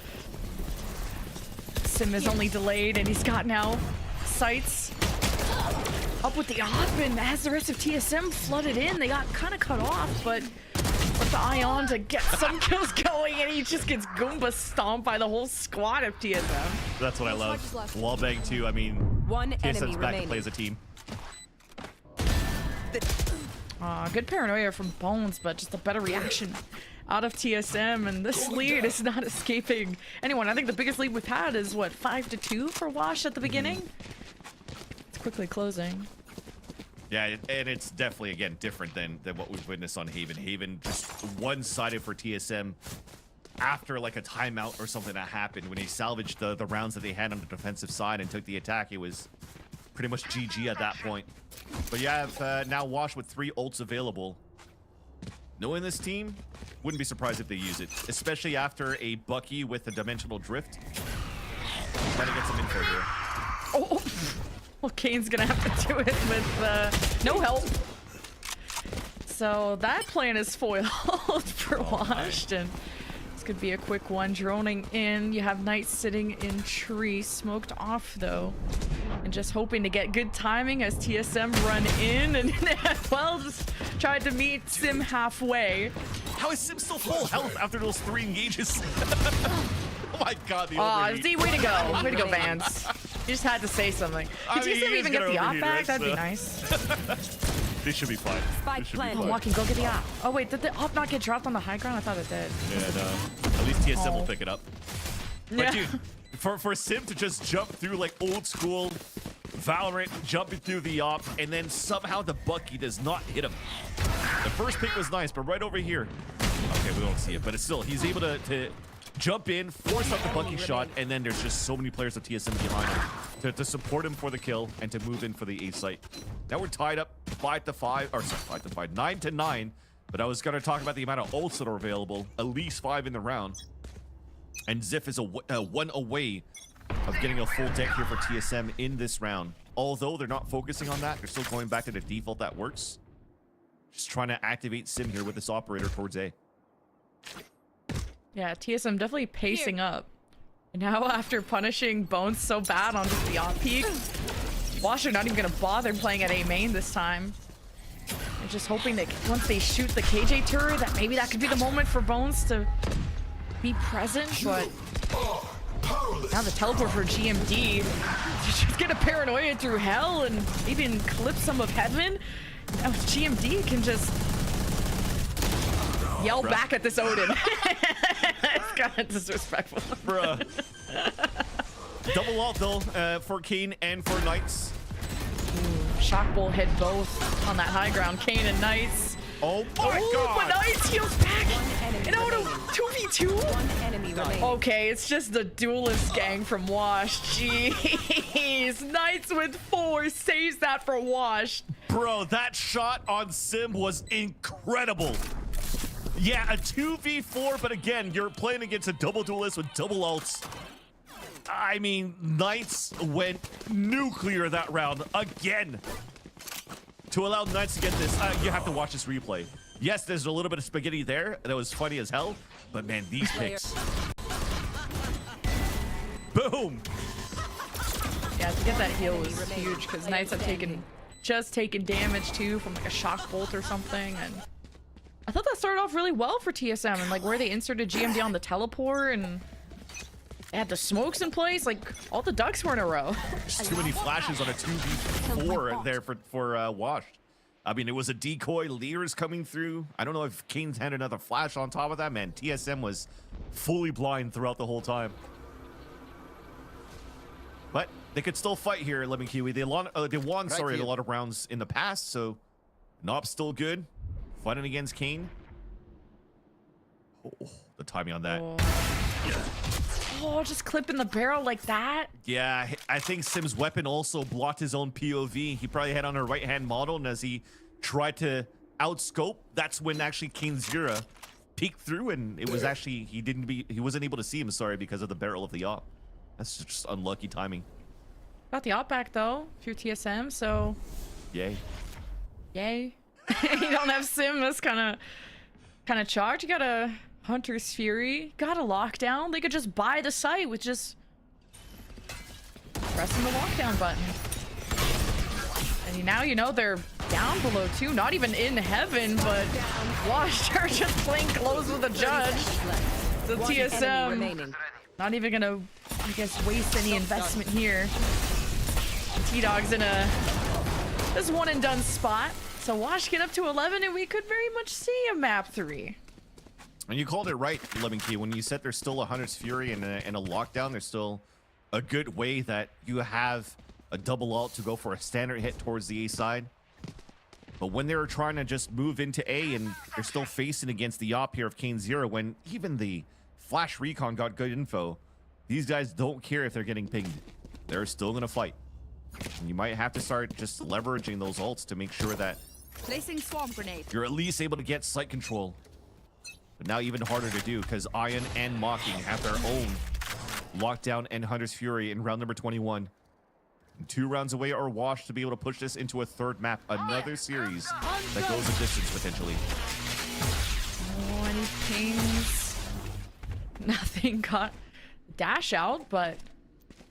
Sim is only delayed, and he's got now sights up with the op, and as the rest of TSM flooded in, they got kind of cut off, but with the Ion to get some kills going, and he just gets Goomba stomped by the whole squad of TSM. That's what I love. Wallbang too. I mean, One TSM's enemy back to remaining. play as a team. Good paranoia from Bones, but just a better reaction out of TSM, and this lead is not escaping anyone. I think the biggest lead we've had is, what, 5-2 for Wash at the beginning? It's quickly closing. Yeah, and it's definitely, again, different than what we've witnessed on Haven. Haven just one-sided for TSM after, like, a timeout or something that happened. When he salvaged the rounds that they had on the defensive side and took the attack, it was pretty much GG at that point. But you have now Wash with 3 ults available. Knowing this team, wouldn't be surprised if they use it, especially after a Bucky with a dimensional drift. Trying to get some info here. Oh, well, Kane's gonna have to do it with no help. So that plan is foiled for Washed, and this could be a quick one. Droning in, you have Knight sitting in tree, smoked off though, and just hoping to get good timing as TSM run in, and well, just tried to meet Sim halfway. How is Sim still full health after those 3 engages? Oh my god, the overheat. Z, way to go. Way to go, Vance. You just had to say something. Did mean, TSM he is even get gonna the op overheat, back? right? That'd be So- nice. They should be fine. They should be planted. Oh, fine. Walking, go get the op. Oh, wait, did the op not get dropped on the high ground? I thought it did. Yeah, no. At least TSM will Oh. pick it up. But Yeah. dude, for Sim to just jump through like old school Valorant, jumping through the op, and then somehow the Bucky does not hit him. The first pick was nice, but right over here. Okay, we don't see it, but it's still, he's able to jump in, force out the Bucky shot, and then there's just so many players of TSM behind him to support him for the kill and to move in for the A site. Now we're tied up 5-5, or sorry, 5-5, 9-9. But I was going to talk about the amount of ults that are available, at least 5 in the round. And Ziff is a 1 away of getting a full deck here for TSM in this round. Although they're not focusing on that, they're still going back to the default that works. Just trying to activate Sim here with this operator towards A. Yeah, TSM definitely pacing up. And now after punishing Bones so bad on just the op peak, Wash are not even going to bother playing at A main this time. And just hoping that once they shoot the KJ turret, that maybe that could be the moment for Bones to be present, but now the teleport for GMD. She's gonna paranoia through hell and even clip some of Heaven. Now GMD can just yell back at this Odin. It's kind of disrespectful. Bruh. Double ult though for Kane and for Knights. Shock Bolt hit both on that high ground, Kane and Knights. Oh my god! But Knights heals back! And Odin, 2v2? One enemy remaining. Okay, it's just the duelist gang from Wash. Jeez. Knights with 4 saves that for Wash. Bro, that shot on Sim was incredible. Yeah, a 2v4, but again, you're playing against a double duelist with double ults. I mean, Knights went nuclear that round again. To allow Knights to get this, you have to watch this replay. Yes, there's a little bit of spaghetti there. That was funny as hell. But man, these picks. Boom. Yeah, to get that heal was huge because Knights have just taken damage too from like a shock bolt or something. And I thought that started off really well for TSM and like where they inserted GMD on the teleport and they had the smokes in place. Like all the ducks were in a row. Just too many flashes on a 2v4 there for Washed. I mean, it was a decoy. Lear's coming through. I don't know if Kane's had another flash on top of that. Man, TSM was fully blind throughout the whole time. But they could still fight here, Lemon Kiwi. They won, a lot of rounds in the past, so Nob's still good. Fighting against Kane. Oh, the timing on that. Oh, just clipping the barrel like that. Yeah, I think Sim's weapon also blocked his own POV. He probably had on a right-hand model, and as he tried to outscope, that's when actually King Zira peeked through, and it was actually he wasn't able to see him. Sorry, because of the barrel of the op. That's just unlucky timing. Got the op back though through TSM, so Yay. yay. You don't have Sim. That's kind of charged. You got a Hunter's Fury, got a lockdown. They could just buy the site with just pressing the lockdown button. And now you know they're down below too. Not even in heaven, but Washed are just playing close with the judge. So One enemy TSM remaining. not even gonna, I guess, waste any investment here. T-Dog's in a this one and done spot. So Wash get up to 11, and we could very much see a map 3. And you called it right, Lemon Key, when you said there's still a Hunter's Fury and a lockdown. There's still a good way that you have a double ult to go for a standard hit towards the A side. But when they're trying to just move into A and they're still facing against the op here of Kane Zero, when even the Flash Recon got good info, these guys don't care if they're getting pinged. They're still going to fight. And you might have to start just leveraging those ults to make sure that Placing swarm grenade. you're at least able to get site control. But now even harder to do because Iron and Mocking have their own lockdown and Hunter's Fury in round number 21. And 2 rounds away are Wash to be able to push this into a third map. Another series that goes a distance potentially. Oh, any pings? Nothing got dash out, but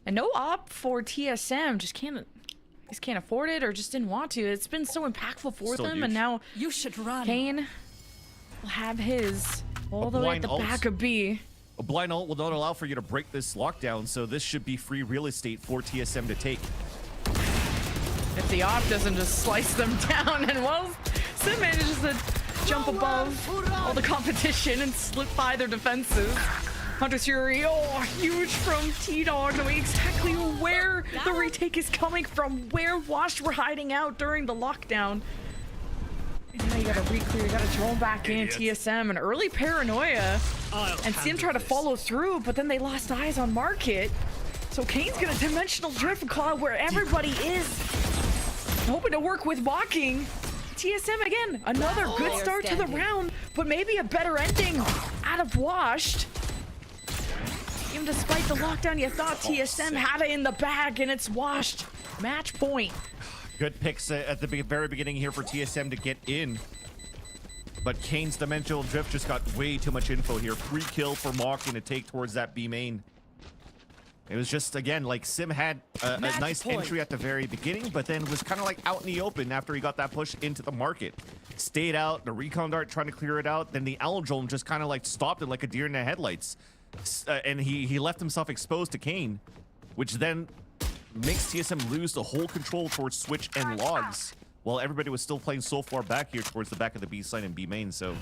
and no op for TSM. Just can't afford it or just didn't want to. It's been so impactful for Still them, huge. and now You should run. Kane will have his all the way at blind the ult. back of B. A blind ult will not allow for you to break this lockdown, so this should be free real estate for TSM to take. If the op doesn't just slice them down, and well, Sim manages to jump above all the competition and slip by their defenses. Hunter's Fury, oh, huge from T-Dog, knowing exactly where the retake is coming from, where Wash were hiding out during the lockdown. And now you gotta re-clear, you gotta drone back in TSM, an early paranoia. And Sim tried to follow through, but then they lost eyes on Market. So Kane's gonna dimensional drift and call out where everybody is. Hoping to work with Walking. TSM again, another good start to the round, but maybe a better ending out of Washed. Even despite the lockdown, you thought TSM had it in the bag, and it's Washed. Match point. Good picks at the very beginning here for TSM to get in. But Kane's dimensional drift just got way too much info here. Free kill for Mocking to take towards that B main. It was just, again, like Sim had a nice entry at the very beginning, but then was kind of like out in the open after he got that push into the market. Stayed out, the recon dart trying to clear it out, then the Owl Drone just kind of like stopped it like a deer in the headlights. And he left himself exposed to Kane, which then makes TSM lose the whole control towards Switch and Logs, while everybody was still playing so far back here towards the back of the B side and B main. So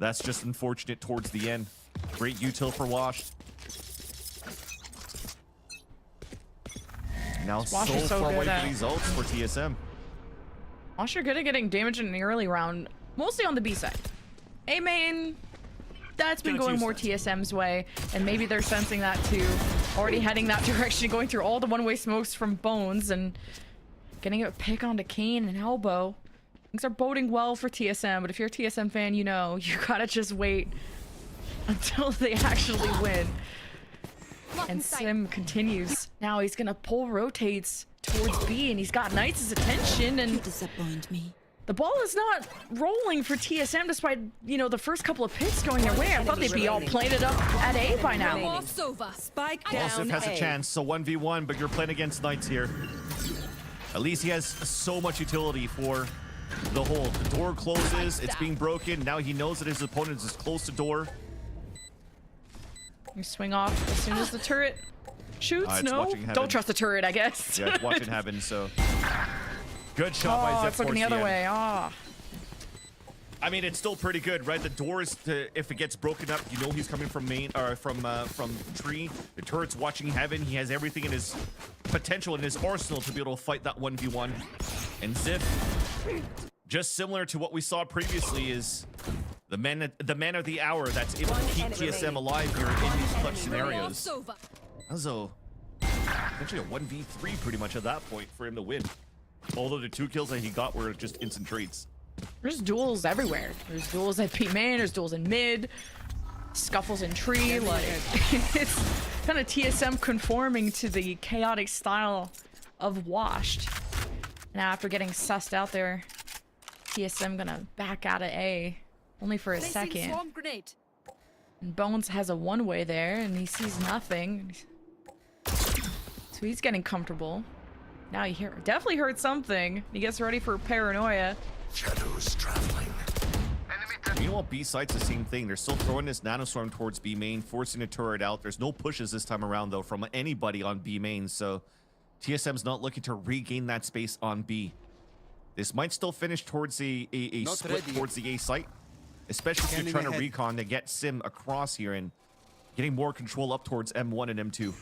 that's just unfortunate towards the end. Great util for Wash. Now Wash is so far away good at- for these ults for TSM. Wash are good at getting damage in the early round, mostly on the B side. A main, that's been going more TSM's way, and maybe they're sensing that too. Already heading that direction, going through all the one-way smokes from Bones and getting a pick onto Kane and Elbow. Things are boding well for TSM, but if you're a TSM fan, you know you gotta just wait until they actually win. And Sim continues. Now he's gonna pull rotates towards B, and he's got Knights' attention, and Disappoint me. the ball is not rolling for TSM despite, you know, the first couple of picks going their way. I thought they'd be all plated up at A by now. Off's over. Spike down. Joseph has A. a chance, so 1v1, but you're playing against Knights here. At least he has so much utility for the hold. The door closes, it's being broken. Now he knows that his opponent is close to door. You swing off as soon as the turret shoots. It's No, watching heaven. don't trust the turret, I guess. Yeah, it's watching heaven, so. Good shot by Oh, Zep it's looking towards the other end. way. Ah. I mean, it's still pretty good, right? The doors, if it gets broken up, you know he's coming from main or from tree. The turret's watching heaven. He has everything in his potential in his arsenal to be able to fight that 1v1. And Zip, just similar to what we saw previously, is the man of the hour that's able to keep TSM alive here in these clutch scenarios. Off's over. Also, essentially a 1v3 pretty much at that point for him to win. Although the 2 kills that he got were just instant trades. There's duels everywhere. There's duels at P main, there's duels in mid, scuffles in tree. Like, it's kind of TSM conforming to the chaotic style of Washed. And after getting sussed out there, TSM gonna back out of A, only for a Placing second. swarm grenade. And Bones has a one-way there, and he sees nothing. So he's getting comfortable. Now you definitely heard something. He gets ready for paranoia. Shadows traveling. Meanwhile, B site's the same thing. They're still throwing this nanostorm towards B main, forcing a turret out. There's no pushes this time around though from anybody on B main, so TSM's not looking to regain that space on B. This might still finish towards a split towards the A site, especially if you're trying to recon to get Sim across here and getting more control up towards M1 and M2.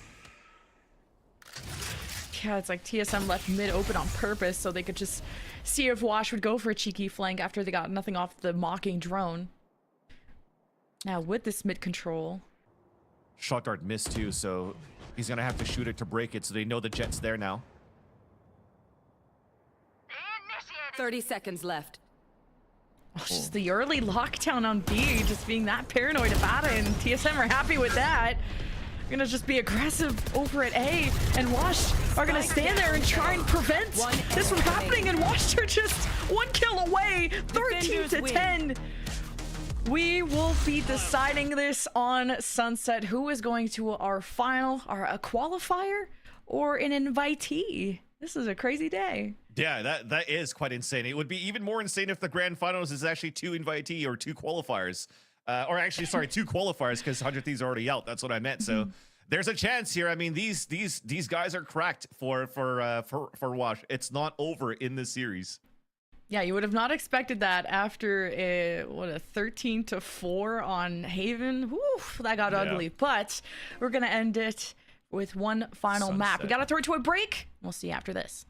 Yeah, it's like TSM left mid open on purpose so they could just see if Wash would go for a cheeky flank after they got nothing off the mocking drone. Now with this mid control. Shot dart missed too, so he's gonna have to shoot it to break it so they know the jet's there now. 30 seconds left. Oh, just the early lockdown on B, just being that paranoid about it, and TSM are happy with that. Gonna just be aggressive over at A, and Wash are gonna stand there and try and prevent this from happening, and Wash are just 1 kill away, 13 to 10. We will be deciding this on Sunset. Who is going to our final, or a qualifier, or an invitee? This is a crazy day. Yeah, that is quite insane. It would be even more insane if the grand finals is actually 2 invitee or 2 qualifiers. Or actually, sorry, 2 qualifiers because 100 Thieves are already out. That's what I meant. So there's a chance here. I mean, these guys are cracked for Wash. It's not over in this series. Yeah, you would have not expected that after a 13 to 4 on Haven. Whew, that got ugly. But we're gonna end it with one final map. We gotta throw it to a break. We'll see you after this.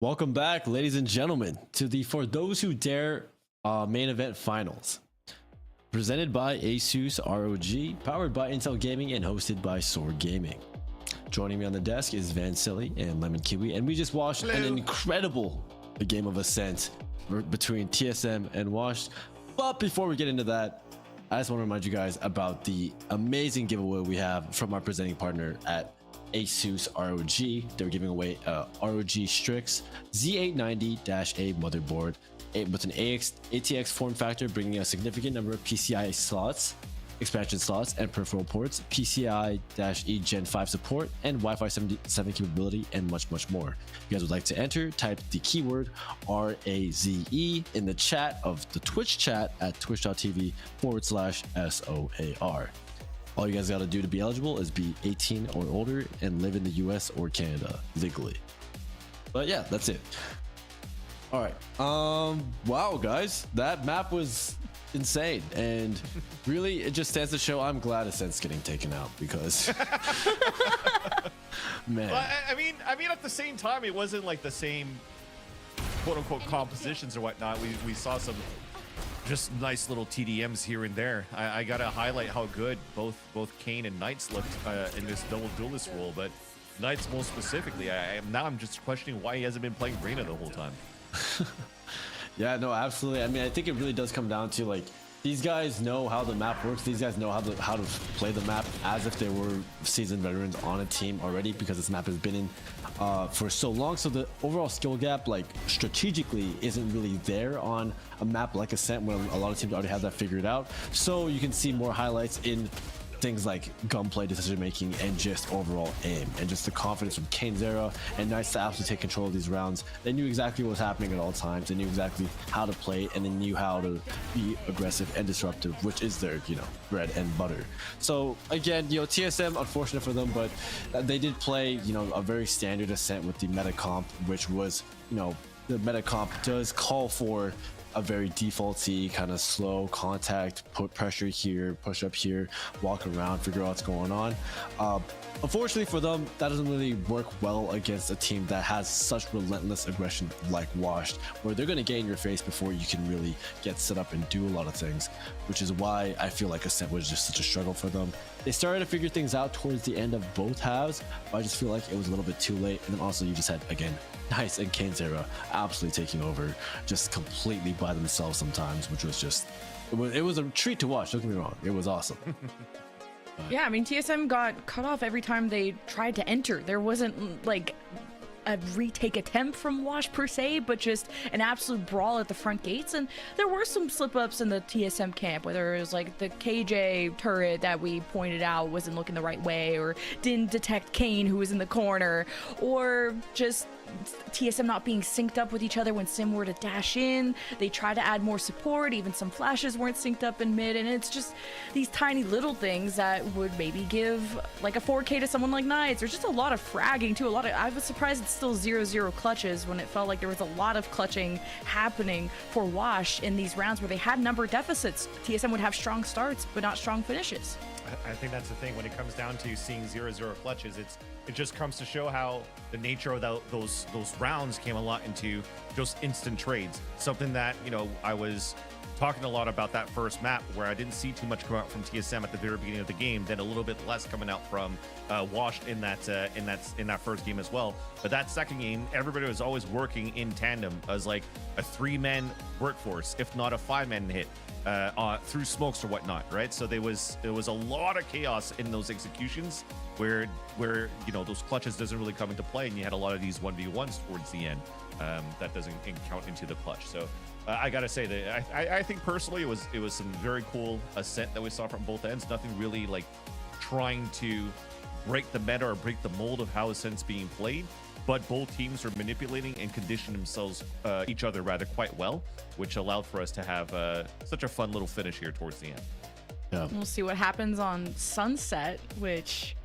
Welcome back, ladies and gentlemen, to the For Those Who Dare main event finals. Presented by ASUS ROG, powered by Intel Gaming, and hosted by Sword Gaming. Joining me on the desk is Van Silly and Lemon Kiwi, and we just watched an incredible game of Ascent between TSM and Washed. But before we get into that, I just want to remind you guys about the amazing giveaway we have from our presenting partner at ASUS ROG. They're giving away a ROG Strix Z890-A motherboard with an ATX form factor, bringing a significant number of PCI slots, expansion slots, and peripheral ports, PCI-E Gen 5 support, and Wi-Fi 7 capability, and much more. If you guys would like to enter, type the keyword RAZE in the chat of the Twitch chat at twitch.tv/SOAR. All you guys got to do to be eligible is be 18 or older and live in the US or Canada legally. But yeah, that's it. All right. Wow, guys, that map was insane, and really, it just stands to show I'm glad Ascent's getting taken out because, man. Well, I mean, at the same time, it wasn't like the same quote unquote compositions or whatnot. We saw some just nice little TDMs here and there. I gotta highlight how good both Kane and Knights looked in this double duelist role, but Knights more specifically. I'm just questioning why he hasn't been playing Reyna the whole time. Yeah, no, absolutely. I mean, I think it really does come down to, like, these guys know how the map works. These guys know how to play the map as if they were seasoned veterans on a team already, because this map has been in for so long. So the overall skill gap, like, strategically isn't really there on a map like Ascent, where a lot of teams already have that figured out. So you can see more highlights in things like gunplay, decision making, and just overall aim, and just the confidence from Kane Zera and Knights to absolutely take control of these rounds. They knew exactly what was happening at all times. They knew exactly how to play, and they knew how to be aggressive and disruptive, which is their, bread and butter. So again, TSM, unfortunate for them, but they did play, a very standard Ascent with the meta comp, which was, the meta comp does call for a very defaulty kind of slow contact, put pressure here, push up here, walk around, figure out what's going on. Unfortunately for them, that doesn't really work well against a team that has such relentless aggression like Washed, where they're going to get in your face before you can really get set up and do a lot of things, which is why I feel like Ascent was just such a struggle for them. They started to figure things out towards the end of both halves, but I just feel like it was a little bit too late. And then also you just had, again, Nice and Kane Zera absolutely taking over just completely by themselves sometimes, which was just, it was a treat to watch. Don't get me wrong, it was awesome. Yeah, I mean, TSM got cut off every time they tried to enter. There wasn't like a retake attempt from Wash per se, but just an absolute brawl at the front gates. And there were some slip-ups in the TSM camp, whether it was like the KJ turret that we pointed out wasn't looking the right way, or didn't detect Kane, who was in the corner, or just TSM not being synced up with each other when Sim were to dash in. They try to add more support, even some flashes weren't synced up in mid, and it's just these tiny little things that would maybe give like a 4K to someone like Knights. There's just a lot of fragging too, I was surprised it's still 0-0 clutches when it felt like there was a lot of clutching happening for Wash in these rounds where they had number deficits. TSM would have strong starts but not strong finishes. I think that's the thing when it comes down to seeing 0-0 clutches. It just comes to show how the nature of those rounds came a lot into just instant trades. Something that I was talking a lot about that first map, where I didn't see too much come out from TSM at the very beginning of the game, then a little bit less coming out from Washed in that first game as well. But that second game, everybody was always working in tandem as like a 3-man workforce, if not a 5-man hit. Through smokes or whatnot, right? So there was a lot of chaos in those executions where those clutches doesn't really come into play, and you had a lot of these 1v1s towards the end that doesn't count into the clutch. So I gotta say that I think personally it was some very cool Ascent that we saw from both ends. Nothing really like trying to break the meta or break the mold of how Ascent's being played, but both teams are manipulating and conditioning themselves each other rather quite well, which allowed for us to have such a fun little finish here towards the end. Yeah. We'll see what happens on Sunset, which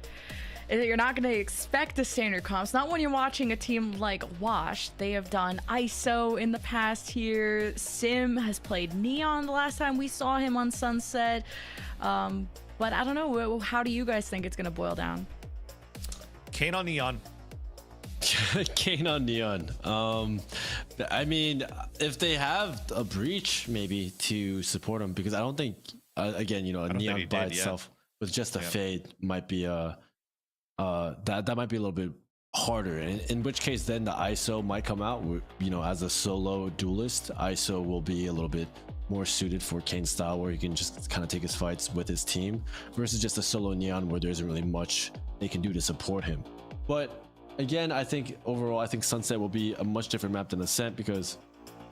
you're not going to expect the standard comps. Not when you're watching a team like Wash. They have done ISO in the past here. Sim has played Neon the last time we saw him on Sunset. But I don't know. How do you guys think it's going to boil down? Kane on Neon. Kane on Neon. I mean, if they have a breach, maybe to support him, because I don't think, again, you know, a Neon by itself with just a fade might be that might be a little bit harder. In which case, then the ISO might come out. You know, as a solo duelist, ISO will be a little bit more suited for Kane's style, where he can just kind of take his fights with his team, versus just a solo Neon where there isn't really much they can do to support him. But again, I think overall, I think Sunset will be a much different map than Ascent, because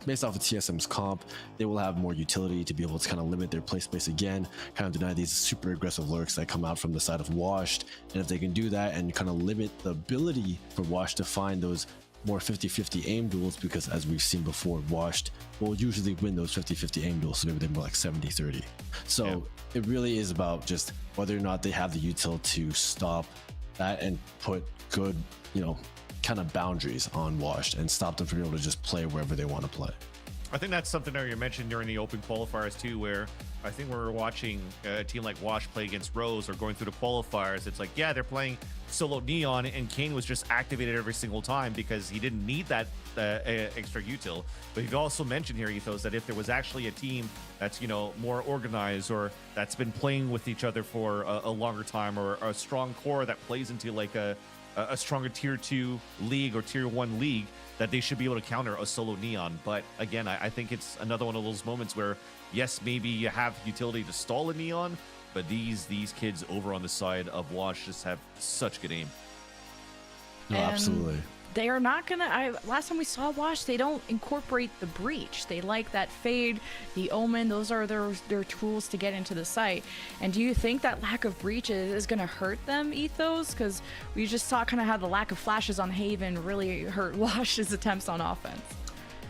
based off of TSM's comp, they will have more utility to be able to kind of limit their play space again, kind of deny these super aggressive lurks that come out from the side of Washed. And if they can do that and kind of limit the ability for Washed to find those more 50-50 aim duels, because as we've seen before, Washed will usually win those 50-50 aim duels, so maybe they're more like 70-30. So it really is about just whether or not they have the util to stop that and put good, you know, kind of boundaries on Washed and stop them from being able to just play wherever they want to play. I think that's something that you mentioned during the open qualifiers too, where I think we're watching a team like Wash play against Rose or going through the qualifiers. It's like, yeah, they're playing solo Neon, and Kane was just activated every single time because he didn't need that extra util. But you've also mentioned here, Ethos, that if there was actually a team that's, you know, more organized or that's been playing with each other for a longer time, or a strong core that plays into like a stronger tier 2 league or tier 1 league, that they should be able to counter a solo Neon. But again, I think it's another one of those moments where, yes, maybe you have utility to stall a Neon, but these kids over on the side of Wash just have such good aim. No, absolutely. They are not gonna. Last time we saw Wash, they don't incorporate the breach. They like that fade, the omen. Those are their tools to get into the site. And do you think that lack of breach is gonna hurt them, Ethos? Because we just saw kind of how the lack of flashes on Haven really hurt Wash's attempts on offense.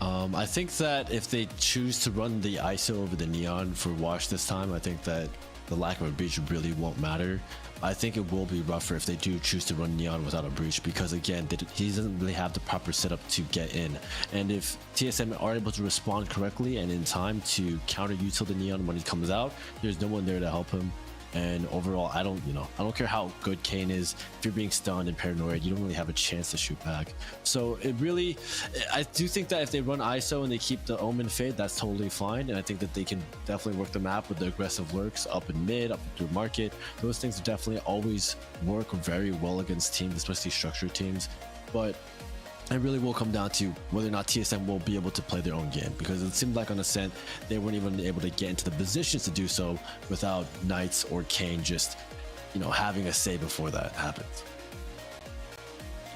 I think that if they choose to run the ISO over the Neon for Wash this time, I think that the lack of a breach really won't matter. I think it will be rougher if they do choose to run Neon without a breach, because again, he doesn't really have the proper setup to get in. And if TSM are able to respond correctly and in time to counter util the Neon when he comes out, there's no one there to help him. And overall, I don't care how good Kane is. If you're being stunned and paranoid, you don't really have a chance to shoot back. So I do think that if they run ISO and they keep the Omen fade, that's totally fine. And I think that they can definitely work the map with the aggressive lurks up in mid, up through market. Those things definitely always work very well against teams, especially structured teams. But it really will come down to whether or not TSM will be able to play their own game, because it seemed like on Ascent they weren't even able to get into the positions to do so without Knights or Kane just, you know, having a say before that happens.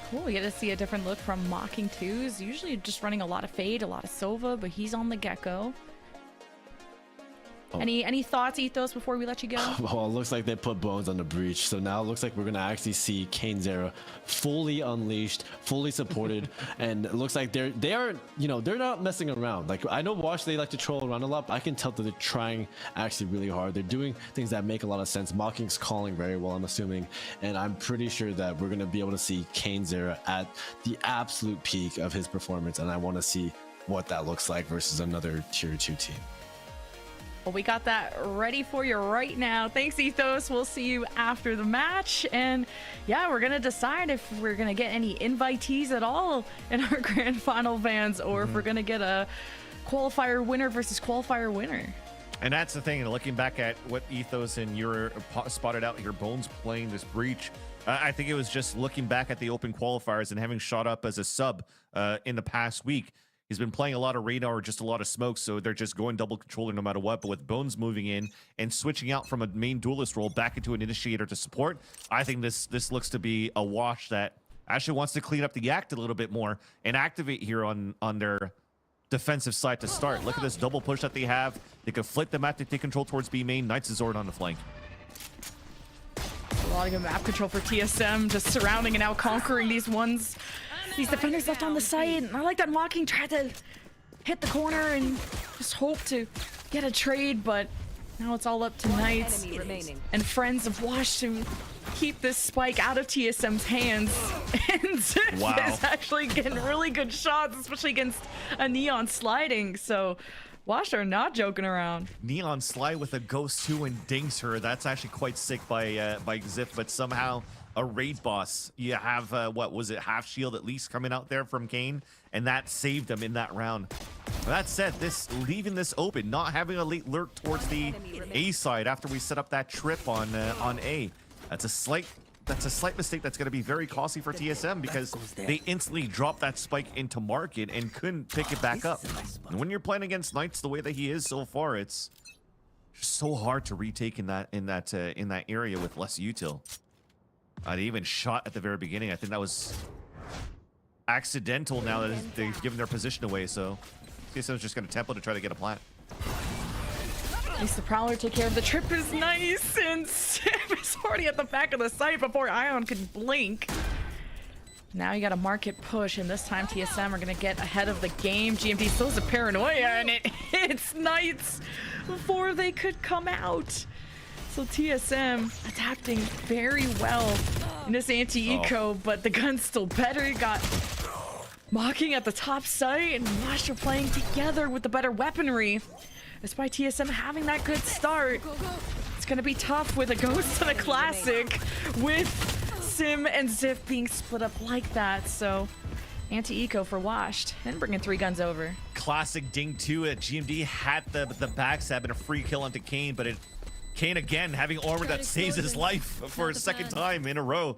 Cool, we get to see a different look from Mocking 2s. Usually just running a lot of fade, a lot of Sova, but he's on the Gecko. Oh. Any thoughts, Ethos, before we let you go? Well, it looks like they put Bones on the breach, so now it looks like we're gonna actually see Kane's era fully unleashed, fully supported, and it looks like they aren't, you know, they're not messing around. Like, I know Wash, they like to troll around a lot, but I can tell that they're trying actually really hard. They're doing things that make a lot of sense. Mocking's calling very well, I'm assuming, and I'm pretty sure that we're gonna be able to see Kane's era at the absolute peak of his performance, and I want to see what that looks like versus another tier 2 team. Well, we got that ready for you right now. Thanks, Ethos. We'll see you after the match. And yeah, we're going to decide if we're going to get any invitees at all in our grand final fans, or if we're going to get a qualifier winner versus qualifier winner. And that's the thing, and looking back at what Ethos and you're spotted out here, Bones playing this breach, I think it was just looking back at the open qualifiers and having shot up as a sub in the past week. He's been playing a lot of radar or just a lot of smoke, so they're just going double controller no matter what. But with Bones moving in and switching out from a main duelist role back into an initiator to support, I think this looks to be a Wash that actually wants to clean up the act a little bit more and activate here on their defensive side to start. Look at this double push that they have. They can flip the map to take control towards B main. Knights is Zord on the flank. A lot of good map control for TSM, just surrounding and out conquering these defenders left on the site. And I like that Mocking tried to hit the corner and just hope to get a trade, but now it's all up to Knights and friends of Wash to keep this spike out of TSM's hands. And Ziff is actually getting really good shots, especially against a Neon sliding. So Wash are not joking around. Neon slide with a Ghost 2 and dings her. That's actually quite sick by Ziff, but somehow a raid boss. You have what was it, half shield at least coming out there from Kane, and that saved him in that round. That said, this leaving this open, not having a late lurk towards the A side after we set up that trip on A. That's a slight mistake that's going to be very costly for TSM because they instantly dropped that spike into market and couldn't pick it back up. And when you're playing against Knights the way that he is so far, it's so hard to retake in that area with less util. They even shot at the very beginning. I think that was accidental now that they've given their position away. So TSM's just going to tempo to try to get a plant. At least the Prowler take care of the trip is nice, and Sim is already at the back of the site before Ion can blink. Now you got a market push, and this time TSM are gonna get ahead of the game. GMD still has a paranoia, and it hits Knights before they could come out. So TSM adapting very well in this anti-eco, but the gun's still better. You got Mocking at the top site, and Wash are playing together with the better weaponry. Despite TSM having that good start, it's gonna be tough with a Ghost and a Classic, with Sim and Ziff being split up like that. So anti-eco for Washed and bringing 3 guns over. Classic ding 2 at GMD had the backstab and a free kill onto Kane, but Kane again having armor that saves his life for a second time in a row.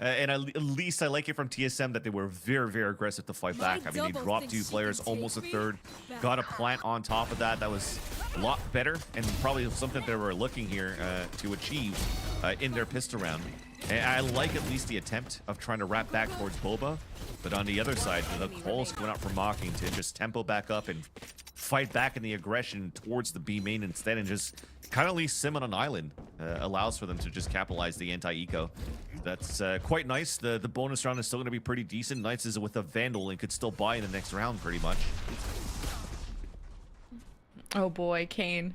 And at least I like it from TSM that they were very, very aggressive to fight back. I mean, they dropped 2 players, almost a third, got a plant on top of that. That was a lot better and probably something they were looking here to achieve in their pistol round. And I like at least the attempt of trying to wrap back towards Boba. But on the other side, the calls going out for Mocking to just tempo back up and fight back in the aggression towards the B main instead, and just kind of leave Sim on an island. Allows for them to just capitalize the anti-eco. That's quite nice. The bonus round is still going to be pretty decent. Knights is with a Vandal and could still buy in the next round pretty much. Oh boy, Kane.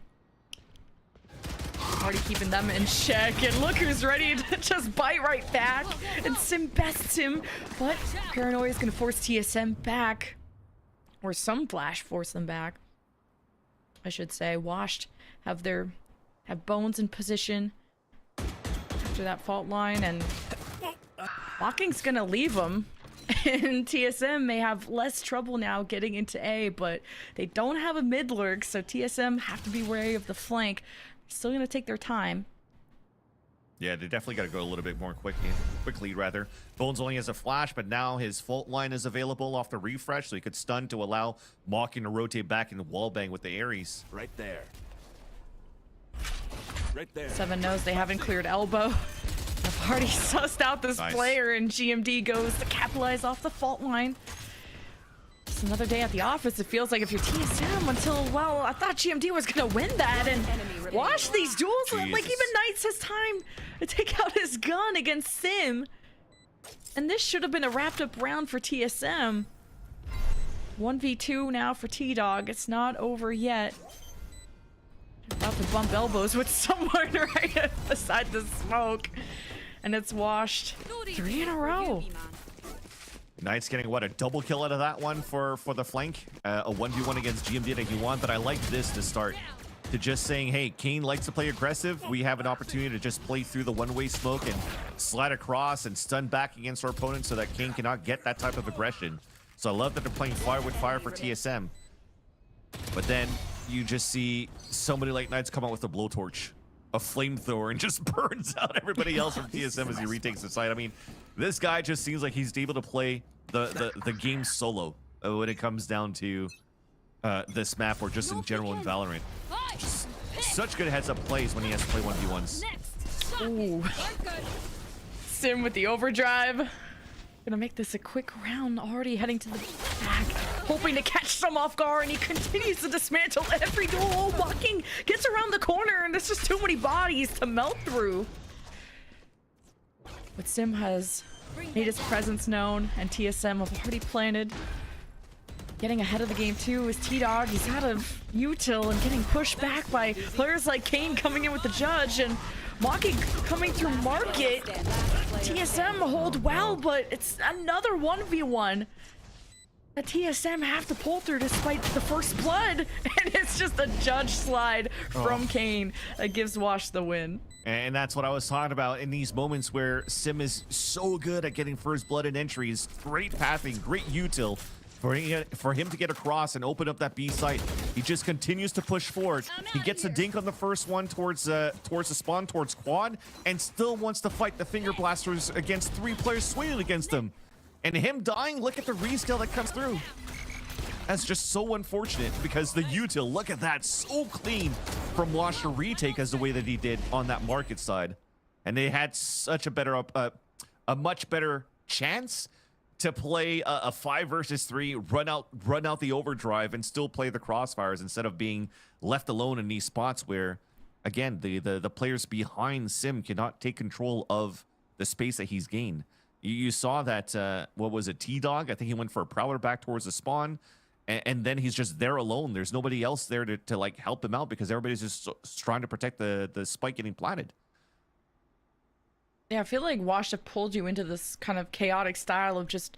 Already keeping them in check, and look who's ready to just bite right back. And Sim bests him, but Paranoia is going to force TSM back. Or some Flash force them back, I should say. Washed have Bones in position after that fault line, and Mocking's gonna leave them. And TSM may have less trouble now getting into A, but they don't have a mid lurk, so TSM have to be wary of the flank. Still gonna take their time. Yeah, they definitely got to go a little bit more quickly rather. Bones only has a flash, but now his fault line is available off the refresh, so he could stun to allow Mocking to rotate back and wallbang with the Ares. Right there. Right there. 7 knows they haven't cleared elbow. I've already sussed out this player, and GMD goes to capitalize off the fault line. It's another day at the office. It feels like if you're TSM until, well, I thought GMD was gonna win that and watch these duels. Jesus. Like, even Knights has time to take out his gun against Sim. And this should have been a wrapped up round for TSM. 1v2 now for T-Dog. It's not over yet. About to bump elbows with someone right beside the smoke. And it's Washed 3 in a row. Knights getting, what, a double kill out of that one for the flank. A 1v1 against GMD that he won, but I like this to start. To just saying, hey, Kane likes to play aggressive. We have an opportunity to just play through the one-way smoke and slide across and stun back against our opponent so that Kane cannot get that type of aggression. So I love that they're playing fire with fire for TSM. But then you just see somebody like Knights come out with a blowtorch, a flamethrower, and just burns out everybody else from TSM as he retakes the site. I mean, this guy just seems like he's able to play the game solo when it comes down to this map or just in general in Valorant. Just such good heads-up plays when he has to play 1v1s. Ooh. Sim with the overdrive. Gonna make this a quick round, already heading to the back, hoping to catch some off guard, and he continues to dismantle every duel. Walking gets around the corner, and there's just too many bodies to melt through. But Sim has made his presence known, and TSM have already planted. Getting ahead of the game too is T-Dog. He's out of util and getting pushed back by players like Kane coming in with the judge, and Mocking coming through market. TSM hold well, but it's another 1v1. The TSM have to pull through despite the first blood, and it's just a judge slide from Kane that gives Wash the win. And that's what I was talking about in these moments where Sim is so good at getting first blood and entries. Great pathing, great util for him to get across and open up that B site. He just continues to push forward. He gets a dink on the first one towards the spawn, towards quad, and still wants to fight the finger blasters against 3 players swinging against him. And him dying, look at the rescale that comes through. That's just so unfortunate because the util, look at that, so clean from Wash to retake as the way that he did on that market side. And they had such a better, a much better chance to play a 5 versus 3, run out the overdrive and still play the crossfires instead of being left alone in these spots where, again, the players behind Sim cannot take control of the space that he's gained. You saw that, what was it, T-Dog? I think he went for a Prowler back towards the spawn, and then he's just there alone. There's nobody else there to like help him out because everybody's just trying to protect the spike getting planted. Yeah, I feel like Wash have pulled you into this kind of chaotic style of just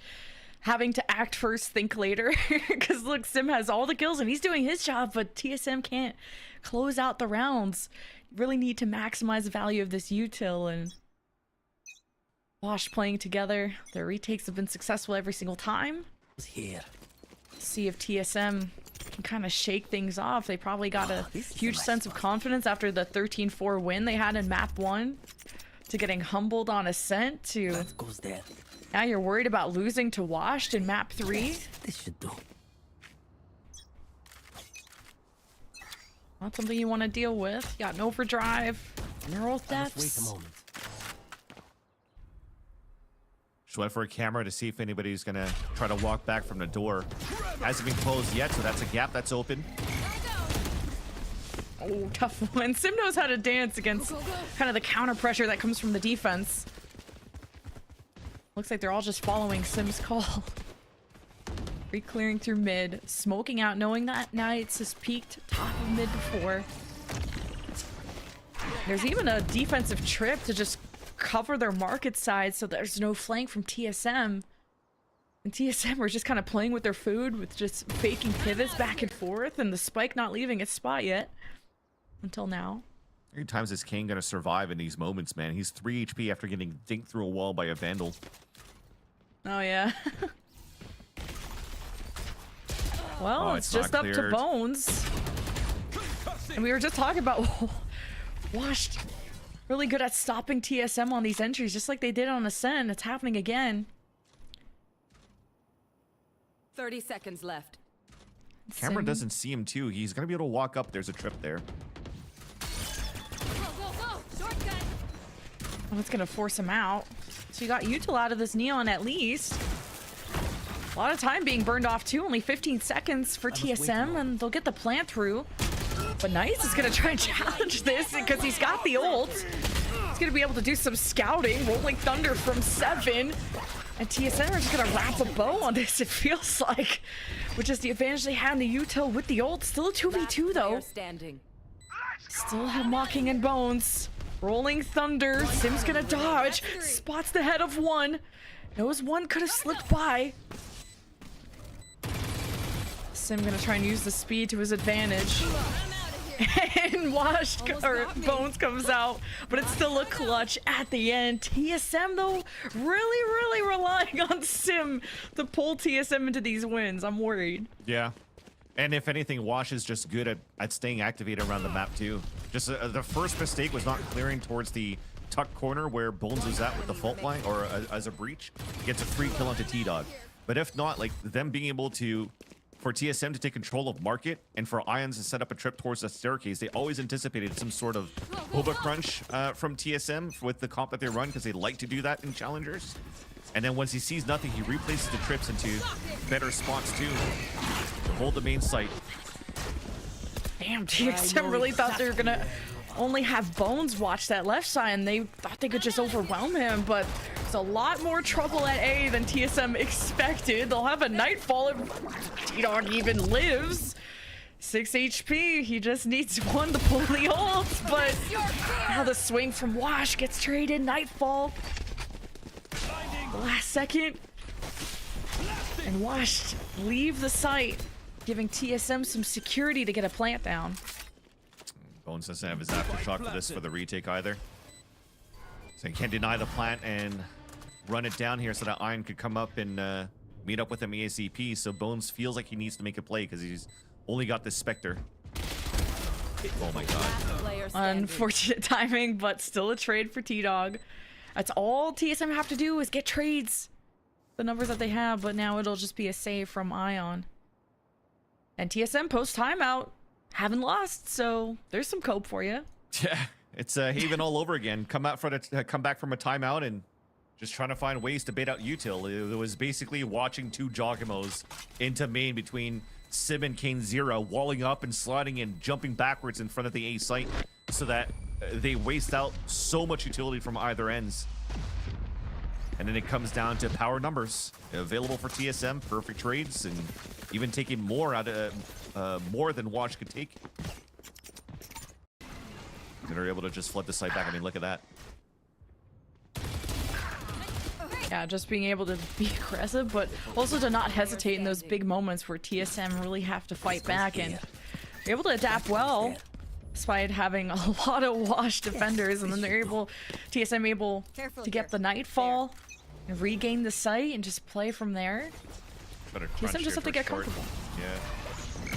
having to act first, think later. Because look, Sim has all the kills and he's doing his job, but TSM can't close out the rounds. You really need to maximize the value of this util, and Wash playing together. Their retakes have been successful every single time. Here. See if TSM can kind of shake things off. They probably got a huge sense of confidence after the 13-4 win they had in map 1, to getting humbled on Ascent, to That goes there. now you're worried about losing to Washed in map 3. This should do. Not something you want to deal with. You got an overdrive, neural Just wait a thefts. moment. Just went for a camera to see if anybody's gonna try to walk back from the door. Hasn't been closed yet, so that's a gap that's open. Oh, tough one. Sim knows how to dance against kind of the counter pressure that comes from the defense. Looks like they're all just following Sim's call. Re-clearing through mid, smoking out, knowing that Knights has peaked top of mid before. There's even a defensive trip to just cover their market side so there's no flank from TSM. And TSM are just kind of playing with their food, with just faking pivots back and forth, and the spike not leaving its spot yet. Until now. How many times is Kane gonna survive in these moments, man? He's 3 HP after getting dinked through a wall by a Vandal. Oh, yeah. Well, Oh, it's it's not just up to cleared. Bones. And we were just talking about Washed. Really good at stopping TSM on these entries, just like they did on Ascent. It's happening again. 30 seconds left. Camera Sim- doesn't see him too. He's gonna be able to walk up. There's a trip there. Oh, it's gonna force him out. So you got util out of this Neon at least. A lot of time being burned off too. Only 15 seconds for TSM, and they'll get the plant through. But Nice is gonna try and challenge this because he's got the ult. He's gonna be able to do some scouting. Rolling Thunder from 7. And TSM are just gonna wrap a bow on this, it feels like. Which is the advantage they had in the util with the ult. Still a 2v2 though. Standing. Still have Mocking and Bones. Rolling Thunder. Sim's gonna dodge. Spots the head of one. Knows one could have slipped by. Sim gonna try and use the speed to his advantage. And Bones comes out, but it's still a clutch at the end. TSM though, really relying on Sim to pull TSM into these wins. I'm worried. Yeah. And if anything, Wash is just good at staying activated around the map too. Just the first mistake was not clearing towards the tuck corner where Bones was at with the fault line, or as a breach. Gets a free kill onto T-Dog. But if not, like them being able to, for TSM to take control of market and for Ions to set up a trip towards the staircase, they always anticipated some sort of Boba crunch from TSM with the comp that they run, because they like to do that in challengers. And then once he sees nothing, he replaces the trips into better spots too to hold the main site. Damn, TSM really thought they were gonna only have Bones watch that left side, and they thought they could just overwhelm him, but there's a lot more trouble at A than TSM expected. They'll have a Nightfall if T-Dog even lives. 6 HP, he just needs one to pull the ult, but now the swing from Wash gets traded. Nightfall. The last second. And Washed leave the site, giving TSM some security to get a plant down. Bones doesn't have his aftershock for this for the retake either. So he can't deny the plant and run it down here so that Iron could come up and meet up with him ASAP. So Bones feels like he needs to make a play because he's only got this Spectre. Oh my god. Unfortunate timing, but still a trade for T-Dog. That's all TSM have to do is get trades. The numbers that they have, but now it'll just be a save from Ion. And TSM post timeout haven't lost, so there's some cope for you. Yeah, it's Haven all over again. Come back from a timeout and just trying to find ways to bait out util. It was basically watching two Jogimos into main between Sim and Kane Zero, walling up and sliding and jumping backwards in front of the A site so that they waste out so much utility from either ends. And then it comes down to power numbers available for TSM, perfect trades, and even taking more out of more than Wash could take. And they're able to just flood the site back. I mean, look at that. Yeah, just being able to be aggressive, but also to not hesitate in those big moments where TSM really have to fight back and be able to adapt well, despite having a lot of Wash defenders, and then they're TSM able to get the Nightfall and regain the site and just play from there. TSM just have to get comfortable. Yeah.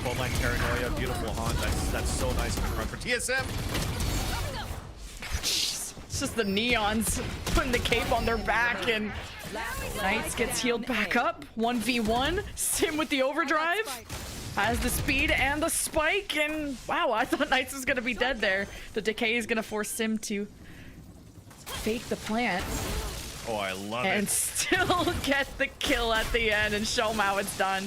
Full line paranoia, beautiful haunt. That's so nice of a run for TSM. It's just the Neons putting the cape on their back, and Knights gets healed back up. 1v1. Sim with the overdrive. Has the speed and the spike, and wow, I thought Knights was gonna be dead there. The decay is gonna force Sim to fake the plant. Oh, I love it. And still get the kill at the end and show them how it's done.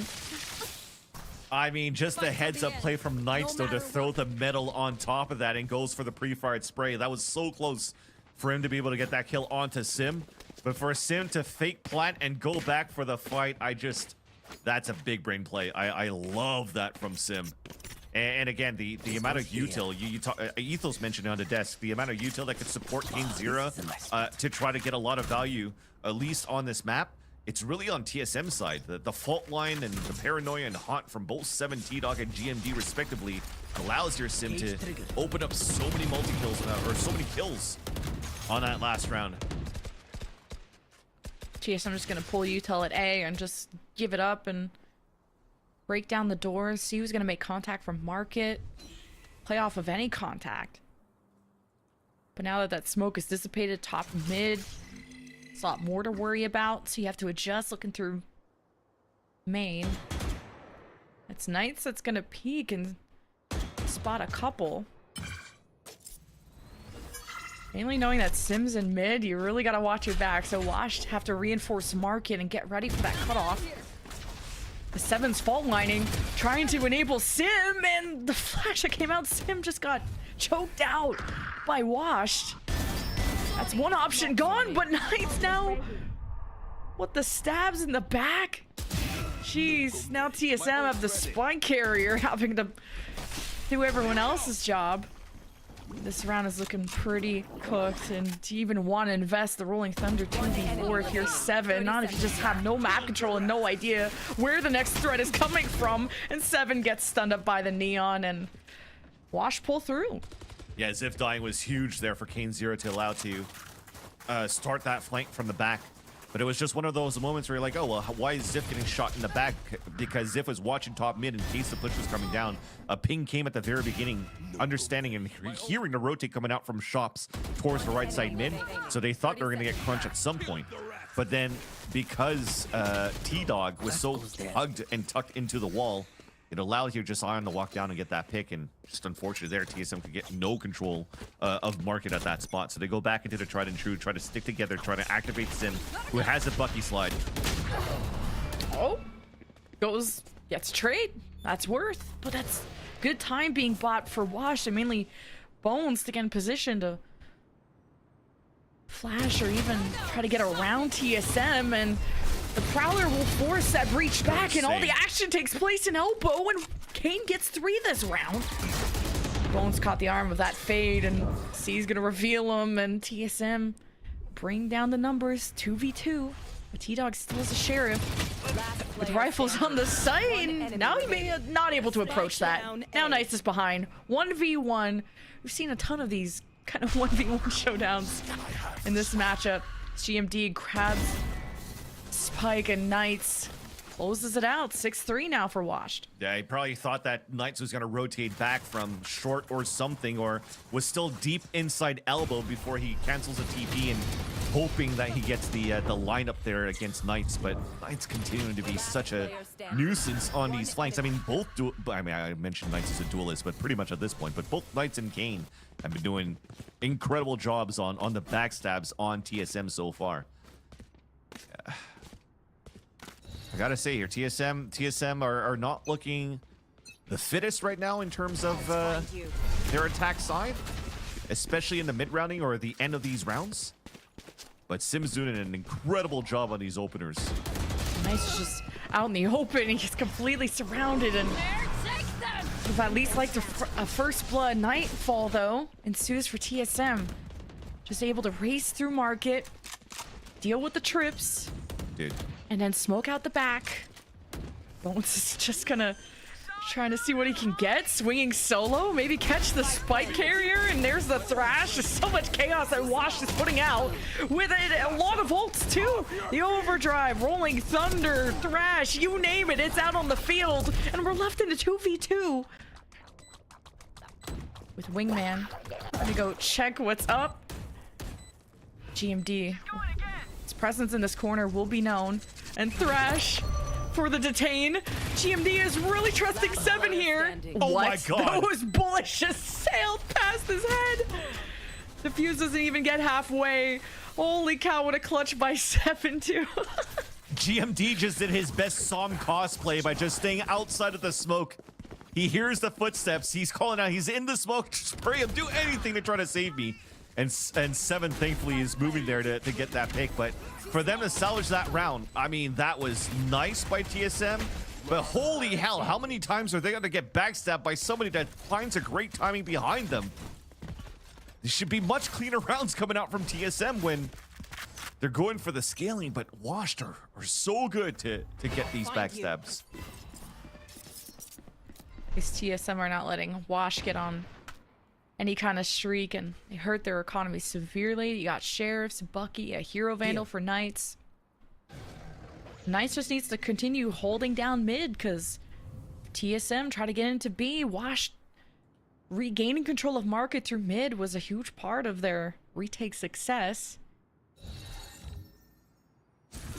I mean, just the heads-up play from Knights, though, to throw the metal on top of that and goes for the pre-fired spray. That was so close for him to be able to get that kill onto Sim. But for Sim to fake plant and go back for the fight, that's a big brain play. I love that from Sim. And again, the amount of util, Ethos mentioned on the desk, the amount of util that could support King Zero to try to get a lot of value, at least on this map. It's really on TSM side. The fault line and the paranoia and haunt from both 7 T-Dog and GMD respectively allows your Sim to open up so many multi-kills or so many kills on that last round. TSM just gonna pull util at A and just give it up and break down the doors, see who's gonna make contact from market, play off of any contact. But now that smoke is dissipated top and mid, it's a lot more to worry about, so you have to adjust looking through main. It's Knights that's gonna peek and spot a couple. Mainly knowing that Sim's in mid, you really gotta watch your back, so Wash have to reinforce market and get ready for that cutoff. The 7's fault lining, trying to enable Sim, and the flash that came out, Sim just got choked out by Washed. That's one option gone, but Knights now, what, the stabs in the back? Jeez, now TSM have the spine carrier having to do everyone else's job. This round is looking pretty cooked, and to even want to invest the Rolling Thunder 2v4 if you're 7, not if you just have no map control and no idea where the next threat is coming from, and 7 gets stunned up by the Neon, and Wash pull through. Yeah, Ziv dying was huge there for Kane Zero to allow to start that flank from the back. But it was just one of those moments where you're like, oh, well, why is Ziv getting shot in the back? Because Ziv was watching top mid in case the push was coming down. A ping came at the very beginning, understanding and hearing the rotate coming out from shops towards the right side mid. So they thought they were going to get crunch at some point. But then because T-Dog was so hugged and tucked into the wall, it allowed you just Ion to walk down and get that pick, and just unfortunate there, TSM could get no control of market at that spot. So they go back into the tried and true, try to stick together, try to activate Sim, who has a Bucky slide. Oh, gets trade. That's worth, but that's good time being bought for Wash, and mainly Bones to get in position to flash or even try to get around TSM, and the Prowler will force that breach back, and all the action takes place in elbow, and Kane gets 3 this round. Bones caught the arm of that fade, and C's gonna reveal him, and TSM bring down the numbers, 2v2. But T-Dog still is a sheriff with player rifles on the site. And now he may not able to approach that. Now Nice is behind. 1v1. We've seen a ton of these kind of 1v1 showdowns in this matchup. GMD grabs Spike and Knights closes it out. 6-3 now for Washed. Yeah, he probably thought that Knights was going to rotate back from short or something, or was still deep inside elbow before he cancels a TP and hoping that he gets the lineup there against Knights. But Knights continuing to be such a nuisance on these flanks. I mean, I mentioned Knights as a duelist, but pretty much at this point. But both Knights and Kane have been doing incredible jobs on the backstabs on TSM so far. Yeah. I gotta say here, TSM are not looking the fittest right now in terms of their attack side, especially in the mid-rounding or the end of these rounds. But Sim's doing an incredible job on these openers. Nice just out in the open. He's completely surrounded and would at least like a first blood. Nightfall though ensues for TSM. Just able to race through market, deal with the trips. Dude. And then smoke out the back. Bones is just gonna trying to see what he can get. Swinging solo, maybe catch the spike carrier, and there's the thrash. There's so much chaos that Wash is putting out with it. A lot of ults too. The overdrive, rolling thunder, thrash, you name it, it's out on the field. And we're left in a 2v2 with Wingman. Let me go check what's up. GMD. His presence in this corner will be known. And Thrash for the detain. GMD is really trusting 7 here. Oh my god. Those bullets just sailed past his head. The fuse doesn't even get halfway. Holy cow, what a clutch by 7 too. GMD just did his best Som cosplay by just staying outside of the smoke. He hears the footsteps. He's calling out. He's in the smoke. Just pray him. Do anything to try to save me. And 7 thankfully is moving there to get that pick. But for them to salvage that round, I mean, that was nice by TSM. But holy hell, how many times are they going to get backstabbed by somebody that finds a great timing behind them? There should be much cleaner rounds coming out from TSM when they're going for the scaling, but Washed are so good to get these backstabs. These TSM are not letting Wash get on any kind of streak, and they hurt their economy severely. You got Sheriffs, Bucky, a Hero Vandal for Knights. Knights just needs to continue holding down mid, because TSM try to get into B. Wash regaining control of market through mid was a huge part of their retake success.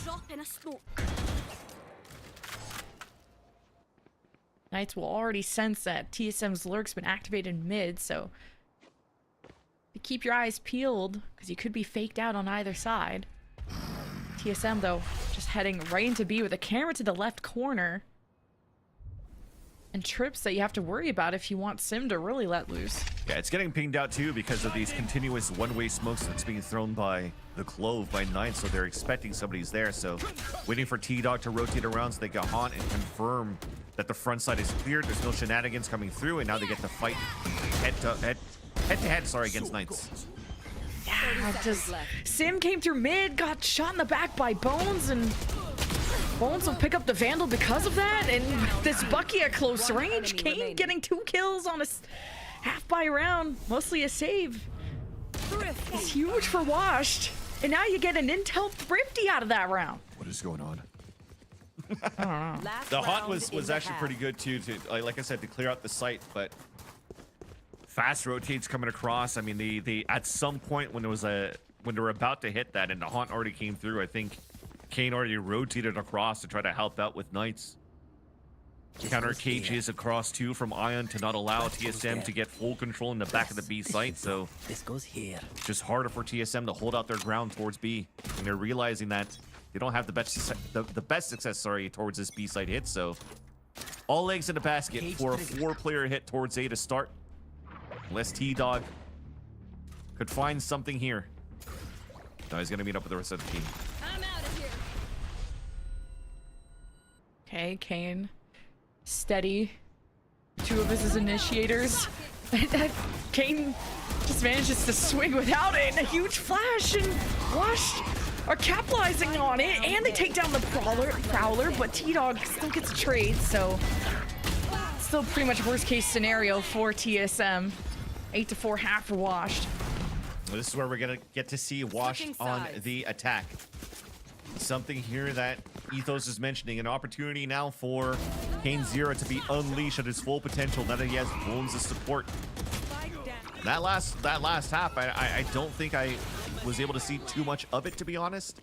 Drop in a smoke. Knights will already sense that TSM's lurk's been activated mid, so keep your eyes peeled, because you could be faked out on either side. TSM, though, just heading right into B with a camera to the left corner. And trips that you have to worry about if you want Sim to really let loose. Yeah, it's getting pinged out too because of these continuous one-way smokes that's being thrown by the Clove by Knights, so they're expecting somebody's there. So waiting for T-Dog to rotate around so they can haunt and confirm that the front side is cleared. There's no shenanigans coming through, and now they get to fight head to head, sorry, against Knights. Yeah, just Sim came through mid, got shot in the back by Bones, and Bones will pick up the Vandal because of that. And this Bucky at close range, Kane getting 2 kills on a half by round, mostly a save. It's huge for Washed, and now you get an intel thrifty out of that round. What is going on? I don't know. The haunt was actually pretty good too, like I said, to clear out the site, but fast rotates coming across. I mean, they at some point when they were about to hit that and the haunt already came through, I think Kane already rotated across to try to help out with Knights. Counter cages across too from Ion to not allow TSM to get full control in the back of the B site, so this goes here. Just harder for TSM to hold out their ground towards B, and they're realizing that they don't have the best success, sorry, towards this B site hit. So all eggs in the basket for a 4-player hit towards A to start. Unless T-Dog could find something here. No, he's gonna meet up with the rest of the team. I'm out of here. Okay, Kane. Steady. 2 of his initiators. Kane just manages to swing without it, and a huge flash, and Wash are capitalizing on it, and they take down the Prowler, but T-Dog still gets a trade, so still pretty much worst case scenario for TSM. 8-4 half for Washed. This is where we're gonna get to see Washed on the attack. Something here that Ethos is mentioning, an opportunity now for Kane Zero to be unleashed at his full potential now that he has Wounds' support. That last half, I don't think I was able to see too much of it, to be honest.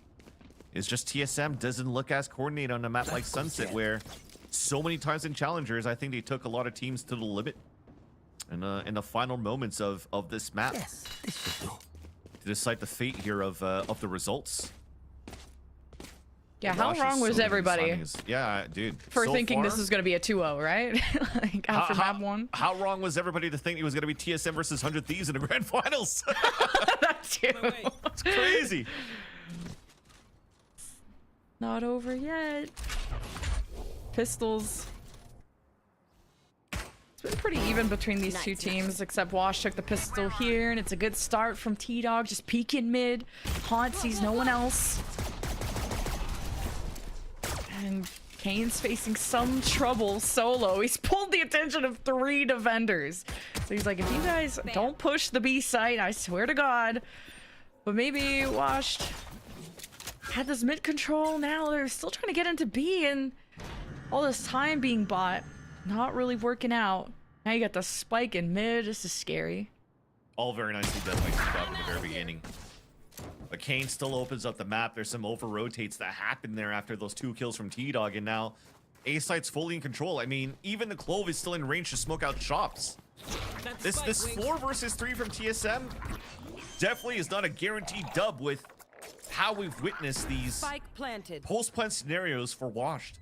It's just TSM doesn't look as coordinated on a map like Sunset, where so many times in Challengers, I think they took a lot of teams to the limit in the final moments of this map. Yes, this will do. To decide the fate here of the results. Yeah, how wrong was everybody Yeah, dude. for so thinking far, this was going to be a 2-0, right? Like after map 1. How wrong was everybody to think it was going to be TSM versus 100 Thieves in the grand finals? That too. It's crazy. Not over yet. Pistols. It's been pretty even between these two teams, except Wash took the pistol here, and it's a good start from T-Dog, just peeking mid. Haunt sees no one else. And Kane's facing some trouble solo. He's pulled the attention of 3 defenders. So he's like, if you guys don't push the B site, I swear to God. But maybe Washed had this mid control. Now they're still trying to get into B, and all this time being bought, not really working out. Now you got the spike in mid. This is scary. All very nicely done by T-Dog in the very beginning. But Kane still opens up the map. There's some over-rotates that happen there after those 2 kills from T-Dog, and now A-Site's fully in control. I mean, even the Clove is still in range to smoke out shops. This 4 versus 3 from TSM definitely is not a guaranteed dub with how we've witnessed these post-plant scenarios for Washed,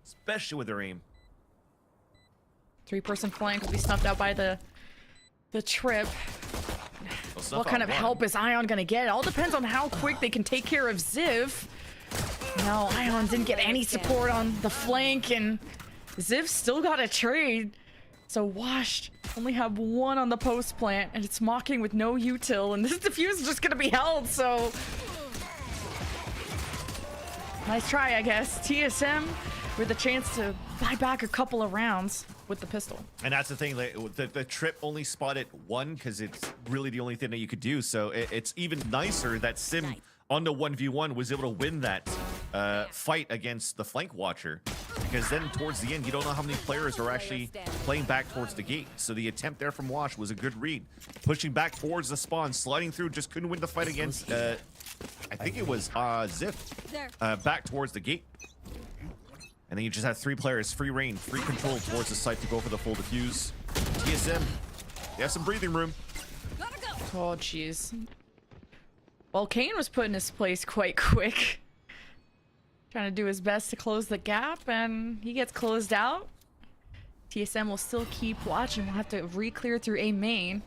especially with their aim. 3-person flank will be snuffed out by the trip. What kind of help is Ion gonna get? It all depends on how quick they can take care of Ziv. No, Ion didn't get any support on the flank, and Ziv still got a trade. So Washed only have 1 on the post plant, and it's mocking with no util, and this defuse is just gonna be held, so nice try, I guess. TSM with a chance to buy back a couple of rounds with the pistol. And that's the thing, like, the trip only spotted 1 because it's really the only thing that you could do. So it's even nicer that Sim on the 1v1 was able to win that fight against the flank watcher, because then towards the end you don't know how many players are actually playing back towards the gate. So the attempt there from Wash was a good read, pushing back towards the spawn, sliding through, just couldn't win the fight against I think it was Ziv back towards the gate. And then you just have 3 players, free reign, free control towards the site to go for the full defuse. TSM, they have some breathing room. Oh, jeez. Well, Kane was put in his place quite quick. Trying to do his best to close the gap, and he gets closed out. TSM will still keep watching. We'll have to re-clear through A main.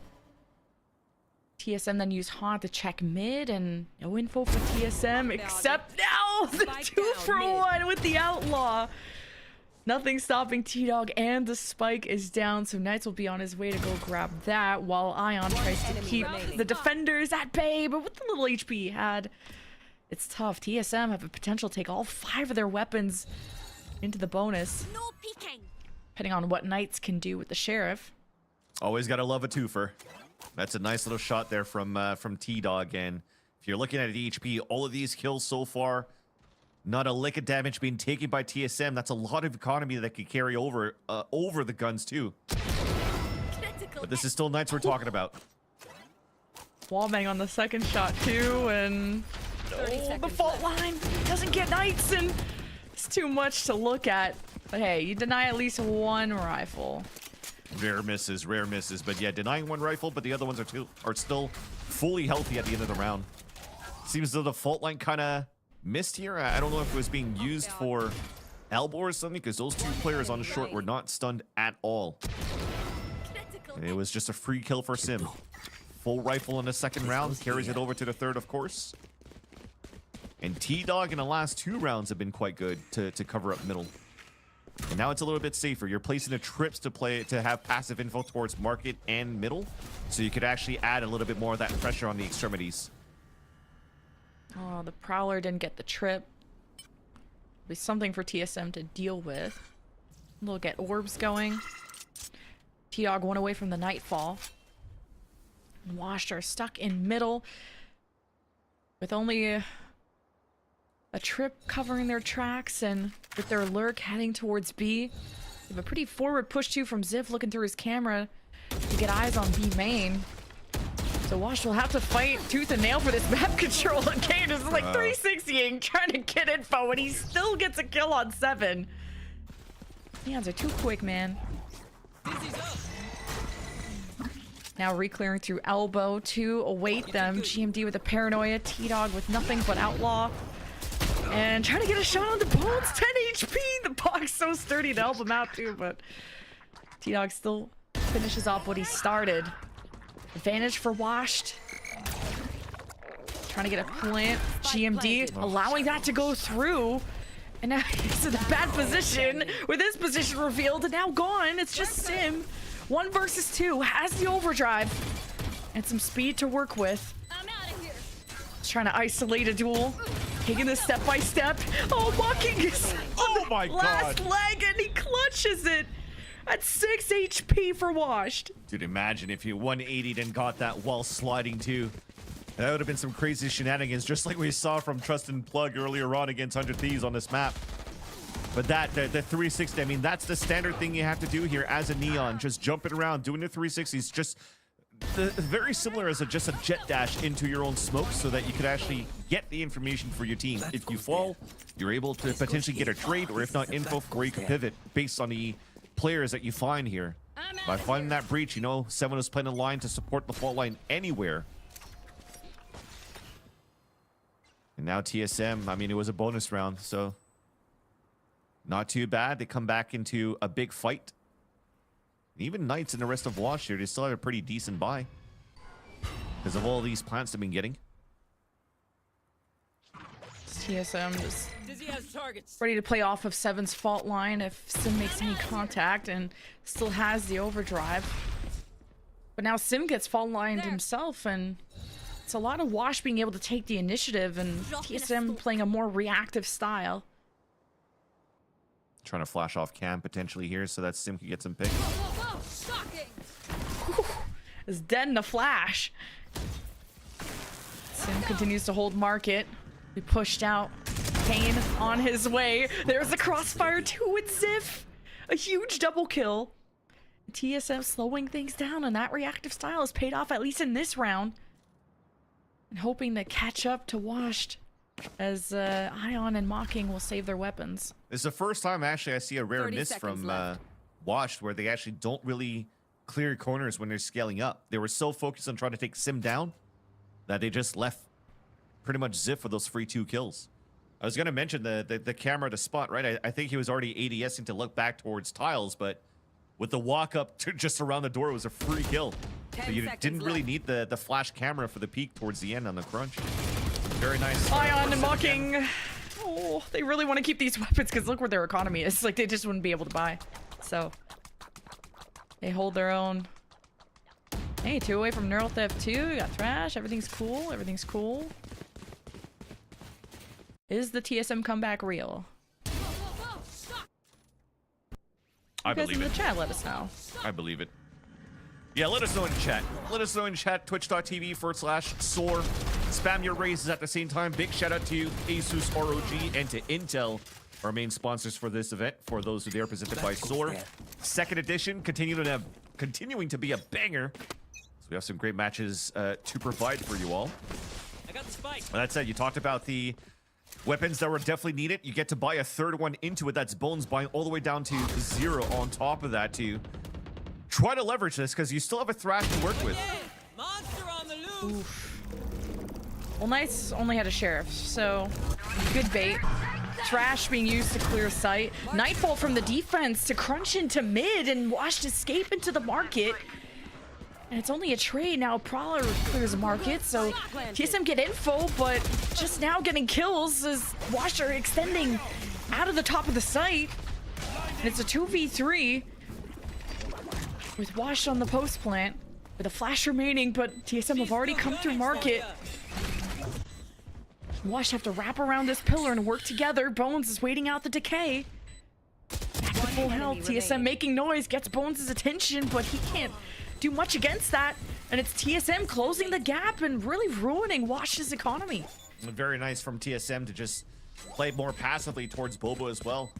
TSM then use Haunt to check mid, and no info for TSM except now the 2-for-1 with the Outlaw. Nothing stopping T-Dog, and the spike is down, so Knights will be on his way to go grab that, while Ion tries to keep the defenders at bay, but with the little HP he had, it's tough. TSM have a potential to take all 5 of their weapons into the bonus, depending on what Knights can do with the Sheriff. Always gotta love a twofer. That's a nice little shot there from T-Dog, and if you're looking at HP, all of these kills so far, not a lick of damage being taken by TSM. That's a lot of economy that could carry over over the guns too. But this is still Knights we're talking about. Wallbang on the second shot too, and the fault line doesn't get Knights, and it's too much to look at. But hey, you deny at least 1 rifle. Rare misses, but yeah, denying 1 rifle, but the other ones are still fully healthy at the end of the round. Seems as though the fault line kind of missed here. I don't know if it was being used for elbow or something, because those 2 players on the short were not stunned at all. It was just a free kill for Sim. Full rifle in the second round, carries it over to the third, of course. And T-Dog in the last 2 rounds have been quite good to cover up middle. And now it's a little bit safer. You're placing the trips to have passive info towards market and middle, so you could actually add a little bit more of that pressure on the extremities. Oh, the Prowler didn't get the trip. Be something for TSM to deal with. They'll get orbs going. T-Dog one away from the Nightfall. Washed are stuck in middle with only a trip covering their tracks, and with their lurk heading towards B. They have a pretty forward push too from Ziv looking through his camera to get eyes on B main. So Wash will have to fight tooth and nail for this map control again. It's like 360ing, trying to get info, and he still gets a kill on 7. Neons are too quick, man. Now re-clearing through elbow to await them. GMD with a paranoia. T-Dog with nothing but outlaw. And trying to get a shot on the bones. 10 HP. The box so sturdy to help him out too, but T-Dog still finishes off what he started. Advantage for Washed. Trying to get a plant. GMD allowing that to go through. And now he's in a bad position with his position revealed and now gone. It's just Sim. 1 versus 2. Has the overdrive. And some speed to work with. I'm out of here. He's trying to isolate a duel. Taking this step by step. Oh, mocking his last leg, and he clutches it. At 6 HP for Washed. Dude, imagine if you 180'd and got that while sliding too. That would have been some crazy shenanigans, just like we saw from Trust and Plug earlier on against 100 Thieves on this map. But the 360, I mean, that's the standard thing you have to do here as a Neon. Just jumping around, doing the 360s, just very similar as just a jet dash into your own smoke so that you could actually get the information for your team. If you fall, you're able to potentially get a trade, or if not, info for where you can pivot based on the players that you find here. By finding that breach, you know, 7 was playing a line to support the fault line anywhere. And now TSM, I mean, it was a bonus round, so not too bad. They come back into a big fight. Even Knights and the rest of Wash here, they still have a pretty decent buy because of all these plants they've been getting. TSM just ready to play off of 7's fault line if Sim makes any contact, and still has the overdrive. But now Sim gets fault lined himself, and it's a lot of Wash being able to take the initiative, and TSM playing a more reactive style. Trying to flash off cam potentially here so that Sim can get some picks. Is dead in a flash. Sim continues to hold market. We pushed out. Kane on his way. There's a crossfire too with Ziv. A huge double kill. TSM slowing things down, and that reactive style has paid off at least in this round. And hoping to catch up to Washed as Ion and Mocking will save their weapons. This is the first time actually I see a rare miss from Washed where they actually don't really clear corners when they're scaling up. They were so focused on trying to take Sim down that they just left pretty much Ziv for those free 2 kills. I was going to mention the camera to spot, right? I think he was already ADSing to look back towards tiles, but with the walk up to just around the door, it was a free kill. So you didn't really need the flash camera for the peek towards the end on the crunch. Very nice. Ion and Mocking. Oh, they really want to keep these weapons because look where their economy is. Like, they just wouldn't be able to buy. So they hold their own. Hey, 2 away from Neural Theft 2. You got Thrash. Everything's cool. Everything's cool. Is the TSM comeback real? I believe it. You guys in the chat, let us know. I believe it. Yeah, let us know in chat. Let us know in chat, twitch.tv/SOAR. Spam your raises at the same time. Big shout out to ASUS ROG and to Intel, our main sponsors for this event, for those who they are presented by SOAR. Second edition, continuing to be a banger. So we have some great matches to provide for you all. I got the spike. Well, that said, you talked about the weapons that were definitely needed. You get to buy a third one into it. That's Bones buying all the way down to 0 on top of that to try to leverage this because you still have a Thrash to work with. Monster on the loose. Oof. Well, Knights only had a Sheriff, so good bait. Thrash being used to clear sight. Nightfall from the defense to crunch into mid and Washed escape into the market. And it's only a trade now. Prowler clears the market, so TSM get info, but just now getting kills as Washed are extending out of the top of the site. And it's a 2v3 with Washed on the post plant with a flash remaining, but TSM have already come through market. Wash have to wrap around this pillar and work together. Bones is waiting out the decay. Back to full health. TSM making noise, gets Bones' attention, but he can't do much against that. And it's TSM closing the gap and really ruining Wash's economy. Very nice from TSM to just play more passively towards Boba as well.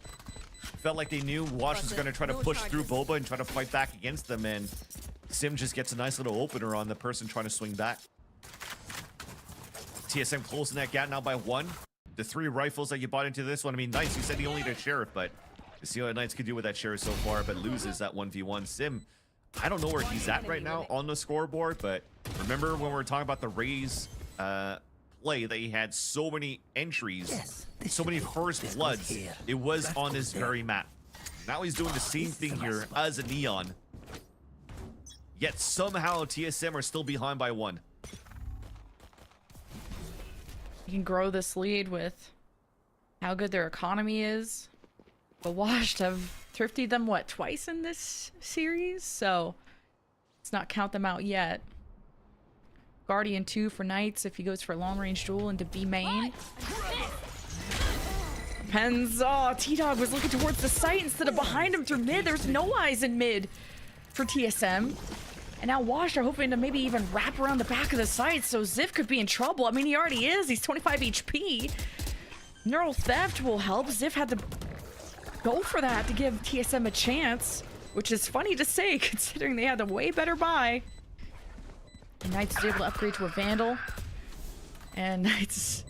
Felt like they knew Wash was going to try to push through Boba and try to fight back against them, and Sim just gets a nice little opener on the person trying to swing back. TSM closing that gap now by 1. The 3 rifles that you bought into this one, I mean, nice. You said he only did Sheriff, but you see what Knights could do with that Sheriff so far, but loses that 1v1. Sim, I don't know where he's at right now on the scoreboard, but remember when we were talking about the Rays play that he had so many entries, so many first bloods, it was on this very map. Now he's doing the same thing here as a Neon, yet somehow TSM are still behind by 1. You can grow this lead with how good their economy is. But Washed have thrifted them, what, twice in this series? So let's not count them out yet. Guardian 2 for Knights if he goes for a long-range duel into B main. Depends. Oh, T-Dog was looking towards the site instead of behind him through mid. There's no eyes in mid for TSM. And now Wash are hoping to maybe even wrap around the back of the site, so Ziv could be in trouble. I mean, he already is. He's 25 HP. Neural Theft will help. Ziv had to go for that to give TSM a chance, which is funny to say considering they had a way better buy. And Knights is able to upgrade to a Vandal. And Knights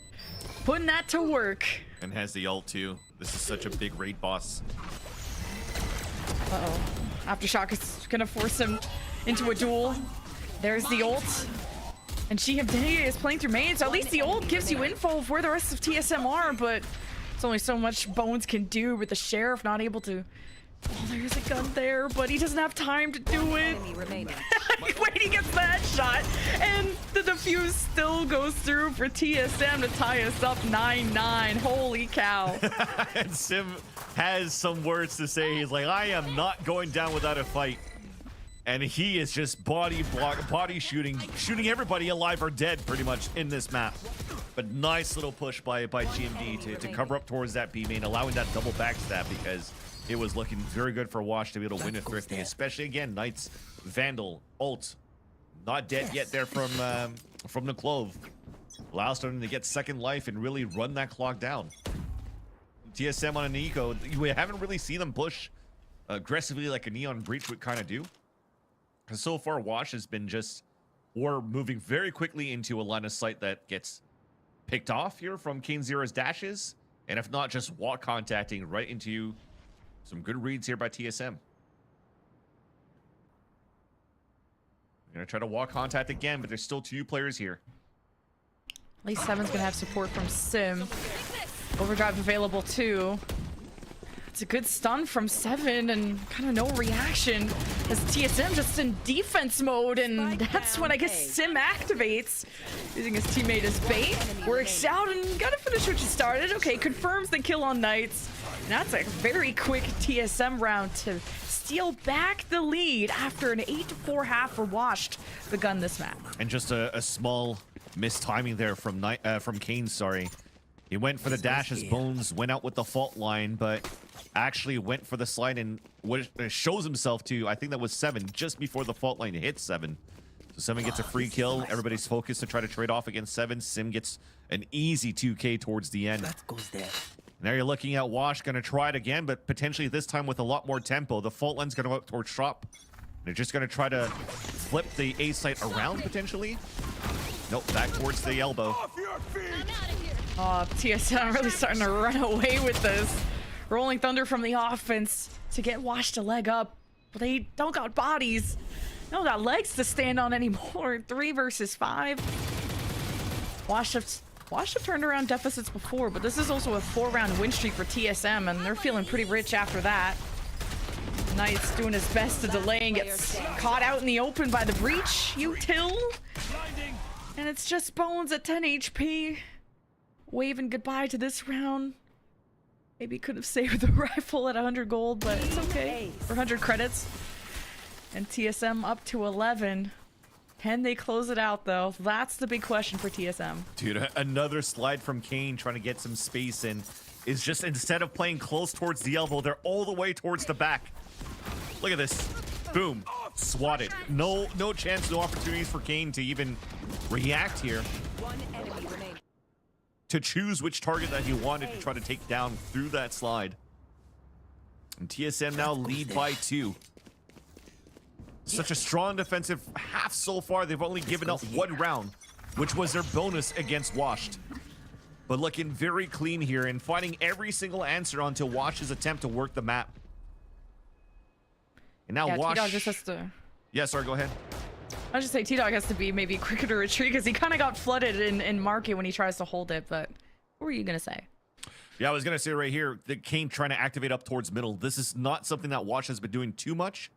putting that to work. And has the ult too. This is such a big raid boss. Uh-oh. Aftershock is gonna force him into a duel. There's the ult. And She is playing through main, so at least the ult gives you info of where the rest of TSM are, but it's only so much Bones can do with the Sheriff not able to. Oh, there's a gun there, but he doesn't have time to do it. Wait, he gets that shot, and the defuse still goes through for TSM to tie us up 9-9. Holy cow. And Sim has some words to say. He's like, I am not going down without a fight. And he is just body shooting everybody alive or dead pretty much in this map. But nice little push by GMD to cover up towards that B main, allowing that double backstab because it was looking very good for Wash to be able to win a thrifting, especially again, Knights, Vandal, ult. Not dead yet there from the Clove. Allows them to get second life and really run that clock down. TSM on an eco, we haven't really seen them push aggressively like a Neon Breach would kind of do. Because so far, Wash has been we're moving very quickly into a line of sight that gets picked off here from Kane Zero's dashes. And if not, just walk contacting right into some good reads here by TSM. We're going to try to walk contact again, but there's still 2 players here. At least Seven's gonna have support from Sim. Overdrive available too. It's a good stun from Seven and kind of no reaction as TSM just in defense mode, and that's when I guess Sim activates, using his teammate as bait. Works out and got to finish what you started. Okay, confirms the kill on Knights. And that's a very quick TSM round to steal back the lead after an 8-4 half for Washed the gun this map. And just a small mistiming there from Kane, sorry. He went for the dash as Bones went out with the fault line, but actually went for the slide and what shows himself to, I think that was 7, just before the fault line hit 7. So 7 gets a free kill. Everybody's focused to try to trade off against 7. Sim gets an easy 2K towards the end. Now you're looking at Wash going to try it again, but potentially this time with a lot more tempo. The fault line's going to go up towards Trop. They're just going to try to flip the A site around potentially. Nope, back towards the elbow. Oh, TSM really starting to run away with this. Rolling Thunder from the offense to get Washed a leg up. But they don't got bodies. They don't got legs to stand on anymore. 3 versus 5. Washed have turned around deficits before, but this is also a 4-round win streak for TSM, and they're feeling pretty rich after that. Knights doing his best to delay and gets caught out in the open by the breach. Util. And it's just Bones at 10 HP. Waving goodbye to this round. Maybe could have saved the rifle at 100 gold, but it's okay. For 100 credits. And TSM up to 11. Can they close it out, though? That's the big question for TSM. Dude, another slide from Kane trying to get some space in is just, instead of playing close towards the elbow, they're all the way towards the back. Look at this. Boom. Swatted. No chance, no opportunities for Kane to even react here. One enemy remaining. To choose which target that he wanted to try to take down through that slide. And TSM now lead by 2. Such a strong defensive half so far. They've only given up 1 round, which was their bonus against Washed. But looking very clean here and finding every single answer onto Wash's attempt to work the map. And now Wash... T-Dog just has to... Yeah, sorry, go ahead. I was just saying T-Dog has to be maybe quicker to retreat because he kind of got flooded in market when he tries to hold it. But what were you going to say? Yeah, I was going to say right here that Kane trying to activate up towards middle. This is not something that Wash has been doing too much.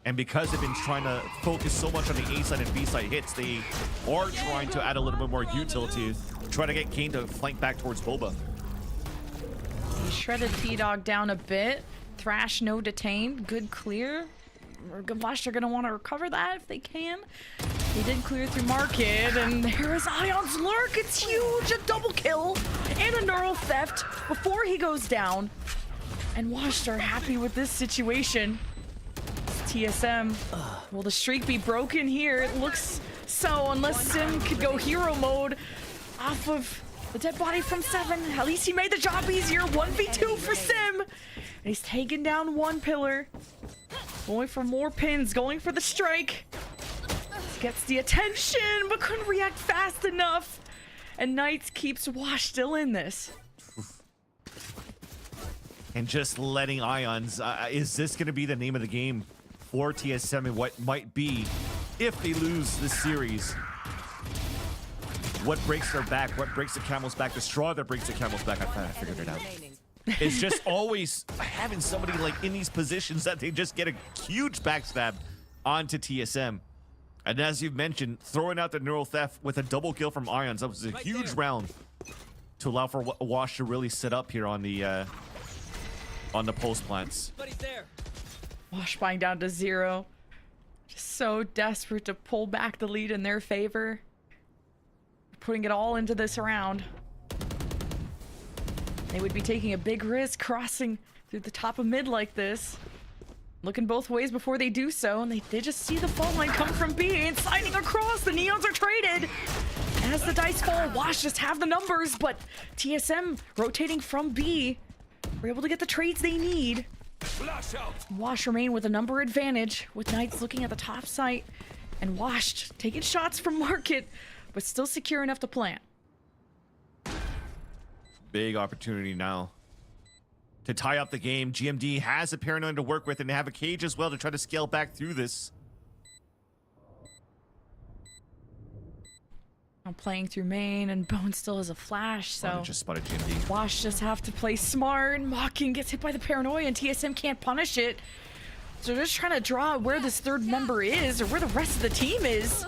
And because they've been trying to focus so much on the A side and B side hits, they are trying to add a little bit more utility to try to get Kane to flank back towards Boba. He shredded T-Dog down a bit. Thrash, no detained. Good clear. Wash are going to want to recover that if they can. They did clear through market, and there is Ion's lurk. It's huge. A double kill and a neural theft before he goes down. And Wash are happy with this situation. TSM. Will the streak be broken here? It looks so, unless Sim could go hero mode off of the dead body from 7. At least he made the job easier. 1v2 for Sim. And he's taking down 1 pillar. Going for more pins, going for the strike. Gets the attention, but couldn't react fast enough. And Knights keeps Wash still in this. And just letting Ions, is this going to be the name of the game for TSM and what might be if they lose this series? What breaks their back? What breaks the camel's back? The straw that breaks the camel's back. I figured it out. It's just always having somebody like in these positions that they just get a huge backstab onto TSM. And as you've mentioned, throwing out the neural theft with a double kill from Ions, that was a huge round to allow for Wash to really sit up here on the post plants. Wash buying down to 0. Just so desperate to pull back the lead in their favor. Putting it all into this round. They would be taking a big risk crossing through the top of mid like this. Looking both ways before they do so, and they just see the fall line come from B and sliding across. The Neons are traded. As the dice fall, Wash just have the numbers, but TSM rotating from B. We're able to get the trades they need. Wash remain with a number advantage, with Knights looking at the top site, and Wash taking shots from market, but still secure enough to plant. Big opportunity now to tie up the game. GMD has a Paranoid to work with, and they have a Cage as well to try to scale back through this. I'm playing through main, and Bone still has a flash, so just spotted GMD. Wash just have to play smart. Mocking gets hit by the Paranoia, and TSM can't punish it. So they're just trying to draw out where this third member is, or where the rest of the team is.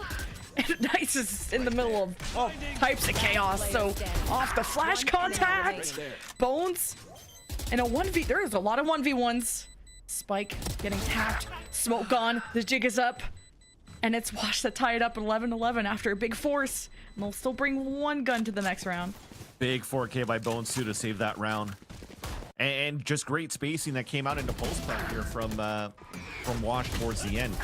And Nice is in the middle of all types of chaos, so off the flash contact. Bones and a 1v. There is a lot of 1v1s. Spike getting tapped. Smoke on. The jig is up. And it's Wash that tie it up 11-11 after a big force. And they'll still bring 1 gun to the next round. Big 4K by Bones too to save that round. And just great spacing that came out into post plant here from Wash towards the end.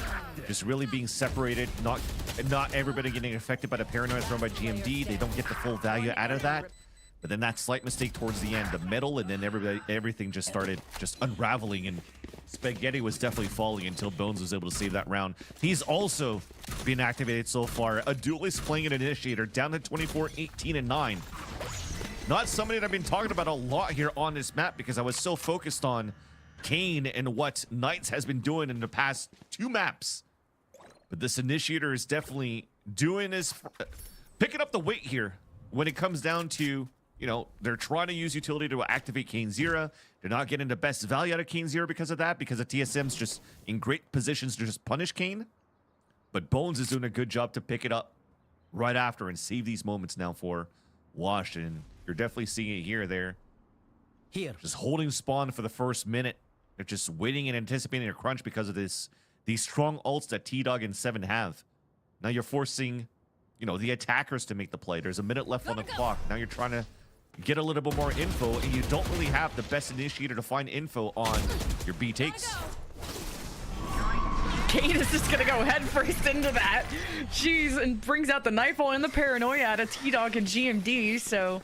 Just really being separated, not everybody getting affected by the Paranoid thrown by GMD. They don't get the full value out of that. But then that slight mistake towards the end, the middle, and then everything just started just unraveling, and Spaghetti was definitely falling until Bones was able to save that round. He's also been activated so far. A duelist playing an initiator down to 24, 18, and 9. Not somebody that I've been talking about a lot here on this map because I was so focused on Kane and what Knights has been doing in the past 2 maps. But this initiator is definitely doing his, picking up the weight here when it comes down to, you know, they're trying to use utility to activate Kane Zera. They're not getting the best value out of Kane Zera because of that, because the TSM's just in great positions to just punish Kane. But Bones is doing a good job to pick it up right after and save these moments now for Wash. And you're definitely seeing it here, there. Here. Just holding spawn for the first minute. They're just waiting and anticipating a crunch because of these strong ults that T-Dog and 7 have. Now you're forcing, you know, the attackers to make the play. There's a minute left on the clock. Now you're trying to get a little bit more info, and you don't really have the best initiator to find info on your B takes. Kane is just gonna go head first into that. Jeez, and brings out the Nightfall and the Paranoia out of T-Dog and GMD, so...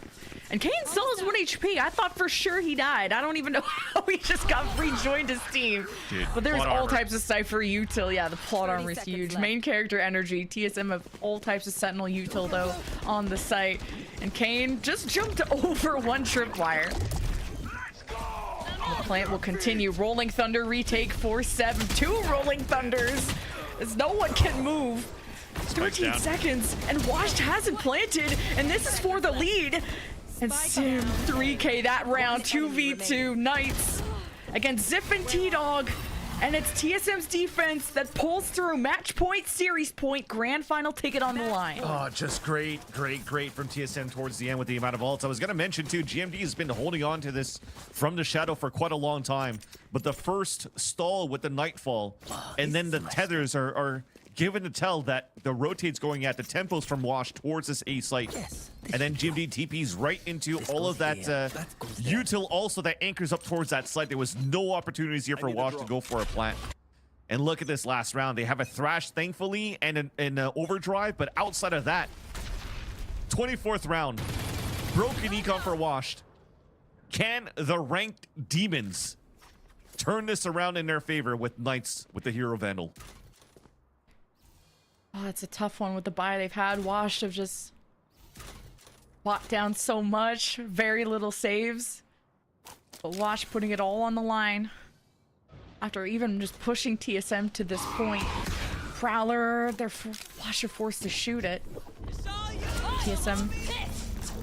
And Kane still has 1 HP. I thought for sure he died. I don't even know how he just got rejoined his team. Dude, but there's plot all armor. types of Cypher util. Yeah, the plot 30 armor is seconds huge. left. Main character energy. TSM have all types of Sentinel util though on the site. And Kane just jumped over 1 tripwire. The plant will continue. Rolling Thunder retake 4-7. 2 Rolling Thunders as no one can move. 13 down. seconds and Washed hasn't planted, and this is for the lead. And Sim 3K that round. 2v2 Knights against Ziff and T-Dog. And it's TSM's defense that pulls through. Match point, series point, grand final ticket on the line. Oh, just great from TSM towards the end with the amount of ults. I was going to mention too, GMD has been holding on to this from the shadow for quite a long time. But the first stall with the Nightfall, and then the tethers are given to tell that the rotate's going at the tempos from Wash towards this A site. And then GMD TP's right into all of that util also that anchors up towards that site. There was no opportunities here for Wash to go for a plant. And look at this last round. They have a Thrash, thankfully, and an Overdrive, but outside of that, 24th round, broken econ for Washed. Can the ranked demons turn this around in their favor with Knights with the Hero Vandal? Oh, it's a tough one with the bye they've had. Washed have just locked down so much. Very little saves. But Wash putting it all on the line. After even just pushing TSM to this point. Prowler, Wash are forced to shoot it. TSM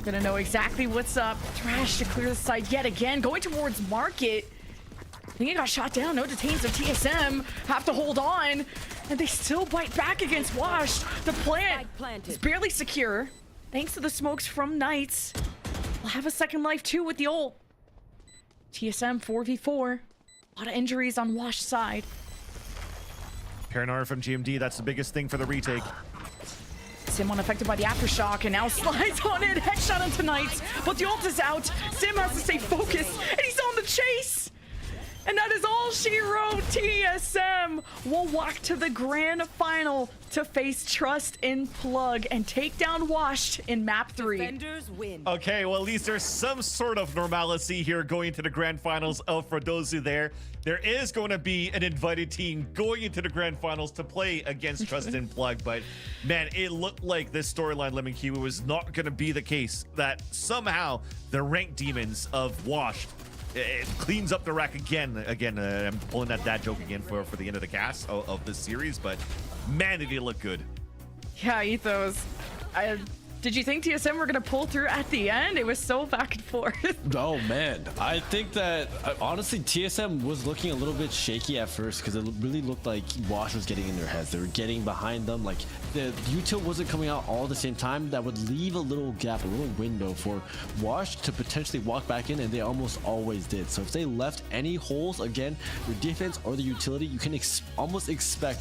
gonna know exactly what's up. Thrash to clear the side yet again. Going towards Market. I think he got shot down. No detains of TSM. Have to hold on. And they still bite back against Wash. The plant is barely secure. Thanks to the smokes from Knights. We'll have a second life too with the ult. TSM 4v4. A lot of injuries on Wash's side. Paranoia from GMD, that's the biggest thing for the retake. Sim unaffected by the aftershock and now slides on it. Headshot into Knights. But the ult is out. Sim has to stay focused. And he's on the chase. And that is all she wrote. TSM will walk to the grand final to face Trust in Plug and take down Washed in map 3. Defenders win. Okay, well, at least there's some sort of normalcy here going into the grand finals of for those who there is going to be an invited team going into the grand finals to play against Trust in Plug. But man, it looked like this storyline, Lemon Kiwi, was not going to be the case. That somehow the ranked demons of Washed it cleans up the rack again. I'm pulling that dad joke again for the end of the cast of this series, but man, did he look good. Yeah, Ethos. Did you think TSM were going to pull through at the end? It was so back and forth. Oh man, I think that honestly TSM was looking a little bit shaky at first because it really looked like Wash was getting in their heads. They were getting behind them, like the util wasn't coming out all at the same time. That would leave a little gap, a little window for Wash to potentially walk back in, and they almost always did. So if they left any holes, again, your defense or the utility, you can almost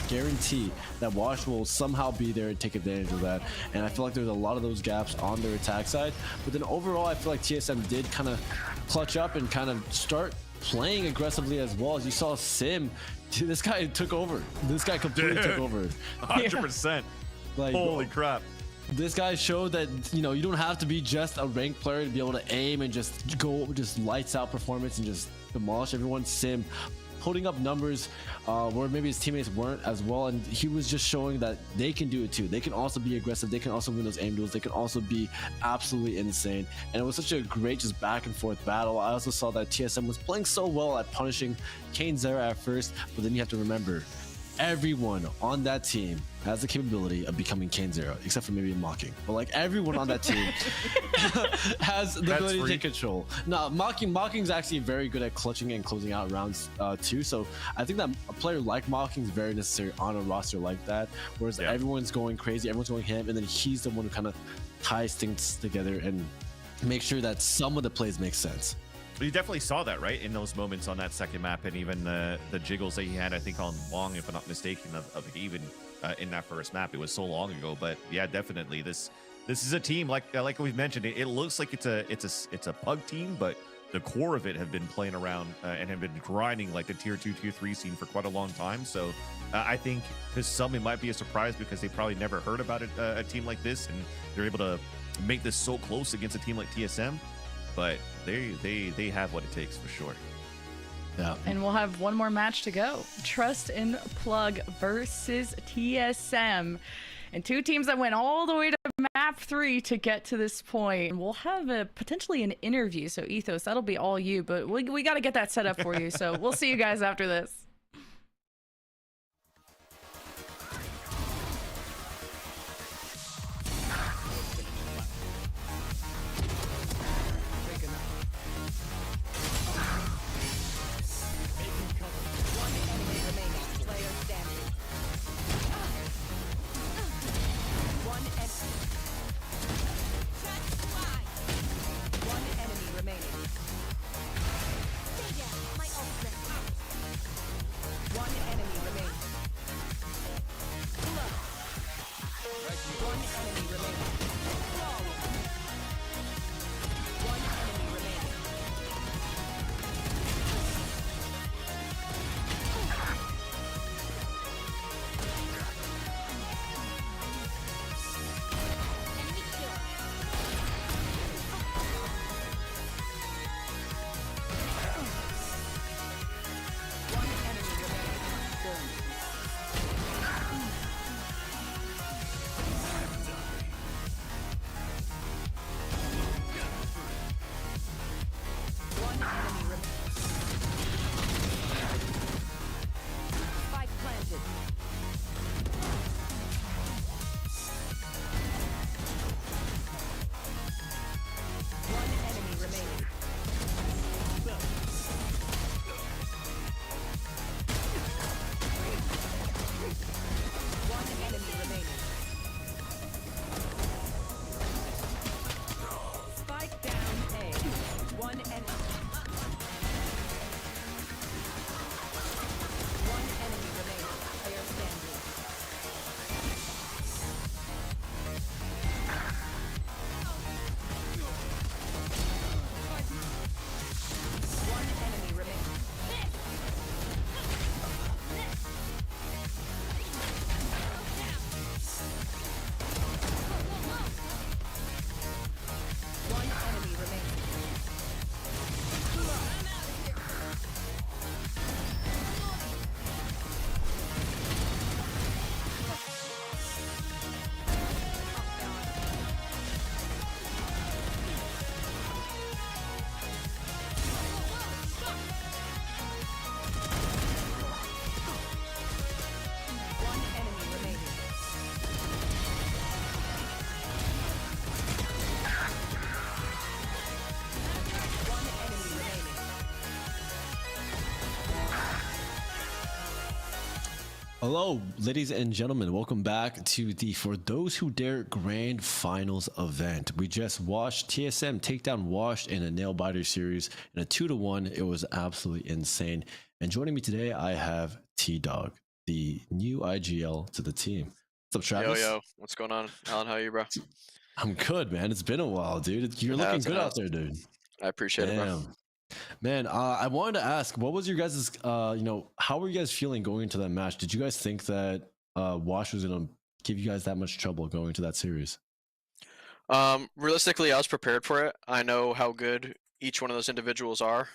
guarantee that Wash will somehow be there and take advantage of that. And I feel like there's a lot of those gaps on their attack side, but then overall I feel like TSM did kind of clutch up and kind of start playing aggressively as well. As you saw Sim, dude, this guy took over. This guy completely took over. 100%. Like, holy crap. This guy showed that, you know, you don't have to be just a ranked player to be able to aim and just go lights out performance and just demolish everyone. Sim putting up numbers where maybe his teammates weren't as well, and he was just showing that they can do it too. They can also be aggressive, they can also win those aim duels, they can also be absolutely insane. And it was such a great just back and forth battle. I also saw that TSM was playing so well at punishing Kane Zera at first, but then you have to remember everyone on that team has the capability of becoming Kane Zero, except for maybe Mocking. But like everyone on that team has the ability to take control. Now, Mocking's actually very good at clutching and closing out rounds too. So I think that a player like Mocking is very necessary on a roster like that. Whereas everyone's going crazy, everyone's going ham, and then he's the one who kind of ties things together and make sure that some of the plays make sense. You definitely saw that, right, in those moments on that second map, and even the jiggles that he had, I think, on Long, if I'm not mistaken, of even in that first map. It was so long ago, but yeah, definitely this is a team like we've mentioned. It looks like it's a pug team, but the core of it have been playing around and have been grinding like the tier 2, tier 3 scene for quite a long time. So I think to some it might be a surprise because they probably never heard about it, a team like this, and they're able to make this so close against a team like TSM. But they have what it takes for sure. Yeah. And we'll have one more match to go. Trust and Plug versus TSM. And two teams that went all the way to map 3 to get to this point. We'll have potentially an interview. So Ethos, that'll be all you, but we got to get that set up for you. So we'll see you guys after this. Hello, ladies and gentlemen. Welcome back to the For Those Who Dare Grand Finals event. We just watched TSM take down Washed in a nail biter series in a 2-1. It was absolutely insane. And joining me today, I have T-Dog, the new IGL to the team. What's up, Travis? Yo, what's going on? Alan, how are you, bro? I'm good, man. It's been a while, dude. You're looking good out there, dude. I appreciate it, bro. Man, I wanted to ask, what was your guys' how were you guys feeling going into that match? Did you guys think that Wash was going to give you guys that much trouble going into that series? Realistically, I was prepared for it. I know how good each one of those individuals are,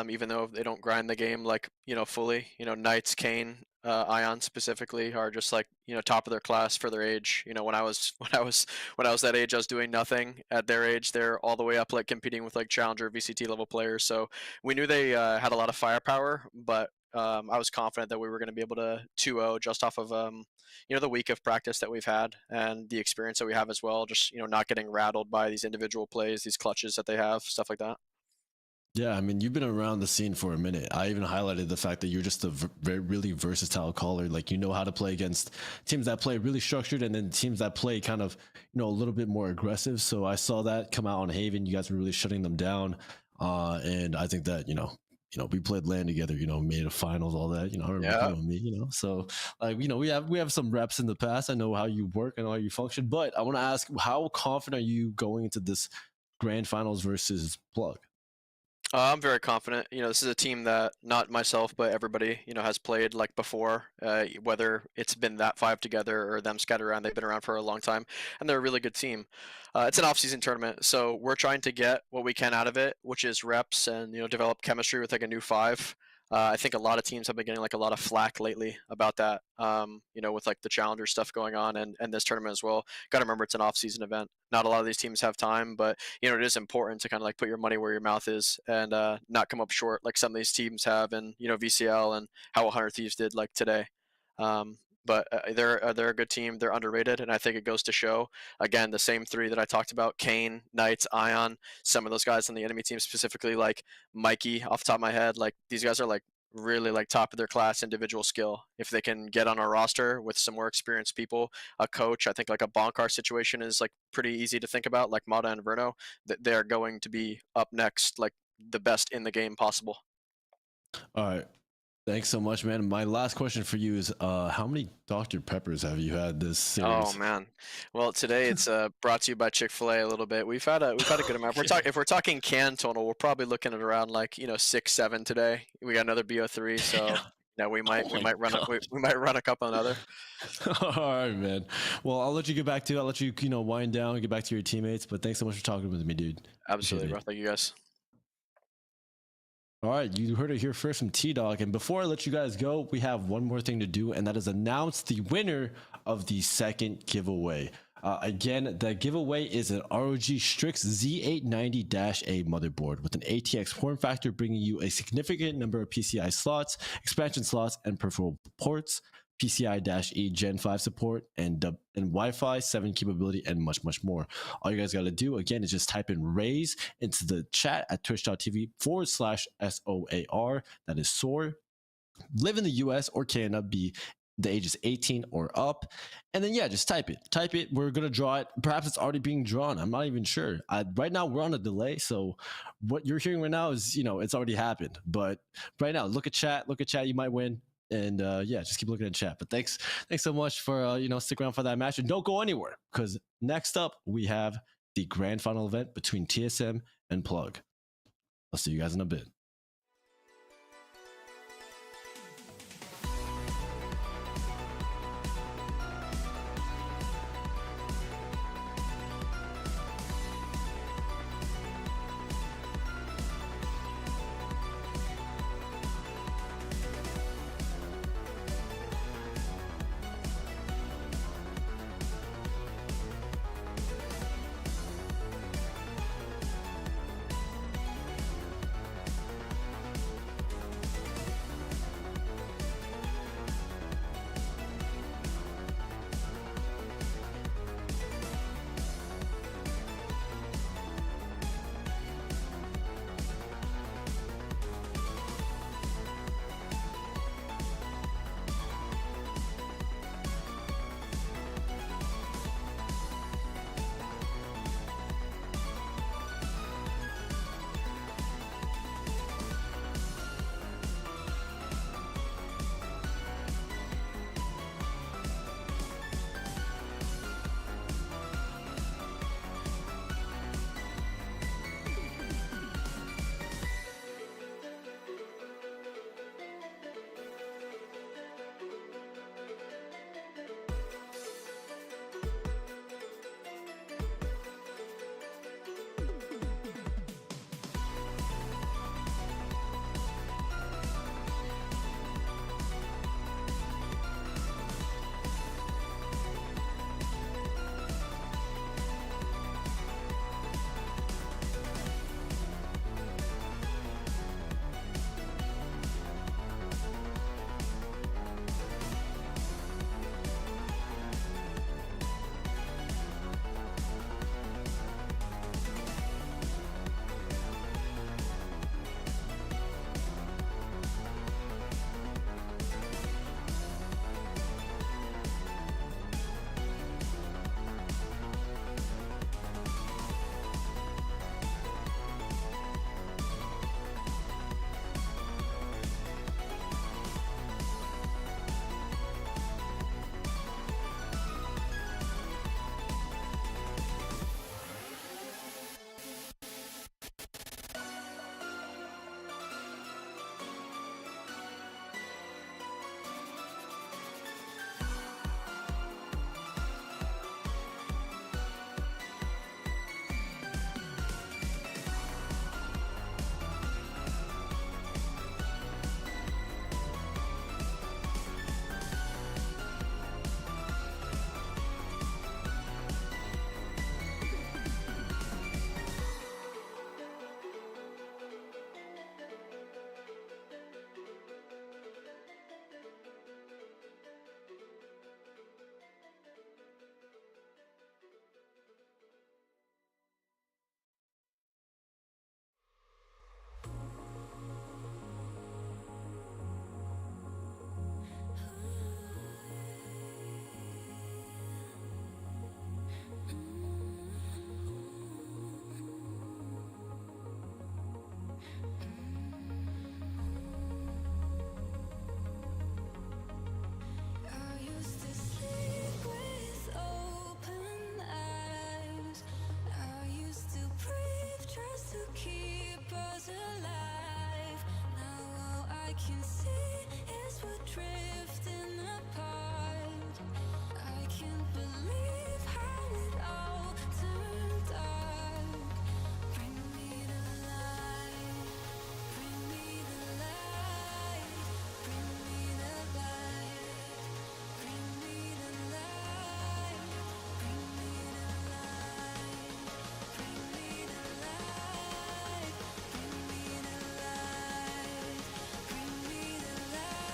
even though they don't grind the game like, fully. Knights, Kane, Ion specifically are just like, top of their class for their age. When I was that age, I was doing nothing. At their age, they're all the way up, like competing with like challenger VCT level players. So we knew they had a lot of firepower, but I was confident that we were going to be able to 2-0 just off of the week of practice that we've had and the experience that we have as well. Just not getting rattled by these individual plays, these clutches that they have, stuff like that. Yeah, I mean, you've been around the scene for a minute. I even highlighted the fact that you're just a really versatile caller. Like, you know how to play against teams that play really structured and then teams that play kind of, a little bit more aggressive. So I saw that come out on Haven. You guys were really shutting them down. And I think that, we played LAN together, made a finals, all that. I remember Yeah. you and me, So like, we have some reps in the past. I know how you work and how you function, but I want to ask, how confident are you going into this grand finals versus Plug? I'm very confident. This is a team that not myself, but everybody, has played like before. Whether it's been that five together or them scattered around, they've been around for a long time, and they're a really good team. It's an off-season tournament, so we're trying to get what we can out of it, which is reps and develop chemistry with like a new five. I think a lot of teams have been getting like a lot of flack lately about that. With like the challenger stuff going on and this tournament as well. Got to remember it's an off-season event. Not a lot of these teams have time, but it is important to kind of like put your money where your mouth is and not come up short like some of these teams have, and VCL and how 100 Thieves did like today. But they're a good team. They're underrated, and I think it goes to show again the same three that I talked about: Kane, Knights, Ion. Some of those guys on the enemy team, specifically like Mikey, off the top of my head, like these guys are like really like top of their class individual skill. If they can get on our roster with some more experienced people, a coach, I think like a Bonkar situation is like pretty easy to think about, like Mata and Verno, that they're going to be up next, like the best in the game possible. All right. Thanks so much, man. My last question for you is, how many Dr. Peppers have you had this series? Oh man, well today it's brought to you by Chick-fil-A a little bit. We've had a good amount. If we're talking can total, we're probably looking at around like 6, 7 today. We got another BO3, so we might run a couple another. All right, man. Well, I'll let you get back to it. I'll let you wind down and get back to your teammates. But thanks so much for talking with me, dude. Absolutely, bro. Thank you guys. All right, you heard it here first from T-Dog. And before I let you guys go, we have one more thing to do, and that is announce the winner of the second giveaway. Again, the giveaway is an ROG Strix Z890-A motherboard with an ATX form factor, bringing you a significant number of PCI slots, expansion slots, and peripheral ports, PCI-E Gen 5 support, and Wi-Fi 7 capability, and much, much more. All you guys got to do, again, is just type in RAISE into the chat at twitch.tv/SOAR. That is SOAR. Live in the US or Canada, be the age is 18 or up. And then, just type it. We're going to draw it. Perhaps it's already being drawn. I'm not even sure. Right now, we're on a delay. So what you're hearing right now is, it's already happened. But right now, look at chat. You might win. And just keep looking at chat. But thanks so much for stick around for that match, and don't go anywhere, because next up we have the grand final event between TSM and Plug. I'll see you guys in a bit. I can see is we're drifting apart. I can't believe how it all turned dark. Bring me the light, bring me the light, bring me the light, bring me the light, bring me the light, bring me the light, bring me the light, bring me the light.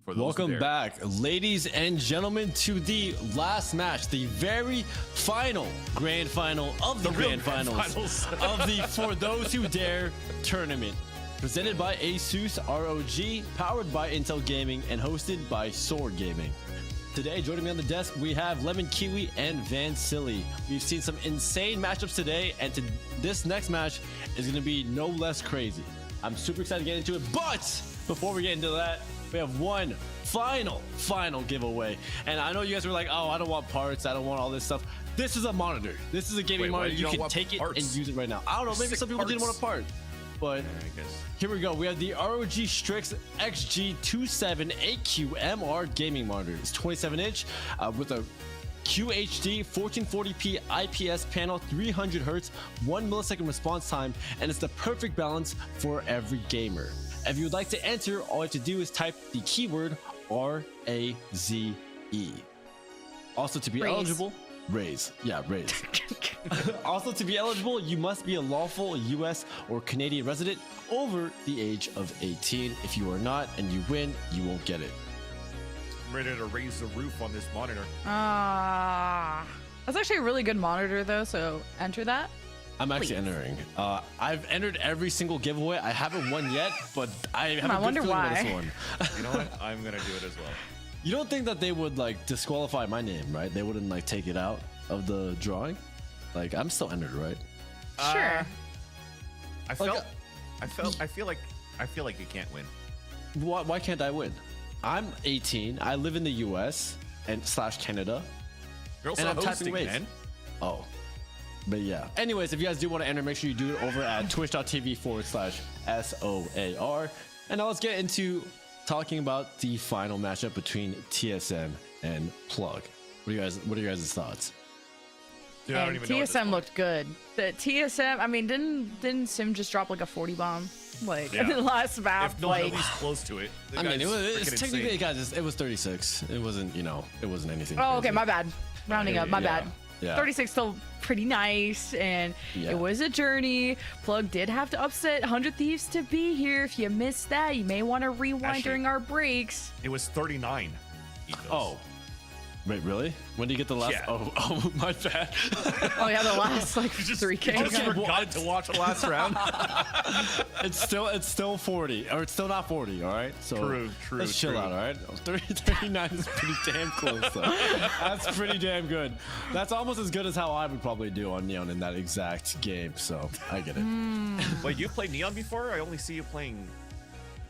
For those Welcome there. back, ladies and gentlemen, to the last match, the very final grand final of the real grand finals of the For Those Who Dare tournament. Presented by ASUS ROG, powered by Intel Gaming, and hosted by Sword Gaming. Today, joining me on the desk, we have Lemon Kiwi and Van Silly. We've seen some insane matchups today, and this next match is going to be no less crazy. I'm super excited to get into it, but before we get into that, we have one final giveaway. And I know you guys were like, oh, I don't want parts, I don't want all this stuff. This is a monitor. This is a gaming monitor. You can take it and use it right now. I don't know, maybe some people didn't want a part. But I guess. Here we go. We have the ROG Strix XG278QMR gaming monitor. It's 27-inch with a QHD 1440p IPS panel, 300 Hz, 1 millisecond response time, and it's the perfect balance for every gamer. If you would like to enter, all you have to do is type the keyword RAZE. Also, to be eligible, raise. Yeah, raise. Also, to be eligible, you must be a lawful US or Canadian resident over the age of 18. If you are not and you win, you won't get it. I'm ready to raise the roof on this monitor. That's actually a really good monitor though, so enter that. I'm actually entering. I've entered every single giveaway. I haven't won yet, but I have a good feeling about this one. You know what? I'm gonna do it as well. You don't think that they would like disqualify my name, right? They wouldn't like take it out of the drawing? Like I'm still entered, right? Sure. I feel like you can't win. Why can't I win? I'm 18. I live in the US and / Canada. You're also and I'm hosting, typing waves. man. Oh. But yeah. Anyways, if you guys do want to enter, make sure you do it over at twitch.tv/SOAR. And now let's get into talking about the final matchup between TSM and Plug. What are your guys' thoughts? Dude, I don't And even know TSM looked good. The TSM, I mean, didn't Sim just drop like a 40 bomb like in the last map? If nobody's close to it. I mean, it's technically, guys, it was 36. It wasn't, it wasn't anything. Oh, okay, crazy. my bad. Rounding up, my bad. Yeah. 36 still pretty nice, and it was a journey. Plug did have to upset 100 Thieves to be here. If you missed that, you may want to rewind during our breaks. It was 39. Oh. Wait, really? When do you get the last? Yeah. Oh, my bad. Oh yeah, the last like 3K. You just forgot to watch the last round. It's still 40, or it's still not 40. All right, so true. Let's chill out. All right, 39 is pretty damn close. Though. That's pretty damn good. That's almost as good as how I would probably do on Neon in that exact game. So I get it. Wait, you played Neon before? I only see you playing.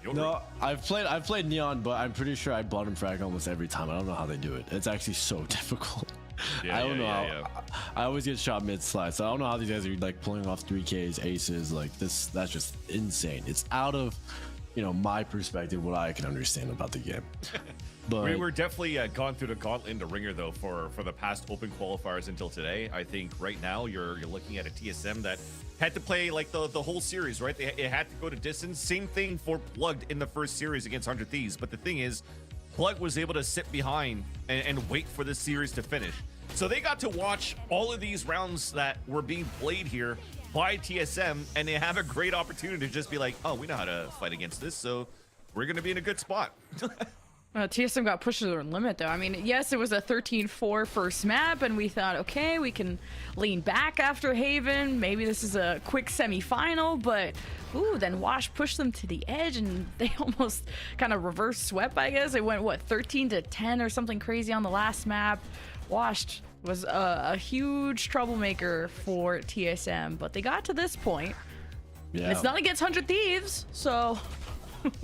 No, I've played Neon, but I'm pretty sure I bottom frag almost every time. I don't know how they do it. It's actually so difficult. I don't know how. I always get shot mid slide, so I don't know how these guys are like pulling off 3Ks, aces like this. That's just insane. It's out of, my perspective, what I can understand about the game. But we were definitely gone through the gauntlet in the ringer though for the past open qualifiers until today. I think right now you're looking at a TSM that had to play like the whole series, right? It had to go to distance. Same thing for Plugged in the first series against 100 Thieves. But the thing is, Plug was able to sit behind and wait for the series to finish. So they got to watch all of these rounds that were being played here by TSM, and they have a great opportunity to just be like, oh, we know how to fight against this, so we're going to be in a good spot. TSM got pushed to their limit though. I mean, yes, it was a 13-4 first map, and we thought, okay, we can lean back after Haven. Maybe this is a quick semi-final, but then Wash pushed them to the edge, and they almost kind of reverse swept, I guess. It went, 13-10 or something crazy on the last map. Wash was a huge troublemaker for TSM, but they got to this point. Yeah. And it's not against 100 Thieves, so...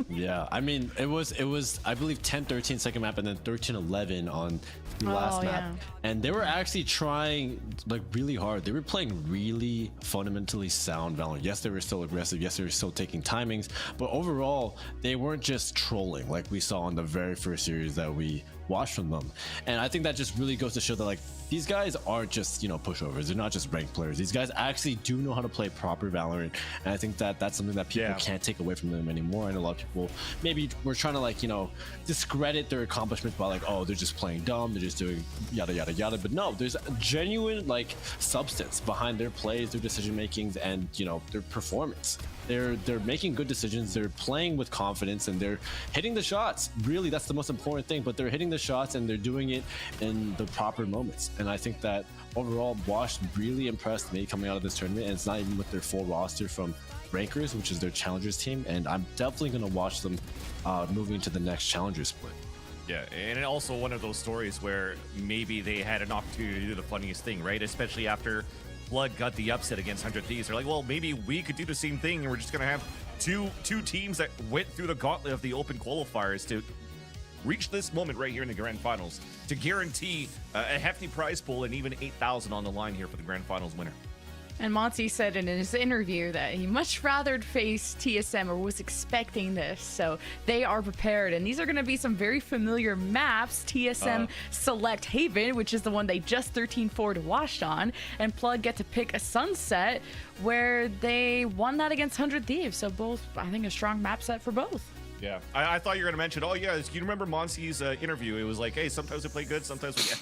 Yeah, I mean, it was I believe 10-13 second map and then 13-11 on the last map. And they were actually trying like really hard. They were playing really fundamentally sound Valorant. Yes, they were still aggressive. Yes, they were still taking timings, but overall they weren't just trolling like we saw in the very first series that we watched from them. And I think that just really goes to show that like these guys aren't just pushovers. They're not just ranked players. These guys actually do know how to play proper Valorant, and I think that that's something that people can't take away from them anymore. And a lot of people maybe we're trying to like discredit their accomplishments by like, oh, they're just playing dumb, they're just doing yada yada yada. But no, there's genuine like substance behind their plays, their decision makings, and their performance. they're making good decisions. They're playing with confidence and they're hitting the shots. Really, that's the most important thing. But they're hitting the shots and they're doing it in the proper moments. And I think that overall, Wash really impressed me coming out of this tournament. And it's not even with their full roster from Rankers, which is their Challengers team. And I'm definitely going to watch them moving into the next Challenger split. Yeah, and also one of those stories where maybe they had an opportunity to do the funniest thing, right? Especially after Blood got the upset against 100 Thieves. They're like, well, maybe we could do the same thing, and we're just going to have two teams that went through the gauntlet of the open qualifiers to reach this moment right here in the grand finals to guarantee a hefty prize pool and even 8,000 on the line here for the grand finals winner. And Monty said in his interview that he much rather face TSM or was expecting this. So they are prepared. And these are going to be some very familiar maps. TSM select Haven, which is the one they just 13-4'd Washed on. And Plug get to pick a Sunset where they won that against 100 Thieves. So both, I think, a strong map set for both. Yeah. I thought you were going to mention, oh, yeah, you remember Monty's interview? It was like, hey, sometimes we play good, sometimes we get...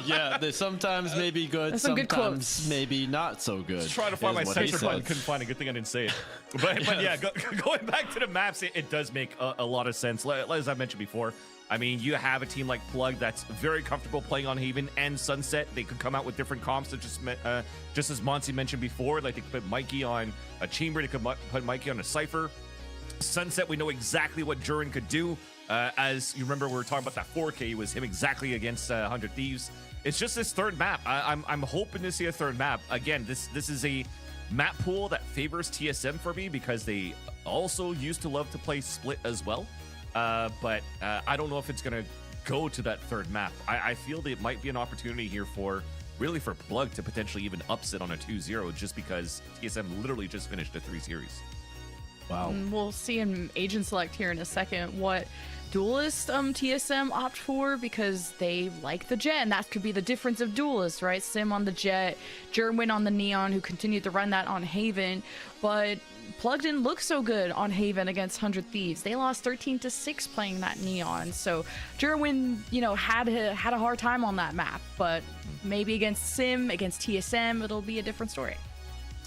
Yeah, they sometimes may be good, sometimes maybe not so good. Just trying to find my censor button, couldn't find it. Good thing I didn't say it. But yeah, going back to the maps, it does make a lot of sense. As I mentioned before, I mean, you have a team like Plug that's very comfortable playing on Haven and Sunset. They could come out with different comps, that just as Monty mentioned before. Like they could put Mikey on a Chamber, they could put Mikey on a Cypher. Sunset, we know exactly what Jurin could do. As you remember, we were talking about that 4K. It was him exactly against 100 Thieves. It's just this third map. I'm hoping to see a third map. Again, this is a map pool that favors TSM for me because they also used to love to play split as well. But I don't know if it's going to go to that third map. I feel that it might be an opportunity here for Plug to potentially even upset on a 2-0 just because TSM literally just finished a 3 series. Wow. We'll see in Agent Select here in a second what Duelist TSM opt for because they like the Jet, and that could be the difference of Duelist, right? Sim on the Jet, Jerwin on the Neon, who continued to run that on Haven, but Plug didn't look so good on Haven against 100 Thieves. They lost 13-6 playing that Neon, so Jerwin, had a hard time on that map, but maybe against Sim, against TSM, it'll be a different story.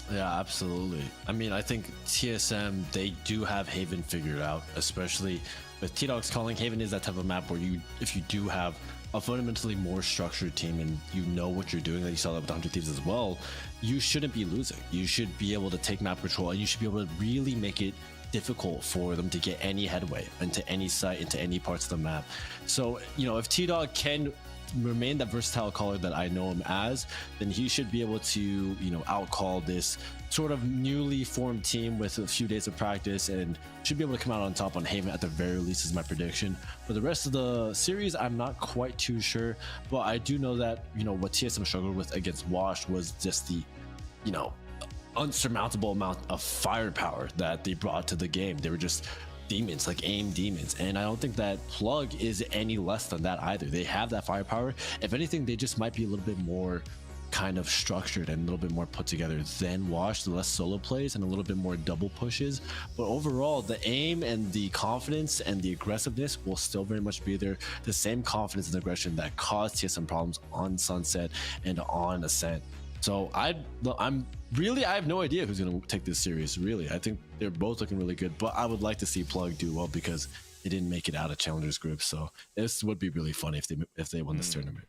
Yeah, absolutely. I mean, I think TSM, they do have Haven figured out, especially with T-Dogs calling. Haven is that type of map where if you do have a fundamentally more structured team and you know what you're doing, that you saw that with 100 Thieves as well, you shouldn't be losing. You should be able to take map control and you should be able to really make it difficult for them to get any headway into any site, into any parts of the map. So, if T-Dog can remain that versatile caller that I know him as, then he should be able to, outcall this sort of newly formed team with a few days of practice and should be able to come out on top on Haven at the very least is my prediction. For the rest of the series, I'm not quite too sure, but I do know that, what TSM struggled with against Wash was just the, unsurmountable amount of firepower that they brought to the game. They were just demons, like aim demons, and I don't think that Plug is any less than that either. They have that firepower. If anything, they just might be a little bit more kind of structured and a little bit more put together than Wash, the less solo plays and a little bit more double pushes. But overall, the aim and the confidence and the aggressiveness will still very much be there. The same confidence and aggression that caused TSM problems on Sunset and on Ascent. So I have no idea who's going to take this series, really. I think they're both looking really good, but I would like to see Plug do well because they didn't make it out of Challengers group. So this would be really funny if they won this tournament.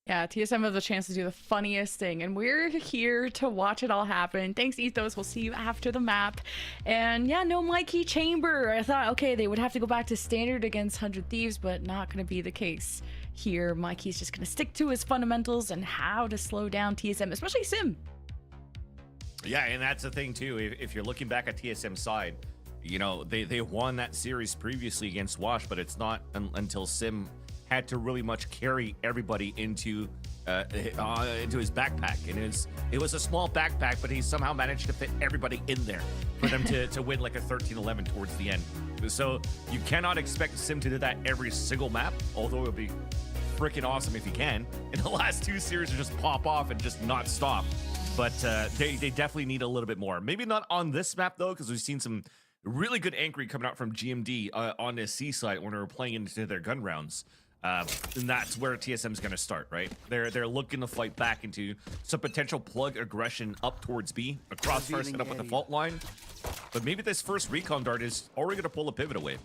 Yeah, TSM has a chance to do the funniest thing, and we're here to watch it all happen. Thanks, Ethos. We'll see you after the map. And yeah, no Mikey Chamber. I thought, okay, they would have to go back to standard against 100 Thieves, but not going to be the case here. Mikey's just going to stick to his fundamentals and how to slow down TSM, especially Sim. Yeah, and that's the thing, too. If you're looking back at TSM's side, they won that series previously against Wash, but it's not until Sim had to really much carry everybody into his backpack, and it was a small backpack, but he somehow managed to fit everybody in there for them to win like a 13-11 towards the end. So you cannot expect Sim to do that every single map, although it would be freaking awesome if he can. In the last 2 series, to just pop off and just not stop. But they definitely need a little bit more. Maybe not on this map though, because we've seen some really good anchoring coming out from GMD on the C side when we were playing into their gun rounds. And that's where TSM's going to start, right? They're looking to fight back into some potential plug aggression up towards B, a crossfire set up with the fault line. But maybe this first recon dart is already going to pull a pivot away.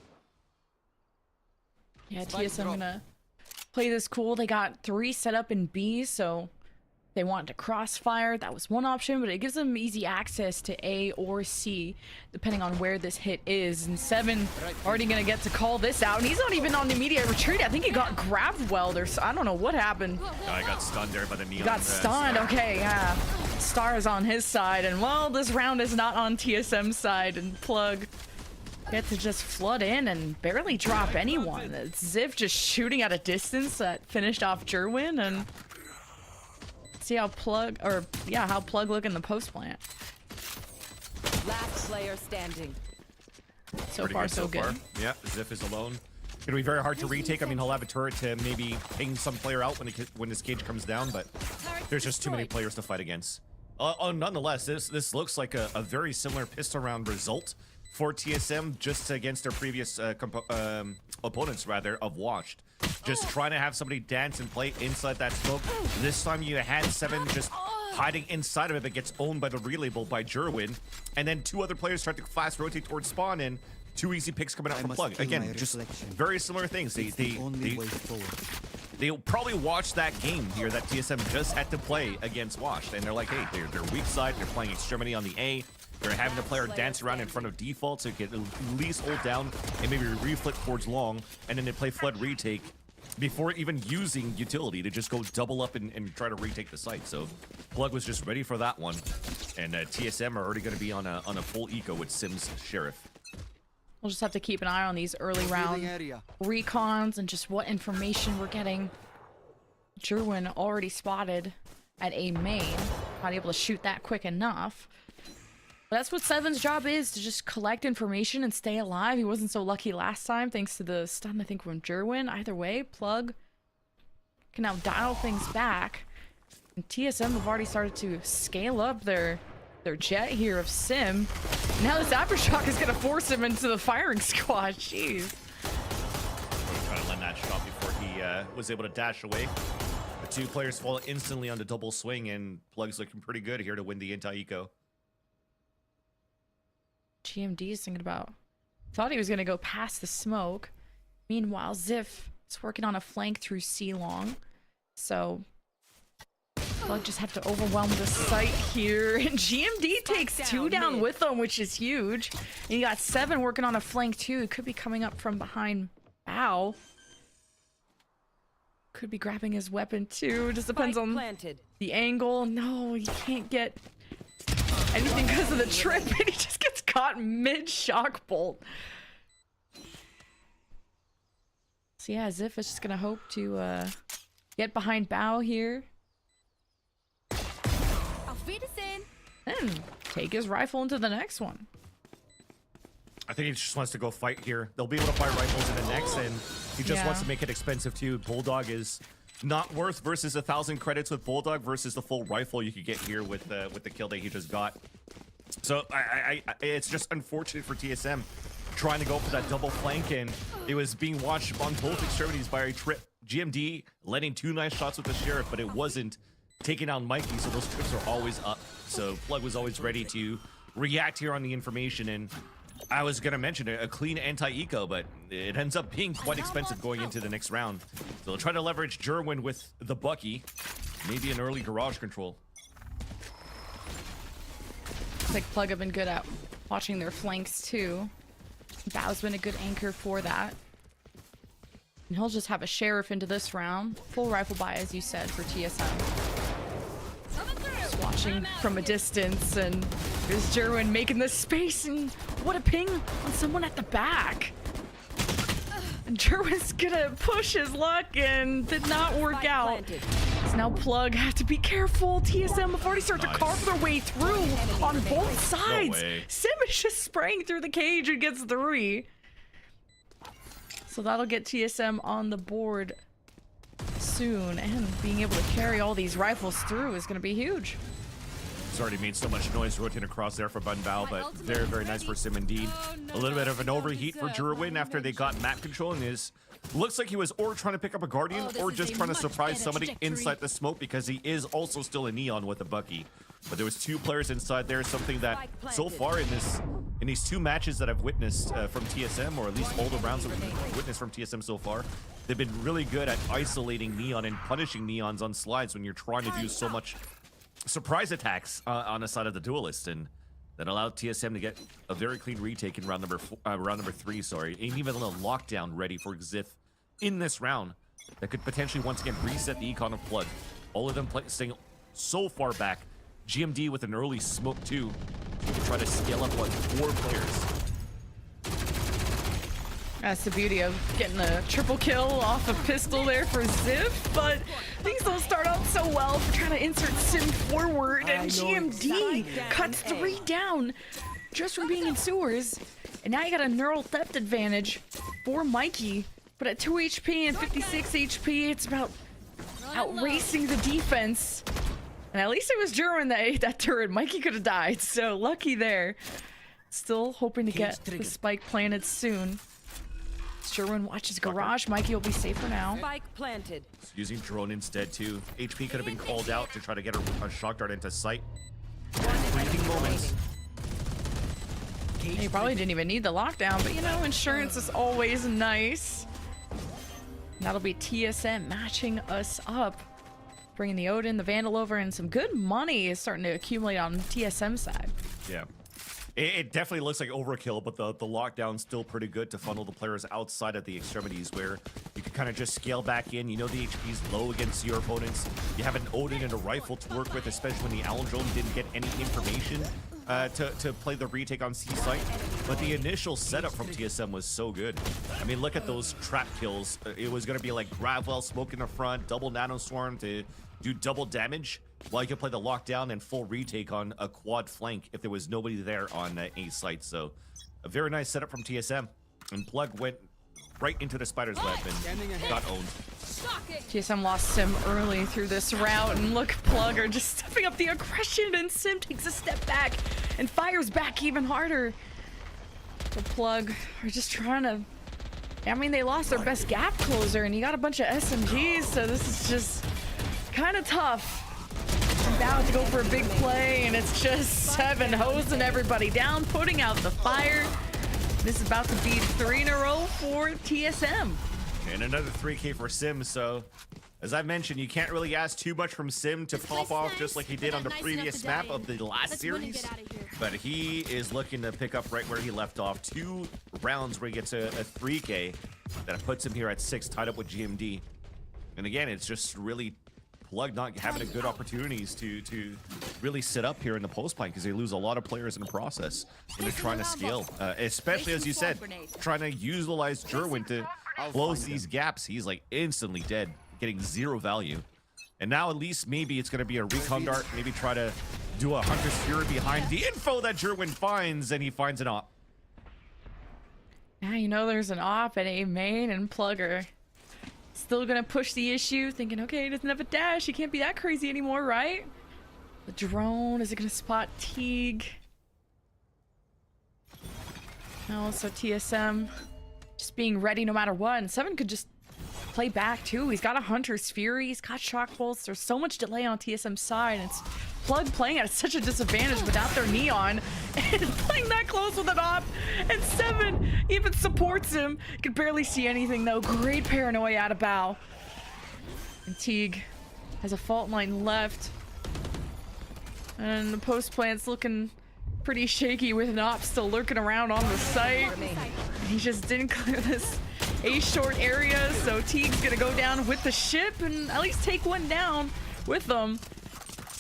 Yeah, TSM gonna play this cool. They got 3 set up in B, so they want to crossfire. That was one option, but it gives them easy access to A or C, depending on where this hit is. And 7 already gonna get to call this out, and he's not even on the immediate retreat. I think he got grabbed well. I don't know what happened. I got stunned there by the neon. Got stunned. Okay, yeah. Star's on his side, and well, this round is not on TSM's side, and Plug get to just flood in and barely drop anyone. Ziv just shooting at a distance that finished off Jerwin, and see how Plug look in the post plant. Last player standing. So far, so good. Yeah, Ziv is alone. Gonna be very hard to retake. I mean, he'll have a turret to maybe ping some player out when his cage comes down, but there's just too many players to fight against. Nonetheless, this looks like a very similar pistol round result for TSM just against their previous opponents, rather, of Washed. Just trying to have somebody dance and play inside that smoke. This time you had 7 just hiding inside of it, but gets owned by the relabel by Jerwin. And then 2 other players start to fast rotate towards spawn, and 2 easy picks coming out from Plug. Again, just very similar things. They'll probably watch that game here that TSM just had to play against Washed, and they're like, hey, they're weak side, they're playing Extremity on the A. They're having the player dance around in front of default so you can at least hold down and maybe reflip towards long, and then they play flood retake before even using utility to just go double up and try to retake the site. So Plug was just ready for that one, and TSM are already going to be on a full eco with Sims Sheriff. We'll just have to keep an eye on these early round recons and just what information we're getting. Jerwin already spotted at A main, not able to shoot that quick enough. But that's what 7's job is, to just collect information and stay alive. He wasn't so lucky last time, thanks to the stun, I think, from Jerwin. Either way, Plug can now dial things back. And TSM have already started to scale up their jet here of Sim. Now this Aftershock is going to force him into the firing squad. Jeez. Trying to land that shot before he was able to dash away. The 2 players fall instantly on the double swing, and Plug's looking pretty good here to win the anti-eco. GMD is thinking about, thought he was going to go past the smoke. Meanwhile, Ziv is working on a flank through C long. So Plug just have to overwhelm the site here. And GMD takes 2 down with them, which is huge. And you got 7 working on a flank too. Could be coming up from behind Bow. Could be grabbing his weapon too. Just depends on the angle. No, you can't get anything because of the trip, and he just gets caught mid-shock bolt. So yeah, Ziv is just gonna hope to get behind Bow here. And take his rifle into the next one. I think he just wants to go fight here. They'll be able to fire rifles in the next, and he just wants to make it expensive too. Bulldog is not worth versus 1,000 credits with Bulldog versus the full rifle you could get here with the kill that he just got. So it's just unfortunate for TSM trying to go for that double flank, and it was being watched on both extremities by a trip. GMD letting 2 nice shots with the Sheriff, but it wasn't taking down Mikey, so those trips are always up. So Plug was always ready to react here on the information, and I was going to mention a clean anti-eco, but it ends up being quite expensive going into the next round. So they'll try to leverage Jerwin with the Bucky, maybe an early garage control. Looks like Plug have been good at watching their flanks too. Bow's been a good anchor for that. And he'll just have a Sheriff into this round. Full rifle buy, as you said, for TSM. Just watching from a distance, and there's Jerwin making this space, and what a ping on someone at the back. And Jerwin's gonna push his luck, and did not work out. So now Plug have to be careful. TSM have already started to carve their way through on both sides. Sim is just spraying through the cage and gets 3. So that'll get TSM on the board soon, and being able to carry all these rifles through is going to be huge. It's already made so much noise rotating across there for Bunbao, but very, very nice for Sim indeed. A little bit of an overheat for Jerwin after they got map control, and looks like he was or trying to pick up a Guardian or just trying to surprise somebody inside the smoke, because he is also still a Neon with a Bucky. But there was 2 players inside there, something that so far in these 2 matches that I've witnessed from TSM, or at least all the rounds that we've witnessed from TSM so far, they've been really good at isolating Neon and punishing Neons on slides when you're trying to do so much surprise attacks on the side of the duelist, and that allowed TSM to get a very clean retake in round number 3, sorry, and even a lockdown ready for Xith in this round that could potentially once again reset the econ of Plug. All of them staying so far back. GMD with an early smoke too to try to scale up 4 players. That's the beauty of getting a triple kill off a pistol there for Ziv, but things don't start out so well for trying to insert Sim forward, and GMD cuts 3 down just from being in sewers. And now you got a neural theft advantage for Mikey, but at 2 HP and 56 HP, it's about outracing the defense. And at least it was Jerwin that ate that turret. Mikey could have died, so lucky there. Still hoping to get the spike planted soon. Jerwin watches garage. Mikey will be safer now. Spike planted. Using drone instead too. HP could have been called out to try to get a shock dart into sight. Breathing moments. He probably didn't even need the lockdown, but you know, insurance is always nice. And that'll be TSM matching us up. Bringing the Odin, the Vandal over, and some good money is starting to accumulate on TSM side. Yeah. It definitely looks like overkill, but the lockdown's still pretty good to funnel the players outside of the extremities, where you can kind of just scale back in. You know the HP's low against your opponents. You have an Odin and a rifle to work with, especially when the Allen Drone didn't get any information to play the retake on C site. But the initial setup from TSM was so good. I mean, look at those trap kills. It was going to be like Gravwell, smoke in the front, double nanoswarm to do double damage, while you could play the lockdown and full retake on a quad flank if there was nobody there on A site. So a very nice setup from TSM, and Plug went right into the spider's web and got owned. TSM lost Sim early through this route, and look, Plug are just stepping up the aggression, and Sim takes a step back and fires back even harder. The Plug are just trying to, I mean, they lost their best gap closer, and you got a bunch of SMGs, so this is just kind of tough. About to go for a big play, and it's just 7 hosing everybody down, putting out the fire. This is about to be 3 in a row for TSM. And another 3K for Sim, so as I mentioned, you can't really ask too much from Sim to pop off just like he did on the previous map of the last series. But he is looking to pick up right where he left off. 2 rounds where he gets a 3K that puts him here at 6, tied up with GMD. And again, it's just really Plug not having a good opportunities to really sit up here in the post play, because they lose a lot of players in the process when they're trying to scale, especially as you said, trying to utilize Jerwin to close these gaps. He's like instantly dead, getting 0 value. And now at least maybe it's going to be a recon dart, maybe try to do a Hunter's Fury behind the info that Jerwin finds, and he finds an op. Now you know there's an op at A main, and Plugger still gonna push the issue, thinking, okay, he doesn't have a dash, he can't be that crazy anymore, right? The drone, is it gonna spot Teague? No, so TSM just being ready no matter what, and 7 could just play back too. He's got a Hunter's Fury, he's got Shock Pulse. There's so much delay on TSM's side, and it's Plug playing at such a disadvantage without their Neon, and playing that close with an op, and 7 even supports him. Could barely see anything though. Great paranoia out of Bao. And Teague has a fault line left, and the post plant's looking pretty shaky with an op still lurking around on the site. He just didn't clear this A short area, so Teague's gonna go down with the ship and at least take one down with them.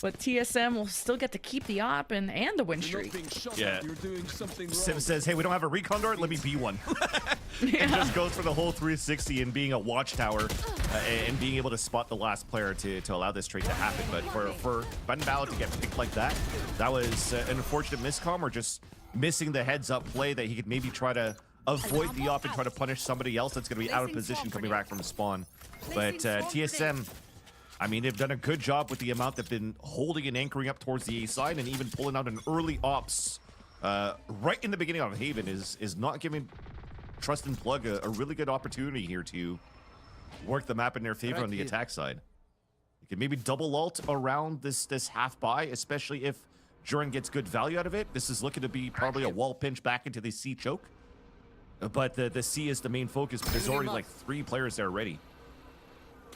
But TSM will still get to keep the op and the win streak. Yeah. Sim says, hey, we don't have a recon dart, let me be one. And just goes for the whole 360 and being a watchtower and being able to spot the last player to allow this trade to happen. But for Bunbao to get picked like that, that was an unfortunate miscomm, or just missing the heads up play that he could maybe try to avoid the op and try to punish somebody else that's going to be out of position coming back from spawn. But TSM, I mean, they've done a good job with the amount they've been holding and anchoring up towards the A side, and even pulling out an early ops right in the beginning of Haven is not giving Trust and Plug a really good opportunity here to work the map in their favor on the attack side. You can maybe double ult around this half buy, especially if Jurin gets good value out of it. This is looking to be probably a wall pinch back into the C choke. But the C is the main focus, but there's already like 3 players there already.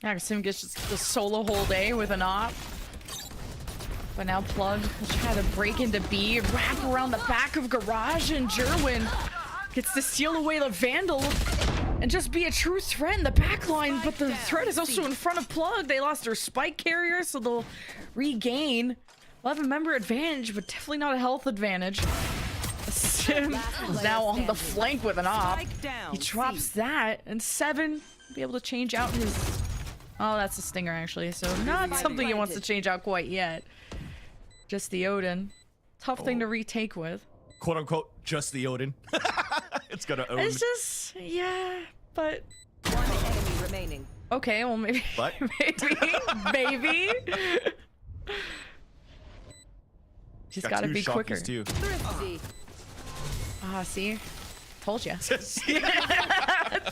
Yeah, Sim gets just the solo hold A with an op. But now Plug will try to break into B, wrap around the back of Garage, and Jerwin gets to steal away the Vandal and just be a true threat in the backline. But the threat is also in front of Plug. They lost their spike carrier, so they'll regain. They'll have a member advantage, but definitely not a health advantage. Sim is now on the flank with an op. He drops that, and 7 will be able to change out his... Oh, that's a Stinger, actually, so not something he wants to change out quite yet. Just the Odin. Tough thing to retake with. Quote unquote, just the Odin. It's gonna own. It's just, yeah, but... One enemy remaining. Okay, well, maybe... But? maybe. Just Got gotta 2 be shotguns quicker. too. Thrifty. Ah, see? Told you.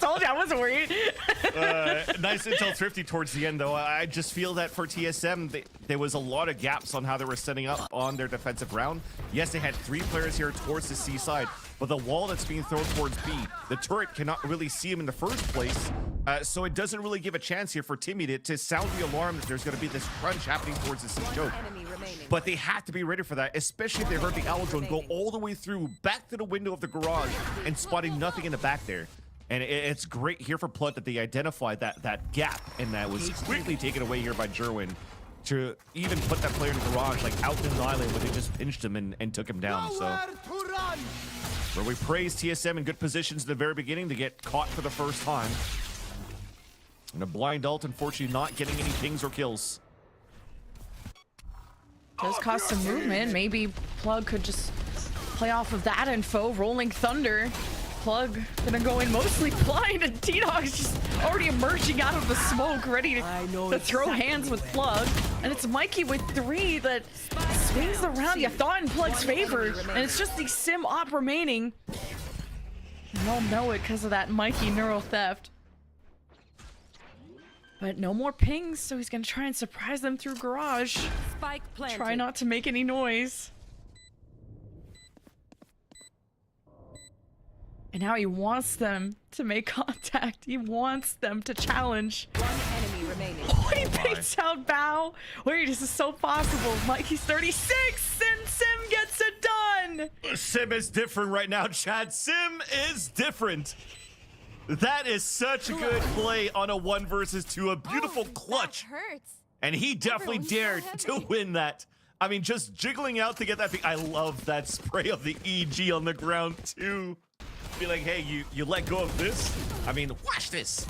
Told you, I wasn't worried. Nice intel Thrifty towards the end, though. I just feel that for TSM, there was a lot of gaps on how they were setting up on their defensive round. Yes, they had 3 players here towards the C side, but the wall that's being thrown towards B, the turret cannot really see him in the first place, so it doesn't really give a chance here for Timmy to sound the alarm that there's going to be this crunch happening towards the C choke. But they have to be ready for that, especially if they heard the owl drone go all the way through back to the window of the garage and spotting nothing in the back there. And it's great here for Plug that they identified that gap, and that was quickly taken away here by Jerwin to even put that player in the garage, like out in the island, where they just pinched him and took him down. So where we praised TSM in good positions at the very beginning to get caught for the first time. And a blind ult, unfortunately, not getting any pings or kills. Does cost some movement. Maybe Plug could just play off of that info. Rolling Thunder. Plug gonna go in mostly blind, and T-Dog's just already emerging out of the smoke, ready to throw hands with Plug. And it's Mikey with 3 that swings the round. You thought in Plug's favor, and it's just the Sim op remaining. And they'll know it because of that Mikey neuro theft. But no more pings, so he's gonna try and surprise them through Garage. Spike planted. Try not to make any noise. And now he wants them to make contact. He wants them to challenge. One enemy remaining. Oh, he baits out Bow. Wait, this is so possible. Mikey's 36, and Sim gets it done. Sim is different right now, Chad. Sim is different. That is such a good play on a 1 versus 2. A beautiful clutch. That hurts. And he definitely dared to win that. I mean, just jiggling out to get that. I love that spray of the EG on the ground, too. Be like, hey, you let go of this? I mean, watch this.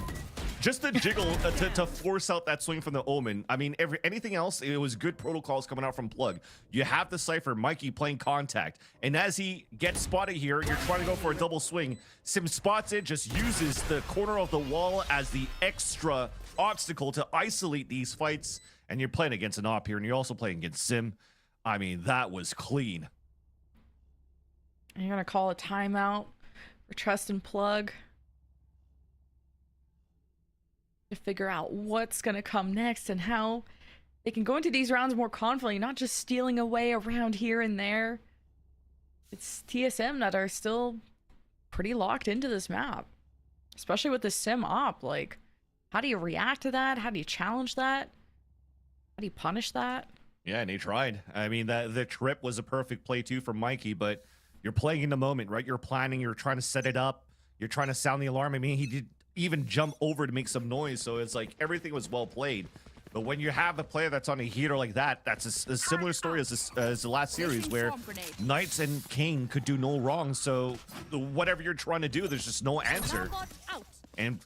Just the jiggle to force out that swing from the Omen. I mean, anything else, it was good protocols coming out from Plug. You have the Cypher, Mikey playing contact. And as he gets spotted here, you're trying to go for a double swing. Sim spots it, just uses the corner of the wall as the extra obstacle to isolate these fights. And you're playing against an op here, and you're also playing against Sim. I mean, that was clean. You're gonna call a timeout for Trust and Plug to figure out what's gonna come next and how they can go into these rounds more confidently, not just stealing away around here and there. It's TSM that are still pretty locked into this map, especially with the Sim op. Like, how do you react to that? How do you challenge that? How do you punish that? Yeah, and he tried. I mean, the trip was a perfect play too for Mikey, but you're playing in the moment, right? You're planning, you're trying to set it up, you're trying to sound the alarm. I mean, he did even jump over to make some noise, so it's like everything was well played. But when you have a player that's on a heater like that, that's a similar story as the last series, where Knights and King could do no wrong, so whatever you're trying to do, there's just no answer. And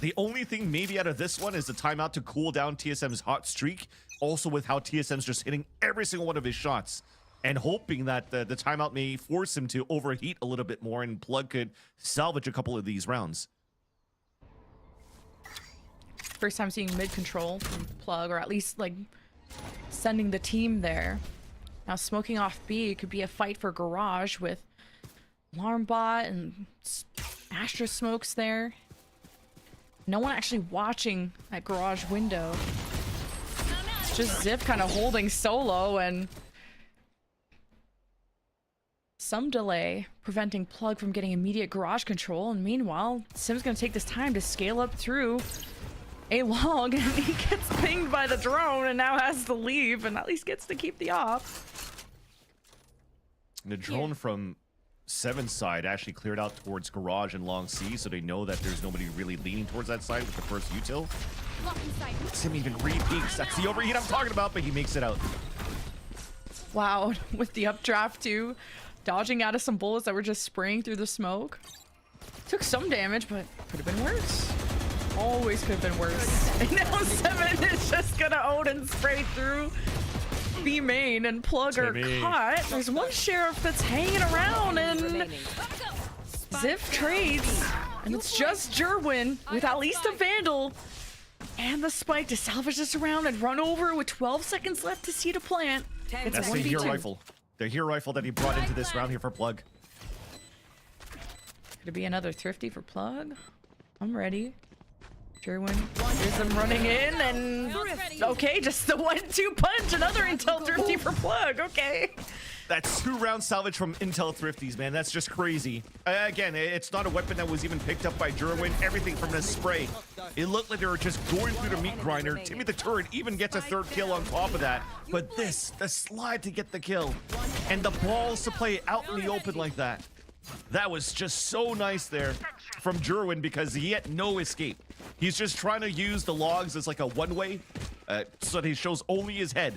the only thing maybe out of this one is the timeout to cool down TSM's hot streak, also with how TSM's just hitting every single one of his shots, and hoping that the timeout may force him to overheat a little bit more, and Plug could salvage a couple of these rounds. First time seeing mid control from Plug, or at least like sending the team there. Now smoking off B could be a fight for Garage with Alarmbot and Astra smokes there. No one actually watching that Garage window. It's just Zip kind of holding solo and some delay preventing Plug from getting immediate Garage control. And meanwhile, Sim's gonna take this time to scale up through a log, and he gets pinged by the drone and now has to leave and at least gets to keep the op. The drone from Seven's side actually cleared out towards Garage and Long C, so they know that there's nobody really leaning towards that side with the first util. Sim even re-peeks. That's the overheat I'm talking about, but he makes it out. Wow, with the updraft too, dodging out of some bullets that were just spraying through the smoke. Took some damage, but could have been worse. Always could have been worse. And now Seven is just gonna Odin spray through B main and Plug are caught. There's one sheriff that's hanging around and Ziff trades. And it's just Jerwin with at least a Vandal and the spike to salvage this around and run over with 12 seconds left to see to plant. It's That's the hero rifle. The hero rifle that he brought into this round here for Plug. Could it be another thrifty for Plug? I'm ready. Jerwin, here's them running in and okay, just the 1-2 punch. Another Intel thrifty for Plug. Okay. That's 2 round salvage from Intel Thrifties, man. That's just crazy. Again, it's not a weapon that was even picked up by Jerwin. Everything from this spray. It looked like they were just going through the meat grinder. Timmy the Turret even gets a 3rd kill on top of that. But this, the slide to get the kill, and the balls to play out in the open like that. That was just so nice there from Jerwin because he had no escape. He's just trying to use the logs as like a one-way so that he shows only his head.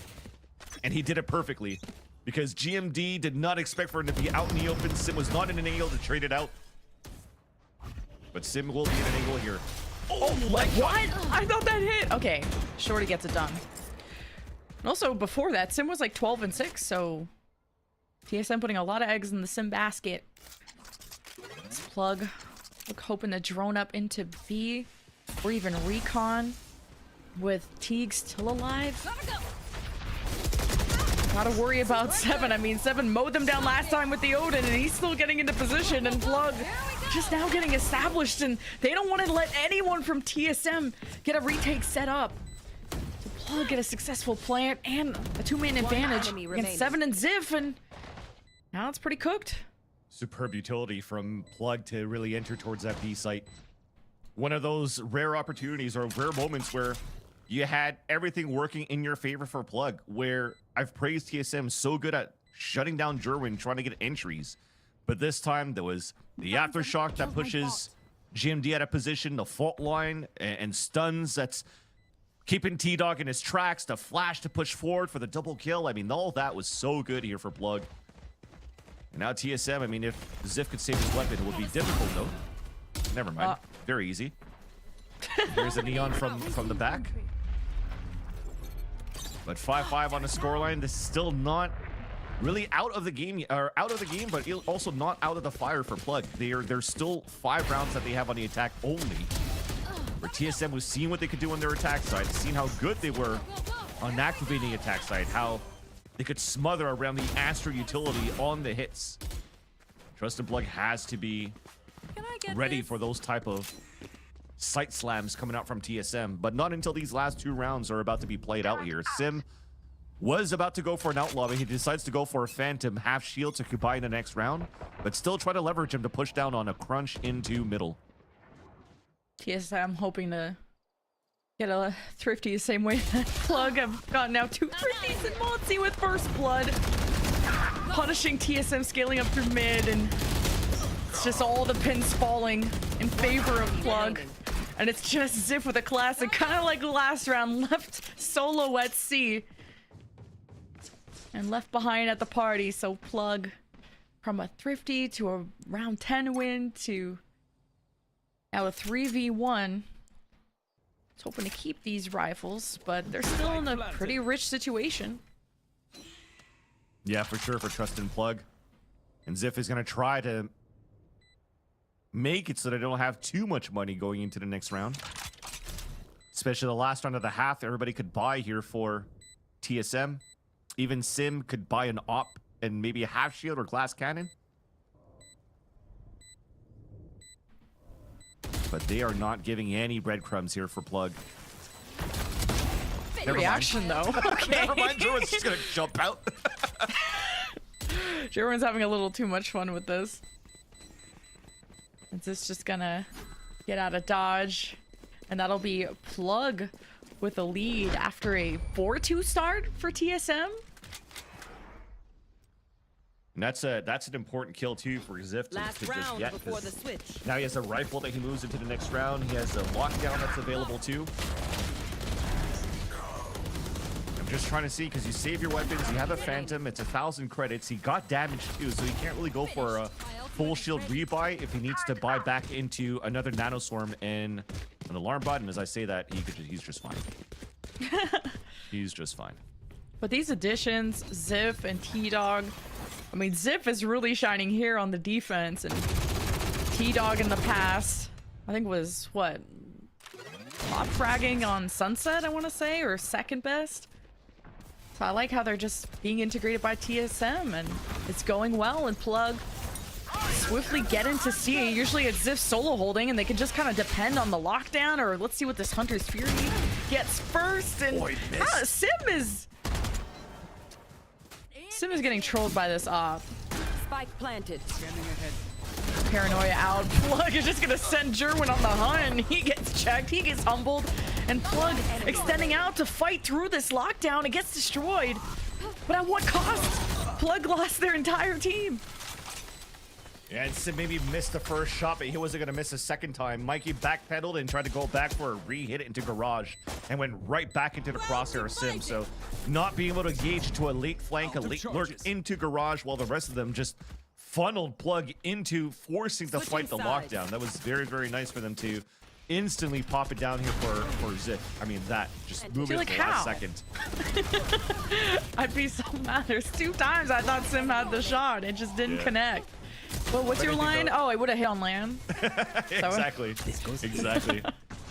And he did it perfectly. Because GMD did not expect for him to be out in the open. Sim was not in an angle to trade it out. But Sim will be in an angle here. Oh my god! What? I thought that hit! Okay, Shorty gets it done. And also, before that, Sim was like 12-6, so TSM putting a lot of eggs in the Sim basket. This Plug, look, hoping to drone up into B, or even recon with Teague still alive. Gotta worry about Seven. I mean, Seven mowed them down last time with the Odin, and he's still getting into position, and Plug just now getting established, and they don't want to let anyone from TSM get a retake set up. So Plug get a successful plant and a 2-man advantage against Seven and Ziff, and now it's pretty cooked. Superb utility from Plug to really enter towards that B site. One of those rare opportunities or rare moments where you had everything working in your favor for Plug, where I've praised TSM so good at shutting down Jerwin, trying to get entries. But this time there was the aftershock that pushes GMD out of position, the fault line and stuns that's keeping T-Dog in his tracks, the flash to push forward for the double kill. I mean, all that was so good here for Plug. And now TSM, I mean, if Ziff could save his weapon, it would be difficult though. Never mind. Very easy. There's a Neon from the back. But 5-5 on the scoreline. This is still not really out of the game, but also not out of the fire for Plug. There's still 5 rounds that they have on the attack only. Where TSM was seeing what they could do on their attack side, seeing how good they were on activating the attack side, how they could smother around the Astra utility on the hits. Trusted Plug has to be ready for those type of sight slams coming out from TSM, but not until these last 2 rounds are about to be played out here. Sim was about to go for an outlaw, but he decides to go for a Phantom half shield to combine the next round, but still try to leverage him to push down on a crunch into middle. TSM hoping to get a thrifty the same way that Plug have gotten now 2 thrifties in Monty with First Blood. Punishing TSM scaling up through mid, and it's just all the pins falling in favor of Plug. And it's just Ziff with a classic, kind of like last round, left solo at C. And left behind at the party, so Plug from a thrifty to a round 10 win to now a 3v1. It's hoping to keep these rifles, but they're still in a pretty rich situation. Yeah, for sure, for Trusted Plug. And Ziff is going to try to make it so they don't have too much money going into the next round. especially the last round of the half. Everybody could buy here for TSM. Even Sim could buy an op and maybe a half shield or glass cannon. But they are not giving any breadcrumbs here for Plug. Never Reaction mind. though. Okay. Never mind, Jordan's just gonna jump out. Jerwin's having a little too much fun with this. Is this just gonna get out of dodge? And that'll be Plug with a lead after a 4-2 start for TSM. And that's an important kill too for Ziff to Last just round get. before the 'Cause switch. now he has a rifle that he moves into the next round. He has a lockdown that's available too. I'm just trying to see, because you save your weapons, you have a Phantom, it's 1,000 credits. He got damage too, so he can't really go for a full shield rebuy if he needs to buy back into another nanoswarm and an alarm button. As I say that, he's just fine. He's just fine. But these additions, Ziff and T-Dog, I mean, Ziff is really shining here on the defense, and T-Dog in the past, I think was, what, top fragging on Sunset, I want to say, or second best. So I like how they're just being integrated by TSM, and it's going well, and Plug swiftly get into C. Usually it's Ziff solo holding, and they can just kind of depend on the lockdown, or let's see what this Hunter's Fury gets first, and Sim is getting trolled by this op. Spike planted. Scanning ahead. Paranoia out. Plug is just gonna send Jerwin on the hunt, and he gets checked, he gets humbled, and Plug extending out to fight through this lockdown. It gets destroyed, but at what cost? Plug lost their entire team. Yeah, and Sim maybe missed the first shot, but he wasn't going to miss a second time. Mikey backpedaled and tried to go back for a re-hit into Garage and went right back into the crosshair of Sim. So not being able to gauge to a late flank, a late lurk into Garage, while the rest of them just funneled Plug into forcing to fight the lockdown. That was very, very nice for them to instantly pop it down here for Ziff. I mean, that just moved it at the last second. I'd be so mad. There's 2 times I thought Sim had the shot. It just didn't connect. Well, what's your line? Oh, it would have hit on land. Exactly. Exactly.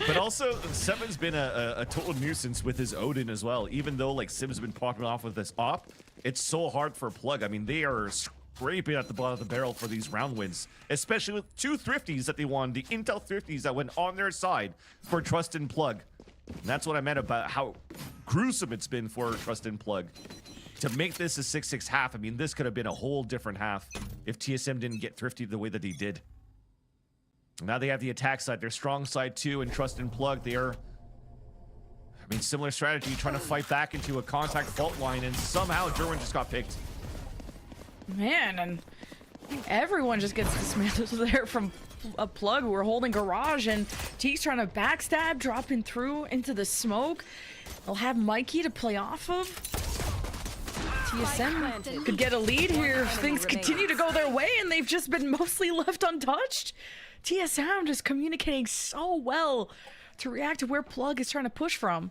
But also, Seven's been a total nuisance with his Odin as well. Even though like Sim's been popping off with this op, it's so hard for Plug. I mean, they are scraping at the bottom of the barrel for these round wins, especially with 2 thrifties that they won, the Intel thrifties that went on their side for Trust in Plug. And that's what I meant about how gruesome it's been for Trust in Plug. To make this a 6-6 half, I mean, this could have been a whole different half if TSM didn't get thrifty the way that he did. Now they have the attack side, their strong side too, and Trust in Plug. They are, I mean, similar strategy, trying to fight back into a contact fault line, and somehow Jerwin just got picked. Man, and everyone just gets dismantled there from a Plug who are holding Garage, and Teek's trying to backstab, dropping through into the smoke. They'll have Mikey to play off of. TSM could get a lead here if things continue to go their way, and they've just been mostly left untouched. TSM just communicating so well to react to where Plug is trying to push from.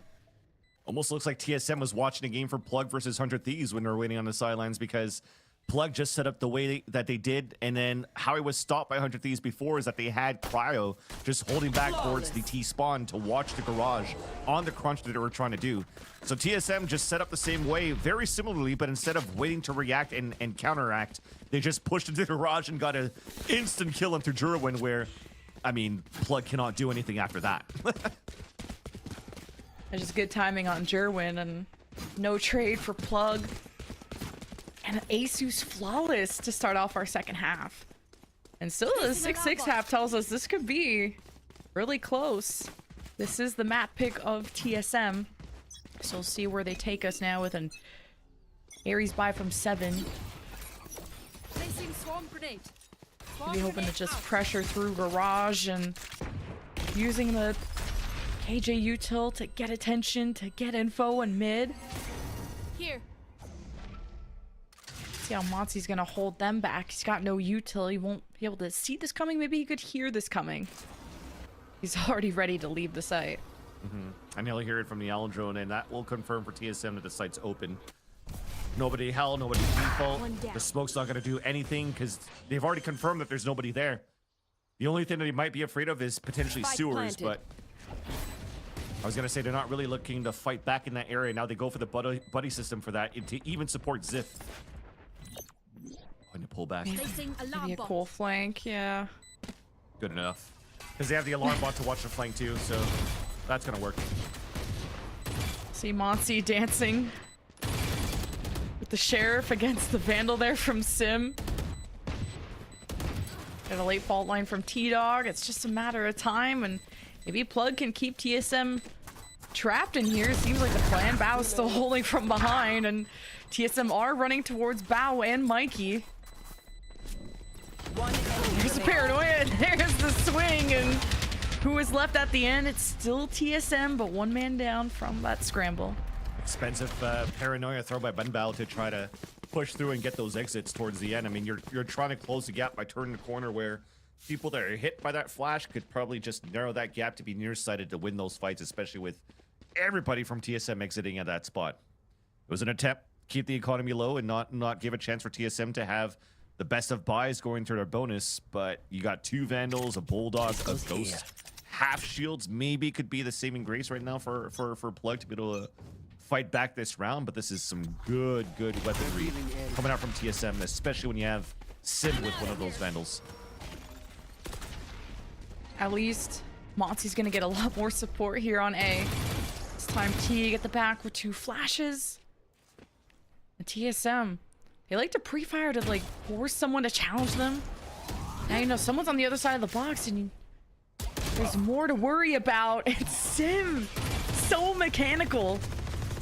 Almost looks like TSM was watching a game for Plug versus 100 Thieves when they were waiting on the sidelines, because Plug just set up the way that they did, and then how he was stopped by 100 Thieves before is that they had Cryo just holding back towards the T-spawn to watch the Garage on the crunch that they were trying to do. So TSM just set up the same way, very similarly, but instead of waiting to react and counteract, they just pushed into the Garage and got an instant kill into Jerwin, where, I mean, Plug cannot do anything after that. It's just good timing on Jerwin, and no trade for Plug. And ASUS flawless to start off our second half. And still the 6-6 half tells us this could be really close. This is the map pick of TSM. So we'll see where they take us now with an Ares buy from 7. Placing swarm grenade. Maybe hoping to just pressure through Garage and using the KJ util to get attention, to get info in mid. Here. See how Mozzie's gonna hold them back. He's got no util. He won't be able to see this coming. Maybe he could hear this coming. He's already ready to leave the site. And he'll hear it from the Owl drone, and that will confirm for TSM that the site's open. Nobody hell, nobody default. The smoke's not going to do anything because they've already confirmed that there's nobody there. The only thing that he might be afraid of is potentially sewers, but I was gonna say they're not really looking to fight back in that area. Now they go for the buddy system for that to even support Ziff. Going to pull back. Placing alarm Maybe a bot. cool flank, yeah. Good enough. Because they have the alarm bot to watch the flank too, so that's gonna work. See Monty dancing with the sheriff against the vandal there from Sim. Got a late fault line from T-Dog. It's just a matter of time, and maybe Plug can keep TSM trapped in here. It seems like the plan. Bao is still holding from behind, and TSM are running towards Bao and Mikey. There's the paranoia, and there's the swing, and who is left at the end? It's still TSM, but one man down from that scramble. Expensive paranoia throw by Benbao to try to push through and get those exits towards the end. I mean, you're trying to close the gap by turning the corner where people that are hit by that flash could probably just narrow that gap to be nearsighted to win those fights, especially with everybody from TSM exiting at that spot. It was an attempt to keep the economy low and not give a chance for TSM to have the best of buys going through their bonus, but you got 2 Vandals, a Bulldog, a Ghost. Half shields maybe could be the saving grace right now for Plug to be able to fight back this round, but this is some good weaponry coming out from TSM, especially when you have Sim with one of those Vandals. At least Monty's gonna get a lot more support here on A. This time T at the back with 2 flashes. And TSM, they like to pre-fire to like force someone to challenge them. Now you know someone's on the other side of the box and there's more to worry about. It's Sim, so mechanical.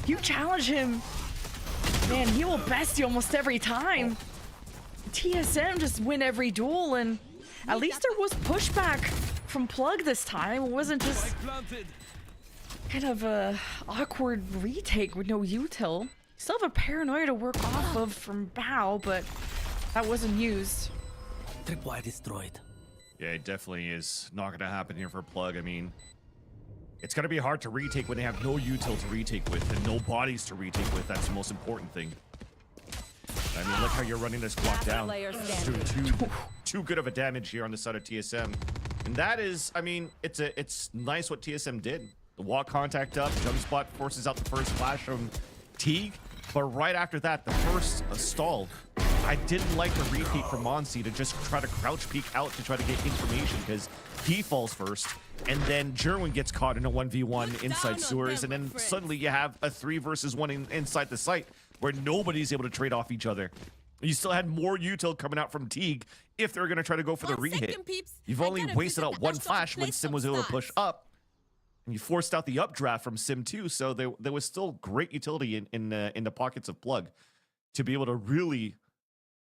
You challenge him, man, he will best you almost every time. TSM just win every duel, and at least there was pushback from Plug this time. It wasn't just kind of a awkward retake with no util. Still have a paranoia to work off of from Bao, but that wasn't used. Tripwire destroyed. Yeah, it definitely is not going to happen here for Plug. I mean, it's going to be hard to retake when they have no util to retake with and no bodies to retake with. That's the most important thing. I mean, look how you're running this block down. Too good of a damage here on the side of TSM. And that is, I mean, it's nice what TSM did. The wall contact up, jump spot forces out the first flash from Teague. But right after that, the first stall, I didn't like the repeat from Monsi to just try to crouch peek out to try to get information because he falls first. And then Jerwin gets caught in a 1v1 inside sewers. And then suddenly you have a 3 versus 1 inside the site where nobody's able to trade off each other. You still had more util coming out from Teague if they're going to try to go for the re-hit. You've only wasted out 1 flash when Sim was able to push up. And you forced out the updraft from Sim too, so there was still great utility in the pockets of Plug to be able to really,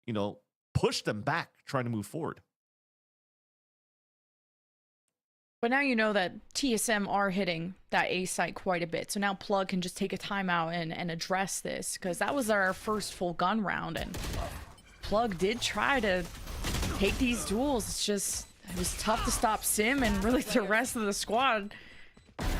you know, push them back trying to move forward. But now you know that TSM are hitting that A site quite a bit, so now Plug can just take a timeout and address this, because that was our first full gun round, and Plug did try to take these duels. It's just, it was tough to stop Sim and really the rest of the squad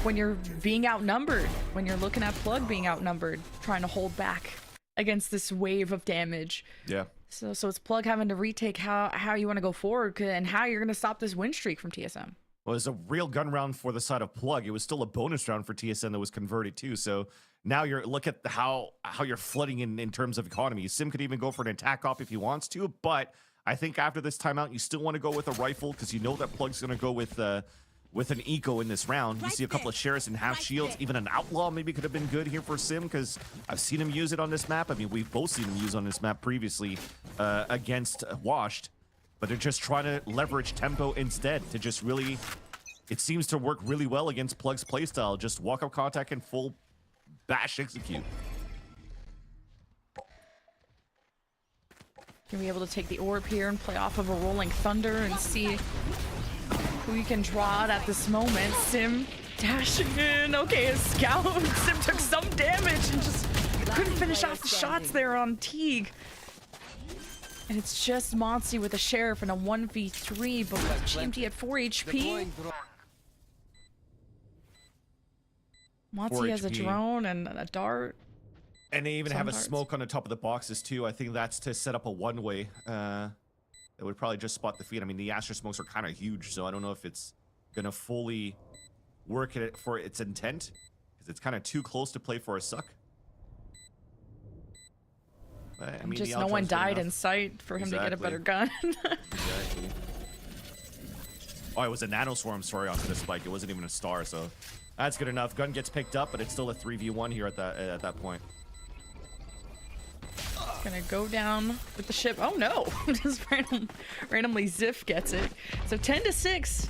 when you're being outnumbered, when you're looking at Plug being outnumbered, trying to hold back against this wave of damage. Yeah. So it's Plug having to retake how you want to go forward and how you're going to stop this win streak from TSM. Well, it was a real gun round for the side of Plug. It was still a bonus round for TSM that was converted too. So now look at how you're flooding in terms of economy. Sim could even go for an attack op if he wants to, but I think after this timeout, you still want to go with a rifle because you know that Plug's going to go with an eco in this round. You see a couple of sheriffs and half shields. Even an outlaw maybe could have been good here for Sim because I've seen him use it on this map. I mean, we've both seen him use on this map previously against Washed, but they're just trying to leverage tempo instead to just really, it seems to work really well against Plug's playstyle. Just walk up contact and full bash execute. Can be able to take the orb here and play off of a rolling thunder and see who you can draw out at this moment. Sim dashing in. Okay, a scout. Sim took some damage and just couldn't finish off the shots there on Teague. And it's just Monty with a sheriff and a 1v3, but with GMT at 4 HP. Monty has a drone and a dart. And they even have a smoke on the top of the boxes too. I think that's to set up a one-way. It would probably just spot the feed. I mean, the Astra smokes are kind of huge, so I don't know if it's gonna fully work it for its intent, because it's kind of too close to play for a suck. But, I mean, Just the no one outro's good died enough. in sight for him to get a Exactly. better gun. Exactly. Oh, it was a nanoswarm, sorry, onto the spike. It wasn't even a star, so that's good enough. Gun gets picked up, but it's still a 3v1 here at that point. Gonna go down with the ship. Oh no! Just randomly Ziff gets it. So 10-6.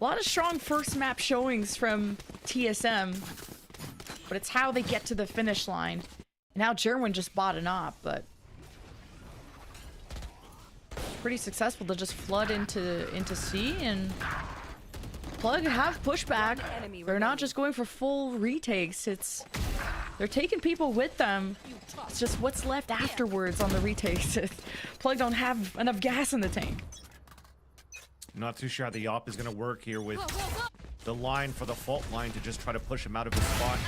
A lot of strong first map showings from TSM, but it's how they get to the finish line. And now Jerwin just bought an op, but pretty successful to just flood into C, and Plug have pushback. They're not just going for full retakes. They're taking people with them. It's just what's left afterwards on the retakes. Plug don't have enough gas in the tank. I'm not too sure how the op is going to work here with the line for the fault line to just try to push him out of his spot.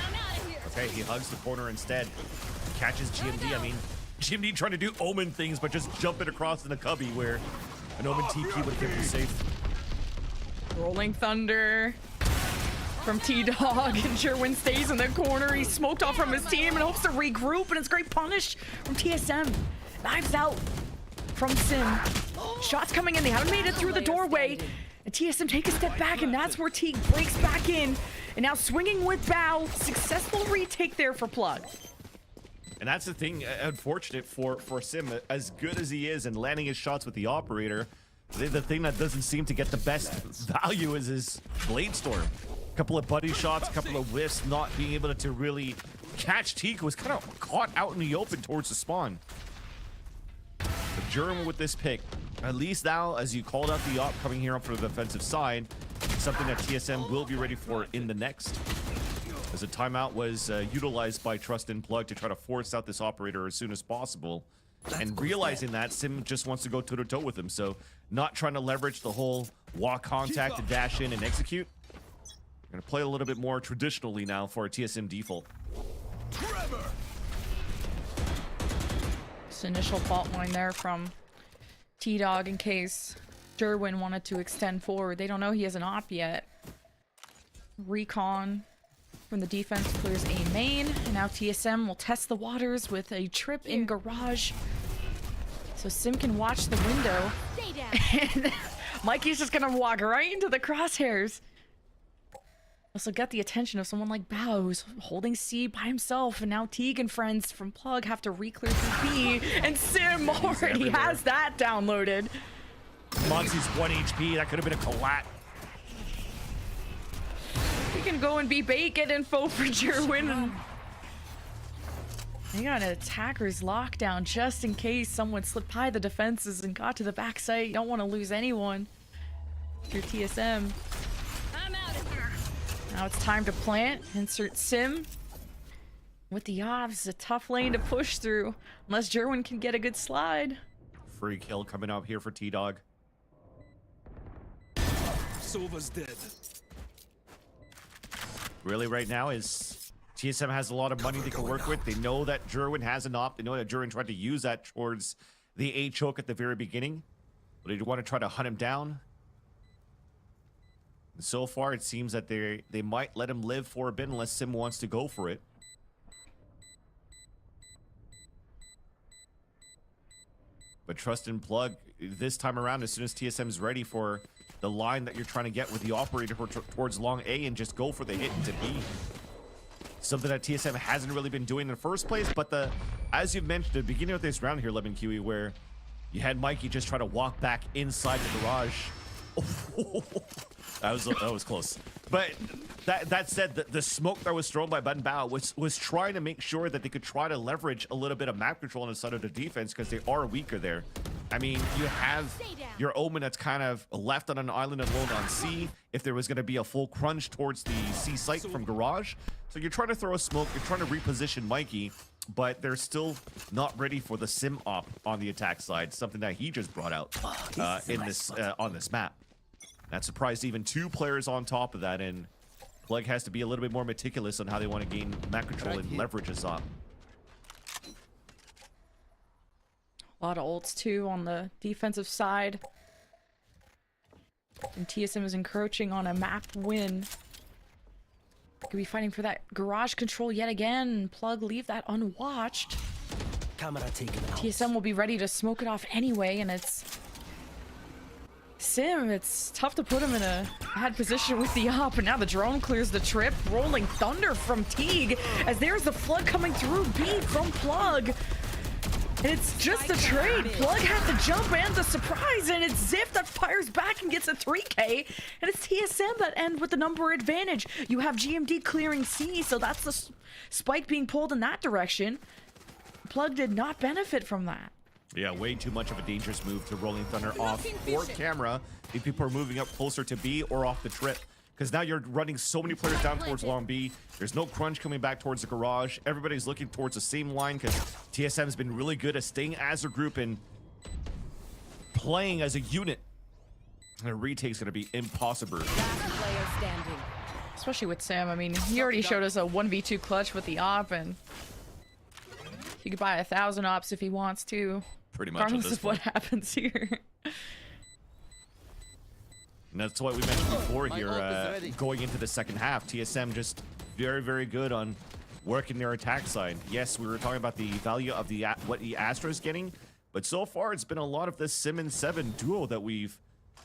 Okay, he hugs the corner instead. Catches GMD. I mean, GMD trying to do Omen things, but just jumping across in the cubby where an Omen TP would have kept him safe. Rolling Thunder from T-Dog, and Jerwin stays in the corner. He's smoked off from his team and hopes to regroup, and it's great punish from TSM. Knives out from Sim. Shots coming in. They haven't made it through the doorway. And TSM take a step back, and that's where Teague breaks back in. And now swinging with Bow. Successful retake there for Plug. And that's the thing, unfortunate for Sim, as good as he is and landing his shots with the operator, the thing that doesn't seem to get the best value is his Blade Storm. A couple of buddy shots, a couple of whiffs, not being able to really catch Teak, was kind of caught out in the open towards the spawn. But Jerwin with this pick, at least now, as you called out the op coming here up for the defensive side, something that TSM will be ready for in the next. As a timeout was utilized by Trust and Plug to try to force out this operator as soon as possible. And realizing that, Sim just wants to go toe-to-toe with him, so not trying to leverage the whole walk contact to dash in and execute. Gonna play a little bit more traditionally now for a TSM default. This initial fault line there from T-Dog in case Jerwin wanted to extend forward. They don't know he has an op yet. Recon from the defense clears A main, and now TSM will test the waters with a trip in garage. So Sim can watch the window. And Mikey's just gonna walk right into the crosshairs. Also got the attention of someone like Bao, who's holding C by himself, and now Teague and friends from Plug have to re-clear through B, and Sim already has that downloaded. Monty's 1 HP, that could have been a collat. He can go and be bacon info for Jerwin. They got an attacker's lockdown just in case someone slipped by the defenses and got to the backside. You don't want to lose anyone. Your TSM. I'm out of here. Now it's time to plant. Insert Sim. With the ops, it's a tough lane to push through. Unless Jerwin can get a good slide. Free kill coming up here for T-Dog. Sova's dead. Really right now is TSM has a lot of money they can work with. They know that Jerwin has an op. They know that Jerwin tried to use that towards the A choke at the very beginning. But they want to try to hunt him down. And so far, it seems that they might let him live for a bit unless Sim wants to go for it. But Trust and Plug, this time around, as soon as TSM is ready for the line that you're trying to get with the operator towards long A, and just go for the hit into B. Something that TSM hasn't really been doing in the first place, but as you've mentioned at the beginning of this round here, Lemon Kiwi, where you had Mikey just try to walk back inside the garage. That was close. But that said, the smoke that was thrown by Button Bao was trying to make sure that they could try to leverage a little bit of map control on the side of the defense, because they are weaker there. I mean, you have your Omen that's kind of left on an island alone on C if there was going to be a full crunch towards the C site from garage. So you're trying to throw a smoke, you're trying to reposition Mikey, but they're still not ready for the Sim op on the attack side, something that he just brought out on this map. That surprised even 2 players on top of that, and Plug has to be a little bit more meticulous on how they want to gain map control and leverage his op. A lot of ults too on the defensive side. And TSM is encroaching on a map win. Could be fighting for that garage control yet again. Plug, leave that unwatched. Camera taken out. TSM will be ready to smoke it off anyway, and it's Sim. It's tough to put him in a bad position with the op, and now the drone clears the trip. Rolling thunder from Teague, as there's the flood coming through B from Plug. And it's just a trade. Plug has the jump and the surprise, and it's Ziff that fires back and gets a 3K. And it's TSM that end with the number advantage. You have GMD clearing C, so that's the spike being pulled in that direction. Plug did not benefit from that. Yeah, way too much of a dangerous move to Rolling Thunder off or camera if people are moving up closer to B or off the trip. Because now you're running so many players down towards long B. There's no crunch coming back towards the garage. Everybody's looking towards the same line because TSM's been really good at staying as a group and playing as a unit. And a retake's going to be impossible. Player standing. Especially with Sam. I mean, he already showed us a 1v2 clutch with the op, and he could buy 1,000 ops if he wants to. Pretty much. Regardless of what happens here. And that's what we mentioned before here, going into the second half. TSM just very, very good on working their attack side. Yes, we were talking about the value of the what the Astra is getting, but so far it's been a lot of this Sim and 7 duo that we've,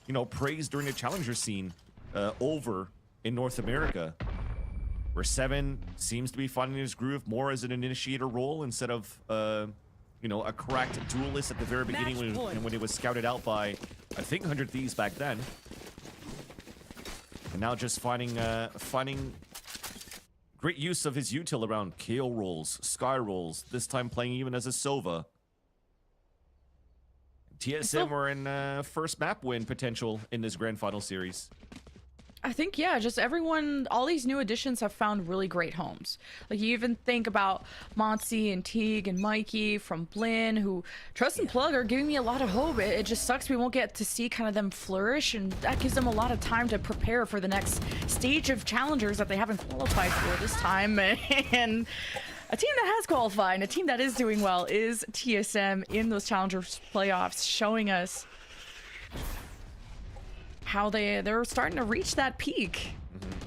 you know, praised during the challenger scene over in North America, where 7 seems to be finding his groove more as an initiator role instead of, you know, a cracked duelist at the very beginning when he was scouted out by, I think, 100 Thieves back then. And now just finding great use of his util around KO rolls, Sky rolls, this time playing even as a Sova. TSM are in first map win potential in this grand final series. I think, yeah, just everyone, all these new additions have found really great homes. Like, you even think about Monty and Teague and Mikey from Blinn, who Trust and Plug are giving me a lot of hope. It just sucks we won't get to see kind of them flourish, and that gives them a lot of time to prepare for the next stage of challengers that they haven't qualified for this time. And a team that has qualified and a team that is doing well is TSM in those challengers playoffs, showing us how they're starting to reach that peak.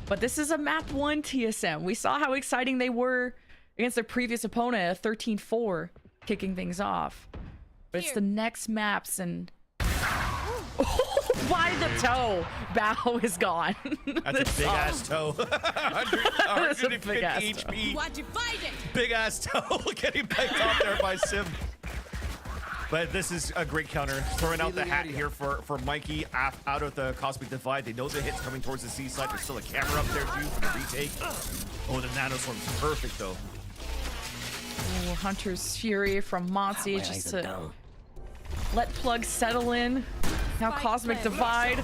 But this is a map 1 TSM. We saw how exciting they were against their previous opponent at 13-4, kicking things off. But it's the next maps, and by the toe, Bao is gone. That's a big ass toe. 150 HP. Big ass toe getting backed off there by Sim. But this is a great counter. Throwing out the hat here for Mikey out of the Cosmic Divide. They know the hit's coming towards the C side. There's still a camera up there too for the retake. Oh, the Nanoswarm's perfect though. Ooh, Hunter's Fury from Monty just to let Plug settle in. Now Cosmic Divide.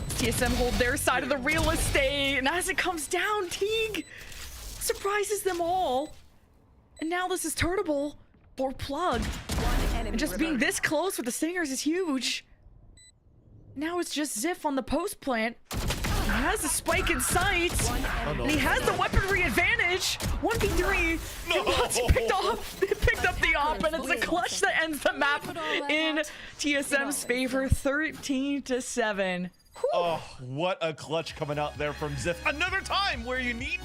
TSM hold their side of the real estate. And as it comes down, Teague surprises them all. And now this is Turnable for Plug. And just being this close with the Stingers is huge. Now it's just Ziff on the post plant. He has the spike in sight. And he has the weaponry advantage. 1v3. And Monty picked up the op, and it's a clutch that ends the map in TSM's favor, 13-7. Oh, what a clutch coming out there from Ziff. Another time where you need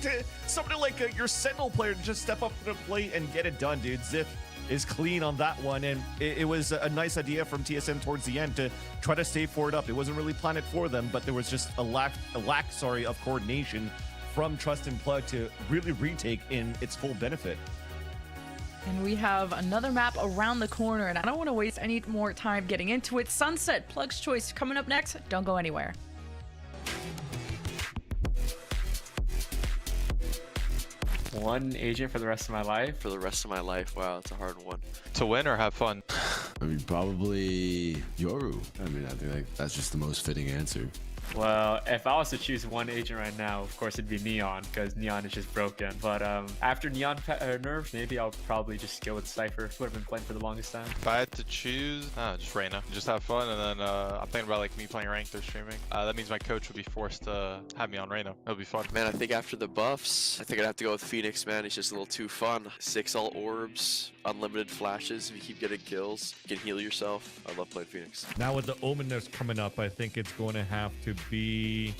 somebody like your Sentinel player to just step up to the plate and get it done, dude. Ziff is clean on that one, and it was a nice idea from TSM towards the end to try to stay forward up. It wasn't really planned for them, but there was just a lack of coordination from Trust and Plug to really retake in its full benefit. And we have another map around the corner, and I don't want to waste any more time getting into it. Sunset, Plug's Choice, coming up next. Don't go anywhere. One agent for the rest of my life? For the rest of my life. Wow, it's a hard one. To win or have fun? I mean, probably Yoru. I mean, I think that's just the most fitting answer. Well, if I was to choose one agent right now, of course it'd be Neon, because Neon is just broken. But after Neon nerfs, maybe I'll probably just go with Cypher, who I've been playing for the longest time. If I had to choose, just Reyna. Just have fun, and then I'm thinking about like me playing ranked or streaming. That means my coach would be forced to have me on Reyna. It'll be fun. Man, I think after the buffs, I think I'd have to go with Phoenix, man. He's just a little too fun. 6 all orbs, unlimited flashes. If you keep getting kills, you can heal yourself. I love playing Phoenix. Now with the Omen that's coming up, I think it's going to have to be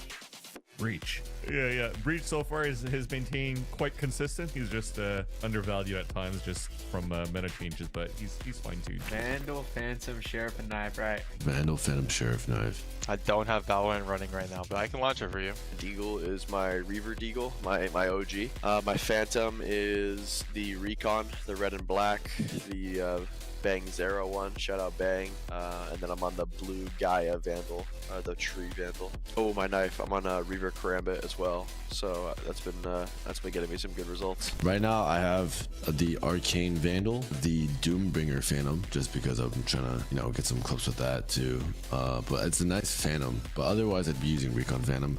Breach. Yeah. Breach so far has maintained quite consistent. He's just undervalued at times just from meta changes, but he's fine too. Vandal, Phantom, Sheriff, and Knife. Right. Vandal, Phantom, Sheriff, Knife. I don't have Valorant running right now, but I can launch it for you. Deagle is my Reaver Deagle, my OG. My Phantom is the Recon, the red and black, the Bang Zero one, shout out Bang, and then I'm on the blue Gaia Vandal, the tree Vandal. Oh, my knife, I'm on Reaver Karambit as well, so that's been getting me some good results. Right now, I have the Arcane Vandal, the Doombringer Phantom, just because I'm trying to, get some clips with that too. But it's a nice Phantom, but otherwise I'd be using Recon Phantom.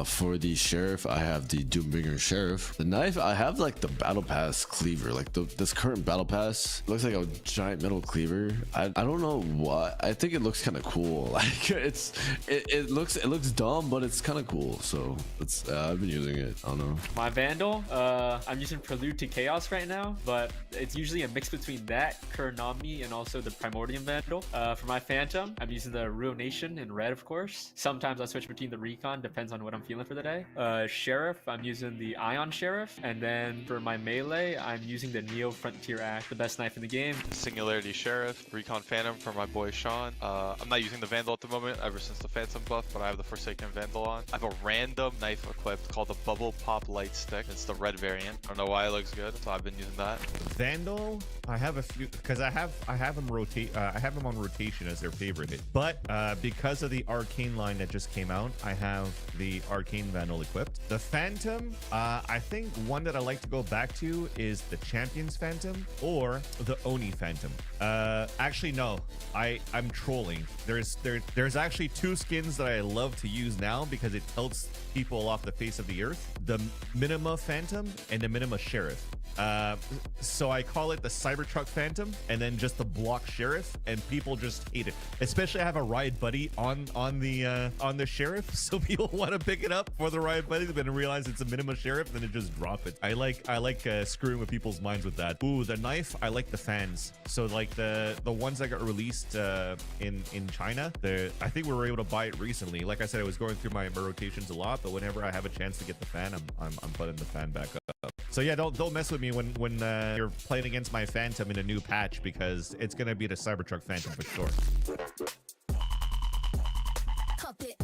For the Sheriff, I have the Doombringer Sheriff. The knife, I have like the Battle Pass Cleaver, like this current Battle Pass looks like a giant metal cleaver. I don't know what. I think it looks kind of cool. Like it looks dumb, but it's kind of cool. So I've been using it. I don't know. My Vandal, I'm using Prelude to Chaos right now, but it's usually a mix between that, Kuronami, and also the Primordium Vandal. For my Phantom, I'm using the Ruination in red, of course. Sometimes I switch between the Recon, depends on what I'm feeling for the day. Sheriff, I'm using the Ion Sheriff, and then for my melee, I'm using the Neo Frontier Axe, the best knife in the game. Singularity Sheriff, Recon Phantom for my boy Sean. I'm not using the Vandal at the moment ever since the Phantom buff, but I have the Forsaken Vandal on. I have a random knife equipped called the Bubble Pop Light Stick. It's the red variant. I don't know why it looks good, so I've been using that. Vandal, I have a few because I have him on rotation as their favorite hit. But because of the Arcane line that just came out, I have the Arcane Vandal equipped. The Phantom, I think one that I like to go back to is the Champions Phantom or the Oni Phantom. Actually no, I'm trolling. There's actually two skins that I love to use now because it tilts people off the face of the earth: the Minima Phantom and the Minima Sheriff. So I call it the Cybertruck Phantom and then just the Block Sheriff, and people just hate it. Especially I have a Riot Buddy on the Sheriff, so people want to pick it up for the Riot Buddy, but then realize it's a Minima Sheriff, then it just drop it. I like screwing with people's minds with that. Ooh, the knife, I like the fans. So like the ones that got released in China, I think we were able to buy it recently. Like I said, I was going through my rotations a lot, but whenever I have a chance to get the fan, I'm putting the fan back up. So yeah, don't mess with me when you're playing against my Phantom in a new patch, because it's gonna be the Cybertruck Phantom for sure. Pop it.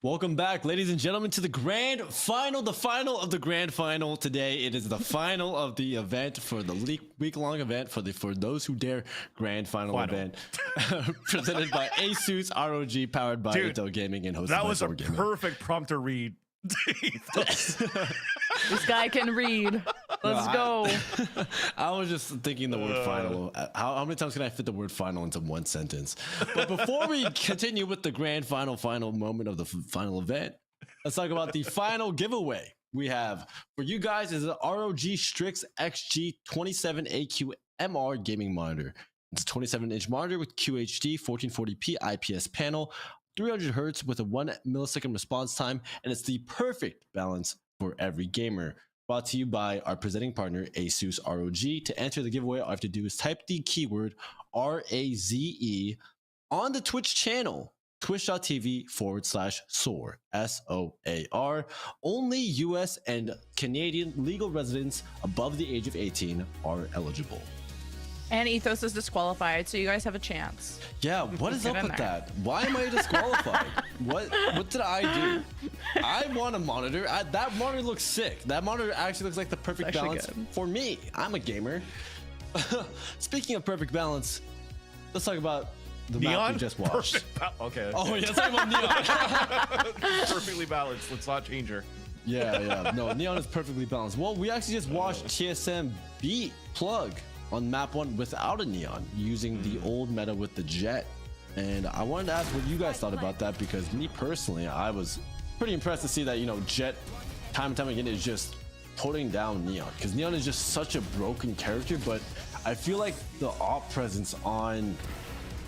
Welcome back, ladies and gentlemen, to the grand final, the final of the grand final. Today, it is the final of the event for the week-long event for those who dare grand final event, presented by ASUS ROG, powered by Veto Gaming and hosted by That was a Pregame. perfect prompter read. This guy can read. Let's go. I was just thinking the word final. How many times can I fit the word final into one sentence? But before we continue with the grand final moment of the final event, let's talk about the final giveaway. We have for you guys is the ROG Strix XG 27AQ MR gaming monitor. It's a 27-inch monitor with QHD 1440p IPS panel, 300 hertz with a 1 millisecond response time, and it's the perfect balance for every gamer. Brought to you by our presenting partner, ASUS ROG. To enter the giveaway, all you have to do is type the keyword RAZE on the Twitch channel, twitch.tv/SOAR, SOAR. Only US and Canadian legal residents above the age of 18 are eligible. And Ethos is disqualified, so you guys have a chance. Yeah, what is Get up in with there. that? Why am I disqualified? What did I do? I want a monitor. That monitor looks sick. That monitor actually looks like the perfect It's actually balance good. for me. I'm a gamer. Speaking of perfect balance, let's talk about the map we just watched. Okay. Oh, yeah, let's talk about Neon. Perfectly balanced. Let's not change her. Yeah. No, Neon is perfectly balanced. Well, we actually just watched TSM beat Plug on map 1 without a Neon, using the old meta with the Jet. And I wanted to ask what you guys thought about that, because me personally, I was pretty impressed to see that, Jet time and time again is just putting down Neon, because Neon is just such a broken character. But I feel like the op presence on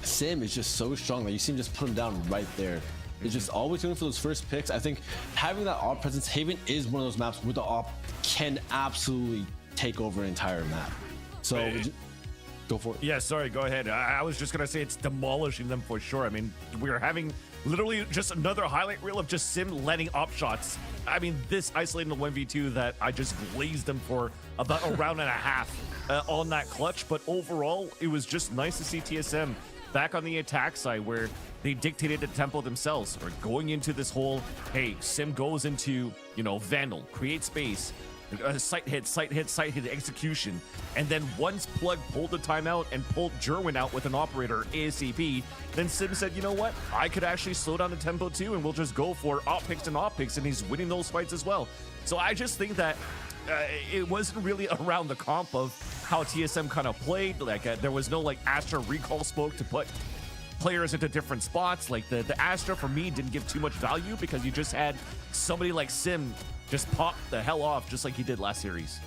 Sim is just so strong that you see him just put him down right there. It's just always going for those first picks. I think having that op presence, Haven is one of those maps where the op can absolutely take over an entire map. So go for it. Yeah, sorry, go ahead. I was just gonna say it's demolishing them for sure. I mean, we're having literally just another highlight reel of just Sim letting op shots. I mean, this isolating the 1v2 that I just glazed them for about a round and a half on that clutch. But overall, it was just nice to see TSM back on the attack side, where they dictated the tempo themselves. We're going into this whole, hey, Sim goes into, Vandal, create space, sight hit execution. And then once Plug pulled the timeout and pulled Jerwin out with an operator ASAP, then Sim said, you know what? I could actually slow down the tempo too, and we'll just go for op picks, and he's winning those fights as well. So I just think that it wasn't really around the comp of how TSM kind of played. Like there was no Astra recall smoke to put players into different spots. Like the Astra for me didn't give too much value, because you just had somebody like Sim just pop the hell off just like he did last series.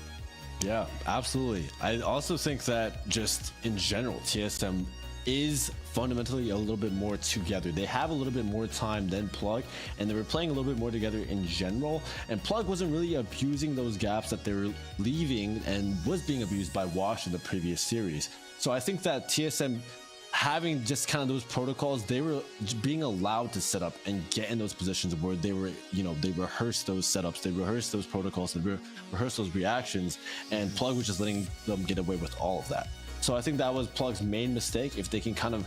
Yeah, absolutely. I also think that just in general, TSM is fundamentally a little bit more together. They have a little bit more time than Plug, and they were playing a little bit more together in general. And Plug wasn't really abusing those gaps that they were leaving, and was being abused by Wash in the previous series. So I think that TSM, having just kind of those protocols, they were being allowed to set up and get in those positions where they were, they rehearsed those setups, they rehearsed those protocols, they rehearsed those reactions, and Plug was just letting them get away with all of that. So I think that was Plug's main mistake. If they can kind of,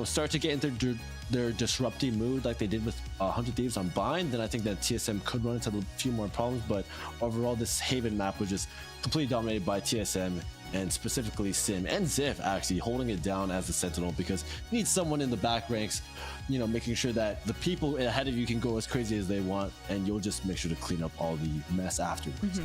start to get into their disruptive mood like they did with 100 Thieves on Bind, then I think that TSM could run into a few more problems. But overall, this Haven map was just completely dominated by TSM, and specifically Sim and Ziff actually holding it down as the Sentinel, because you need someone in the back ranks, making sure that the people ahead of you can go as crazy as they want, and you'll just make sure to clean up all the mess afterwards.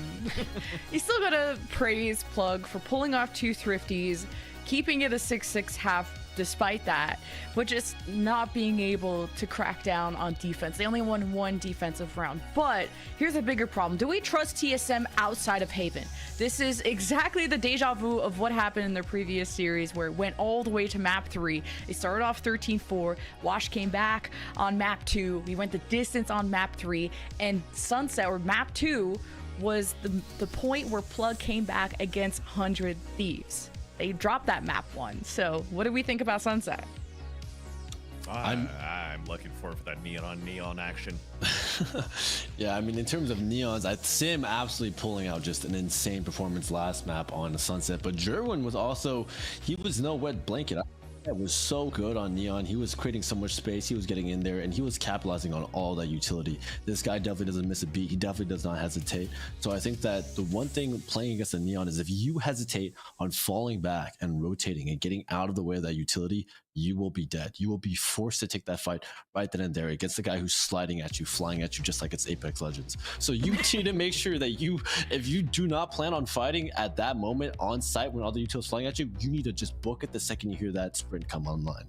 You still gotta praise Plug for pulling off 2 thrifties, keeping it a 6-6 half despite that, but just not being able to crack down on defense. They only won 1 defensive round. But here's a bigger problem. Do we trust TSM outside of Haven? This is exactly the deja vu of what happened in their previous series, where it went all the way to map 3. They started off 13-4. Wash came back on map 2. We went the distance on map 3. And Sunset, or map 2, was the point where Plug came back against 100 Thieves. They dropped that map 1. So what do we think about Sunset? I'm looking forward for that neon action. Yeah, I mean, in terms of Neons, Sim absolutely pulling out just an insane performance last map on the Sunset. But Jerwin was also, he was no wet blanket. That was so good on Neon. He was creating so much space. He was getting in there and he was capitalizing on all that utility. This guy definitely doesn't miss a beat. He definitely does not hesitate. So I think that the one thing playing against the Neon is if you hesitate on falling back and rotating and getting out of the way of that utility, you will be dead. You will be forced to take that fight right then and there against the guy who's sliding at you, flying at you, just like it's Apex Legends. So you need to make sure that if you do not plan on fighting at that moment on site when all the utilities flying at you, you need to just book it the second you hear that sprint come online.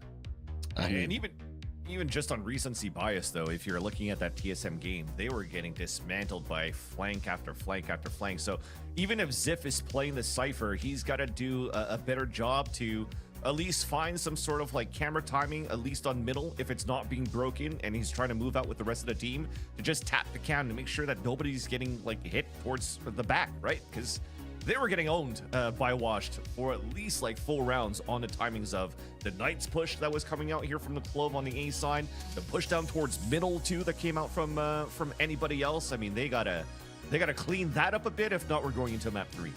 And even just on recency bias, though, if you're looking at that TSM game, they were getting dismantled by flank after flank after flank. So even if Ziff is playing the Cypher, he's got to do a better job to at least find some sort of like camera timing, at least on middle, if it's not being broken and he's trying to move out with the rest of the team, to just tap the cam to make sure that nobody's getting like hit towards the back, right? Because they were getting owned by Washed for at least like full rounds on the timings of the Knights push that was coming out here from the Clove on the A side, the push down towards middle too that came out from anybody else. I mean, they gotta clean that up a bit. If not, we're going into map 3.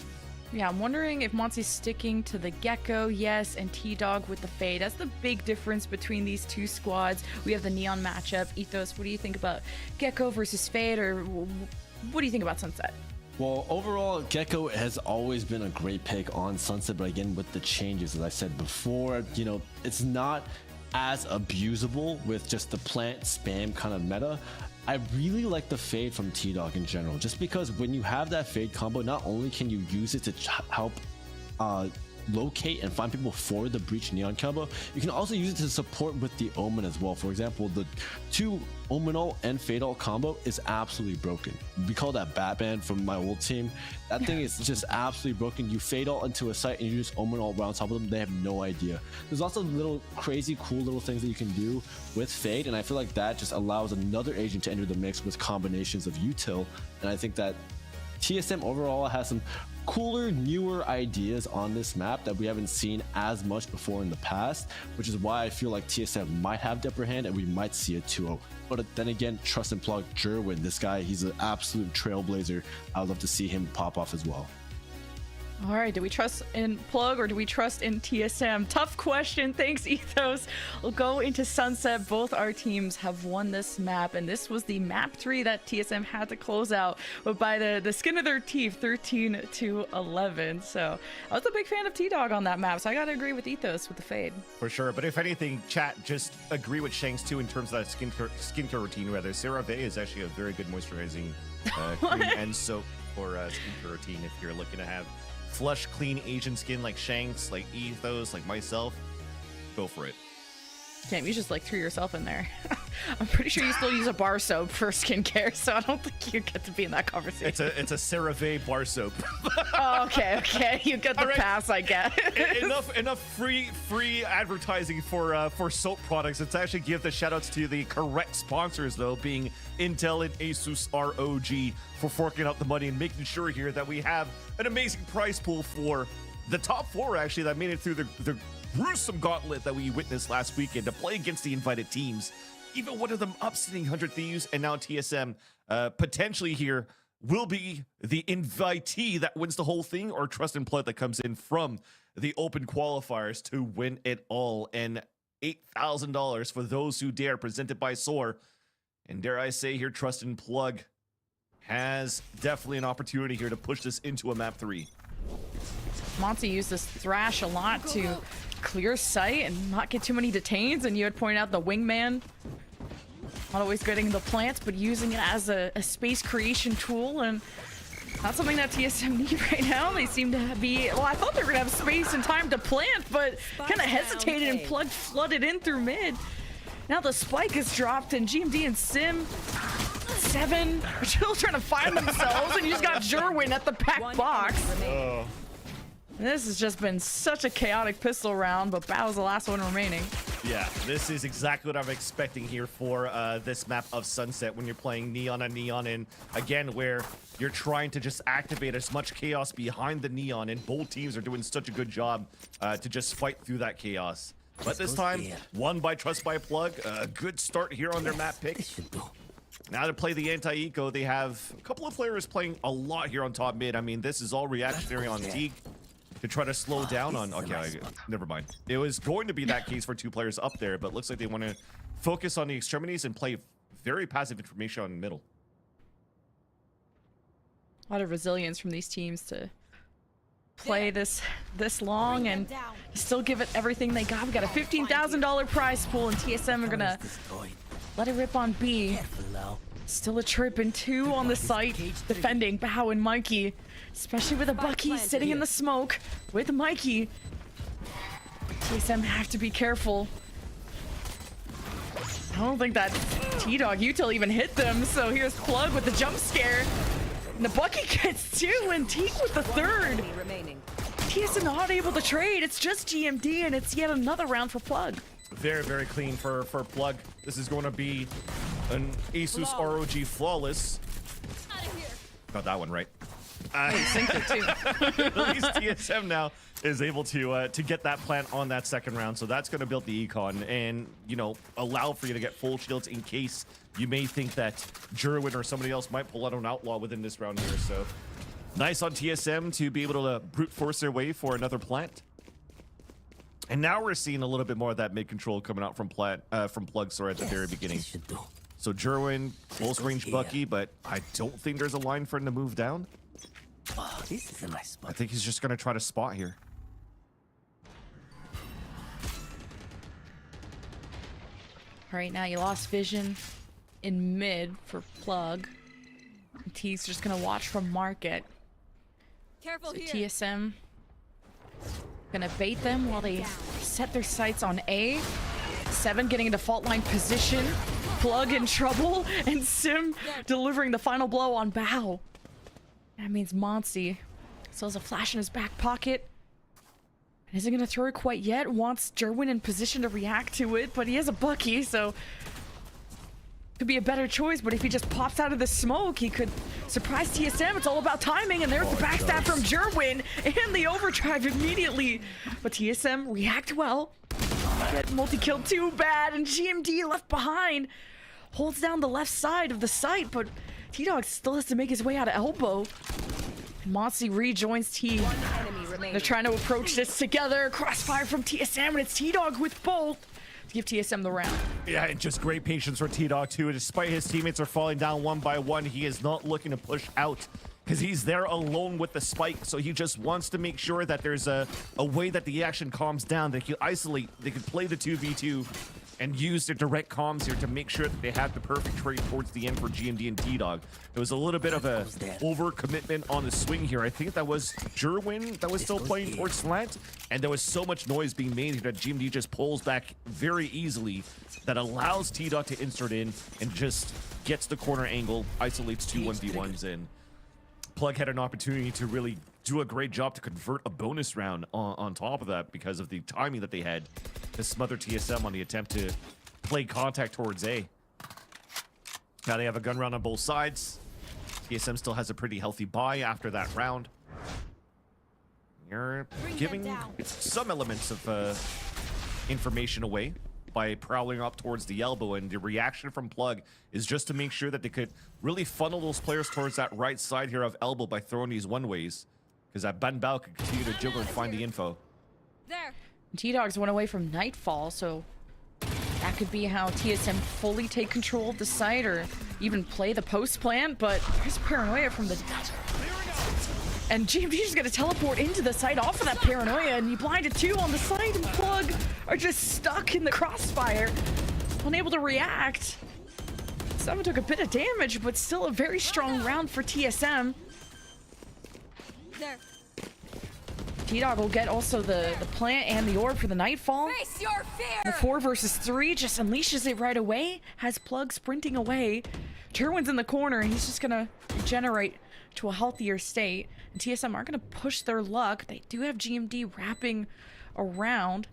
Yeah, I'm wondering if Monty's sticking to the Gecko, yes, and T-Dog with the Fade. That's the big difference between these two squads. We have the Neon matchup. Ethos, what do you think about Gecko versus Fade, or what do you think about Sunset? Well, overall, Gecko has always been a great pick on Sunset, but again, with the changes, as I said before, it's not as abusable with just the plant spam kind of meta. I really like the Fade from T-Dog in general, just because when you have that Fade combo, not only can you use it to help locate and find people for the Breach Neon combo, you can also use it to support with the Omen as well. For example, the 2 Omen ult and Fade ult combo is absolutely broken. We call that Batman from my old team. That thing is just absolutely broken. You Fade ult into a site and you just Omen ult around top of them. They have no idea. There's also little crazy cool little things that you can do with Fade, and I feel like that just allows another agent to enter the mix with combinations of util. And I think that TSM overall has some cooler, newer ideas on this map that we haven't seen as much before in the past, which is why I feel like TSM might have the upper hand and we might see a 2-0. But then again, trust and plug Jerwin. This guy, he's an absolute trailblazer. I'd love to see him pop off as well. All right, do we trust in Plug or do we trust in TSM? Tough question. Thanks, Ethos. We'll go into Sunset. Both our teams have won this map, and this was the map 3 that TSM had to close out, but by the skin of their teeth, 13-11. So I was a big fan of T-Dog on that map, so I gotta agree with Ethos with the Fade. For sure, but if anything, chat, just agree with Shanks too in terms of that skincare routine. Rather, CeraVe is actually a very good moisturizing cream and soap for skincare routine if you're looking to have flush, clean Asian skin like Shanks, like Ethos, like myself. Go for it. Damn, you just like threw yourself in there. I'm pretty sure you still use a bar soap for skincare, so I don't think you get to be in that conversation. It's a CeraVe bar soap. Oh, okay. You get the pass, I guess. Enough free advertising for soap products. Let's actually give the shout outs to the correct sponsors, though, being Intel and ASUS ROG, for forking out the money and making sure here that we have an amazing prize pool for the top 4 actually that made it through the gruesome gauntlet that we witnessed last weekend to play against the invited teams. Even one of them upsetting 100 Thieves, and now TSM potentially here will be the invitee that wins the whole thing, or Trust and Plug that comes in from the open qualifiers to win it all. And $8,000 for those who dare, presented by SOAR. And dare I say here, Trust and Plug has definitely an opportunity here to push this into a map 3. Monty used this Thrash a lot to clear sight and not get too many detains, and you had pointed out the wingman not always getting the plants but using it as a space creation tool, and not something that TSM need right now. They seem to be, well, I thought they were gonna have space and time to plant, but kind of hesitated and Plug flooded in through mid. Now the spike is dropped, and GMD and Sim 7 are still trying to find themselves, and you just got Jerwin at the back box. This has just been such a chaotic pistol round, but Bao's the last one remaining. Yeah, this is exactly what I'm expecting here for this map of Sunset when you're playing Neon on Neon, and again, where you're trying to just activate as much chaos behind the Neon, and both teams are doing such a good job to just fight through that chaos. But this time, won by Trust by Plug. A good start here on their map pick. Now to play the anti-eco, they have a couple of players playing a lot here on top mid. I mean, this is all reactionary on Teak. to try to slow down on. Okay, never mind. It was going to be that case for 2 players up there, but looks like they want to focus on the extremities and play very passive information on the middle. A lot of resilience from these teams to play this long and still give it everything they got. We got a $15,000 prize pool, and TSM are gonna let it rip on B. Still a trip and 2 on the site, defending Bao and Mikey, especially with a Bucky sitting in the smoke with Mikey. TSM have to be careful. I don't think that T-Dog Util even hit them, so here's Plug with the jump scare. And the Bucky gets 2 and Teak with the 3rd. TSM not able to trade. It's just GMD, and it's yet another round for Plug. Very, very clean for Plug. This is going to be an ASUS ROG flawless. Got that one right. At least TSM now is able to get that plant on that second round, so that's going to build the econ and, you know, allow for you to get full shields in case you may think that Jerwin or somebody else might pull out an outlaw within this round here. So nice on TSM to be able to brute force their way for another plant. And now we're seeing a little bit more of that mid control coming out from Plug, sorry, at the very beginning. So Jerwin, close range Bucky, but I don't think there's a line for him to move down. Oh, this is a nice spot. I think he's just going to try to spot here. All right, now you lost vision in mid for Plug. T's just gonna watch from market. Careful So here. TSM gonna bait them while they set their sights on A. 7 getting into fault line position. Plug in trouble, and Sim delivering the final blow on Bao. That means Monsey still has a flash in his back pocket. Isn't gonna throw it quite yet. Wants Jerwin in position to react to it, but he has a Bucky, so could be a better choice. But if he just pops out of the smoke, he could surprise TSM. It's all about timing, and there's the backstab from Jerwin and the overdrive immediately. But TSM react well. Get multi-kill too bad, and GMD left behind. Holds down the left side of the site, but T-Dog still has to make his way out of elbow. Monsey rejoins T. They're trying to approach this together. Crossfire from TSM, and it's T-Dog with both to give TSM the round. Yeah, and just great patience for T-Dog too. Despite his teammates are falling down one by one, he is not looking to push out because he's there alone with the spike. So he just wants to make sure that there's a way that the action calms down. They can isolate, they can play the 2v2 and use their direct comms here to make sure that they have the perfect trade towards the end for GMD and T-Dog. There was a little bit of a overcommitment on the swing here. I think that was Jerwin that was still playing towards slant, and there was so much noise being made here that GMD just pulls back very easily. That allows T-Dog to insert in and just gets the corner angle, isolates 2 1v1s in. Plug had an opportunity to really do a great job to convert a bonus round on top of that because of the timing that they had to smother TSM on the attempt to play contact towards A. Now they have a gun round on both sides. TSM still has a pretty healthy buy after that round. You're giving some elements of information away by prowling up towards the elbow, and the reaction from Plug is just to make sure that they could really funnel those players towards that right side here of elbow by throwing these one-ways, because that Ban Bao could continue to juggle and find the info. There. T-Dog's went away from Nightfall, so that could be how TSM fully take control of the site or even play the post plan, but there's paranoia from the... And GMD's gonna teleport into the site off of that paranoia, and he blinded 2 on the site, and Plug are just stuck in the crossfire, unable to react. 7 took a bit of damage, but still a very strong round for TSM. There. T-Dog will get also the plant and the orb for the Nightfall. Face your fear. The 4 versus 3 just unleashes it right away, has Plug sprinting away. Jerwin's in the corner, and he's just gonna regenerate to a healthier state. And TSM aren't gonna push their luck. They do have GMD wrapping around.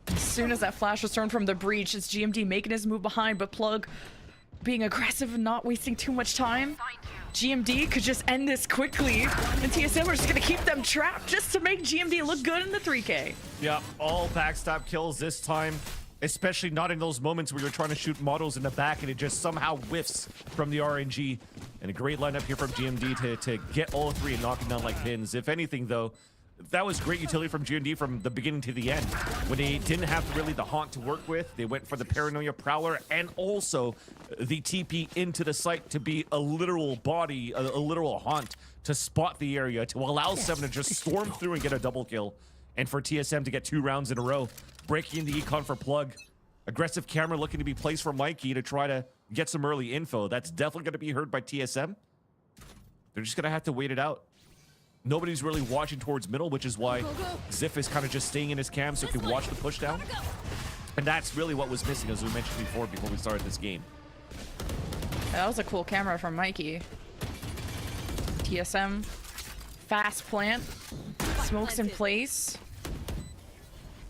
As soon as that flash was thrown from the breach, it's GMD making his move behind, but Plug being aggressive and not wasting too much time. GMD could just end this quickly, and TSM are just gonna keep them trapped just to make GMD look good in the 3K. Yeah, all backstab kills this time. especially not in those moments where you're trying to shoot models in the back and it just somehow whiffs from the RNG. And a great lineup here from GMD to get all three and knock them down like pins. If anything, though, that was great utility from GMD from the beginning to the end. When they didn't have really the haunt to work with, they went for the Paranoia Prowler and also the TP into the site to be a literal body, a literal haunt to spot the area, to allow Seven to just storm through and get a double kill. And for TSM to get 2 rounds in a row, breaking the econ for Plug. Aggressive camera looking to be placed for Mikey to try to get some early info. That's definitely going to be heard by TSM. They're just going to have to wait it out. Nobody's really watching towards middle, which is why Ziff is kind of just staying in his cam so he can watch the push down. And that's really what was missing, as we mentioned before we started this game. That was a cool camera from Mikey. TSM, fast plant, smokes in place.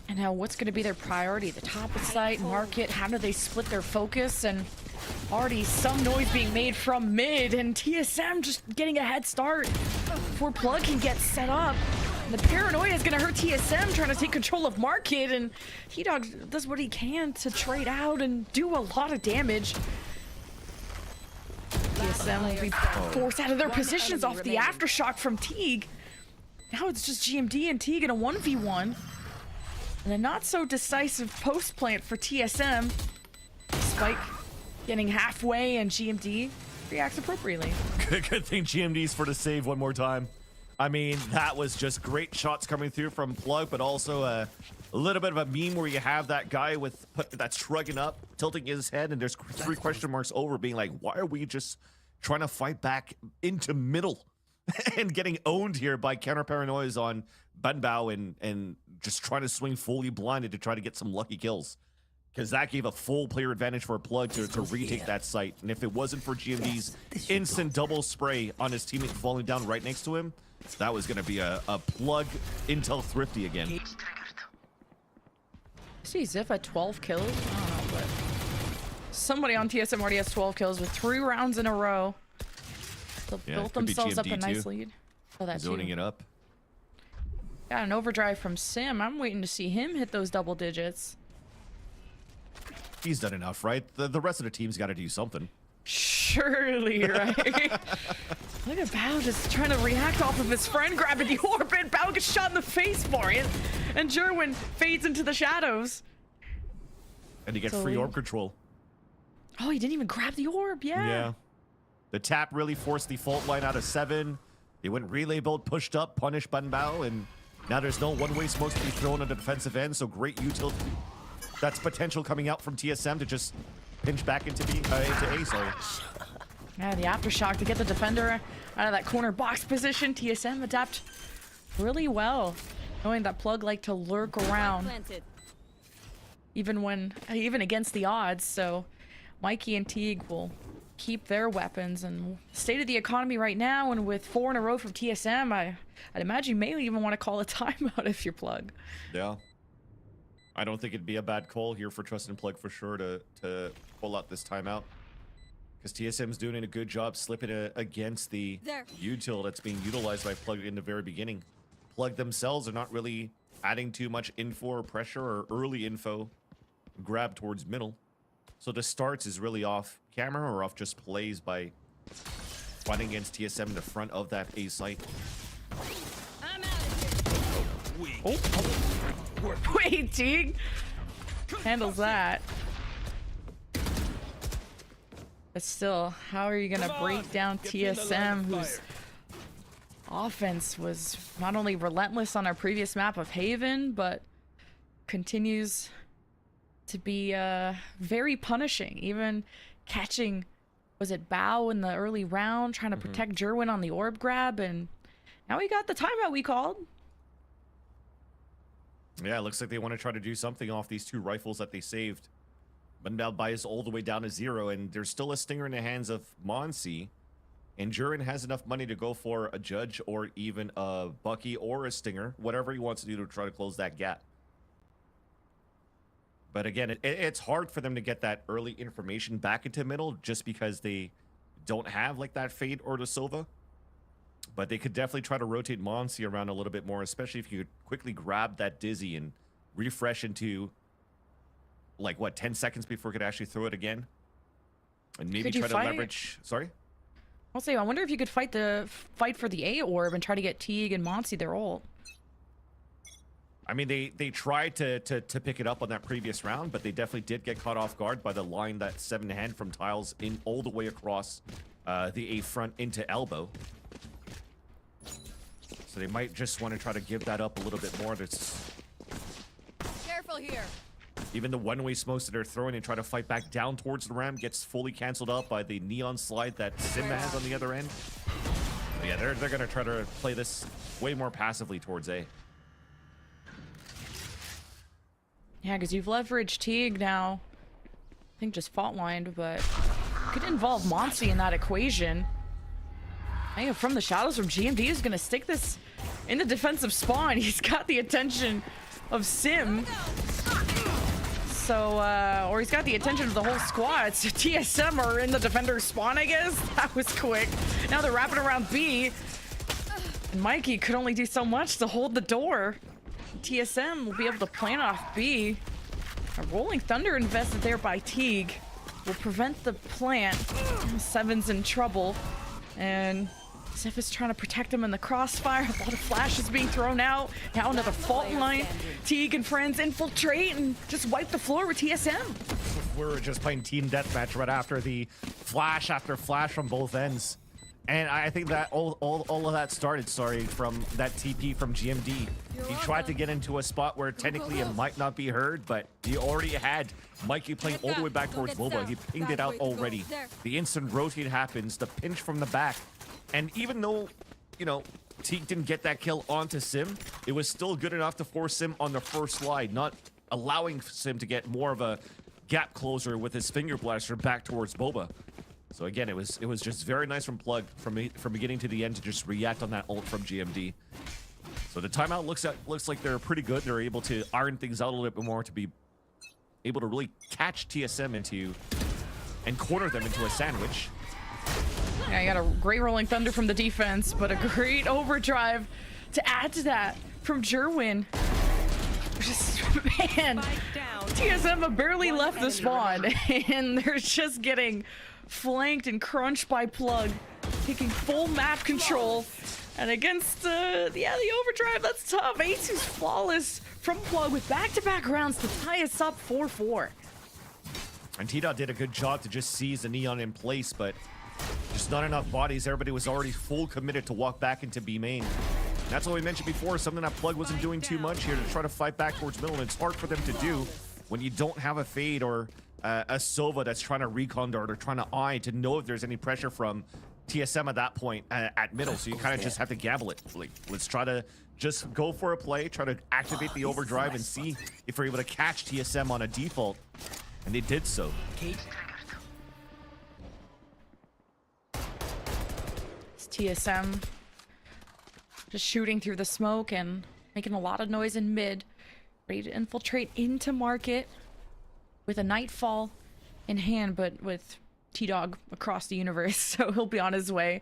And now what's going to be their priority? The top of site, market, how do they split their focus? And already some noise being made from mid, and TSM just getting a head start before Plug can get set up. And the Paranoia is going to hurt TSM trying to take control of market, and T-Dog does what he can to trade out and do a lot of damage. TSM will be forced out of their positions off the aftershock from Teague. Now it's just GMD and Teague in a 1v1. And a not so decisive post plant for TSM. Spike getting halfway, and GMD reacts appropriately. Good thing GMD's for the save one more time. I mean, that was just great shots coming through from Plug, but also a little bit of a meme where you have that guy with that's shrugging up, tilting his head, and there's 3 question marks over, being like, why are we just trying to fight back into middle and getting owned here by counter paranoias on Bunbao and just trying to swing fully blinded to try to get some lucky kills, because that gave a full player advantage for a Plug to retake that site. And if it wasn't for GMD's instant double spray on his teammate falling down right next to him, that was going to be a Plug intel thrifty again. I see Ziff at 12 kills. I don't know, but somebody on TSM already has 12 kills with 3 rounds in a row. They'll built themselves up a nice lead. Oh, that's zoning it up. Got an overdrive from Sim. I'm waiting to see him hit those double digits. He's done enough, right? The rest of the team's got to do something. Surely, right? Look at Bao just trying to react off of his friend grabbing the orb, and Bao gets shot in the face for it. And Jerwin fades into the shadows. And you get free orb control. Oh, he didn't even grab the orb, Yeah. The tap really forced the fault line out of 7. They went relay build, pushed up, punished Bunbao, and now there's no one-way smokes to be thrown on the defensive end, so great utility. That's potential coming out from TSM to just pinch back into A, sorry. Yeah, the aftershock to get the defender out of that corner box position. TSM adapt really well, knowing that Plug like to lurk around, even against the odds. So Mikey and Teague will keep their weapons. And state of the economy right now, and with 4 in a row from TSM, I'd imagine you may even want to call a timeout if you're Plug. Yeah. I don't think it'd be a bad call here for Trust and Plug for sure to pull out this timeout, because TSM's doing a good job slipping against the util that's being utilized by Plug in the very beginning. Plug themselves are not really adding too much info or pressure or early info grab towards middle. So the starts is really off camera or off just plays by fighting against TSM in the front of that A site. Wait, Teague handles that. But still, how are you gonna break down TSM, whose offense was not only relentless on our previous map of Haven, but continues to be very punishing, even catching, was it Bao in the early round, trying to protect Jerwin on the orb grab, and now we got the timeout we called. Yeah, it looks like they want to try to do something off these 2 rifles that they saved. But now buys all the way down to 0, and there's still a stinger in the hands of Monsi. And Jurin has enough money to go for a Judge or even a Bucky or a Stinger, whatever he wants to do to try to close that gap. But again, it's hard for them to get that early information back into middle just because they don't have like that Fade or the Sova. But they could definitely try to rotate Monsi around a little bit more, especially if you could quickly grab that Dizzy and refresh into like what 10 seconds before he could actually throw it again, and maybe Could you try to fight? leverage. Sorry. I'll say, I wonder if you could fight for the A orb and try to get Teague and Monty their ult. I mean, they tried to pick it up on that previous round, but they definitely did get caught off guard by the line that 7 hand from Tiles in all the way across the A front into elbow. So they might just want to try to give that up a little bit more. That's Careful here. even the one-way smokes that they're throwing and try to fight back down towards the ramp gets fully canceled out by the neon slide that Sim has on the other end. But yeah, they're gonna try to play this way more passively towards A. Yeah, because you've leveraged Teague now. I think just fault lined, but could involve Monty in that equation. Hey, from the shadows from GMD is going to stick this in the defensive spawn. He's got the attention of Sim. So, or he's got the attention of the whole squad. So TSM are in the defender spawn, I guess. That was quick. Now they're wrapping around B. And Mikey could only do so much to hold the door. TSM will be able to plant off B. A rolling thunder invested there by Teague will prevent the plant. Seven's in trouble. And Zeph is trying to protect him in the crossfire. A lot of flashes being thrown out. Now another fault line. Teague and friends infiltrate and just wipe the floor with TSM. We were just playing team deathmatch right after the flash after flash from both ends. And I think that all of that started, from that TP from GMD. He tried to get into a spot where technically it might not be heard, but he already had Mikey playing all the way back towards Boba. He pinged it out already. The instant rotate happens, the pinch from the back. And even though, you know, Teague didn't get that kill onto Sim, it was still good enough to force Sim on the first slide, not allowing Sim to get more of a gap closer with his finger blaster back towards Boba. So again, it was just very nice from Plug from beginning to the end to just react on that ult from GMD. So the timeout looks like they're pretty good. They're able to iron things out a little bit more to be able to really catch TSM into and corner them into a sandwich. Yeah, you got a great rolling thunder from the defense, but a great overdrive to add to that from Jerwin. Just, man, TSM have barely left the spawn, and they're just getting flanked and crunched by Plug, taking full map control. And against the overdrive, that's tough. ASUS flawless from Plug with back-to-back rounds to tie us up 4-4. And T-Dot did a good job to just seize the neon in place, but just not enough bodies. Everybody was already full committed to walk back into B main. That's what we mentioned before, something that Plug wasn't doing too much here to try to fight back towards middle, and it's hard for them to do when you don't have a Fade or a Sova that's trying to recon dart or trying to eye to know if there's any pressure from TSM at that point at middle. So you kind of just have to gamble it. Like, let's try to just go for a play, try to activate the overdrive and see if we're able to catch TSM on a default. And they did so. It's TSM just shooting through the smoke and making a lot of noise in mid, ready to infiltrate into market with a Nightfall in hand, but with T-Dog across the universe, so he'll be on his way.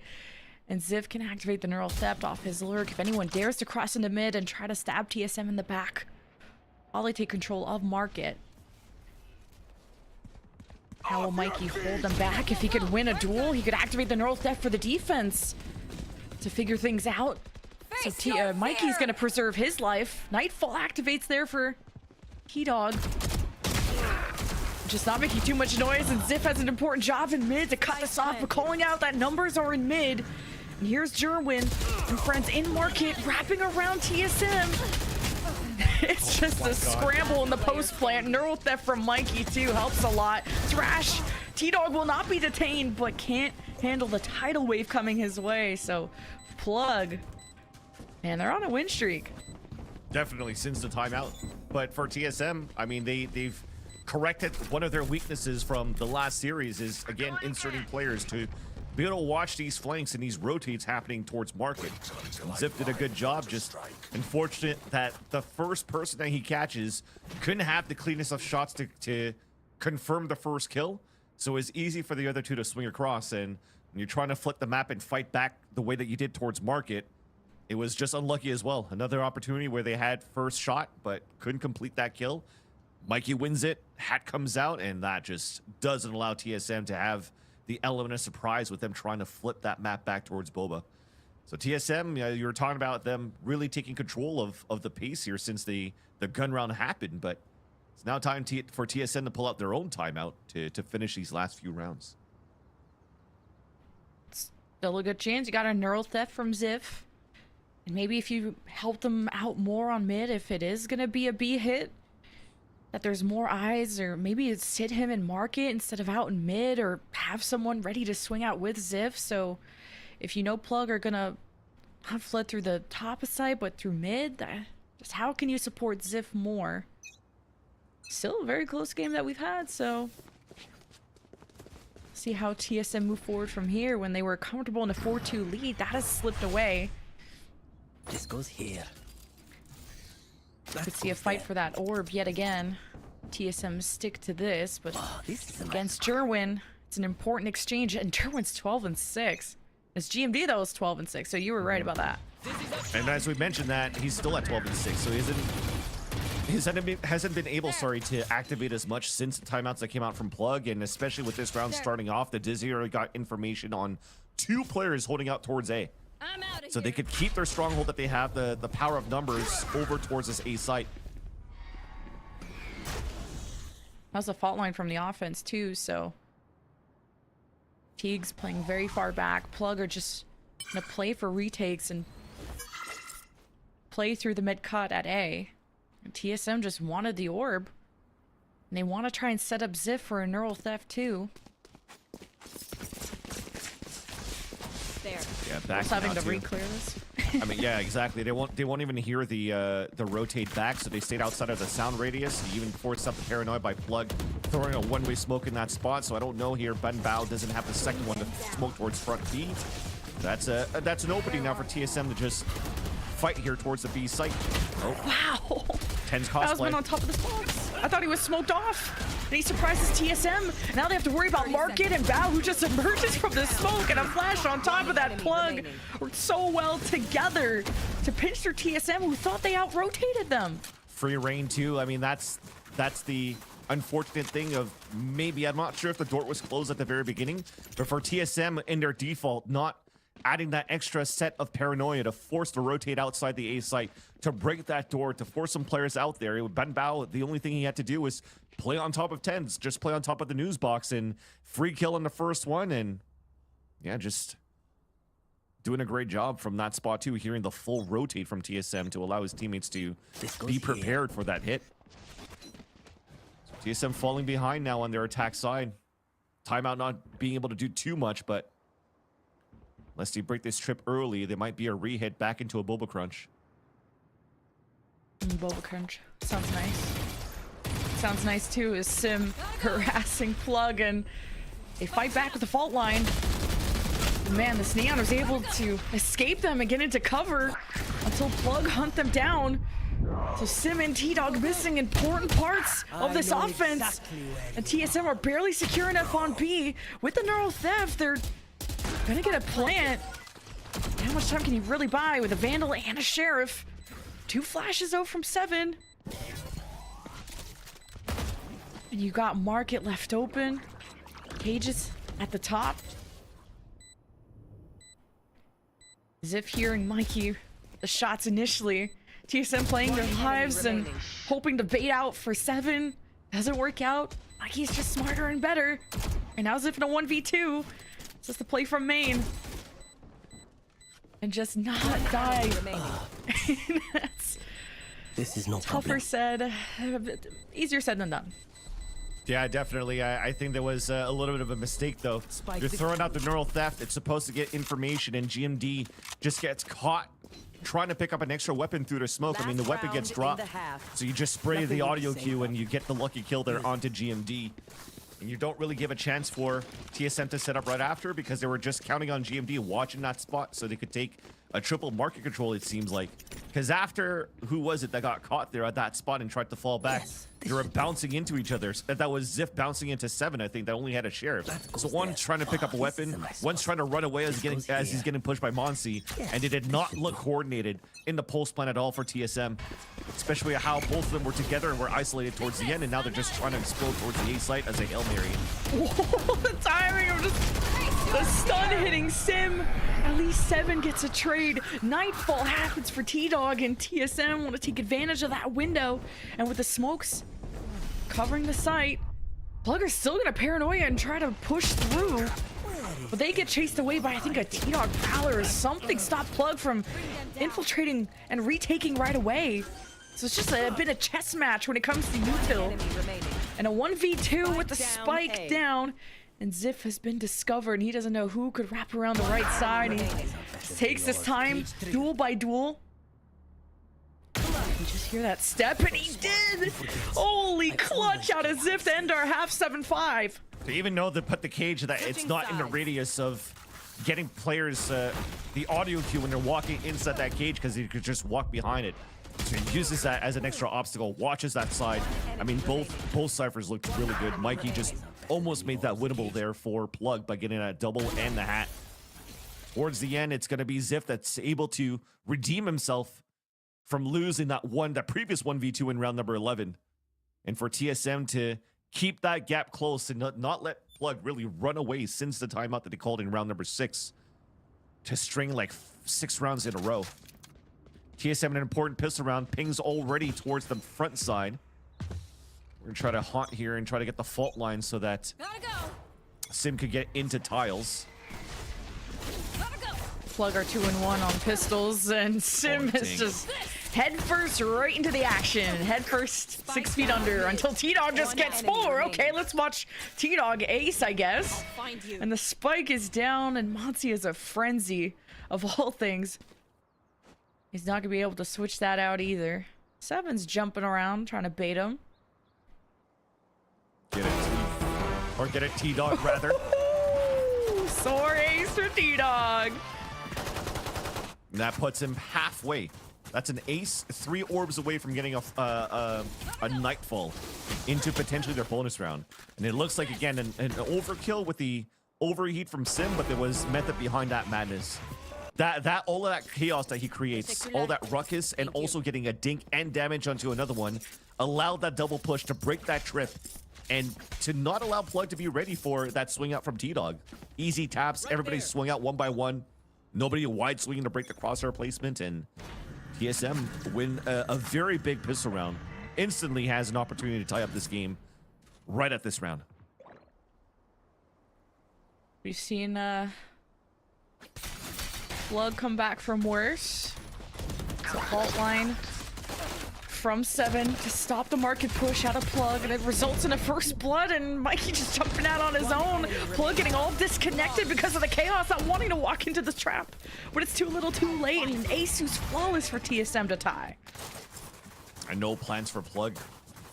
And Ziv can activate the Neural Theft off his lurk if anyone dares to cross into mid and try to stab TSM in the back while they take control of market. How will Mikey hold them back? If he could win a duel, he could activate the Neural Theft for the defense to figure things out. So Mikey's gonna preserve his life. Nightfall activates there for T-Dog. Just not making too much noise, and Ziff has an important job in mid to cut us off, but calling out that numbers are in mid. And here's Jerwin and friends in market wrapping around TSM. It's just a scramble in the post plant. Neural Theft from Mikey too helps a lot. Thrash, T-Dog will not be detained, but can't handle the tidal wave coming his way. So Plug, man, they're on a win streak. Definitely since the timeout. But for TSM, I mean, they've corrected one of their weaknesses from the last series is, again, inserting players to be able to watch these flanks and these rotates happening towards market. And Zip did a good job, just unfortunate that the first person that he catches couldn't have the cleanest of shots to confirm the first kill. So it's easy for the other two to swing across, and when you're trying to flip the map and fight back the way that you did towards market, it was just unlucky as well. Another opportunity where they had first shot, but couldn't complete that kill. Mikey wins it, hat comes out, and that just doesn't allow TSM to have the element of surprise with them trying to flip that map back towards Boba. So TSM, you were talking about them really taking control of the pace here since the gun round happened, but it's now time for TSM to pull out their own timeout to finish these last few rounds. Still a good chance. You got a neural theft from Ziff. And maybe if you help them out more on mid, if it is going to be a B hit, that there's more eyes, or maybe it's sit him and mark it instead of out in mid, or have someone ready to swing out with Ziff. So if you know Plug are going to not flood through the top of site, but through mid, just how can you support Ziff more? Still a very close game that we've had, so see how TSM move forward from here. When they were comfortable in a 4-2 lead, that has slipped away. This goes here. Could see a fight for that orb yet again. TSM stick to this, but against Jerwin, it's an important exchange, and Jerwin's 12-6. It's GMD that was 12-6, so you were right about that. And as we mentioned that, he's still at 12-6, so he hasn't been able, to activate as much since the timeouts that came out from Plug, and especially with this round starting off, the Dizzy already got information on 2 players holding out towards A. So they could keep their stronghold that they have, the power of numbers, over towards this A site. That was a fault line from the offense too, so Teague's playing very far back. Plug are just gonna play for retakes and play through the mid cut at A. And TSM just wanted the orb, and they want to try and set up Ziff for a neural theft too. There. Yeah, back Just having now, to too. re-clear this. I mean, yeah, exactly. They won't even hear the rotate back, so they stayed outside of the sound radius. He even forced up the paranoia by Plug throwing a one-way smoke in that spot. So I don't know here. Ben Bao doesn't have the second one to smoke towards front B. That's an opening now for TSM to just fight here towards the B site. Oh, wow! Ten's That was cosplay. been on top of the smokes. I thought he was smoked off. And he surprises TSM. Now they have to worry about Market and Bao, who just emerges from the smoke, and a flash on top of that Plug. Worked so well together to pinch through TSM, who thought they out-rotated them. Free reign too. I mean, that's the unfortunate thing of maybe, I'm not sure if the door was closed at the very beginning, but for TSM in their default, not adding that extra set of paranoia to force to rotate outside the A site, to break that door, to force some players out there. Ben Bao, the only thing he had to do was play on top of tens, just play on top of the news box, and free kill in the first one, and yeah, just doing a great job from that spot too, hearing the full rotate from TSM to allow his teammates to be prepared for that hit. So TSM falling behind now on their attack side. Timeout not being able to do too much, but unless they break this trip early, there might be a re-hit back into a Boba Crunch. Boba Crunch. Sounds nice. Sounds nice too, is Sim harassing Plug, and they fight back with the fault line. Man, this Neon was able to escape them and get into cover until Plug hunt them down. So Sim and T-Dog missing important parts of this offense. And TSM are barely secure enough on B. With the neural theft, they're gonna get a plant. How much time can you really buy with a Vandal and a Sheriff? 2 flashes though from 7. And you got Market left open. Cages at the top. Ziff hearing Mikey, the shots initially. TSM playing their lives and hoping to bait out for 7. Doesn't work out. Mikey's just smarter and better. And now Ziff in a 1v2. Just the play from main. And just not die. This is no Tougher problem. said, easier said than done. Yeah, definitely. I think there was a little bit of a mistake, though. You're throwing out the neural theft. It's supposed to get information, and GMD just gets caught trying to pick up an extra weapon through the smoke. I mean, the weapon gets dropped, so you just spray the audio cue, and you get the lucky kill there onto GMD. And you don't really give a chance for TSM to set up right after, because they were just counting on GMD watching that spot so they could take a triple market control, it seems like. Because after, who was it that got caught there at that spot and tried to fall back? They were bouncing into each other. That was Ziff bouncing into 7, I think, that only had a sheriff. So one's trying to pick up a weapon, one's trying to run away as he's getting pushed by Monsi, and it did not look coordinated in the pulse plan at all for TSM. Especially how both of them were together and were isolated towards the end, and now they're just trying to explode towards the A site as a Hail Mary. Whoa, the timing of just the stun hitting Sim. At least 7 gets a trade. Nightfall happens for T-Dog, and TSM want to take advantage of that window. And with the smokes covering the site, Plugger's still gonna paranoia and try to push through. But they get chased away by, I think, a T-Dog Prowler or something. Stop Plug from infiltrating and retaking right away. So it's just a bit of chess match when it comes to util. And a 1v2 with the spike down. And Ziff has been discovered. He doesn't know who could wrap around the right side. He takes his time, duel by duel. You just hear that step, and he did! Holy clutch out of Ziff to end our half 7-5. To even know that put the cage that it's not in the radius of getting players the audio cue when they're walking inside that cage, because he could just walk behind it. So he uses that as an extra obstacle, watches that side. I mean, both ciphers looked really good. Mikey just almost made that winnable there for Plug by getting that double and the hat. Towards the end, it's going to be Ziff that's able to redeem himself from losing that previous 1v2 in round number 11. And for TSM to keep that gap close and not let Plug really run away since the timeout that they called in round number 6 to string like 6 rounds in a row. TSM an important pistol round, pings already towards the front side. We're gonna try to haunt here and try to get the fault line so that Sim could get into tiles. Plug are 2-1 on pistols, and Sim is just head first right into the action. Head first, 6 feet under until T-Dog just gets 4. Okay, let's watch T-Dog ace, I guess. And the spike is down, and Monty is a frenzy of all things. He's not gonna be able to switch that out either. 7's jumping around, trying to bait him. Get it. Or get it, T-Dog, rather. Sore ace for T-Dog. And that puts him halfway. That's an ace, 3 orbs away from getting a Nightfall into potentially their bonus round. And it looks like, again, an overkill with the overheat from Sim, but there was method behind that madness. All of that chaos that he creates, all that ruckus, and also getting a dink and damage onto another one, allowed that double push to break that trip and to not allow Plug to be ready for that swing out from T-Dog. Easy taps, everybody swung out one by one. Nobody wide swinging to break the crosshair placement, and TSM win a very big pistol round. Instantly has an opportunity to tie up this game right at this round. We've seen Plug come back from worse. It's a fault line from 7 to stop the market push out of Plug, and it results in a first blood, and Mikey just jumping out on his own. Plug getting all disconnected because of the chaos, not wanting to walk into the trap. But it's too little too late, and ASUS flawless for TSM to tie. And no plans for Plug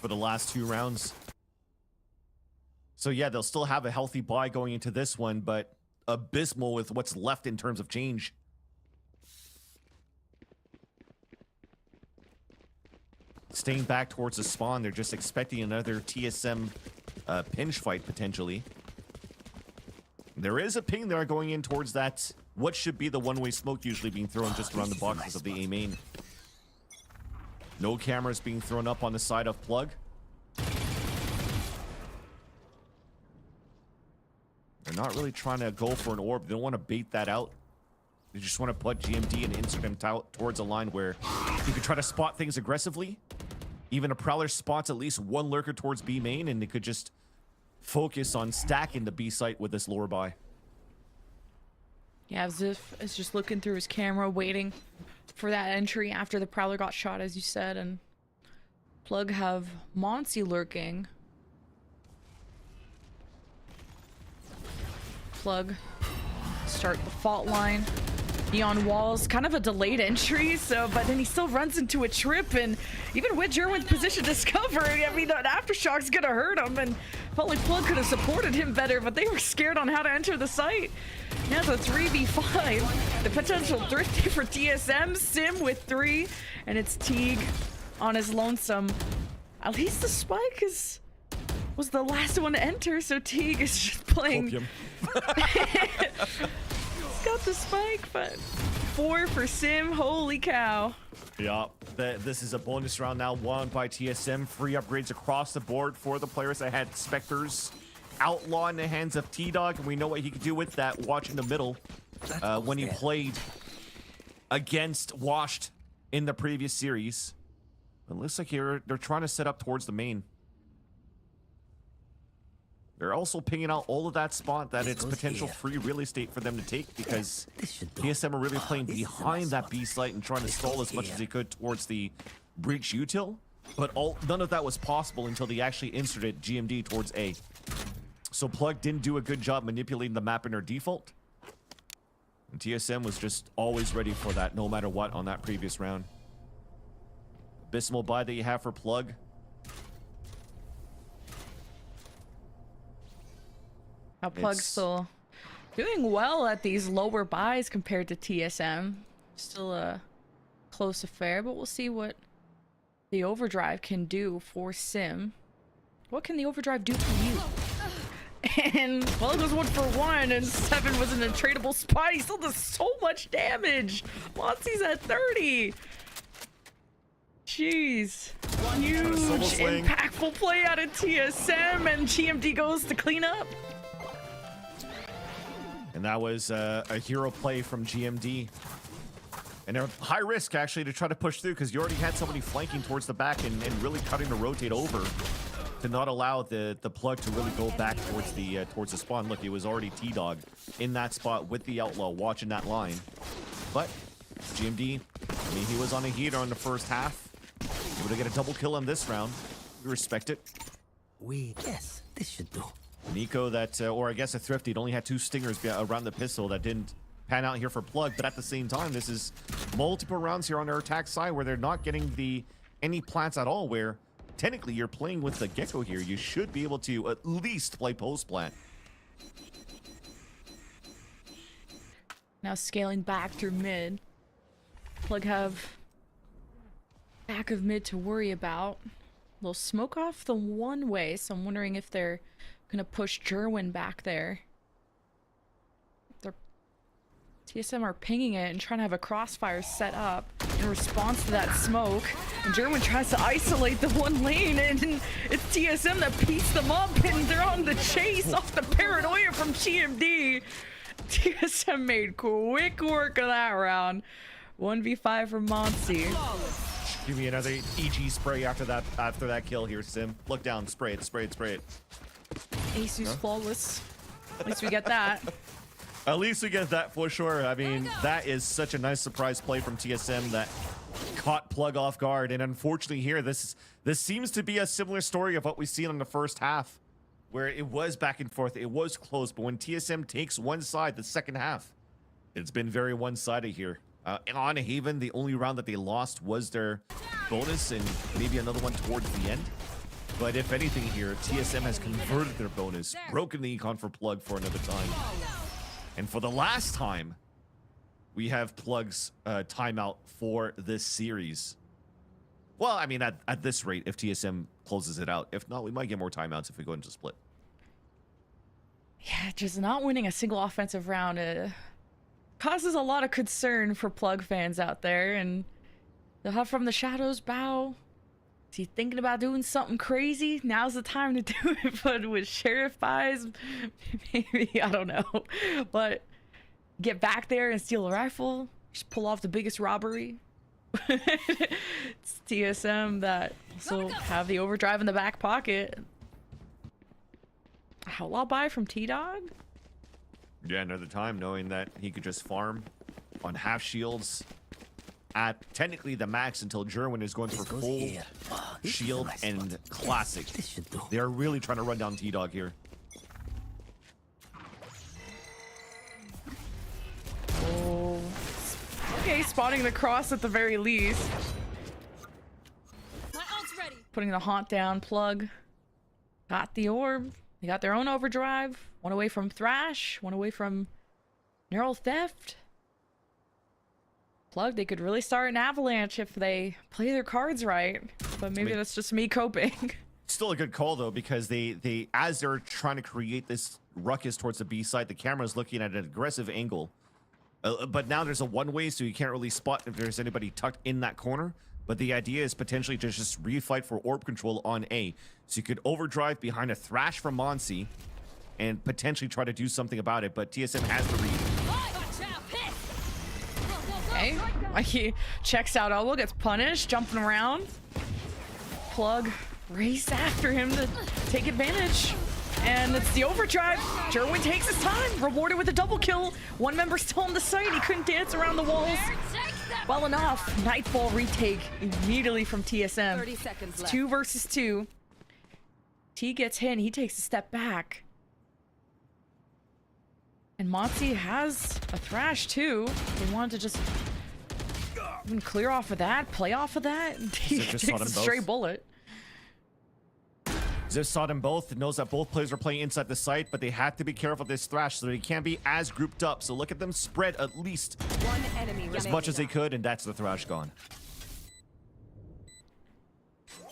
for the last 2 rounds. So yeah, they'll still have a healthy buy going into this one, but abysmal with what's left in terms of change. Staying back towards the spawn, they're just expecting another TSM pinch fight, potentially. There is a ping there going in towards that, what should be the one-way smoke usually being thrown just around the boxes of the A main. No cameras being thrown up on the side of Plug. They're not really trying to go for an orb. They don't want to bait that out. They just want to put GMD and insert him towards a line where you can try to spot things aggressively. Even a Prowler spots at least one lurker towards B main, and they could just focus on stacking the B site with this lower buy. Yeah, Ziff is just looking through his camera, waiting for that entry after the Prowler got shot, as you said, and Plug have Monty lurking. Plug start the fault line. Neon walls, kind of a delayed entry, but then he still runs into a trip, and even with Jerwin's position discovered, I mean, that aftershock's gonna hurt him, and Felt like Plug could have supported him better, but they were scared on how to enter the site. Now it's a 3v5. The potential thrifty for TSM. Sim with 3, and it's Teague on his lonesome. At least the spike was the last one to enter, so Teague is just playing. He's got the spike, but 4 for Sim. Holy cow. Yeah, this is a bonus round now won by TSM. Free upgrades across the board for the players that had Spectres. Outlaw in the hands of T-Dog, and we know what he could do with that. Watch in the middle when he played against Washed in the previous series. It looks like they're trying to set up towards the main. They're also pinging out all of that spot that it's potential free real estate for them to take, because TSM are really playing behind that B site and trying to stall as much as they could towards the breach util. But none of that was possible until they actually inserted GMD towards A. So Plug didn't do a good job manipulating the map in their default. And TSM was just always ready for that, no matter what, on that previous round. Abysmal buy that you have for Plug. Plug's still doing well at these lower buys compared to TSM. Still a close affair, but we'll see what the overdrive can do for Sim. What can the overdrive do for you? And Plug was 1 for 1, and 7 was an untradeable spike. Still does so much damage. Monty's at 30. Jeez. Huge, impactful play out of TSM, and GMD goes to clean up. And that was a hero play from GMD. And they're high risk, actually, to try to push through, because you already had somebody flanking towards the back and really cutting the rotate over to not allow the Plug to really go back towards the spawn. Look, it was already T-Dog in that spot with the Outlaw watching that line. But GMD, I mean, he was on a heater on the first half. Able to get a double kill on this round. We respect it. Yes, this should do. Nico, or I guess a Thrifty, it only had 2 stingers around the pistol that didn't pan out here for Plug. But at the same time, this is multiple rounds here on their attack side where they're not getting any plants at all, where technically you're playing with the Gecko here. You should be able to at least play post plant. Now scaling back through mid. Plug have back of mid to worry about. They'll smoke off the one way, so I'm wondering if they're gonna push Jerwin back there. TSM are pinging it and trying to have a crossfire set up in response to that smoke. And Jerwin tries to isolate the one lane, and it's TSM that pieced them up, and they're on the chase off the paranoia from GMD. TSM made quick work of that round. 1v5 for Monty. Give me another EG spray after that kill here, Sim. Look down, spray it, spray it, spray it. ASUS flawless. At least we get that. At least we get that for sure. I mean, that is such a nice surprise play from TSM that caught Plug off guard. And unfortunately here, this seems to be a similar story of what we've seen in the first half, where it was back and forth, it was close, but when TSM takes one side the second half, it's been very one-sided here. And on Haven, the only round that they lost was their bonus and maybe another one towards the end. But if anything here, TSM has converted their bonus, broken the econ for Plug for another time. And for the last time, we have Plug's timeout for this series. Well, I mean, at this rate, if TSM closes it out. If not, we might get more timeouts if we go into split. Yeah, just not winning a single offensive round causes a lot of concern for Plug fans out there. And they'll have from the shadows bow. Is he thinking about doing something crazy? Now's the time to do it, but with Sheriff buys, maybe, I don't know. But get back there and steal a rifle, just pull off the biggest robbery. It's TSM that also have the overdrive in the back pocket. Outlaw buy from T-Dog? Yeah, another time knowing that he could just farm on half shields at technically the max until Jerwin is going for full shield and classic. They're really trying to run down T-Dog here. Oh. Okay, spotting the cross at the very least. My ult's ready. Putting the haunt down. Plug got the orb. They got their own overdrive. One away from Thrash. One away from Neural Theft. Plug, they could really start an avalanche if they play their cards right. But maybe that's just me coping. Still a good call though, because they as they're trying to create this ruckus towards the B side, the camera's looking at an aggressive angle. But now there's a one-way, so you can't really spot if there's anybody tucked in that corner. But the idea is potentially to just refight for orb control on A. So you could overdrive behind a Thrash from Monsi and potentially try to do something about it. But TSM has the read. Okay. He checks out Elbow, gets punished, jumping around. Plug race after him to take advantage. And it's the overdrive. Jerwin takes his time, rewarded with a double kill. One member still on the site. He couldn't dance around the walls well enough. Nightfall retake immediately from TSM. 30 seconds It's left. 2 versus 2. T gets hit and he takes a step back. And Monty has a Thrash too. They wanted to just even clear off of that, play off of that. He just takes saw a them stray both. bullet. Ziv saw them both, knows that both players are playing inside the site, but they have to be careful of this Thrash so they can't be as grouped up. So look at them spread at least One enemy as remaining. much as they could, and that's the Thrash gone.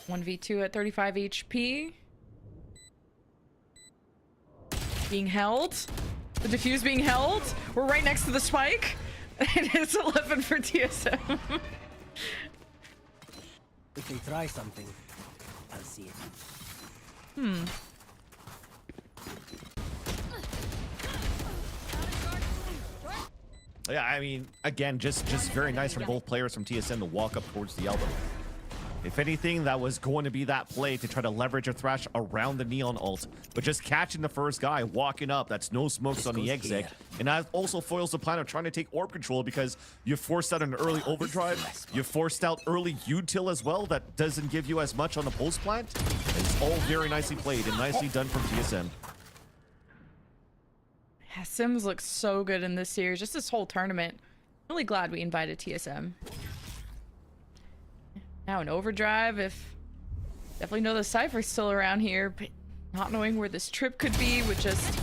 1v2 at 35 HP. Being held. The defuse being held. We're right next to the spike. And it's 11 for TSM. If they try something, I'll see it. Yeah, I mean, again, just very nice from both players from TSM to walk up towards the elbow. If anything, that was going to be that play to try to leverage a Thrash around the Neon ult, but just catching the first guy, walking up, that's no smokes on the exec. And that also foils the plan of trying to take orb control because you forced out an early overdrive, you forced out early util as well, that doesn't give you as much on the post plant. It's all very nicely played and nicely done from TSM. Yeah, Sims looks so good in this series, just this whole tournament. Really glad we invited TSM. Now an overdrive, if definitely know the Cypher's still around here, but not knowing where this trip could be would just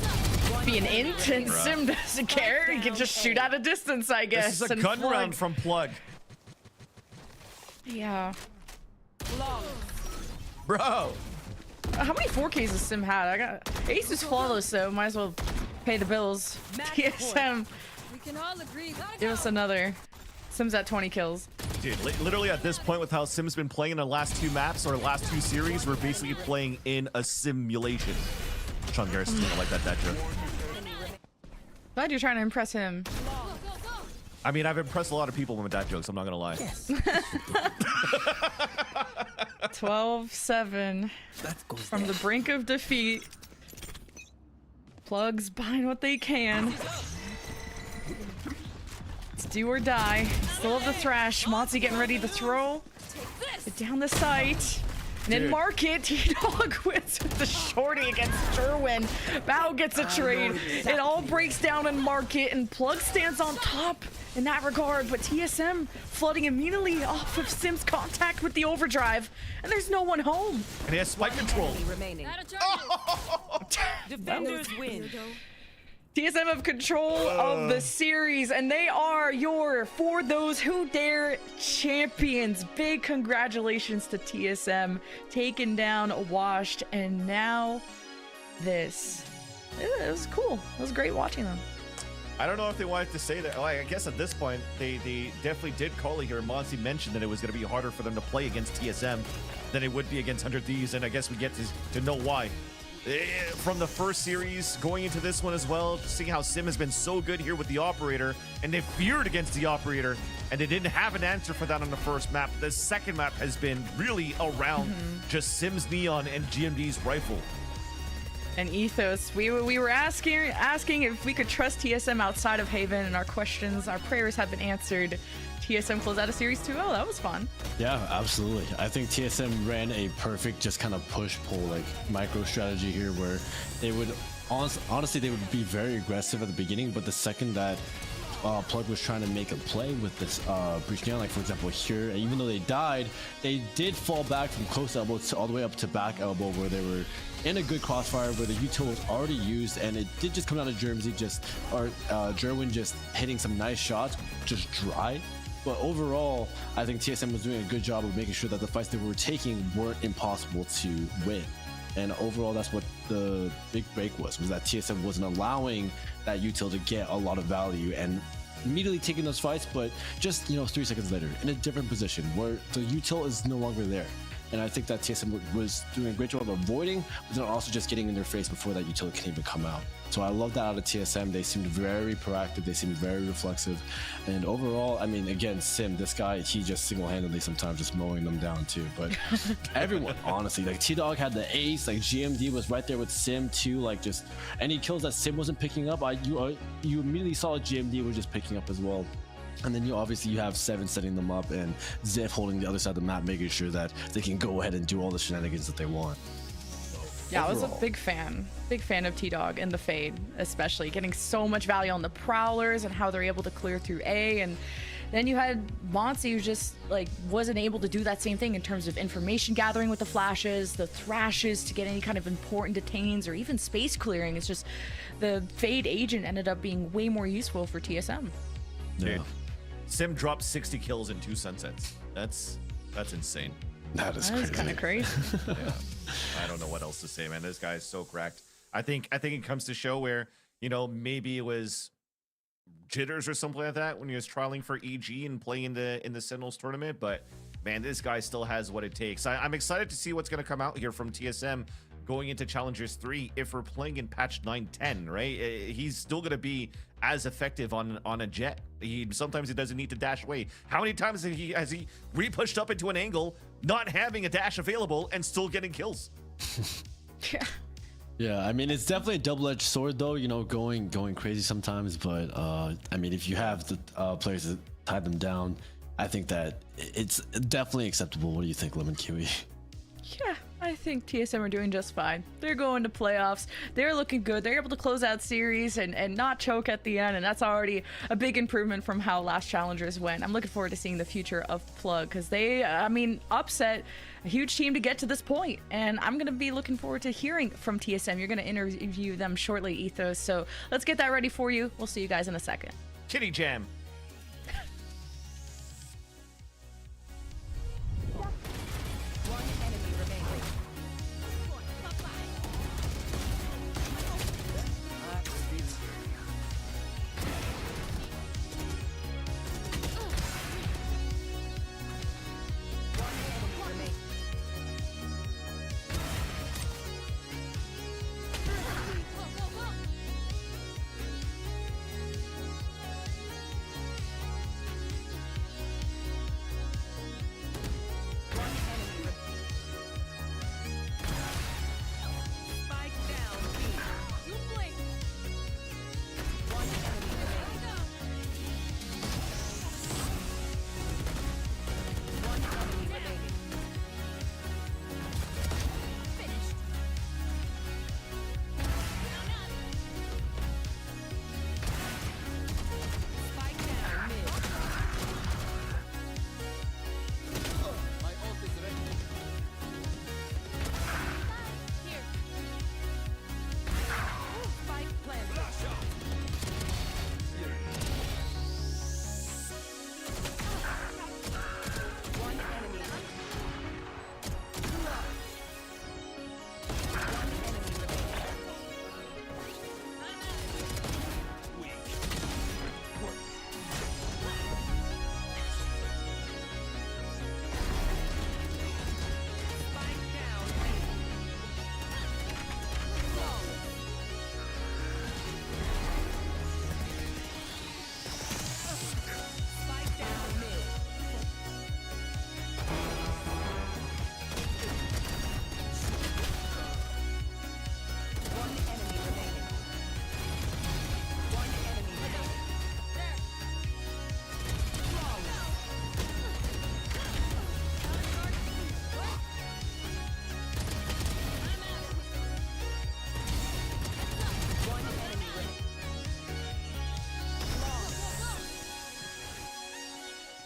be an int, and Sim doesn't care. He can just shoot at a distance, I guess. This is a and gun Plug. round from Plug. Yeah. Bro! How many 4Ks has Sim had? I got ASUS flawless, so might as well pay the bills. TSM, We can all agree. give us another. Sim's at 20 kills. Dude, literally at this point with how Sim's been playing in the last 2 maps or last 2 series, we're basically playing in a simulation. Sean Garrison's gonna like that joke. Glad you're trying to impress him. I mean, I've impressed a lot of people with that jokes, I'm not gonna lie. Yes. 12-7 That goes from there. the brink of defeat. Plugs buying what they can. It's do or die. Still have the Thrash. Monty getting ready to throw it down the site. And then Dude. Market, T-Dog wins with the shorty against Jerwin. Bao gets a trade. It all breaks down in Market, and Plug stands on top in that regard. But TSM flooding immediately off of Sim's contact with the overdrive. And there's no one home. And he has spike control. Enemy remaining. Defenders win. TSM have control of the series, and they are your For Those Who Dare champions. Big congratulations to TSM, taken down, washed, and now this. It was cool. It was great watching them. I don't know if they wanted to say that. Like, I guess at this point, they definitely did call it here. Monty mentioned that it was going to be harder for them to play against TSM than it would be against 100 Thieves, and I guess we get to know why. From the first series, going into this one as well, seeing how Sim has been so good here with the Operator, and they feared against the Operator, and they didn't have an answer for that on the first map. The second map has been really around just Sim's Neon and GMD's Rifle. And Ethos, we were asking if we could trust TSM outside of Haven, and our prayers have been answered. TSM closed out a series 2-0. That was fun. Yeah, absolutely. I think TSM ran a perfect just kind of push-pull, like micro strategy here where they would, honestly, they would be very aggressive at the beginning, but the second that Plug was trying to make a play with this breach neon, like for example here, and even though they died, they did fall back from close elbow to all the way up to back elbow where they were in a good crossfire where the util was already used, and it did just come out of Jerwin just hitting some nice shots, just dry. But overall, I think TSM was doing a good job of making sure that the fights they were taking weren't impossible to win. And overall, that's what the big break was that TSM wasn't allowing that util to get a lot of value and immediately taking those fights, but just 3 seconds later in a different position where the util is no longer there. And I think that TSM was doing a great job of avoiding, but then also just getting in their face before that utility can even come out. So I love that out of TSM. They seemed very proactive. They seemed very reflexive. And overall, I mean, again, Sim, this guy, he just single-handedly sometimes just mowing them down too. But everyone, honestly, like T-Dog had the ace, like GMD was right there with Sim too. Like just any kills that Sim wasn't picking up, you immediately saw GMD was just picking up as well. And then you have Seven setting them up and Ziff holding the other side of the map, making sure that they can go ahead and do all the shenanigans that they want. Yeah, I was a big fan of T-Dog and the Fade, especially getting so much value on the Prowlers and how they're able to clear through A. And then you had Monsi, who just like wasn't able to do that same thing in terms of information gathering with the flashes, the thrashes to get any kind of important detains, or even space clearing. It's just the Fade agent ended up being way more useful for TSM. Yeah. Sim dropped 60 kills in 2 sunsets. That's insane. That is kind of crazy. Yeah. I don't know what else to say, man. This guy is so cracked. I think it comes to show where, maybe it was jitters or something like that when he was trialing for EG and playing in the Sentinels tournament, but man, this guy still has what it takes. I'm excited to see what's going to come out here from TSM going into Challengers 3 if we're playing in patch 910, right? He's still going to be as effective on a jet. Sometimes he doesn't need to dash away. How many times has he re-pushed up into an angle, not having a dash available, and still getting kills? Yeah, I mean, it's definitely a double-edged sword, though, going crazy sometimes. But I mean, if you have the players that tie them down, I think that it's definitely acceptable. What do you think, Lemon Kiwi? Yeah, I think TSM are doing just fine. They're going to playoffs. They're looking good. They're able to close out series and not choke at the end. And that's already a big improvement from how last Challengers went. I'm looking forward to seeing the future of Plug because they, upset a huge team to get to this point. And I'm going to be looking forward to hearing from TSM. You're going to interview them shortly, Ethos. So let's get that ready for you. We'll see you guys in a second. Kitty Jam.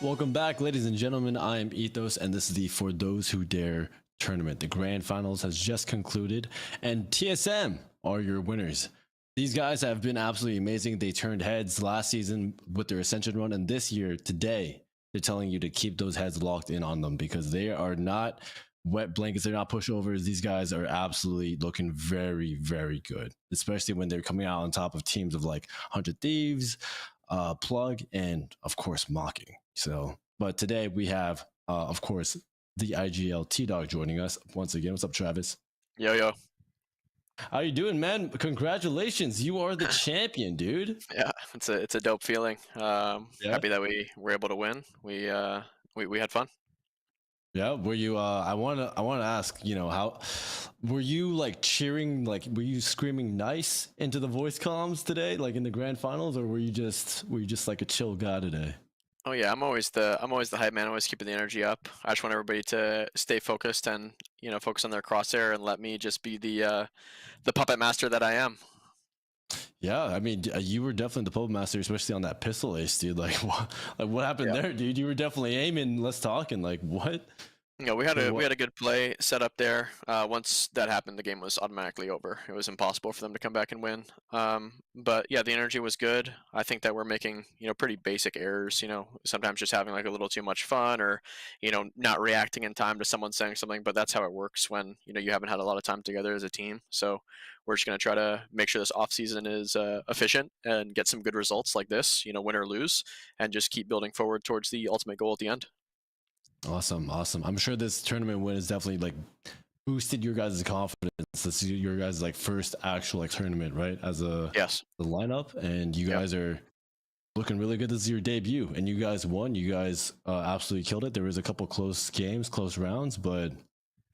Welcome back, ladies and gentlemen. I am Ethos, and this is the For Those Who Dare tournament. The grand finals has just concluded, and TSM are your winners. These guys have been absolutely amazing. They turned heads last season with their Ascension run, and this year, today, they're telling you to keep those heads locked in on them because they are not wet blankets. They're not pushovers. These guys are absolutely looking very, very good, especially when they're coming out on top of teams of like 100 Thieves, Plug, and of course, Mocking. So, but today we have, of course, the IGL T-Dog joining us once again. What's up, Travis? Yo, yo. How you doing, man? Congratulations. You are the champion, dude. Yeah, it's a dope feeling. Happy that we were able to win. We had fun. Yeah, were you I want to ask, you know, how were you like cheering, like were you screaming nice into the voice comms today like in the grand finals, or were you just like a chill guy today? Oh yeah, I'm always the hype man, always keeping the energy up. I just want everybody to stay focused and, you know, focus on their crosshair and let me just be the puppet master that I am. Yeah, I mean, you were definitely the puppet master, especially on that pistol ace, dude. Like, what happened there, dude? You were definitely aiming. Let's talking. Like, what? You know, we had a good play set up there. Once that happened, the game was automatically over. It was impossible for them to come back and win. But yeah, the energy was good. I think that we're making, you know, pretty basic errors. You know, sometimes just having like a little too much fun, or, you know, not reacting in time to someone saying something. But that's how it works when, you know, you haven't had a lot of time together as a team. So we're just going to try to make sure this off season is efficient and get some good results like this, you know, win or lose, and just keep building forward towards the ultimate goal at the end. Awesome. I'm sure this tournament win has definitely like boosted your guys' confidence. This is your guys' like first actual like tournament, right? As the lineup, and you guys are looking really good. This is your debut, and you guys won. You guys absolutely killed it. There was a couple close games, close rounds, but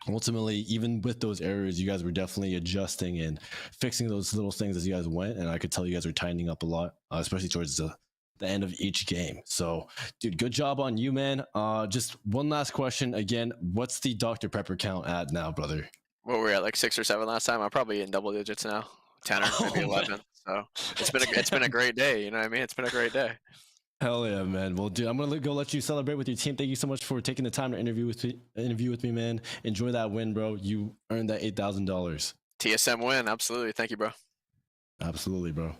ultimately, even with those errors, you guys were definitely adjusting and fixing those little things as you guys went. And I could tell you guys were tightening up a lot, especially towards the end of each game. So, dude, good job on you, man. Just one last question. Again, what's the Dr. Pepper count at now, brother? What were we at, like 6 or 7 last time? I'm probably in double digits now, 10 or maybe 11. So it's been a great day. You know what I mean? It's been a great day. Hell yeah, man. Well, dude, I'm gonna go let you celebrate with your team. Thank you so much for taking the time to interview with me, man. Enjoy that win, bro. You earned that $8,000. TSM win, absolutely. Thank you, bro. Absolutely, bro.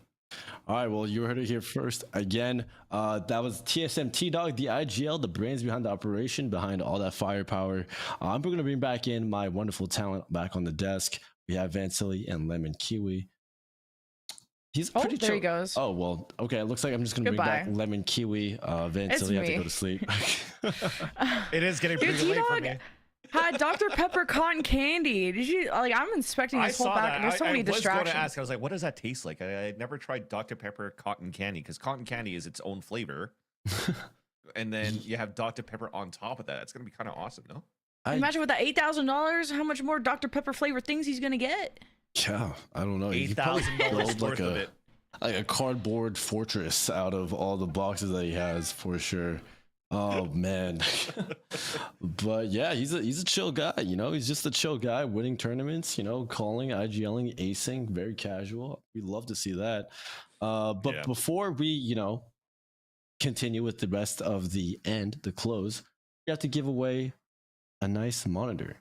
All right, well, you heard it here first. Again, that was TSM T-Dog, the IGL, the brains behind the operation, behind all that firepower. I'm going to bring back in my wonderful talent back on the desk. We have Vansily and Lemon Kiwi. He's pretty there he goes. Oh, well, okay. It looks like I'm just going to bring back Lemon Kiwi. Vansily, I have to go to sleep. It is getting pretty late for me. Had Dr. Pepper cotton candy. Did you like? I'm inspecting this whole back, and there's so many distractions. I was going to ask. I was like, "What does that taste like?" I never tried Dr. Pepper cotton candy because cotton candy is its own flavor, and then you have Dr. Pepper on top of that. It's going to be kind of awesome, no? Imagine with that $8,000, how much more Dr. Pepper flavored things he's gonna get. Yeah, I don't know. $8,000 worth of it. Like a cardboard fortress out of all the boxes that he has, for sure. Oh man. But yeah, he's a chill guy, you know. He's just a chill guy, winning tournaments, you know, calling, IGLing, acing, very casual. We love to see that. But before we, you know, continue with the rest of the close, we have to give away a nice monitor.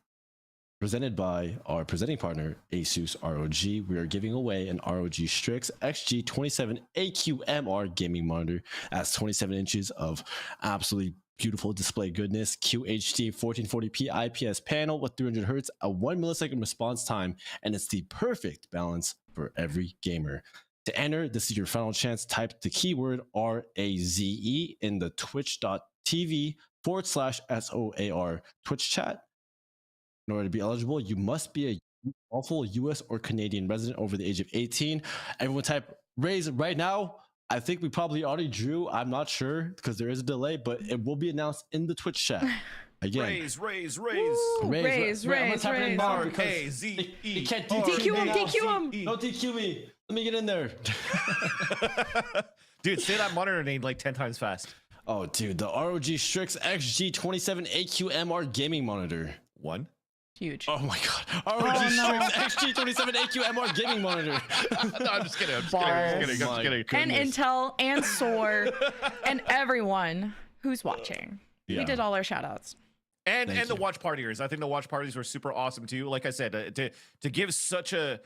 Presented by our presenting partner, ASUS ROG. We are giving away an ROG Strix XG27 AQMR gaming monitor. That's 27 inches of absolutely beautiful display goodness. QHD 1440p IPS panel with 300 Hz, a 1 millisecond response time, and it's the perfect balance for every gamer. To enter, this is your final chance. Type the keyword RAZE in the twitch.tv/SOAR Twitch chat. In order to be eligible, you must be a lawful US or Canadian resident over the age of 18. Everyone type raise right now. I think we probably already drew. I'm not sure because there is a delay, but it will be announced in the Twitch chat. Again. Raise. Raise. I'm gonna type it in now because R-A-Z-E. you can't DQ him. Don't DQ me. Let me get in there. Dude, say that monitor name like 10 times fast. Oh, dude, the ROG Strix XG27 AQMR gaming monitor. One. Huge. Oh my god. ROG Strix XG27 AQMR gaming monitor. No, I'm just kidding. I'm just kidding. And Intel and SOAR and everyone who's watching. Yeah. We did all our shout outs. And Thank the you. watch partiers. I think the watch parties were super awesome too. Like I said, to give such a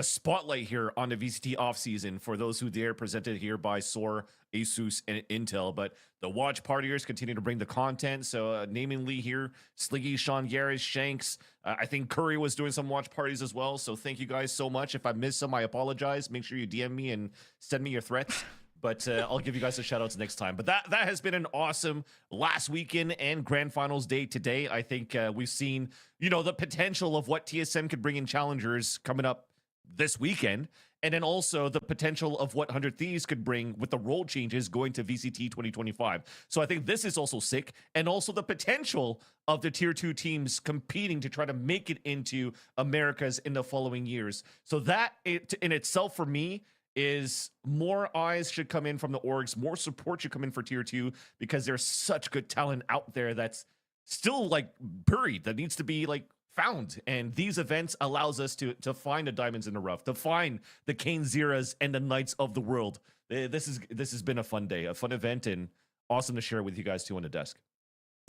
spotlight here on the VCT off season for those who dare, presented here by SOAR, ASUS, and Intel. But the watch partiers continue to bring the content. So namely here, Sliggy, Sean Garris, Shanks. I think Curry was doing some watch parties as well. So thank you guys so much. If I missed some, I apologize. Make sure you DM me and send me your threats. But I'll give you guys a shout outs next time. But that has been an awesome last weekend and grand finals day today. I think we've seen, the potential of what TSM could bring in challengers coming up this weekend. And then also the potential of what 100 Thieves could bring with the role changes going to VCT 2025. So I think this is also sick. And also the potential of the tier 2 teams competing to try to make it into Americas in the following years. So that in itself for me is more eyes should come in from the orgs, more support should come in for tier 2, because there's such good talent out there that's still like buried, that needs to be like found. And these events allows us to find the diamonds in the rough, to find the Kane Zeras and the Knights of the world. This has been a fun day, a fun event, and awesome to share with you guys too on the desk.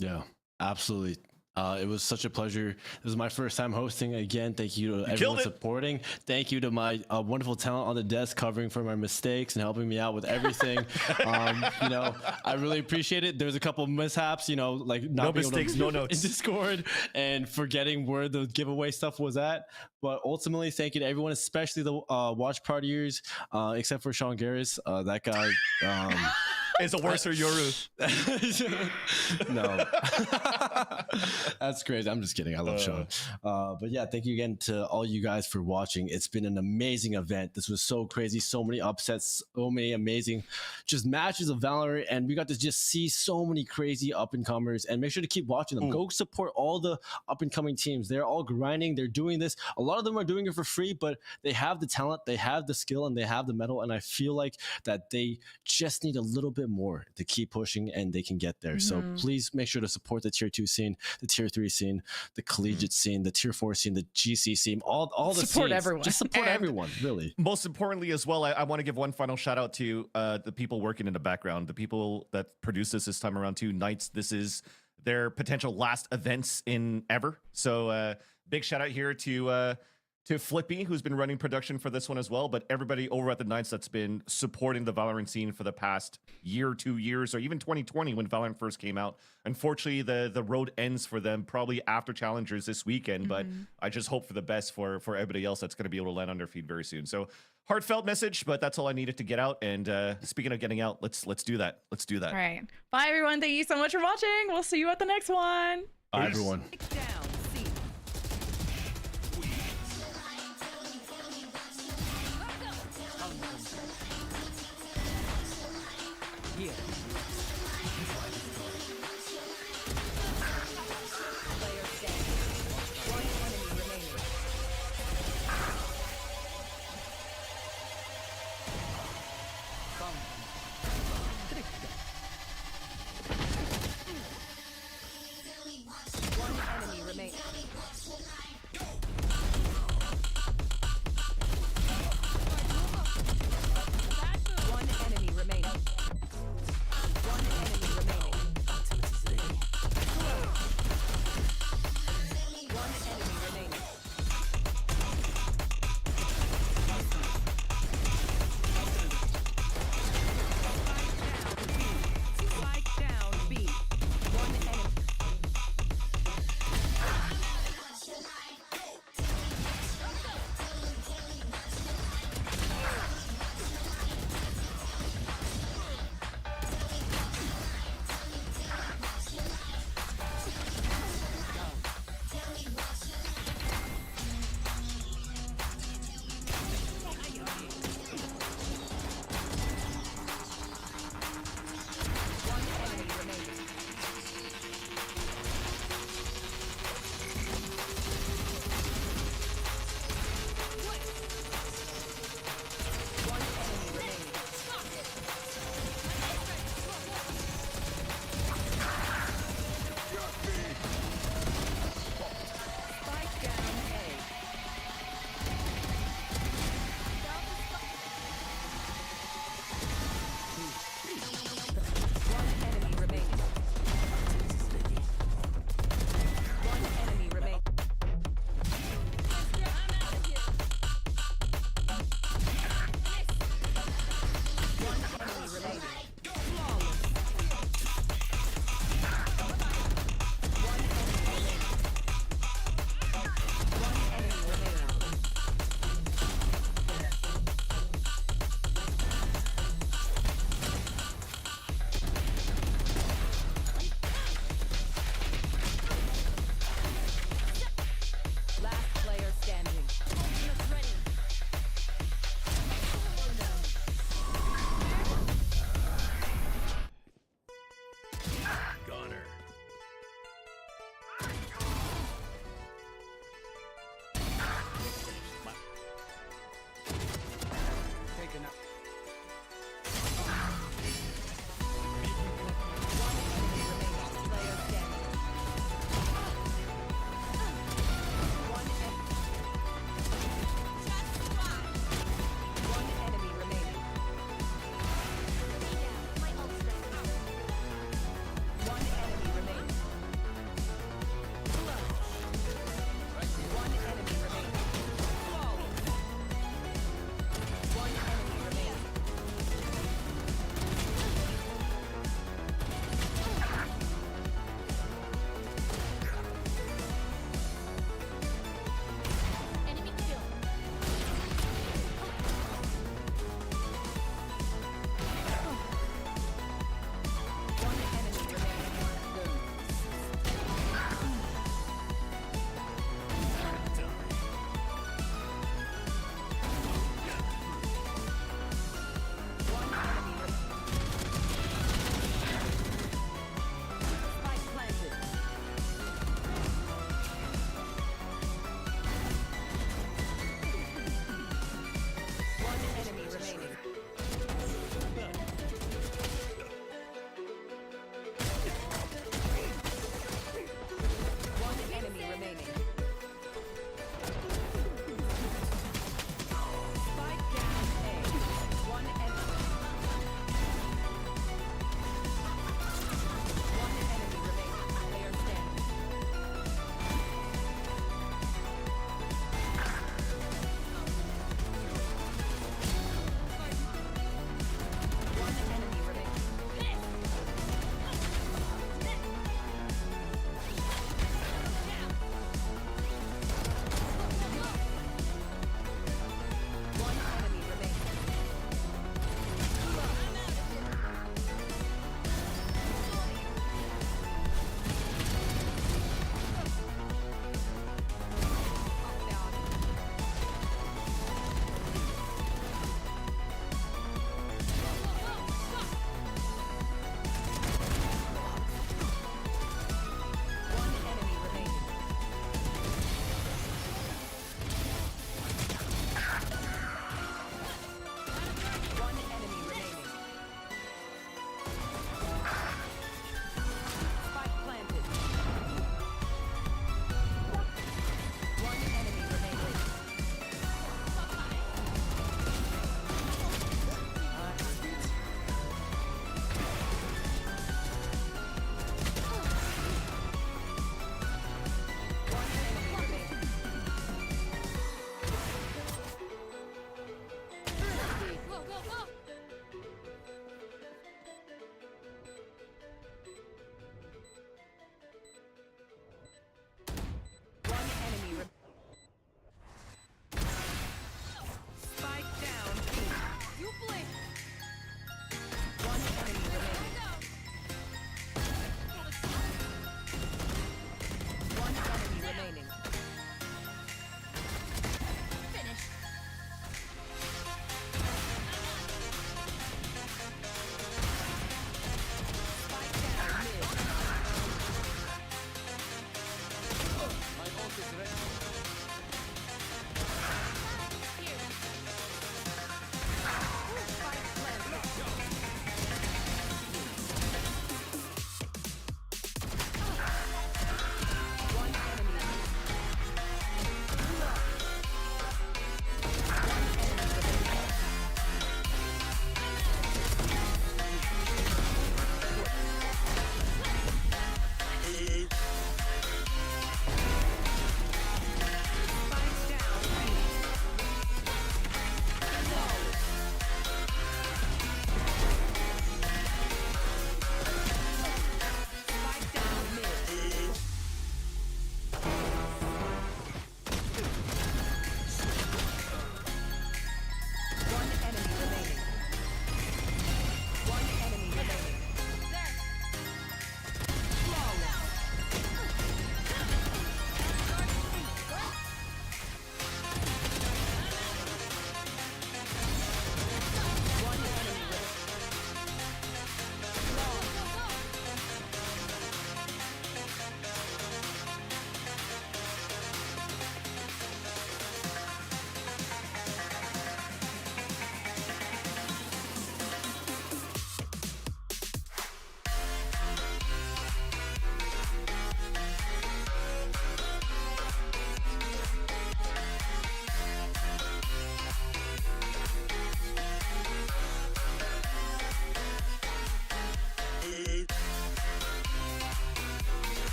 Yeah, absolutely. It was such a pleasure. This was my first time hosting. Again, thank you to everyone supporting. Thank you to my wonderful talent on the desk covering for my mistakes and helping me out with everything. I really appreciate it. There's a couple of mishaps, like not no being mistakes, able to no notes in Discord and forgetting where the giveaway stuff was at. But ultimately, thank you to everyone, especially the watch partiers, except for Sean Garris. That guy is a worse Yoru. No. That's crazy. I'm just kidding. I love Sean. But yeah, thank you again to all you guys for watching. It's been an amazing event. This was so crazy. So many upsets, so many amazing just matches of Valorant. And we got to just see so many crazy up and comers. And make sure to keep watching them. Go support all the up and coming teams. They're all grinding. They're doing this. A lot of them are doing it for free, but they have the talent, they have the skill, and they have the metal. And I feel like that they just need a little bit more to keep pushing, and they can get there. So please make sure to support the tier 2 scene, the tier 3 scene, the collegiate scene, the tier 4 scene, the GC scene, all the support scenes. everyone. Just support everyone, really. Most importantly as well, I want to give one final shout out to the people working in the background, the people that produced this time around too. Knights, this is their potential last events in ever. So big shout out here to Flippy, who's been running production for this one as well, but everybody over at the Knights that's been supporting the Valorant scene for the past year, 2 years, or even 2020 when Valorant first came out. Unfortunately, the road ends for them probably after Challengers this weekend, but I just hope for the best for everybody else that's going to be able to land on their feet very soon. So heartfelt message, but that's all I needed to get out. And speaking of getting out, let's do that. Let's do that. All right. Bye, everyone. Thank you so much for watching. We'll see you at the next one. Bye, everyone. Down. C. Here.